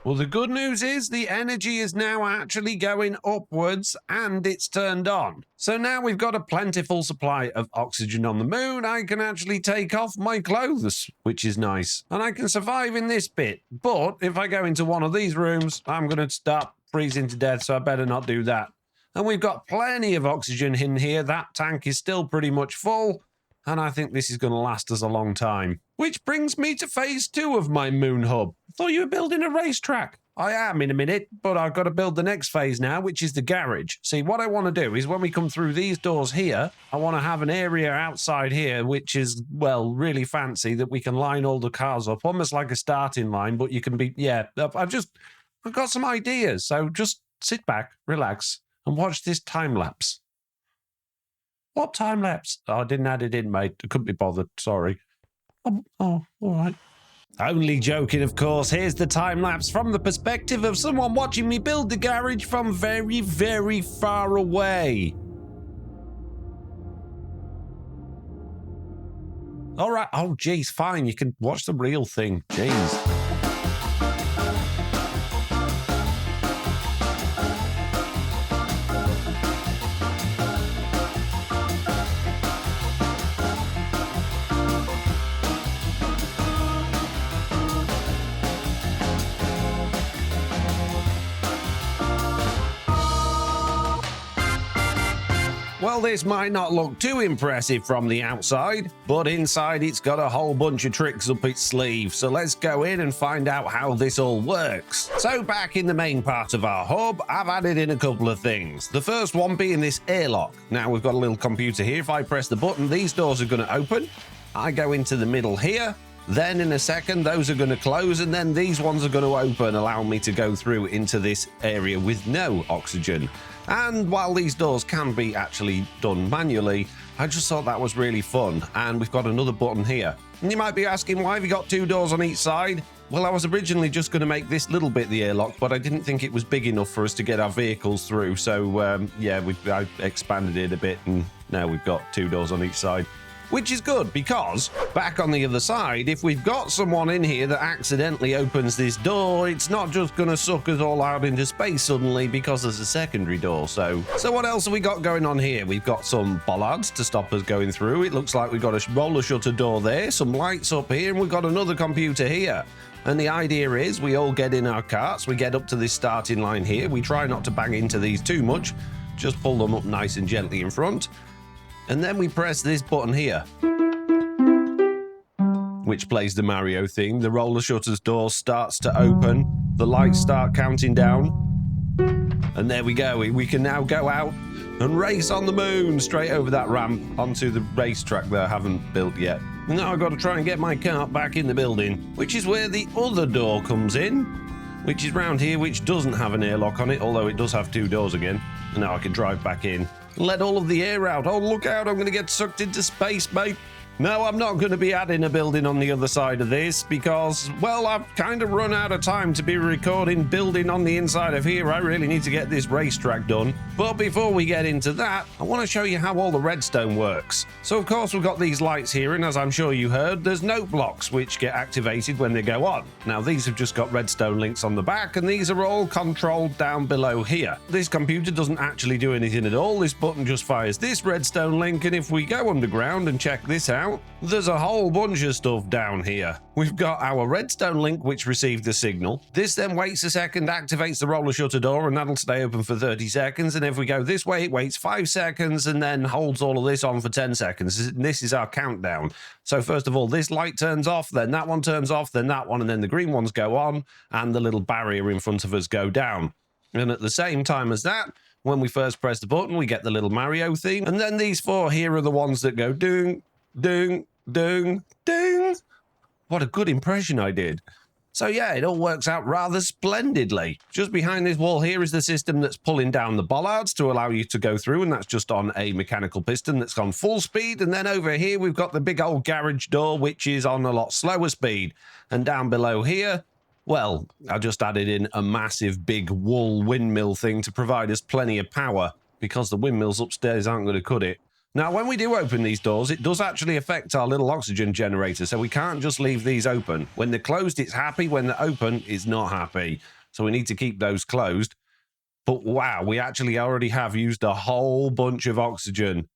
Well, the good news is the energy is now actually going upwards and it's turned on. So now we've got a plentiful supply of oxygen on the moon. I can actually take off my clothes, which is nice. And I can survive in this bit. But if I go into one of these rooms, I'm going to start freezing to death, so I better not do that. And we've got plenty of oxygen in here. That tank is still pretty much full. And I think this is going to last us a long time. Which brings me to phase 2 of my moon hub. I thought you were building a racetrack. I am in a minute, but I've got to build the next phase now, which is the garage. See, what I want to do is when we come through these doors here, I want to have an area outside here, which is, well, really fancy, that we can line all the cars up, almost like a starting line, but you can be, yeah, I've got some ideas. So just sit back, relax, and watch this time lapse. What time lapse? Oh, I didn't add it in, mate. I couldn't be bothered. Sorry. Oh, all right. Only joking, of course. Here's the time lapse from the perspective of someone watching me build the garage from very, very far away. All right. Oh, geez, fine. You can watch the real thing. Jeez. Well, this might not look too impressive from the outside, but inside it's got a whole bunch of tricks up its sleeve. So let's go in and find out how this all works. So back in the main part of our hub, I've added in a couple of things. The first one being this airlock. Now we've got a little computer here. If I press the button, these doors are going to open. I go into the middle here. Then in a second, those are going to close, and then these ones are going to open, allowing me to go through into this area with no oxygen. And while these doors can be actually done manually, I just thought that was really fun. And we've got another button here. And you might be asking, why have you got 2 doors on each side? Well, I was originally just going to make this little bit the airlock, but I didn't think it was big enough for us to get our vehicles through. So, yeah, I expanded it a bit, and now we've got 2 doors on each side. Which is good, because back on the other side, if we've got someone in here that accidentally opens this door, it's not just going to suck us all out into space suddenly because there's a secondary door. So what else have we got going on here? We've got some bollards to stop us going through. It looks like we've got a roller shutter door there, some lights up here, and we've got another computer here. And the idea is we all get in our carts, we get up to this starting line here. We try not to bang into these too much, just pull them up nice and gently in front. And then we press this button here, which plays the Mario theme. The roller shutter's door starts to open. The lights start counting down. And there we go. We can now go out and race on the moon straight over that ramp onto the racetrack that I haven't built yet. And now I've got to try and get my cart back in the building, which is where the other door comes in, which is round here, which doesn't have an airlock on it, although it does have 2 doors again. And now I can drive back in. Let all of the air out. Oh, look out, I'm going to get sucked into space, mate. No, I'm not going to be adding a building on the other side of this because, well, I've kind of run out of time to be recording building on the inside of here. I really need to get this racetrack done. But before we get into that, I want to show you how all the redstone works. So, of course, we've got these lights here, and as I'm sure you heard, there's note blocks which get activated when they go on. Now, these have just got redstone links on the back, and these are all controlled down below here. This computer doesn't actually do anything at all. This button just fires this redstone link, and if we go underground and check this out, there's a whole bunch of stuff down here. We've got our redstone link, which received the signal. This then waits a second, activates the roller shutter door, and that'll stay open for 30 seconds. And if we go this way, it waits 5 seconds and then holds all of this on for 10 seconds. This is our countdown. So first of all, this light turns off, then that one turns off, then that one, and then the green ones go on, and the little barrier in front of us go down. And at the same time as that, when we first press the button, we get the little Mario theme. And then these 4 here are the ones that go ding, ding, ding, ding. What a good impression I did. So yeah, it all works out rather splendidly. Just behind this wall here is the system that's pulling down the bollards to allow you to go through, and that's just on a mechanical piston that's on full speed. And then over here, we've got the big old garage door, which is on a lot slower speed. And down below here, well, I just added in a massive big wool windmill thing to provide us plenty of power, because the windmills upstairs aren't going to cut it. Now, when we do open these doors, it does actually affect our little oxygen generator, so we can't just leave these open. When they're closed, it's happy. When they're open, it's not happy. So we need to keep those closed. But wow, we actually already have used a whole bunch of oxygen.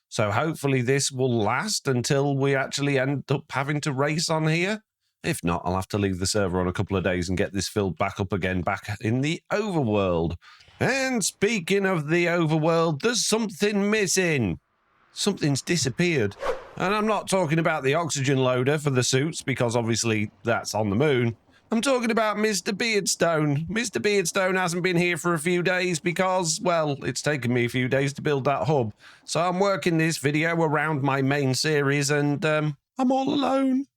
So hopefully this will last until we actually end up having to race on here. If not, I'll have to leave the server on a couple of days and get this filled back up again back in the overworld. And speaking of the overworld, there's something missing. Something's disappeared. And I'm not talking about the oxygen loader for the suits, because obviously that's on the moon. I'm talking about Mr. Beardstone. Mr. Beardstone hasn't been here for a few days because, well, it's taken me a few days to build that hub. So I'm working this video around my main series and I'm all alone.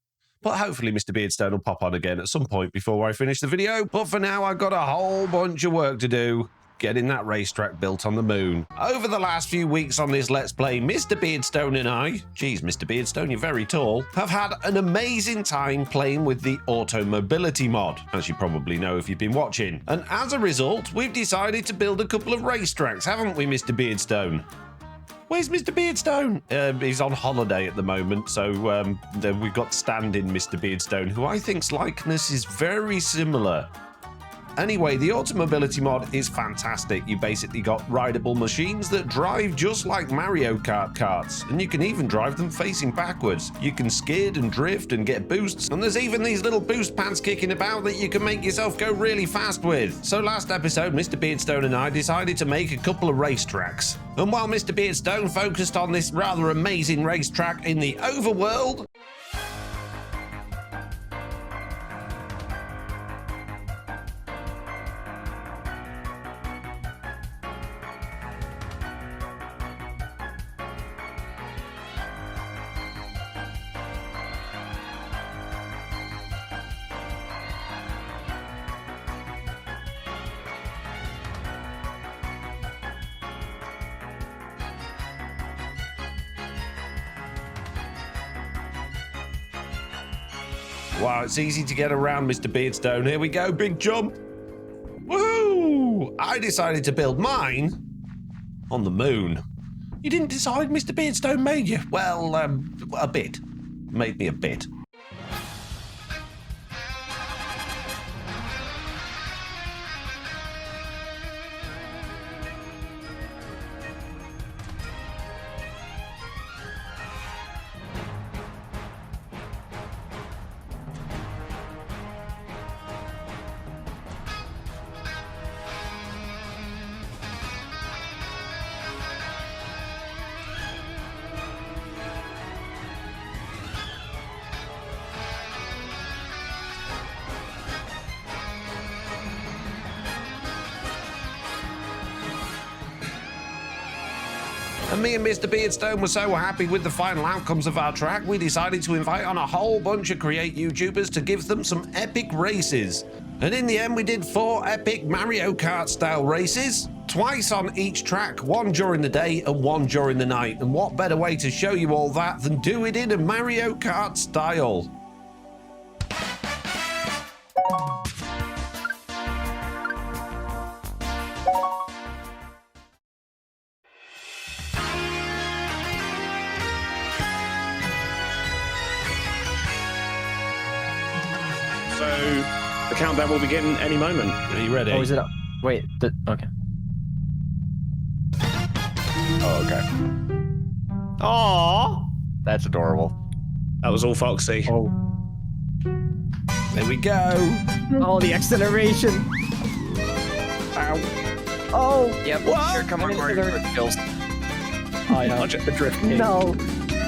But hopefully Mr. Beardstone will pop on again at some point before I finish the video. But for now, I've got a whole bunch of work to do, getting that racetrack built on the moon. Over the last few weeks on this Let's Play, Mr. Beardstone and I, geez, Mr. Beardstone, you're very tall, have had an amazing time playing with the auto mobility mod, as you probably know if you've been watching. And as a result, we've decided to build a couple of racetracks, haven't we, Mr. Beardstone? Where's Mr. Beardstone? He's on holiday at the moment, so we've got stand-in Mr. Beardstone, who I think's likeness is very similar. Anyway, the automobility mod is fantastic. You basically got rideable machines that drive just like Mario Kart carts, and you can even drive them facing backwards. You can skid and drift and get boosts, and there's even these little boost pants kicking about that you can make yourself go really fast with. So last episode, Mr. Beardstone and I decided to make a couple of racetracks. And while Mr. Beardstone focused on this rather amazing racetrack in the overworld, wow, it's easy to get around, Mr. Beardstone. Here we go, big jump. Woohoo! I decided to build mine on the moon. You didn't decide, Mr. Beardstone, made you? Well, a bit. Made me a bit. And me and Mr. Beardstone were so happy with the final outcomes of our track, we decided to invite on a whole bunch of Create YouTubers to give them some epic races. And in the end, we did 4 epic Mario Kart style races, twice on each track, one during the day and one during the night. And what better way to show you all that than do it in a Mario Kart style? So the countdown will begin any moment. Are you ready? Oh, is it up? Wait, okay. Oh, okay. Aww, that's adorable. That was all Foxy. Oh, There we go. oh, the acceleration. Ow. Oh, Yep, here come our Mario Kart skills. I know. Watch it. The drift king. No,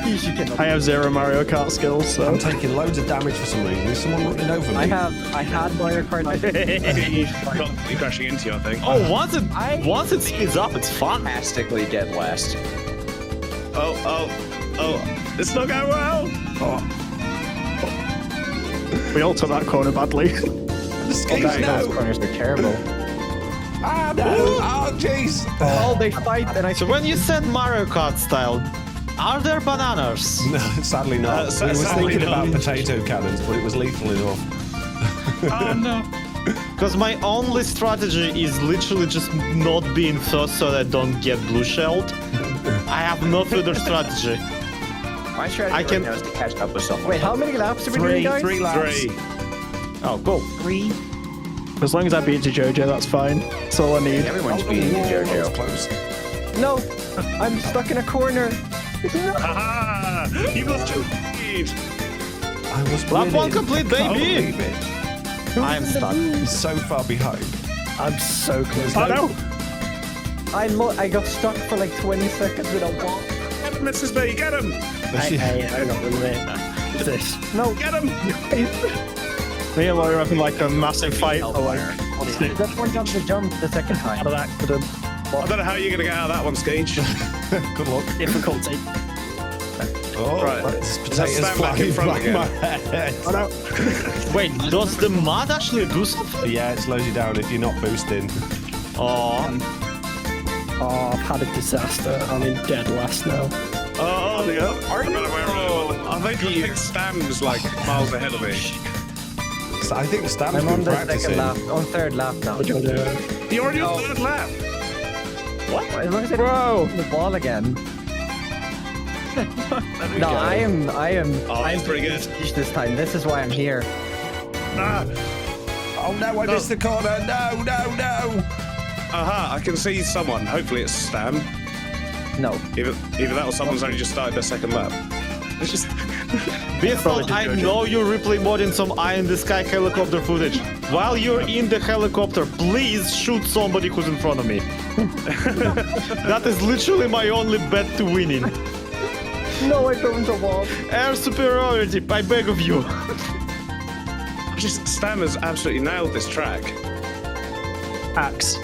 you should. I have 0 Mario Kart skills, so I'm taking loads of damage for some reason. Is someone running over me? I had Mario Kart. You're crashing into you, I think. oh, once it speeds up, it's fun. Fantastically dead last. Oh, it's not going well. Oh. We all took that corner badly. Skeet, Those no! corners are terrible. Ah, no! Oh, jeez! Oh, they fight, and I. So when you said Mario Kart style, are there bananas? No, sadly not. We were sadly thinking about not. potato cannons, but it was lethal enough. Oh no. Because my only strategy is literally just not being first so that I don't get blue shelled. I have no further strategy. My strategy I can- right now is to catch up with someone. Wait, how many laps are we doing, guys? Three laps. 3. Oh, cool. 3. As long as I beat Jojo, that's fine. That's all I need. Everyone's beating you, That was Jojo. close. No, I'm stuck in a corner. Haha! You lost your lead. I was Lap winning. one complete, Can't baby. believe it. I am stuck. He's so far behind. I'm so close. Oh, no. I got stuck for like 20 seconds in a wall. Get him, Mrs. B, get him! Hang on a minute. What's this? No, Get him! Me and Laura are having like a massive fight. Oh, For like, that one jumped the jump the second time. out of accident. I don't know how you're going to get out of that one, Skeech. Good luck. Difficulty. Oh, Right. that's Let's potatoes stand back in flying front back again. my head. Oh no. Wait, does the mud actually do something? Yeah, it slows you down if you're not boosting. Oh, Oh, I've had a disaster. I'm in dead last now. Oh, yeah. I don't know where I think Stan was like miles ahead of me. So I think Stan's I'm on been the practicing. second lap, on third lap now. Jojo. You're already on third lap. As long as I don't hit the ball again. No, I am. Oh, that's pretty good. This time. This is why I'm here. Ah, Oh no, I missed the corner. No, no, no. aha, I can see someone. Hopefully it's Stan. No. Either that or someone's only just started their second lap. It's just... Beardstone, I know you're replay modding some eye in the sky helicopter footage. While you're in the helicopter, please shoot somebody who's in front of me. That is literally my only bet to winning. No, I don't the wall. Air superiority, I beg of you. Just Stan has absolutely nailed this track. Axe.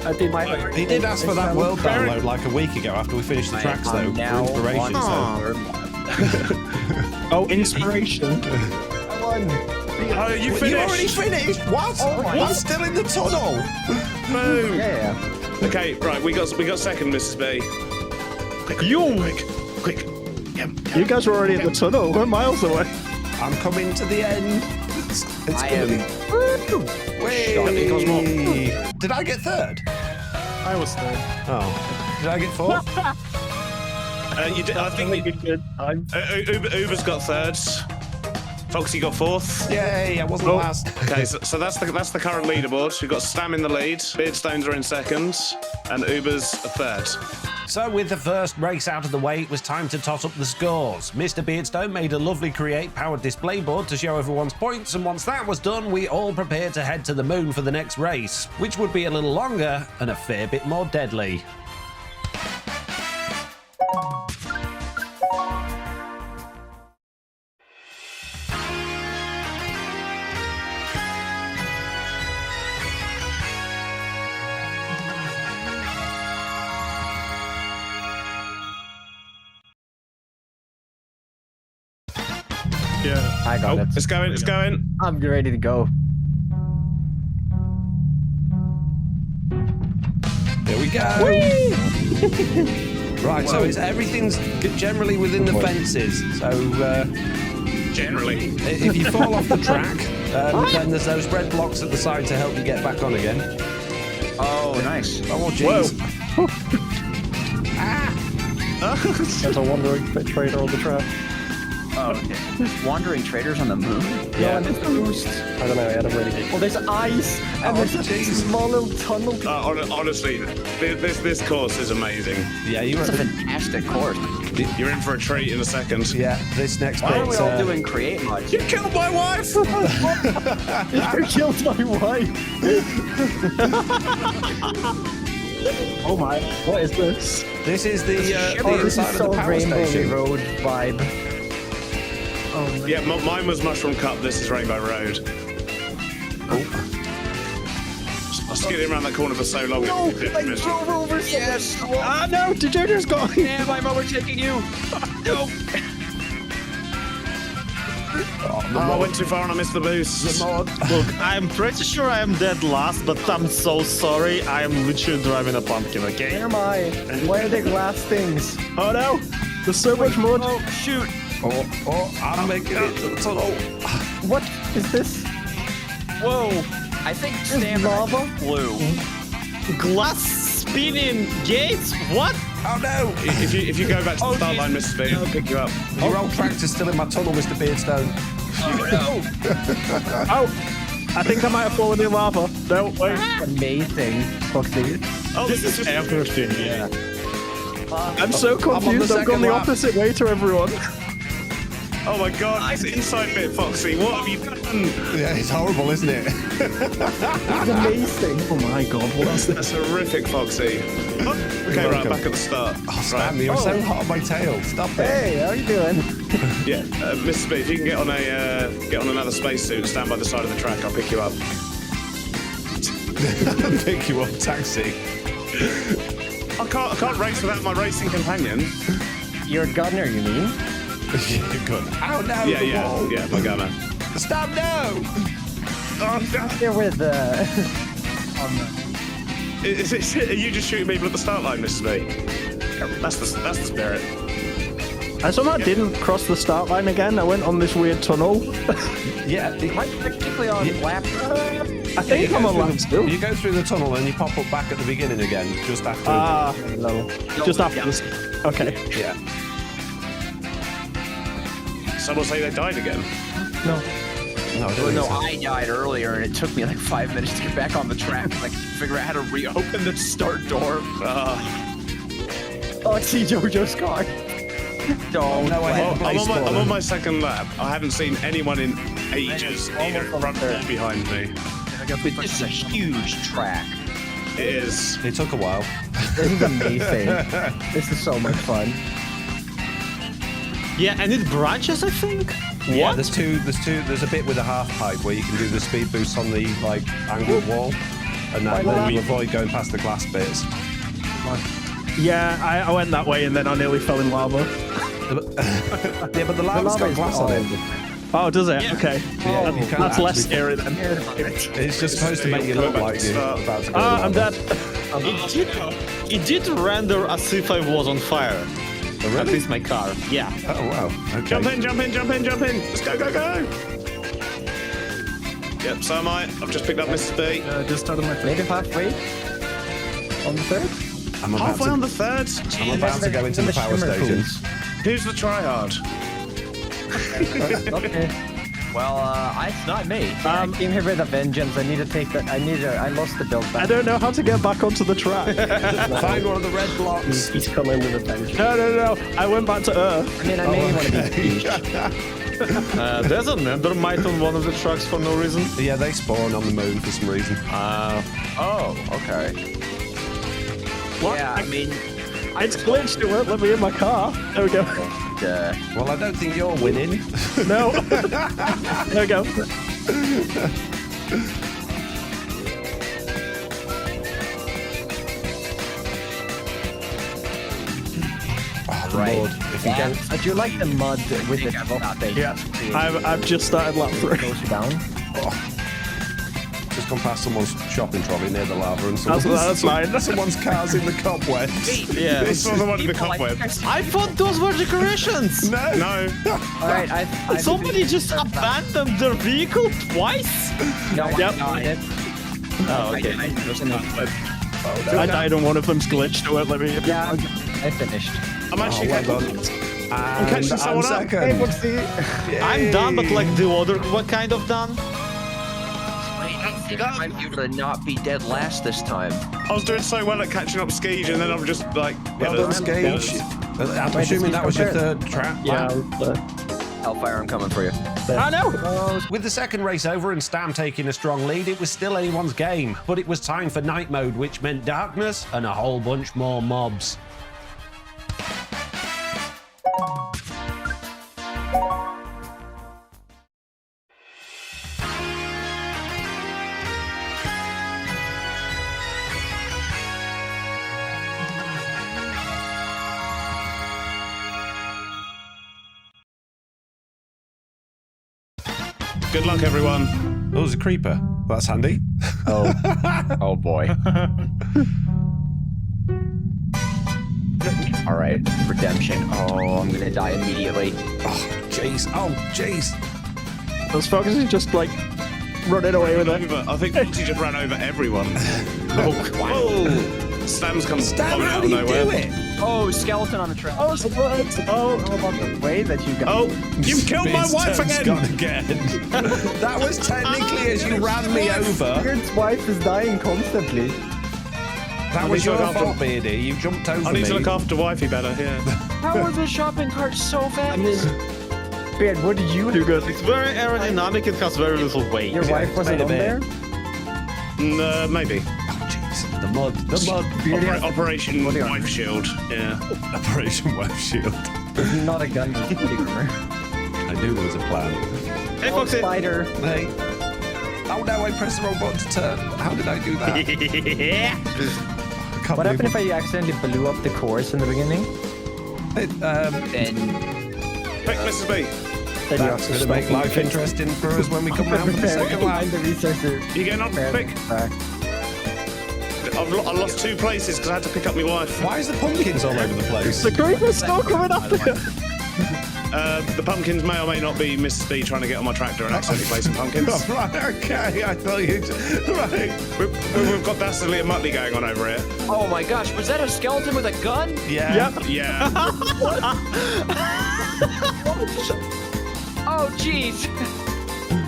I did my. He did ask for that world download like a week ago after we finished the tracks though, for inspiration. So. Oh, inspiration. I won. Oh, you You finished! already finished? What? I'm still in the tunnel. Boom! Yeah. Okay, right, we got second, Mrs. B. Quick, quick. You guys were already in the tunnel. We're miles away. I'm coming to the end. It's I gonna am. be. Whee! Did I get third? I was third. Oh. Did I get fourth? You did, I think good. I'm. Uber's got third. Foxy got fourth. Yay! I wasn't last. Okay, so that's the current leaderboard. We've got Stam in the lead, Beardstones are in second, and Uber's third. So with the first race out of the way, it was time to tot up the scores. Mr Beardstone made a lovely Create-powered display board to show everyone's points, and once that was done, we all prepared to head to the moon for the next race, which would be a little longer and a fair bit more deadly. Yeah. I got it. It's going. I'm ready to go. Here we go. Right, so everything's generally within the fences. So Generally. if you fall off the track, then there's those red blocks at the side to help you get back on again. Oh, nice. Oh, jeez. There's a wandering trader on the track. Oh, okay. Wandering traders on the moon? Yeah. No, it's boost. I don't know. I had a really good. Well, there's ice, and there's a small little tunnel. Honestly, this course is amazing. Yeah, you It's a were. fantastic course. You're in for a treat in a second. Yeah, this next Why are bit. we all doing create mods? You killed my wife! You killed my wife. Oh my! What is this? This is the Oh, this inside is of so the power Rainbow station. Road vibe. Oh my. Yeah, mine was Mushroom Cup, this is Rainbow Road. I was skidding around that corner for so long. No, it didn't I miss. drove over. Yes! Ah no! Jojo's got. Damn, I'm overtaking you! No! I went too far and I missed the boost. Look, I'm pretty sure I am dead last, but I'm so sorry. I am literally driving a pumpkin, okay? Where am I? Why are they glass things? Oh no! There's so much mud. Oh, shoot. I'm making it to the tunnel. What is this? Whoa. I think Is stamina lava? flew. Glass spinning gates? What? Oh no! If you go back to the start line, Mr. Speed, I'll pick you up. Your old tractor's still in my tunnel, Mr. Beardstone. Oh! I think I might have fallen in lava. No, wait. Amazing. Foxy. Oh, this is just Everything, yeah. I'm so confused. the I've gone second the lap. opposite way to everyone. Oh my god, this inside bit, Foxy. What have you done? Yeah, it's horrible, isn't it? It's amazing. Oh my god, what is this? That's horrific, Foxy. Oh, okay, right, back at the start. Oh, Stan, you're so hot on my tail. Stop it. Hey, how are you doing? Yeah, Mr. Speed, if you can get on another spacesuit and stand by the side of the track, I'll pick you up. Pick you up, taxi. I can't race without my racing companion. You're a gunner, you mean? You're good. Oh no, Yeah, the yeah, wall. yeah, my gunner. Stop, no! Oh, Here with are you just shooting people at the start line, Mr. Speed? That's the spirit. I somehow didn't cross the start line again. I went on this weird tunnel. Yeah, Particularly on lap. I think I'm on lap still. You go through the tunnel and you pop up back at the beginning again, just after. No. Just after this. Okay. Yeah. Someone say they died again. no. No, I don't Oh, think no, so. I died earlier, and it took me like 5 minutes to get back on the track. Like, figure out how to reopen the start door. Oh, I see Jojo's car. Don't. No, I hit the I'm place on for my second lap. I haven't seen anyone in ages, either in front or behind me. This is a huge track. It is. It took a while. This is amazing. This is so much fun. Yeah, and it branches, I think? Yeah, What? there's a bit with a half pipe where you can do the speed boost on the like angled wall, and then you avoid going past the glass bits. Yeah, I went that way and then I nearly fell in lava. Yeah, but the lava's got glass on it. Oh, does it? Okay. Yeah, you can't That's less actually- scary then. It's just supposed to make you look like you're about to go. Ah, I'm lava. dead. It did render as if I was on fire. Oh, really? At least my car. Yeah. Oh wow. Okay. Jump in, jump in, jump in, jump in. Let's go, go, go. Yep, so am I. I've just picked up Mr. B. Just started my Made it halfway. On the third. I'm about Halfway to, on the third. I'm about to go into the power shimmer station. tools. Who's the tryhard? Okay. Well, it's not me. I came here with a vengeance. I need to take that. I lost the build I back. don't know how to get back onto the track. Find one of the red blocks. He's coming with a vengeance. No. I went back to Earth. I mean, I may want to be peach. There's a nethermite on one of the trucks for no reason. Yeah, they spawn on the moon for some reason. Oh, okay. What? Yeah, I mean, It's glitched. It won't let me in my car. There we go. Well, I don't think you're winning. No. There we go. right. Lord, if you go, I do like the mud with the top thing. Yeah. I've just started lap 3. Goes down. just gone past someone's shopping trolley near the lava, and That's fine. someone's car's in the cobwebs. Yeah. It's not the one in the cobweb. I thought those were decorations. No. No. All right, I Somebody just abandoned their vehicle twice. No, Yep. I did. Oh, okay. I died on one of them's glitched. It won't let me in. Yeah, I finished. I'm actually well catching- done. I'm catching someone up. second. I'm done, but like the other, what kind of done? I'm able to not be dead last this time. I was doing so well at catching up Skeege, and then I'm just like, Well done, Skage. I'm assuming that was your third trap. Yeah. Hellfire, I'm coming for you. I know. With the second race over and Stam taking a strong lead, it was still anyone's game. But it was time for night mode, which meant darkness and a whole bunch more mobs. Good luck, everyone. Oh, there's a creeper. That's handy. Oh boy. All right, redemption. Oh, I'm gonna die immediately. Oh, jeez. Oh, jeez. Those Foxy just like running away with it. I think Foxy just ran over everyone. Whoa! Stam's come Stam, bombing how out do of you nowhere. do it? Oh, skeleton on the track. Oh, surprise! Oh, how about the way that you got? Oh, you've killed my wife Beardstone's again! gone again. That was technically as you ran me over. Beard's wife is dying constantly. That was your fault, Beardy. You jumped over I need me. to look after wifey better, yeah. How was the shopping cart so fast? I mean, Beard, what did you do? It's very aerodynamic. It has very little weight. Your wife wasn't on there? Maybe. Oh, jeez. The mud. The mud. Operation Wife Shield, yeah. Operation Wife Shield. Not a gun. I knew there was a plan. Hey, Foxy. Spider. Hey. Oh no, I pressed the wrong button to turn. How did I do that? What happened if I accidentally blew up the course in the beginning? Then Quick, Mrs. B. That's going to make life interesting for us when we come round for the second lap. The researcher. You getting on quick? I lost 2 places because I had to pick up my wife. Why is the pumpkins all over the place? The creeper's still coming after you. The pumpkins may or may not be Mrs. B trying to get on my tractor and accidentally place some pumpkins. Oh, right, okay. I thought you... Right. We've got Dastardly and Muttley going on over here. oh my gosh, was that a skeleton with a gun? Yeah. Yep. Yeah. Oh jeez.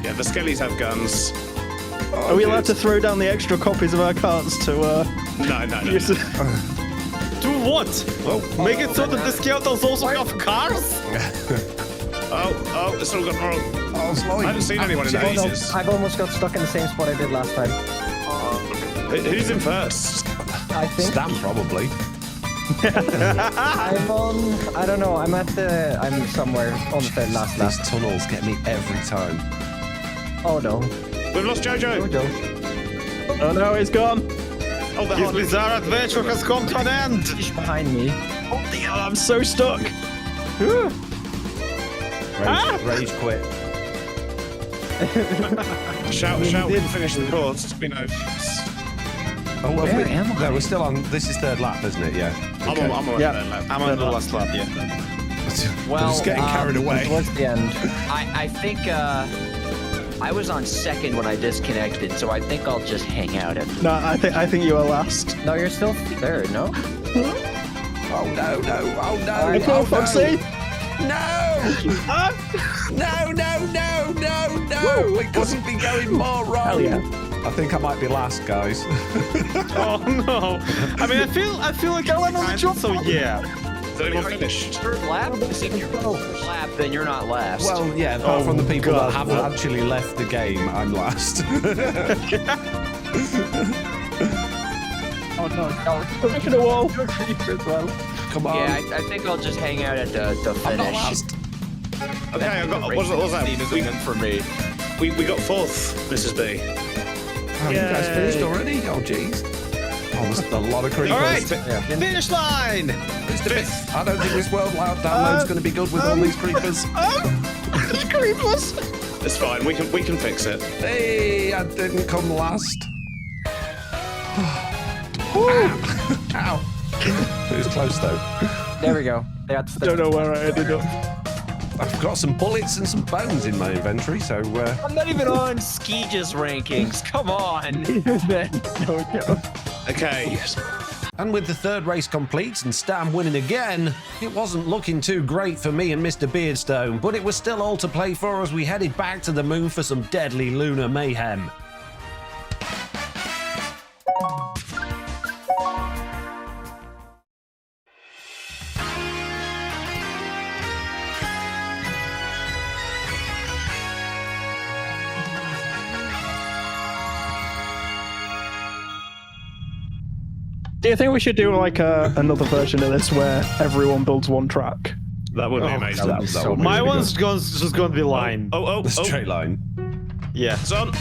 Yeah, the skellies have guns. Oh, Are we allowed to throw down the extra copies of our carts to No. use it? Do what? Make it so that the skeletons also have cars? Oh, it's all gone wrong. Oh, I haven't seen anyone in Oh no, ages. I've almost got stuck in the same spot I did last time. Who's in first? I think Stam, probably. I'm on. I don't know. I'm somewhere on the last lap. These tunnels get me every time. Oh no. We've lost Jojo. Jojo. Oh no, he's gone. Oh, the This hot bizarre adventure has come to an end. He's behind me. Oh, I'm so stuck. Rage quit. Shout, we can finish the course. It's been over. Oh, well, Where am I? No, we're still on. This is third lap, isn't it? Yeah. I'm on Yeah. third lap. I'm on the last lap, yeah. We're just getting carried away. Towards the end. I think I was on second when I disconnected, so I think I'll just hang out at. No, I think you are last. No, you're still third. No. Oh no! Oh no! Alright, Go, Foxy. No! No! It couldn't be going more wrong. Hell yeah. I think I might be last, guys. Oh no! I mean, I feel like I'm on the jump. So yeah. Is anyone finished? Third lap? If you're first lap, then you're not last. Well, yeah, apart from the people God. that haven't actually left the game, I'm last. Oh no, no. Pushing a wall. Creeper as well. Come on. yeah, I think I'll just hang out at the I'm not finish. last. Okay, I got. What was that? For me. We got 4th, Mrs. B. Oh, you guys finished already? Oh, jeez. Oh, there's a lot of creepers. All right, Yeah. finish line. I don't think this world download's going to be good with all these creepers. Creepers. It's fine. We can fix it. Hey, I didn't come last. Ow. It was close, though. There we go. That's Don't know where I ended up. I've got some bullets and some bones in my inventory, so... I'm not even on Skeege's rankings. Come on. Okay. And with the third race complete and Stam winning again, it wasn't looking too great for me and Mr. Beardstone, but it was still all to play for as we headed back to the moon for some deadly lunar mayhem. Do you think we should do like another version of this where everyone builds one track? That would be amazing. That would be My really one's just going to be line. Oh, good. The straight line. Yeah. It's on.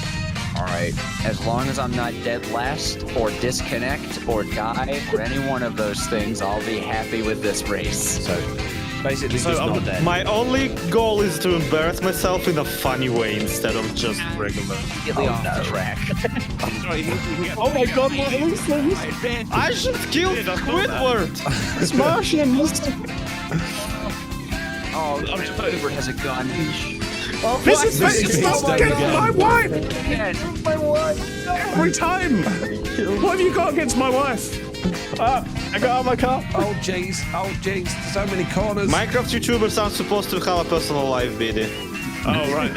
All right. As long as I'm not dead last, or disconnect, or die, or any one of those things, I'll be happy with this race. So, Basically, So just I'm- not dead. My only goal is to embarrass myself in a funny way instead of just regular. Immediately off the track. Sorry, you can get- Oh my god, what are these things? I should kill Yeah, that's not Squidward! It's Martians! Oh, Uber has a gun. Oh, This what? is stop getting my wife Again. my wife! every time. What have you got against my wife? I got out of my car. Oh jeez, oh jeez, so many corners. Minecraft YouTubers aren't supposed to have a personal life, BD. Oh right.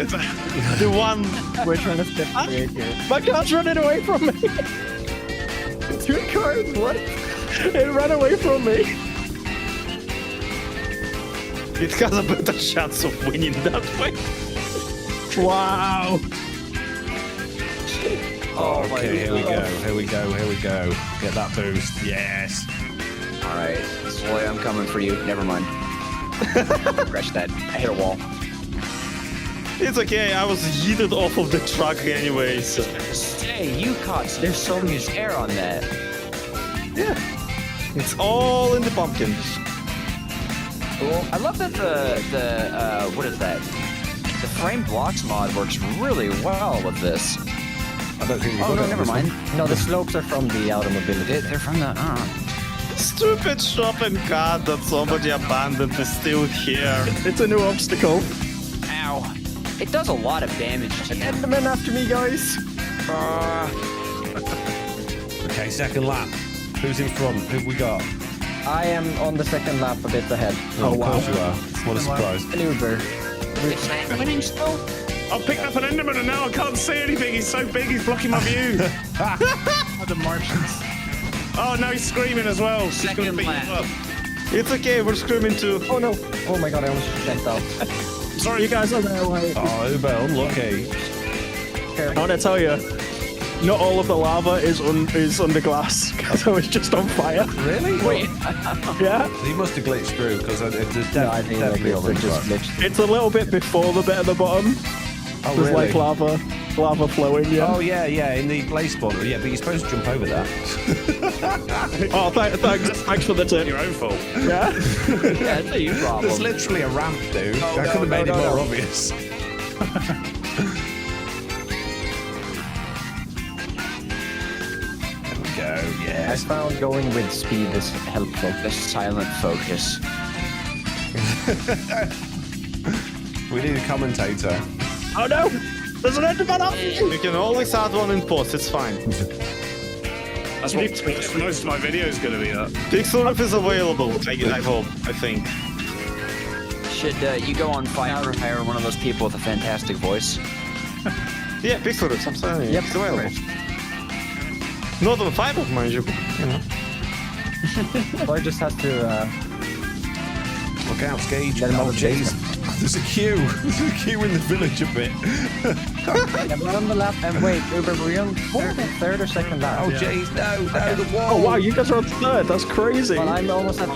The one. We're trying to separate here. My car's running away from me. Two cars, what? It ran away from me. It has a better chance of winning that way. Wow. Oh my Okay, here we God. go, here we go, here we go. Get that boost. Yes. All right, Sloy, I'm coming for you. Never mind. Crash that. I hit a wall. It's okay, I was yeeted off of the truck anyway, so. Hey, you caught. There's so much air on that. Yeah. It's all in the pumpkin. Cool. I love that the what is that? The frame blocks mod works really well with this. I don't think we've Oh got no, it. never mind. No, the slopes are from the automobility. They're from the. Stupid shopping cart that somebody abandoned is still here. It's a new obstacle. Ow! It does a lot of damage to them. Enderman after me, guys. Okay, second lap. Who's in front? Who've we got? I am on the second lap a bit ahead. Oh, of course you are. What a surprise. An Uber. It's winning still. I've picked up an Enderman and now I can't see anything. He's so big, he's blocking my view. The Martians. Oh, now he's screaming as well. He's gonna Second beat you lap. up. It's okay, we're screaming too. Oh no. Oh my god, I almost checked out. Sorry, You guys are there, wait. Oh, Uber, unlucky. I want to tell you, not all of the lava is under glass, so it's just on fire. Really? Wait. Yeah, He must have glitched through because there's No, I think like definitely Uber just glitched. it's a little bit before the bit at the bottom. Oh, There's really? like lava flowing. Yeah. Oh, yeah, in the play spawner. Yeah, but you're supposed to jump over that. Oh, thanks for the tip. your own fault. Yeah. Yeah, it's a you problem. There's literally a ramp, dude. I no, could have made no, it more no. obvious. There we go, I yes. found going with speed is helpful. The silent focus. We need a commentator. Oh no! There's an Enderman up! You can always add one in post, it's fine. That's what most of my videos going to be at. Pixel Rip is available, I hope, I think. Should you go on Fiverr and hire one of those people with a fantastic voice? Yeah, Pixel Rips, I'm sorry. Yep. It's available. Not on Fiverr, mind you. You know. Or just has to Look out, Skage. Let him Oh, have a jeez. There's a queue. There's a queue in the village a bit. yeah, we're on the lap. And wait, Uber, were you on third or second lap? Oh, jeez, no, the wall. Oh wow, you guys are on third. That's crazy. Well, I'm almost at the.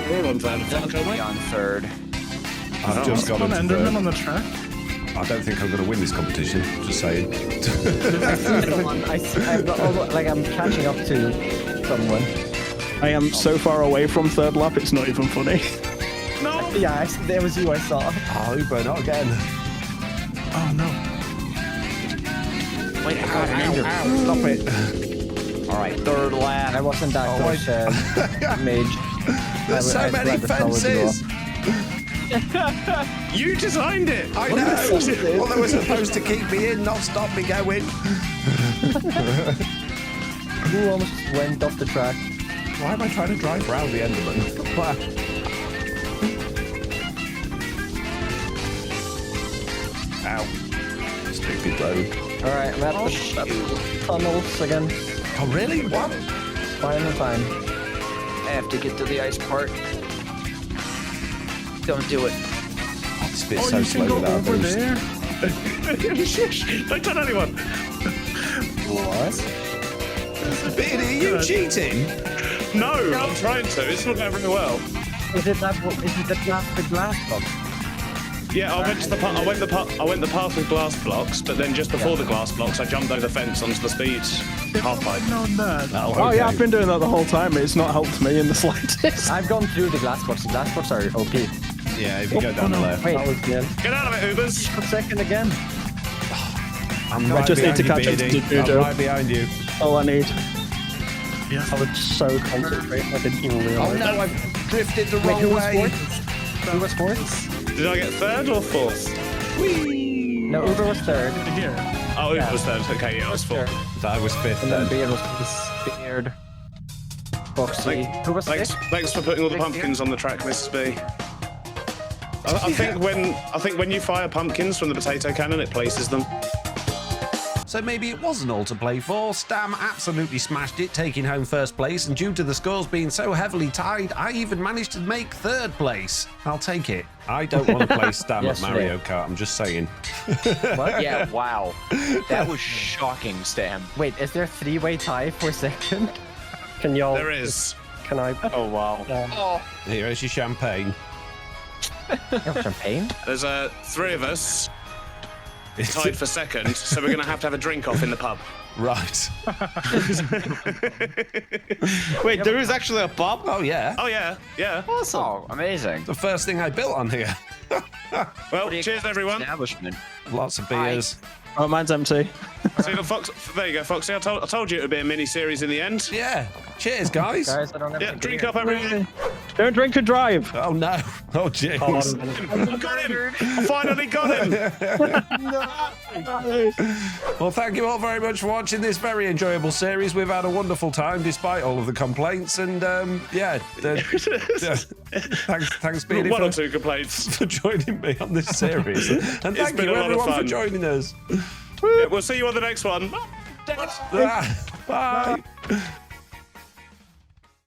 We're all on third. Be on third. I've just got An into Enderman third. on the track. I don't think I'm going to win this competition. Just saying. I'm catching up to someone. I am so far away from third lap, it's not even funny. No. Yeah, there was you I saw. Oh, Uber, not again. Oh no. Wait, I got an ender. Stop it. All right, third lap. I wasn't that close, mage. There's so I many tried to follow you fences. You designed it. I know. Well, they were supposed to keep me in, not stop me going. Who almost went off the track? Why am I trying to drive round the Enderman? Ow. Stupid road. Alright, I'm at the tunnels again. Oh, really? What? Final time. I have to get to the ice part. Don't do it. Oh, this bit's Oh, so you slow can go without a over boost. there. Shush! Don't tell anyone. What? Beardy, are you cheating? No, I'm trying to. It's not going very well. Is it that? Is it the glass box? Yeah, I went the path with glass blocks, but then just before the glass blocks, I jumped over the fence onto the speed half pipe. No, no. Oh yeah, I've been doing that the whole time. It's not helped me in the slightest. I've gone through the glass box. The glass box are OP. Yeah, if you go down the left. Wait, That was good. Get out of it, Ubers! a second again. I'm I right just need to behind catch you, up to BD. Juju. I'm right behind you. All I need. Yes. I was so concentrated. I didn't even Oh realize. no, I've drifted the Wait, wrong who was way. fourth? Who was fourth? Did I get third or fourth? No, Uber was third. Here. Oh, Uber was third. Okay, yeah, I was fourth. I was fifth And then then. Beard was Beard. Foxy. Who was Thanks, sixth? thanks for putting all the pumpkins on the track, Mrs. B. I think when you fire pumpkins from the potato cannon, it places them. So maybe it wasn't all to play for. Stam absolutely smashed it, taking home first place, and due to the scores being so heavily tied, I even managed to make third place. I'll take it. I don't want to play Stam Yes, at Mario Kart, I'm just saying. What? Yeah, wow. That was shocking, Stam. Wait, is there a three-way tie for second? Can y'all? There is. Can I? Oh, wow. Here is your champagne. Champagne? There's three of us tied for second, so we're going to have a drink off in the pub. Right. Wait, there is actually a pub? Oh yeah. Oh, yeah, yeah. Awesome. Oh, amazing. The first thing I built on here. Well, cheers, everyone. Establishment. Lots of beers. Oh, mine's empty. See, look, Fox, there you go, Foxy. I told you it would be a mini-series in the end. Yeah. Cheers, guys. Guys, I don't have Yeah, any drink beer. up, everyone. Don't drink and drive. Oh no. Oh James. I got him! I finally got him! Well, thank you all very much for watching this very enjoyable series. We've had a wonderful time despite all of the complaints, and thanks, Beardy, One or two complaints. for joining me on this series, and thank been you a lot of everyone for fun. joining us. Yeah, we'll see you on the next one. Bye.